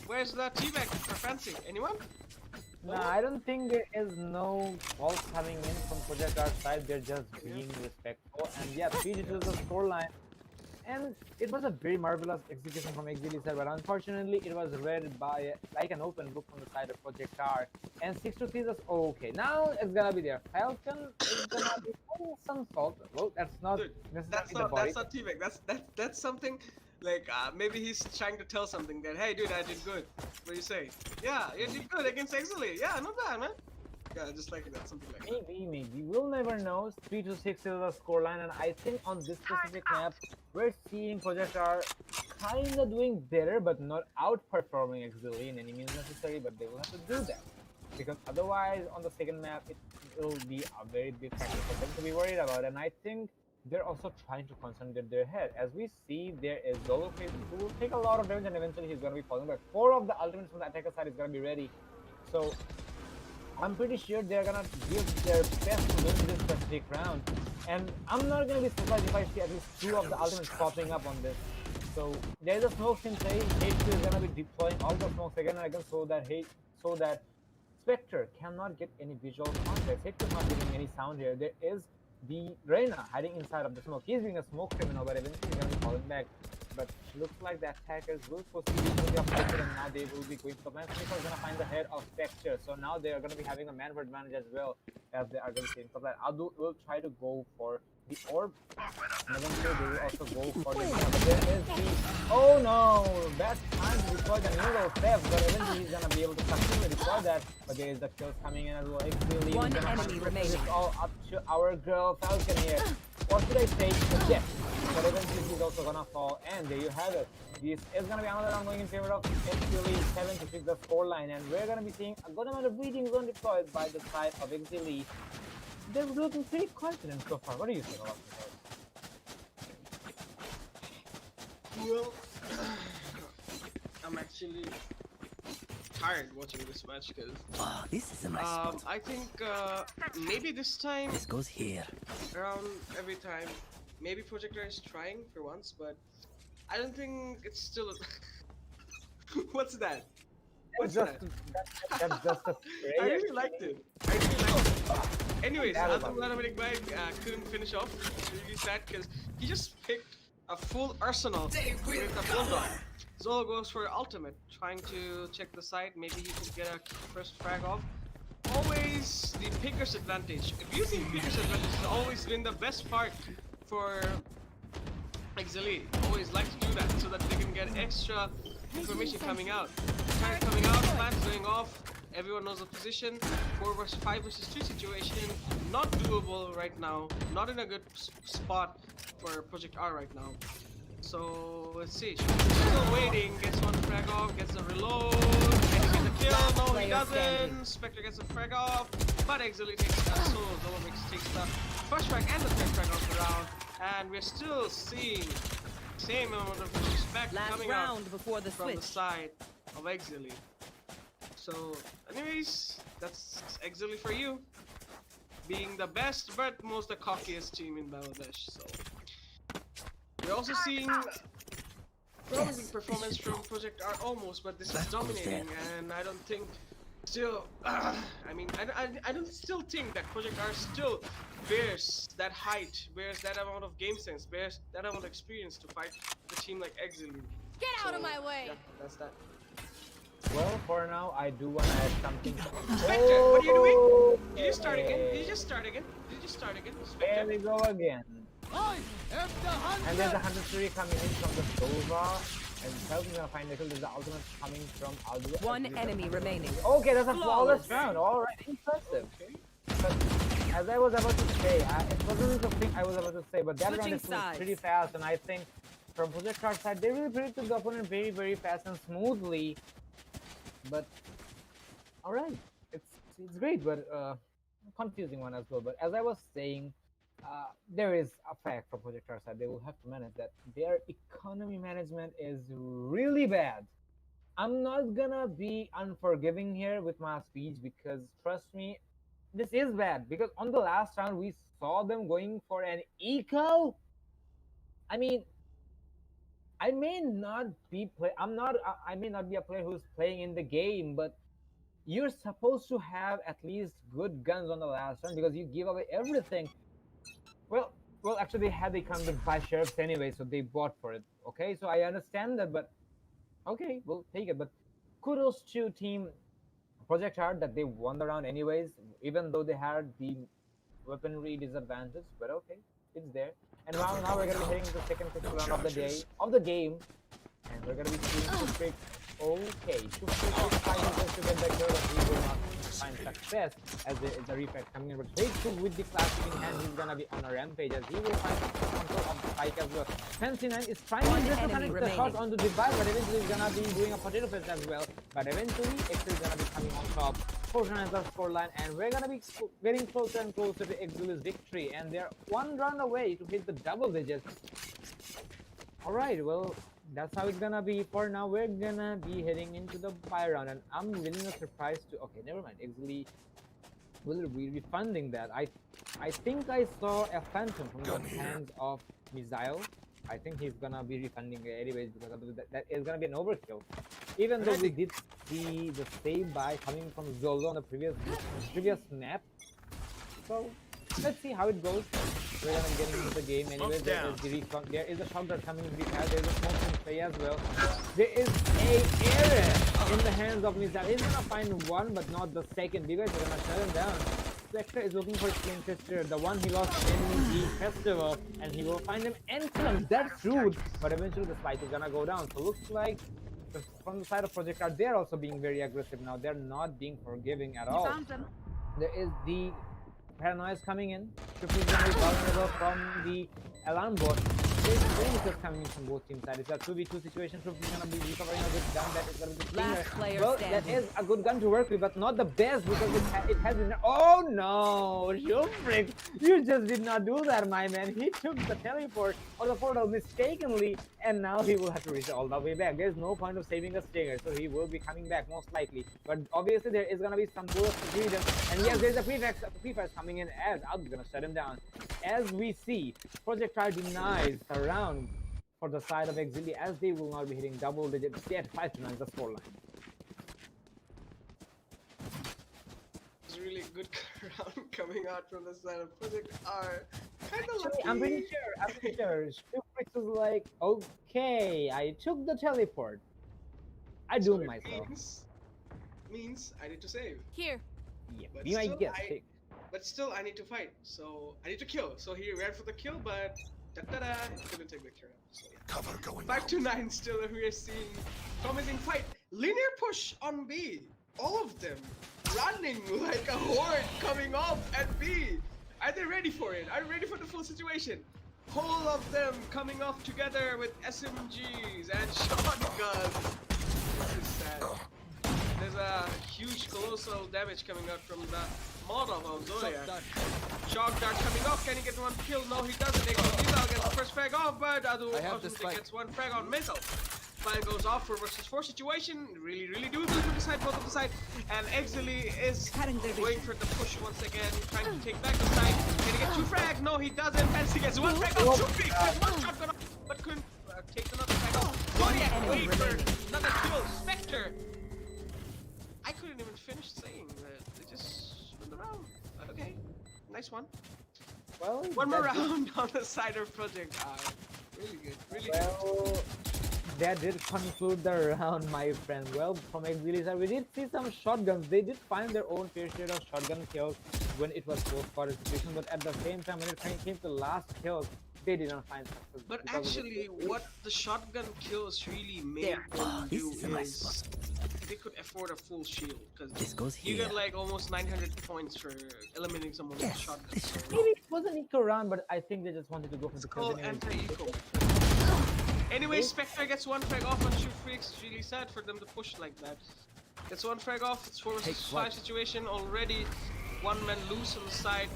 Where's the teabag for Fancy? Anyone? Nah, I don't think there is no calls coming in from Project R side. They're just being respectful. And yeah, 3-2 is the scoreline. And it was a very marvelous execution from Exceeli side, but unfortunately it was read by like an open book from the side of Project R. And 6-3 is okay. Now it's gonna be there. Falcon is gonna be having some fault. Well, that's not necessarily That's not teabag. That's something like maybe he's trying to tell something that, hey dude, I did good. What do you say? Yeah, you did good against Exceeli. Yeah, not bad, man. Yeah, just like that, something like that. Maybe. We'll never know. 3-6 is the scoreline, and I think on this specific map, we're seeing Project R kind of doing better, but not outperforming Exceeli in any means necessary, but they will have to do that. Because otherwise, on the second map, it will be a very big factor for them to be worried about, and I think they're also trying to concentrate their head. As we see, there is Dolo who will take a lot of damage, and eventually he's going to be falling back. 4 of the ultimates from the attacker side is going to be ready. So I'm pretty sure they're gonna give their best to win this specific round. And I'm not gonna be surprised if I see at least 2 of the ultimates popping up on this. So there's a smoke in play. H2 is gonna be deploying all the smokes again and again so that Spectre cannot get any visual context. H2 is not getting any sound here. There is the Reyna hiding inside of the smoke. He's being a smoke criminal, but eventually he's gonna be falling back. But looks like the attackers will proceed into the fighter, and now they will be going to the plan. Sneaker is going to find the head of Spectre, so now they are going to be having a manward advantage as well, as they are going to see in that. Adu will try to go for the orb, and eventually they will also go for the but there is the oh no, bad time to deploy the neural theft, but eventually he's going to be able to successfully deploy that. But there is the kills coming in as well. Exceeli, one enemy remaining. It's all up to our girl Falcon here. Or should I say yes? But eventually he's also gonna fall, and there you have it. This is gonna be another round going in favor of Exceeli, 7-6 the scoreline, and we're gonna be seeing a good amount of breeding zone deployed by the side of Exceeli. They're looking pretty confident so far. What do you think about this? Well, I'm actually tired watching this match because this is a nice spot. I think maybe this time This goes here. around every time maybe Project R is trying for once, but I don't think it's still what's that? What's that? That's just a I really liked it. Anyways, automatic bag couldn't finish off. It's really sad because he just picked a full arsenal with a bulldog. Zolo goes for ultimate, trying to check the side. Maybe he can get a first frag off. Always the picker's advantage. Abusing picker's advantage has always been the best part for Exceeli. Always like to do that so that they can get extra information coming out. Turret coming out, plants going off. Everyone knows the position. 4 versus 5 versus 3 situation. Not doable right now. Not in a good spot for Project R right now. So let's see. Still waiting. Gets one frag off. Gets a reload. Can he get the kill? No, he doesn't. Spectre gets a frag off. But Exceeli takes that. So Zolomix takes the first frag and the third frag off the round. And we're still seeing same amount of respect coming out before the from the side of Exceeli. So, anyways, that's Exceeli for you. Being the best but most the cockiest team in Bangladesh. So we're also seeing promising performance from Project R almost, but this is dominating, and I don't think still. I mean, I don't still think that Project R still bears that height, bears that amount of game sense, bears that amount of experience to fight a team like Exceeli. Get out of my way! Yeah, that's that. Well, for now, I do want to add something. Spectre, what are you doing? Did you start again? Did you just start again? Did you just start again? Spectre? There we go again. And there's a 103 coming in from the Sova. And Falcon's gonna find the kill. There's the ultimate coming from Aldo. One enemy remaining. Okay, that's a flawless round. Alright, impressive. But as I was about to say, it wasn't the thing I was about to say, but that round is pretty fast, and I think from Project R side, they really predicted the opponent very, very fast and smoothly. But alright, it's great, but confusing one as well. But as I was saying, there is a fact from Project R side. They will have to manage that. Their economy management is really bad. I'm not gonna be unforgiving here with my speech because trust me, this is bad. Because on the last round we saw them going for an eco. I mean, I may not be play. I'm not. I may not be a player who's playing in the game, but you're supposed to have at least good guns on the last round because you give away everything. Well, actually, they had the economic by sheriffs anyway, so they bought for it. Okay, so I understand that, but okay, we'll take it. But kudos to team Project Hard that they won the round anyways, even though they had the weaponry disadvantage. But okay, it's there. And now we're gonna be heading to the second critical round of the day of the game, and we're gonna be seeing Shufrik. Okay, Shufrik is fighting just to get that kill, but he will not find success as the reflex coming in. But Rage with the classic in hand, he's gonna be on a rampage as he will find control of the spike as well. Fancy9 is trying to connect the shot onto the device, but eventually he's gonna be doing a potato fist as well. But eventually, Exceeli is gonna be coming on top. 4-9 scoreline, and we're gonna be getting closer and closer to Exceeli's victory, and they're one run away to hit the double digits. Alright, well, that's how it's gonna be for now. We're gonna be heading into the bye round, and I'm really not surprised to. Okay, never mind. Exceeli will be refunding that. I think I saw a phantom from the hands of Misail. I think he's gonna be refunding it anyways because of that is gonna be an overkill. Even though we did see the save by coming from Zolo on the previous map. So let's see how it goes. We're gonna get into the game anyways. There is a shotgun coming in pretty fast. There is a smoke in play as well. There is a error in the hands of Misail. He's gonna find one but not the second. You guys are gonna shut him down. Spectre is looking for his twin sister, the one he lost in the festival, and he will find him and kill him. That's rude, but eventually the spike is gonna go down. So looks like from the side of Project Art, they're also being very aggressive now. They're not being forgiving at all. There is the paranoia coming in. Triple is gonna be vulnerable from the alarm bot. There's flames coming in from both team sides. It's a 2v2 situation. Triple is gonna be recovering a good gun that is gonna be the well, that is a good gun to work with, but not the best because it has been. Oh no, Shufrik, you just did not do that, my man. He took the teleport or the portal mistakenly, and now he will have to reach all the way back. There's no point of saving a stinger, so he will be coming back most likely. But obviously there is gonna be some bullets to greet him, and yes, there's a prefix coming in as I'm gonna shut him down. As we see, Project Car denies a round for the side of Exceeli as they will not be hitting double digits yet. 5-9 the scoreline. It's really good round coming out from the side of Project R. Kinda lucky. I'm pretty sure. Shufrik was like, okay, I took the teleport. I doomed myself. Means I need to save. Here. Yeah, be my guest. But still, I need to fight. So I need to kill. So he ran for the kill, but couldn't take the kill. So yeah. Cover going 5-9 still. We are seeing promising fight. Linear push on B. All of them running like a horde coming off at B. Are they ready for it? Are you ready for the full situation? Whole of them coming off together with SMGs and shotguns. This is sad. There's a huge colossal damage coming out from the Molotov of Zoya. Shock dart coming off. Can he get one kill? No, he doesn't. Exceeli gets the first frag off, but Adu gets one frag on Mental. Fire goes off for versus 4 situation. Really do good to decide both of the side. And Exceeli is going for the push once again, trying to take back the side. Can he get 2 frag? No, he doesn't. Fancy gets 1 frag off. Shufrik with 1 shotgun off, but couldn't take another frag off. Zoya wait for another kill. Spectre. I couldn't even finish saying that. They just went around. Okay, nice one. Well, one more round on the side of Project R. Really good. Really good. That did conclude the round, my friend. Well, from Exceeli side, we did see some shotguns. They did find their own fair share of shotgun kills when it was post-quarter situation, but at the same time, when it came to last kills, they did not find success. But actually, what the shotgun kills really made them do is they could afford a full shield because you get like almost 900 points for eliminating someone with a shotgun. Maybe it wasn't eco round, but I think they just wanted to go for the called anti-eco. Anyway, Spectre gets 1 frag off on Shufrik. It's really sad for them to push like that. Gets 1 frag off. It's 4 vs 5 situation already. 1 man loose on the side,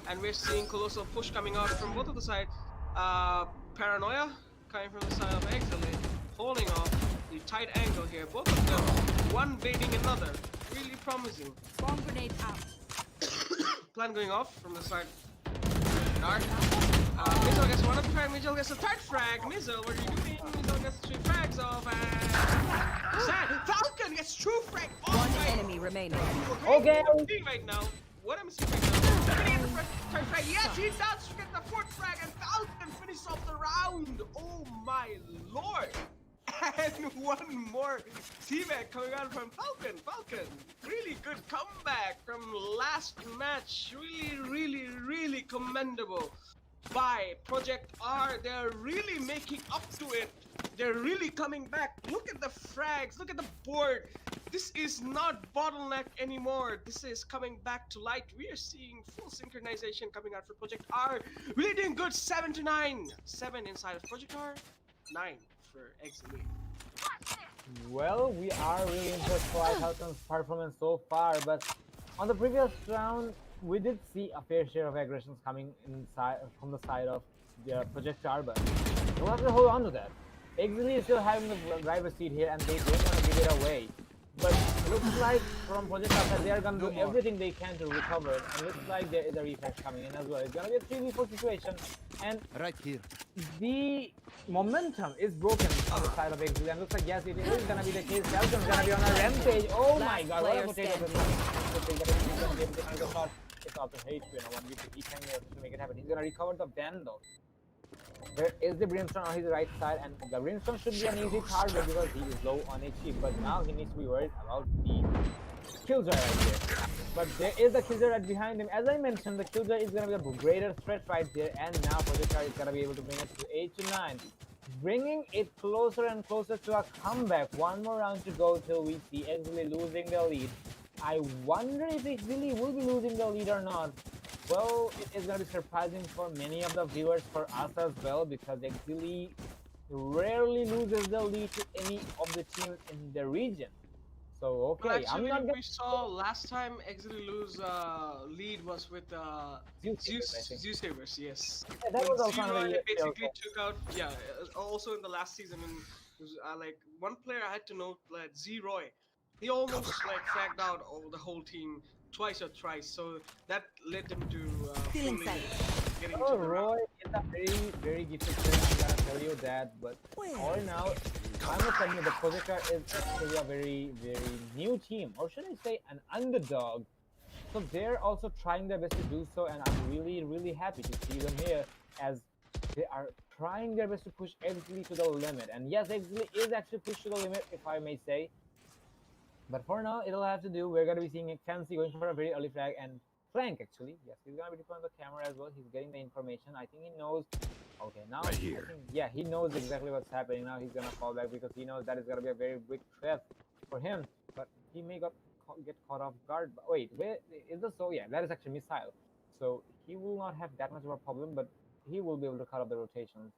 and we're seeing colossal push coming out from both of the sides. Paranoia coming from the side of Exceeli, holding off. the tight angle here. Both of them, one baiting another. Really promising. Bomb grenade out. Plan going off from the side. Dark. Mizzle gets one of the frag. Mizzle gets a third frag. Mizzle, what are you doing? Mizzle gets 3 frags off. And Sad. Falcon gets 2 frag. One enemy remaining. Okay. What I'm seeing right now. What I'm seeing right now. Gonna get the third frag. Yes, he does get the 4th frag, and Falcon finishes off the round. Oh my lord. And one more teammate coming out from Falcon. Falcon, really good comeback from last match. Really commendable by Project R. They're really making up to it. They're really coming back. Look at the frags. Look at the board. This is not bottleneck anymore. This is coming back to light. We are seeing full synchronization coming out for Project R. Really doing good. 7 to 9. 7 inside of Project R. 9 for Exceeli. Well, we are really impressed by Falcon's performance so far, but on the previous round, we did see a fair share of aggressions coming inside from the side of the Project R, but we'll have to hold on to that. Exceeli is still having the driver's seat here, and they don't want to give it away. But looks like from Project R that they are going to do everything they can to recover it, and looks like there is a refresh coming in as well. It's going to be a 3v4 situation, and right here. The momentum is broken on the side of Exceeli, and looks like yes, it is going to be the case. Falcon's going to be on a rampage. Oh my god, what a potato! It's out of hate to 1v2. He can make it happen. He's going to recover the Vandal. There is the Brimstone on his right side, and the Brimstone should be an easy target because he is low on HP, but now he needs to be worried about the Killjoy right here. But there is a Killjoy right behind him. As I mentioned, the Killjoy is going to be a greater threat right there, and now Project R is going to be able to bring it to 8 to 9. Bringing it closer and closer to a comeback. One more round to go till we see Exceeli losing the lead. I wonder if Exceeli will be losing the lead or not. Well, it is going to be surprising for many of the viewers, for us as well, because Exceeli rarely loses the lead to any of the teams in the region. So, okay, well, actually, I'm not we saw last time Exceeli lose lead was with Zeus Savers, yes. Yeah, that was also basically took out, also in the last season, and it was, like, one player I had to note, like, Z-Roy. He almost like fragged out the whole team twice or thrice, so that led them to getting to the Roy is a very gifted player, I'm gonna tell you that, but all now, I must admit the Project R is actually a very new team, or should I say an underdog. So they're also trying their best to do so, and I'm really happy to see them here as they are trying their best to push Exceeli to the limit. And yes, Exceeli is actually pushed to the limit, if I may say. But for now, it'll have to do. We're going to be seeing Kenzie going for a very early frag, and Frank actually, yes, he's going to be deploying the camera as well. He's getting the information. I think he knows. Okay, now right here. He knows exactly what's happening. Now he's going to fall back because he knows that is going to be a very big threat for him. But he may get caught off guard. But wait, where is the yeah, that is actually missile. So he will not have that much of a problem, but he will be able to cut off the rotations.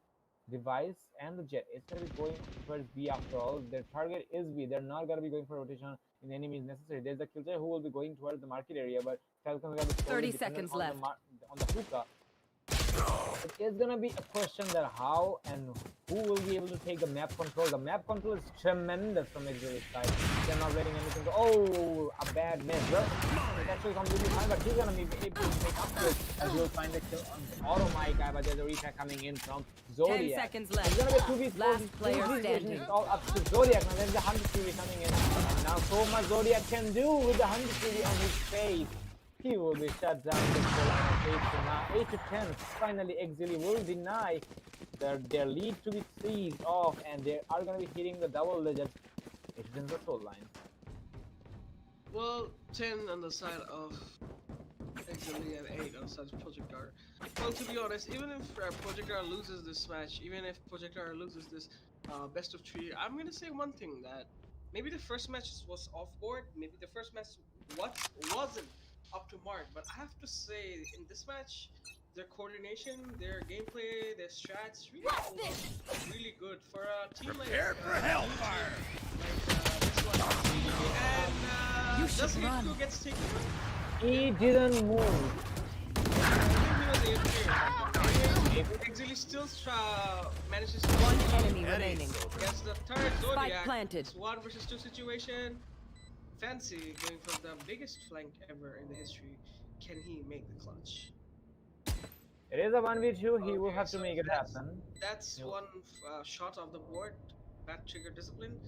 Device and the jet, it's going to be going towards B after all. Their target is B. They're not going to be going for rotation in any means necessary. There's a Killjoy who will be going towards the market area, but Falcon's going to be 30 seconds left on the hookah. It is going to be a question that how and who will be able to take the map control. The map control is tremendous from Exceeli's side. They're not letting anything go. Oh, a bad miss. Well, it's actually completely fine, but he's going to be able to make up to it as we'll find the kill on the auto my guy, but there's a retake coming in from Zodiac. 10 seconds left. It's going to be a 2v4. Last player standing. It's all up to Zodiac. Now there's the 100 Fury coming in. And now so much Zodiac can do with the 100 Fury on his face. He will be shut down with 8 to 10. Finally, Exceeli will deny their lead to be seized off, and they are going to be hitting the double digits. It's in the soul line. Well, 10 on the side of Exceeli and 8 on the side of Project R. Well, to be honest, even if Project R loses this match, even if Project R loses this best of 3, I'm going to say one thing, that maybe the first match was off board, maybe the first match wasn't up to mark, but I have to say in this match, their coordination, their gameplay, their strats really good for a team like hellfire. This one. And does who gets taken out? He didn't move. Exceeli still manages to one enemy remaining. Gets the third Spike Zodiac. planted. It's 1 versus 2 situation. Fancy going for the biggest flank ever in the history. Can he make the clutch? It is a 1v2. He will Okay, have to so make it happen. That's He'll- one shot of the board. Bad trigger discipline.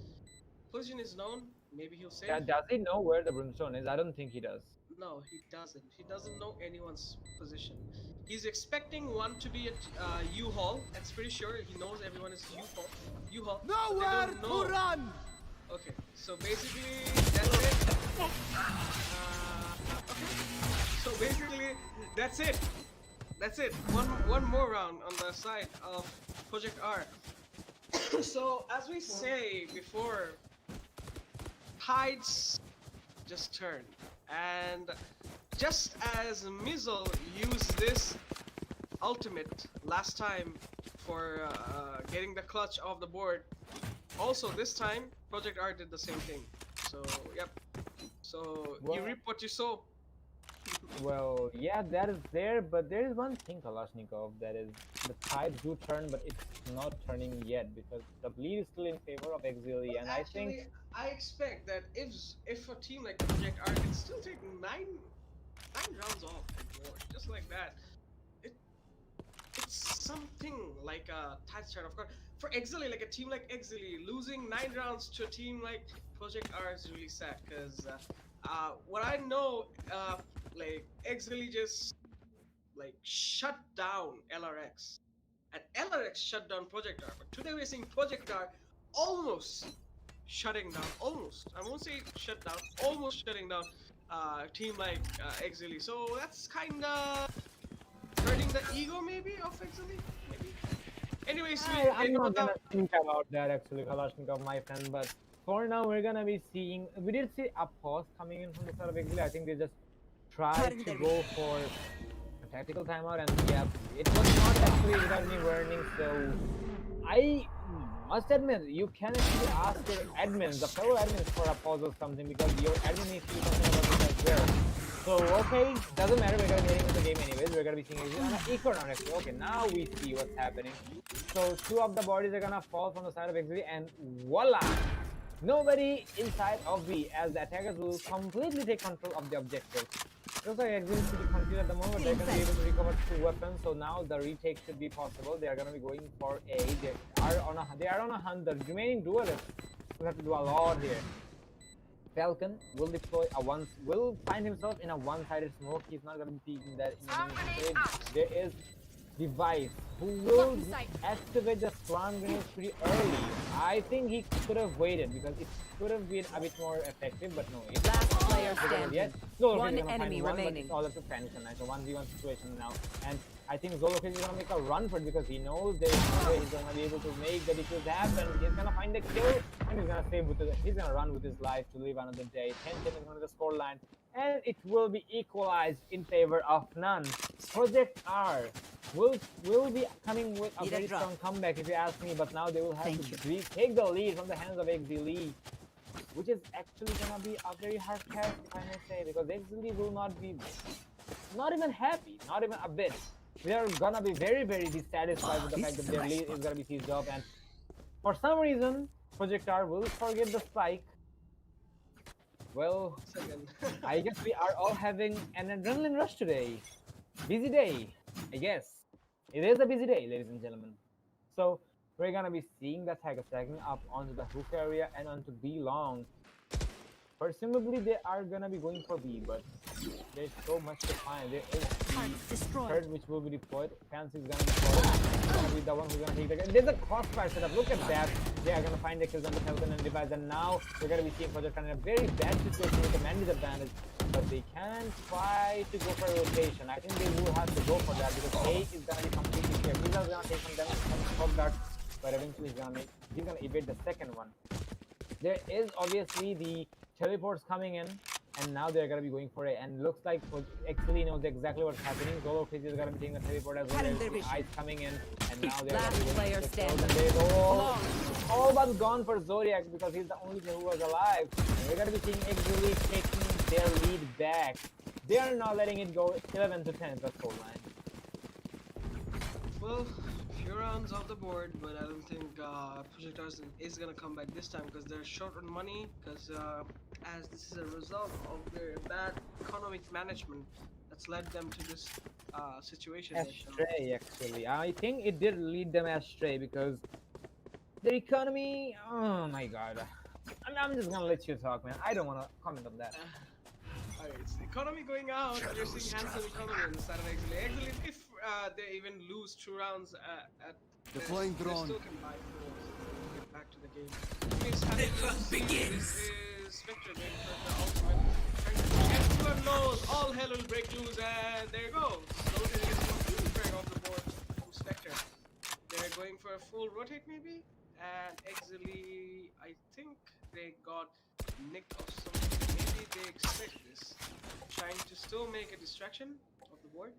Position is known. Maybe he'll save. Yeah, does he know where the brimstone is? I don't think he does. No, he doesn't. He doesn't know anyone's position. He's expecting one to be at U-Haul. That's pretty sure. He knows everyone is U-Haul. U-Haul. Nowhere to run! Okay, so basically, that's it. Okay. So basically, that's it. That's it. One more round on the side of Project R. So, as we say before, tides just turn. And just as Mizzle used this ultimate last time for getting the clutch off the board, also this time Project R did the same thing. So yep. So you reap what you sow. Well, yeah, that is there, but there is one thing, Kalashnikov, that is the tides do turn, but it's not turning yet because the bleed is still in favor of Exceeli, and Actually, I expect that if a team like Project R can still take nine rounds off the board, just like that, it's something like a tight start. Of course, for Exceeli, like a team like Exceeli, losing 9 rounds to a team like Project R is really sad because what I know, like Exceeli just like shut down LRX, and LRX shut down Project R. But today we're seeing Project R almost shutting down, almost. I won't say shut down, almost shutting down a team like Exceeli. So that's kind of hurting the ego maybe of Exceeli. Maybe. Anyways, I'm not gonna think about that actually, Kalashnikov, my friend. But for now, we're gonna be seeing. We did see a pause coming in from the side of Exceeli. I think they just tried to go for a tactical timeout, and yeah, it was not actually without any warning. So I must admit, you can actually ask your admins, the fellow admins, for a pause or something because your admin needs to be something about this as well. So okay, doesn't matter, we're gonna be getting into the game anyways, we're gonna be seeing it on an equal round actually. Okay, now we see what's happening. So 2 of the bodies are gonna fall from the side of Exceeli, and voila! Nobody inside of B, as the attackers will completely take control of the objective. Looks like Exceeli is pretty confused at the moment. They're gonna be able to recover 2 weapons, so now the retake should be possible. They are gonna be going for A. They are on a hunt. The remaining duelists will have to do a lot here. Falcon will deploy will find himself in a one-sided smoke. He's not gonna be peeking that in any stage. There is Device who will activate the swarm grenade pretty early. I think he could have waited because it could have been a bit more effective, but no. It's last player standing. One enemy remaining. It's all up to Phantom. It's a 1v1 situation now, and I think Zolok is gonna make a run for it because he knows there is no way he's gonna be able to make the defuse happen. He's gonna find the kill and he's gonna run with his life to live another day. 10-10 is gonna be the scoreline, and it will be equalized in favor of none. Project R will be coming with a very strong comeback if you ask me, but now they will have to take the lead from the hands of Exceeli, which is actually gonna be a very hard task, if I may say, because Exceeli will not even happy, not even a bit. They are gonna be very, very dissatisfied with the fact that their lead is gonna be seized up, and for some reason, Project R will forget the spike. Well, I guess we are all having an adrenaline rush today. Busy day, I guess. It is a busy day, ladies and gentlemen. So, we're gonna be seeing the attacker stacking up onto the hook area and onto B long. Presumably, they are gonna be going for B, but there's so much to find. There is the third which will be deployed. Fancy is gonna be the one who's gonna take the. There's a crossfire setup. Look at that. They are gonna find the kills on the Falcon and Device, and now we're gonna be seeing Project in a very bad situation with the man disadvantage. But they can try to go for a rotation. I think they will have to go for that because A is gonna be completely clear. He's gonna take some damage from the smoke dart, but eventually he's gonna evade the second one. There is obviously the teleports coming in, and now they're gonna be going for it. And looks like Exceeli knows exactly what's happening. Zolo is gonna be taking the teleport as well. There's the eyes coming in, and now they're gonna be going for the kills. And they go all but gone for Zodiac because he's the only one who was alive. And we're gonna be seeing Exceeli taking their lead back. They are not letting it go 11-10 at the scoreline. Well, if you're rounds off the board, but I don't think Project Stars is gonna come back this time because they're short on money. Because as this is a result of their bad economic management, that's led them to this situation. Astray, actually. I think it did lead them astray because their economy. Oh my god. I'm just gonna let you talk, man. I don't want to comment on that. Alright, it's economy going out. We're seeing handsome economy on the side of Exceeli. Exceeli, if they even lose 2 rounds at Deploying drone. they still can buy 4 to get back to the game. The hunt begins. This is Spectre going for the ultimate. Everyone knows all hell will break loose, and there goes. Loaded gets completely frag off the board from Spectre. They're going for a full rotate maybe, and Exceeli, I think they got nicked off something. Maybe they expect this, trying to still make a distraction of the board,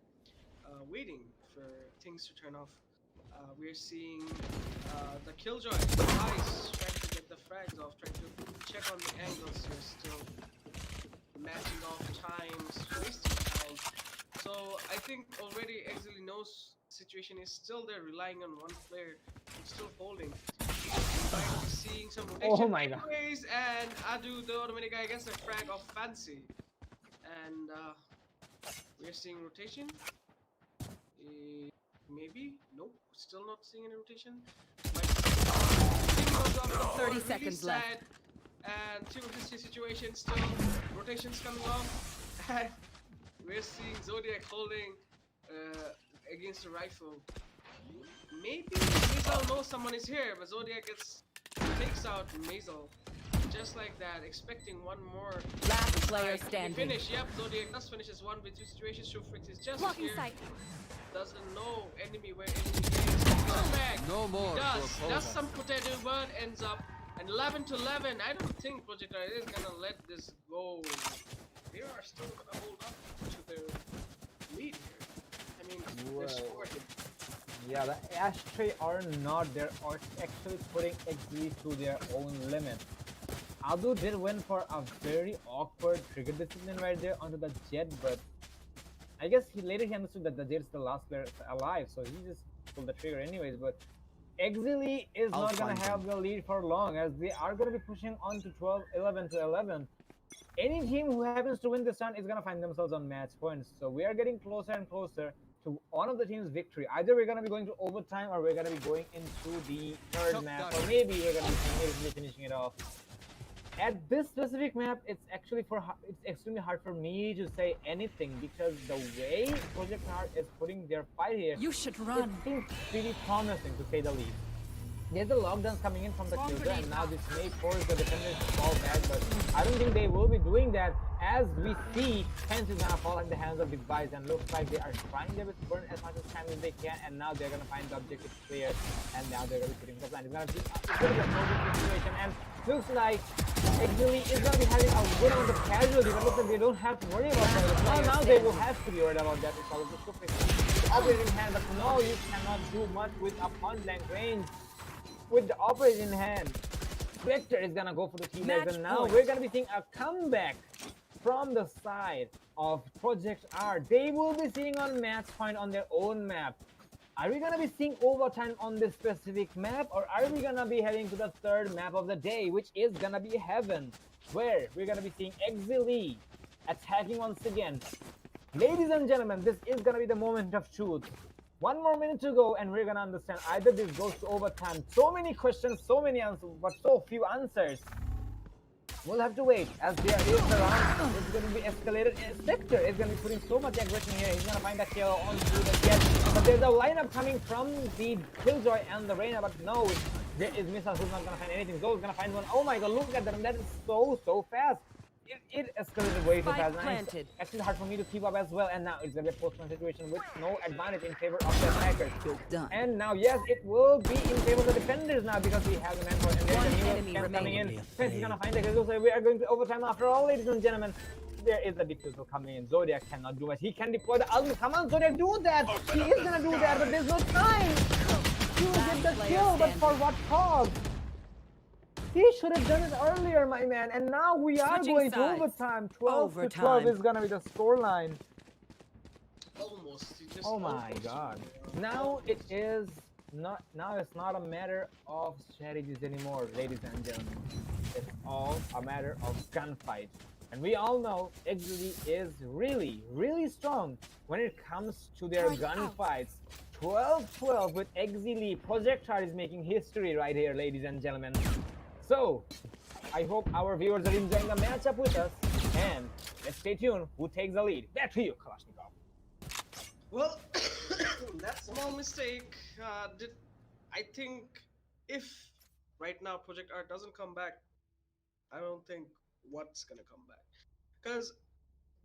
waiting for things to turn off. We're seeing the Killjoy, nice, trying to get the frags off, trying to check on the angles here, still matching off times, wasting time. So I think already Exceeli knows the situation is still there, relying on one player, and still holding. Seeing some rotation. Oh my god. Anyways, and Adu, the automatic guy, gets a frag of Fancy. And we're seeing rotation. Maybe? Nope. Still not seeing any rotation. 30 seconds left. And Team of History situation still. Rotations coming off. And we're seeing Zodiac holding against the rifle. Maybe Mazel knows someone is here, but Zodiac takes out Mazel. Just like that, expecting one more. Last player standing. Finish, yep, Zodiac does finishes 1v2 situation. Shufrix is just Blocking here. sight. Doesn't know enemy where enemy is. Come back. No more. Does some potato bird ends up. And 11 to 11. I don't think Project Stars is gonna let this go. They are still gonna hold up to their lead here. I mean, they're scored. Yeah, the Astray are not there, or actually putting Exceeli to their own limit. Adu did win for a very awkward trigger discipline right there onto the Jet, but I guess later he understood that the Jet is the last player alive, so he just pulled the trigger anyways. But Exceeli is not gonna have the lead for long, as they are gonna be pushing on to 11 to 11. Any team who happens to win this round is gonna find themselves on match points. So we are getting closer and closer to one of the team's victory. Either we're gonna be going to overtime, or we're gonna be going into the third map, or maybe we're gonna be finishing it off. At this specific map, it's extremely hard for me to say anything, because the way Project Stars is putting their fight here, you should run. It seems pretty promising, to say the least. There's the lockdowns coming in from the Killjoy, and now this may force the defenders to fall back, but I don't think they will be doing that. As we see, Pence is gonna fall in the hands of Device, and looks like they are trying their best to burn as much as time as they can, and now they're gonna find the objective clear, and now they're gonna be putting the plan. It's gonna be a no-win situation, and looks like Exceeli is gonna be having a good amount of casualties, but looks like they don't have to worry about that. Now they will have to be worried about that. It's all of the stupid operating hand, but no, you cannot do much with a point blank range. With the operating hand, Spectre is gonna go for the T-Bags, and now we're gonna be seeing a comeback from the side of Project R. They will be sitting on match point on their own map. Are we gonna be seeing overtime on this specific map, or are we gonna be heading to the third map of the day, which is gonna be Heaven, where we're gonna be seeing Exceeli attacking once again? Ladies and gentlemen, this is gonna be the moment of truth. 1 more minute to go, and we're gonna understand either this goes to overtime. So many questions, so many answers, but so few answers. We'll have to wait, as there is the round. It's gonna be escalated. Spectre is gonna be putting so much aggression here. He's gonna find a kill onto the Jet, but there's a lineup coming from the Killjoy and the Reyna, but no, there is Missile who's not gonna find anything. Zoe's gonna find one. Oh my god, look at them. That is so fast. It escalated way too fast. It's actually hard for me to keep up as well, and now it's gonna be a post-man situation with no advantage in favor of the attackers. And now, yes, it will be in favor of the defenders now, because we have the manpower, and there's a new scan coming in. Fence is gonna find the kills, so we are going to overtime after all, ladies and gentlemen. There is a diffusal coming in. Zodiac cannot do much. He can deploy the ultimate. Come on, Zodiac, do that! He is gonna do that, but there's no time! He will get the kill, but for what cause? He should have done it earlier, my man. And now we are going to overtime. 12 to 12 is gonna be the scoreline. Almost. Oh my god. Now it is now it's not a matter of strategies anymore, ladies and gentlemen. It's all a matter of gunfight. And we all know Exceeli is really, really strong when it comes to their gunfights. 12-12 with Exceeli. Projectar is making history right here, ladies and gentlemen. So, I hope our viewers are enjoying the matchup with us. And let's stay tuned. Who takes the lead? Back to you, Kalashnikov. Well, that small mistake I think if right now Project R doesn't come back, I don't think what's gonna come back. Because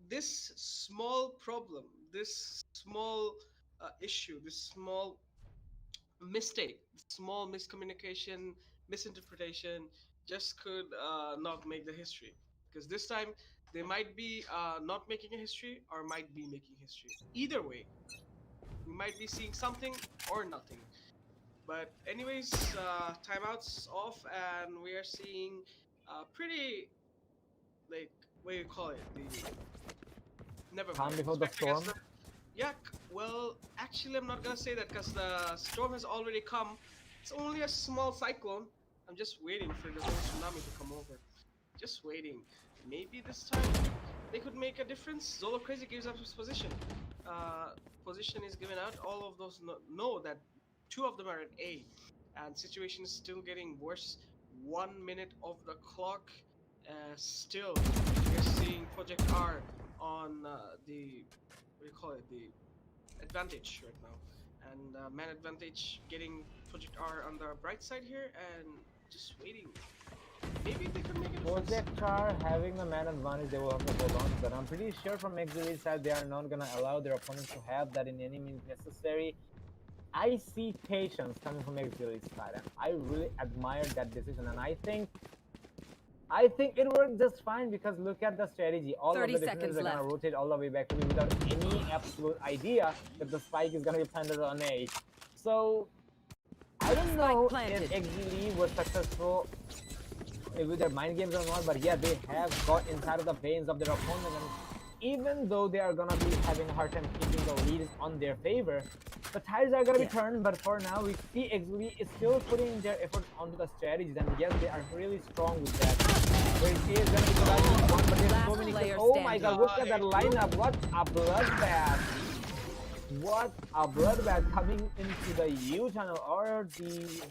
this small problem, this small issue, this small mistake, small miscommunication, misinterpretation just could not make the history. Because this time they might be not making a history or might be making history. Either way, we might be seeing something or nothing. But anyways, timeouts off, and we are seeing pretty like what do you call it? The never Calm mind. before the Expecting us storm. yeah, well, actually, I'm not gonna say that because the storm has already come. It's only a small cyclone. I'm just waiting for the whole tsunami to come over. Just waiting. Maybe this time they could make a difference. Zolo Crazy gives up his position. Position is given out. All of those know that two of them are at A, and situation is still getting worse. 1 minute of the clock. Still, we're seeing Project R on the what do you call it, the advantage right now, and man advantage getting Project R on the bright side here, and just waiting. Maybe they could make it. Projectar having the man advantage, they will have to hold on, but I'm pretty sure from Exceeli's side they are not gonna allow their opponents to have that in any means necessary. I see patience coming from Exceeli's side, and I really admire that decision, and I think it worked just fine because look at the strategy. All of the defenders are gonna rotate all the way back to me without any absolute idea that the spike is gonna be planted on A. So I don't know if Exceeli was successful with their mind games or not, but yeah, they have got inside of the veins of their opponent, and even though they are gonna be having a hard time keeping the lead on their favor, the tides are gonna be turned. But for now, we see Exceeli is still putting their efforts onto the strategies, and yes, they are really strong with that. Where he is gonna be providing one, but there's so many kills. Oh my god, look at that lineup! What a bloodbath! What a bloodbath coming into the U channel or the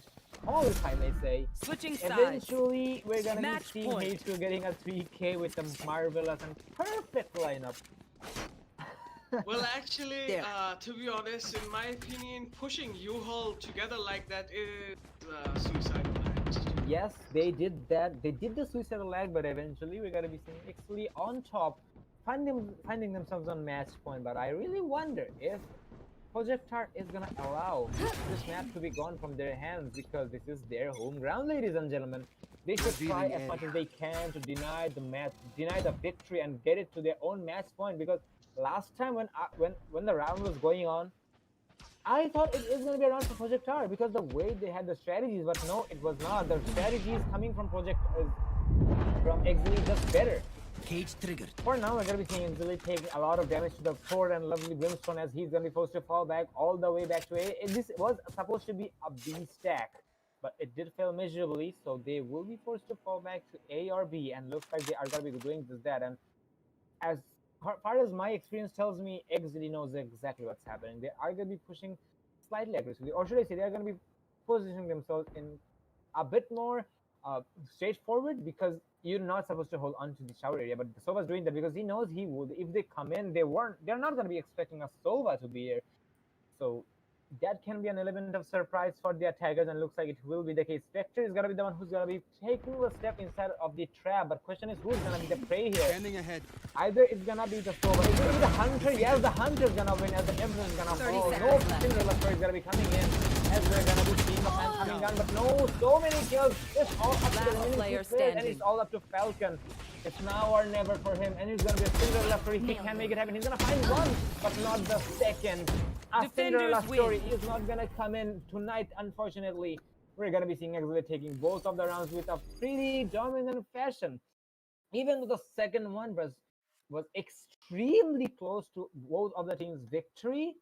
hall, if I may say. Switching sides. Eventually, we're gonna be seeing H2 getting a 3K with a marvelous and perfect lineup. Well, actually, to be honest, in my opinion, pushing U-Haul together like that is suicidal. Yes, they did that. They did the suicidal lag, but eventually we're gonna be seeing Exceeli on top, finding themselves on match point. But I really wonder if Projectar is gonna allow this map to be gone from their hands, because this is their home ground, ladies and gentlemen. They should try as much as they can to deny the match, deny the victory, and get it to their own match point. Because last time when the round was going on, I thought it is gonna be a round for Projectar because the way they had the strategies, but no, it was not. The strategies coming from from Exceeli just better. Cage triggered. For now, we're gonna be seeing Exceeli take a lot of damage to the sword and lovely Brimstone, as he's gonna be forced to fall back all the way back to A. This was supposed to be a B stack, but it did fail miserably, so they will be forced to fall back to A or B, and looks like they are gonna be doing just that. And as far as my experience tells me, Exceeli knows exactly what's happening. They are gonna be pushing slightly aggressively, or should I say, they are gonna be positioning themselves in a bit more straightforward, because you're not supposed to hold on to the shower area. But Sova's doing that because he knows he would. If they come in, they're not going to be expecting a Sova to be here. So that can be an element of surprise for the attackers, and looks like it will be the case. Spectre is going to be the one who's going to be taking the step inside of the trap, but question is who's going to be the prey here? Standing ahead. Either it's going to be the Sova, it's going to be the Hunter. Yes, the Hunter's going to win, as the Emperor is going to fall. No, Cinderella is going to be coming in, as we're going to be seeing the plan coming down. But no, so many kills. It's all up to the remaining players, and it's all up to Falcon. It's now or never for him, and he's going to be a Cinderella story. He can make it happen. He's going to find one, but not the second. A Cinderella story is not going to come in tonight, unfortunately. We're going to be seeing Exceeli taking both of the rounds with a pretty dominant fashion. Even though the second one was extremely close to both of the teams' victory,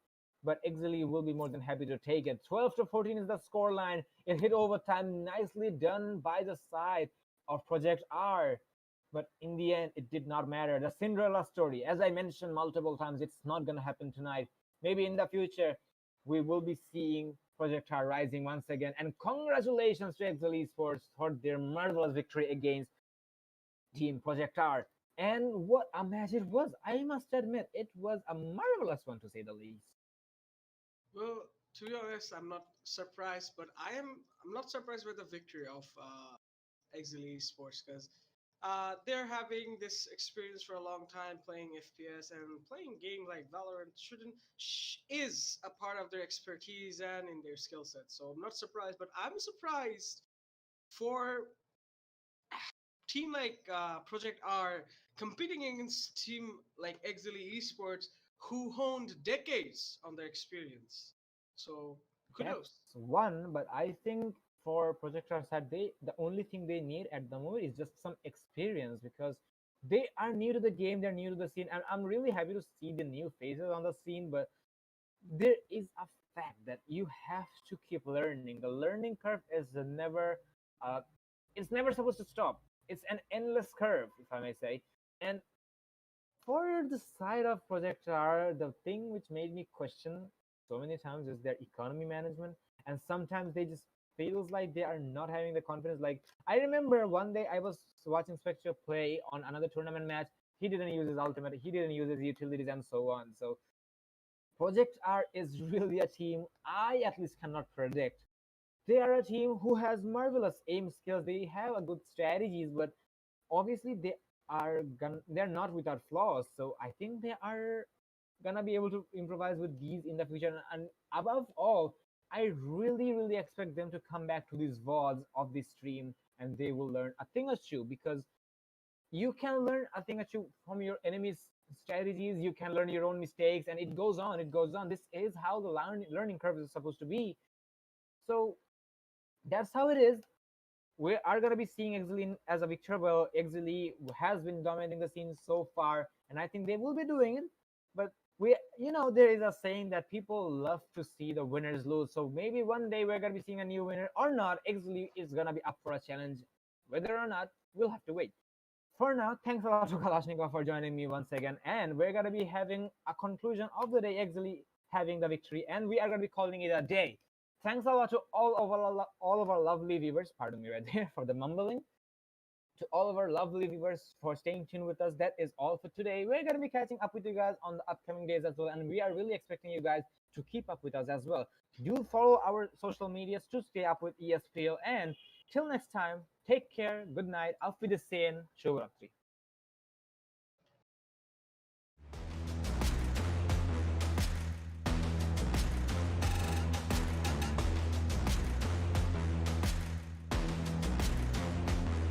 but Exceeli will be more than happy to take it. 12-14 is the scoreline. It hit overtime. Nicely done by the side of Project R. But in the end, it did not matter. The Cinderella story, as I mentioned multiple times, it's not going to happen tonight. Maybe in the future, we will be seeing Project R rising once again. And congratulations to Exceeli Esports for their marvelous victory against Team Project R. And what a match it was. I must admit, it was a marvelous one to say the least. Well, to be honest, I'm not surprised, but I'm not surprised with the victory of Exceeli Sports because they're having this experience for a long time playing FPS and playing game like Valorant is a part of their expertise and in their skill set. So I'm not surprised, but I'm surprised for team like Project R competing against team like Exceeli Esports who honed decades on their experience. So kudos. That's one, but I think for Project R side, the only thing they need at the moment is just some experience because they are new to the game, they're new to the scene, and I'm really happy to see the new faces on the scene, but there is a fact that you have to keep learning. The learning curve is never uh, it's never supposed to stop. It's an endless curve, if I may say. And for the side of Project R, the thing which made me question so many times is their economy management. And sometimes they just feels like they are not having the confidence. Like I remember one day I was watching Spectre play on another tournament match. He didn't use his ultimate, he didn't use his utilities and so on. So Project R is really a team I at least cannot predict. They are a team who has marvelous aim skills. They have a good strategies, but obviously they're not without flaws. So I think they are gonna be able to improvise with these in the future. And above all, I really expect them to come back to these VODs of this stream and they will learn a thing or two because you can learn a thing or two from your enemy's strategies. You can learn your own mistakes, and it goes on. It goes on. This is how the learning curve is supposed to be. So that's how it is. We are going to be seeing Exceeli as a victor. Well, Exceeli has been dominating the scene so far, and I think they will be doing it. But there is a saying that people love to see the winners lose. So maybe one day we're going to be seeing a new winner or not. Exceeli is going to be up for a challenge. Whether or not, we'll have to wait. For now, thanks a lot to Kalashnikov for joining me once again. And we're going to be having a conclusion of the day, Exceeli having the victory, and we are going to be calling it a day. Thanks a lot to all of our lovely viewers. Pardon me right there for the mumbling. To all of our lovely viewers for staying tuned with us. That is all for today. We're going to be catching up with you guys on the upcoming days as well. And we are really expecting you guys to keep up with us as well. Do follow our social medias to stay up with ESPL. And till next time, take care. Good night. Auf Wiedersehen. Shubhratri.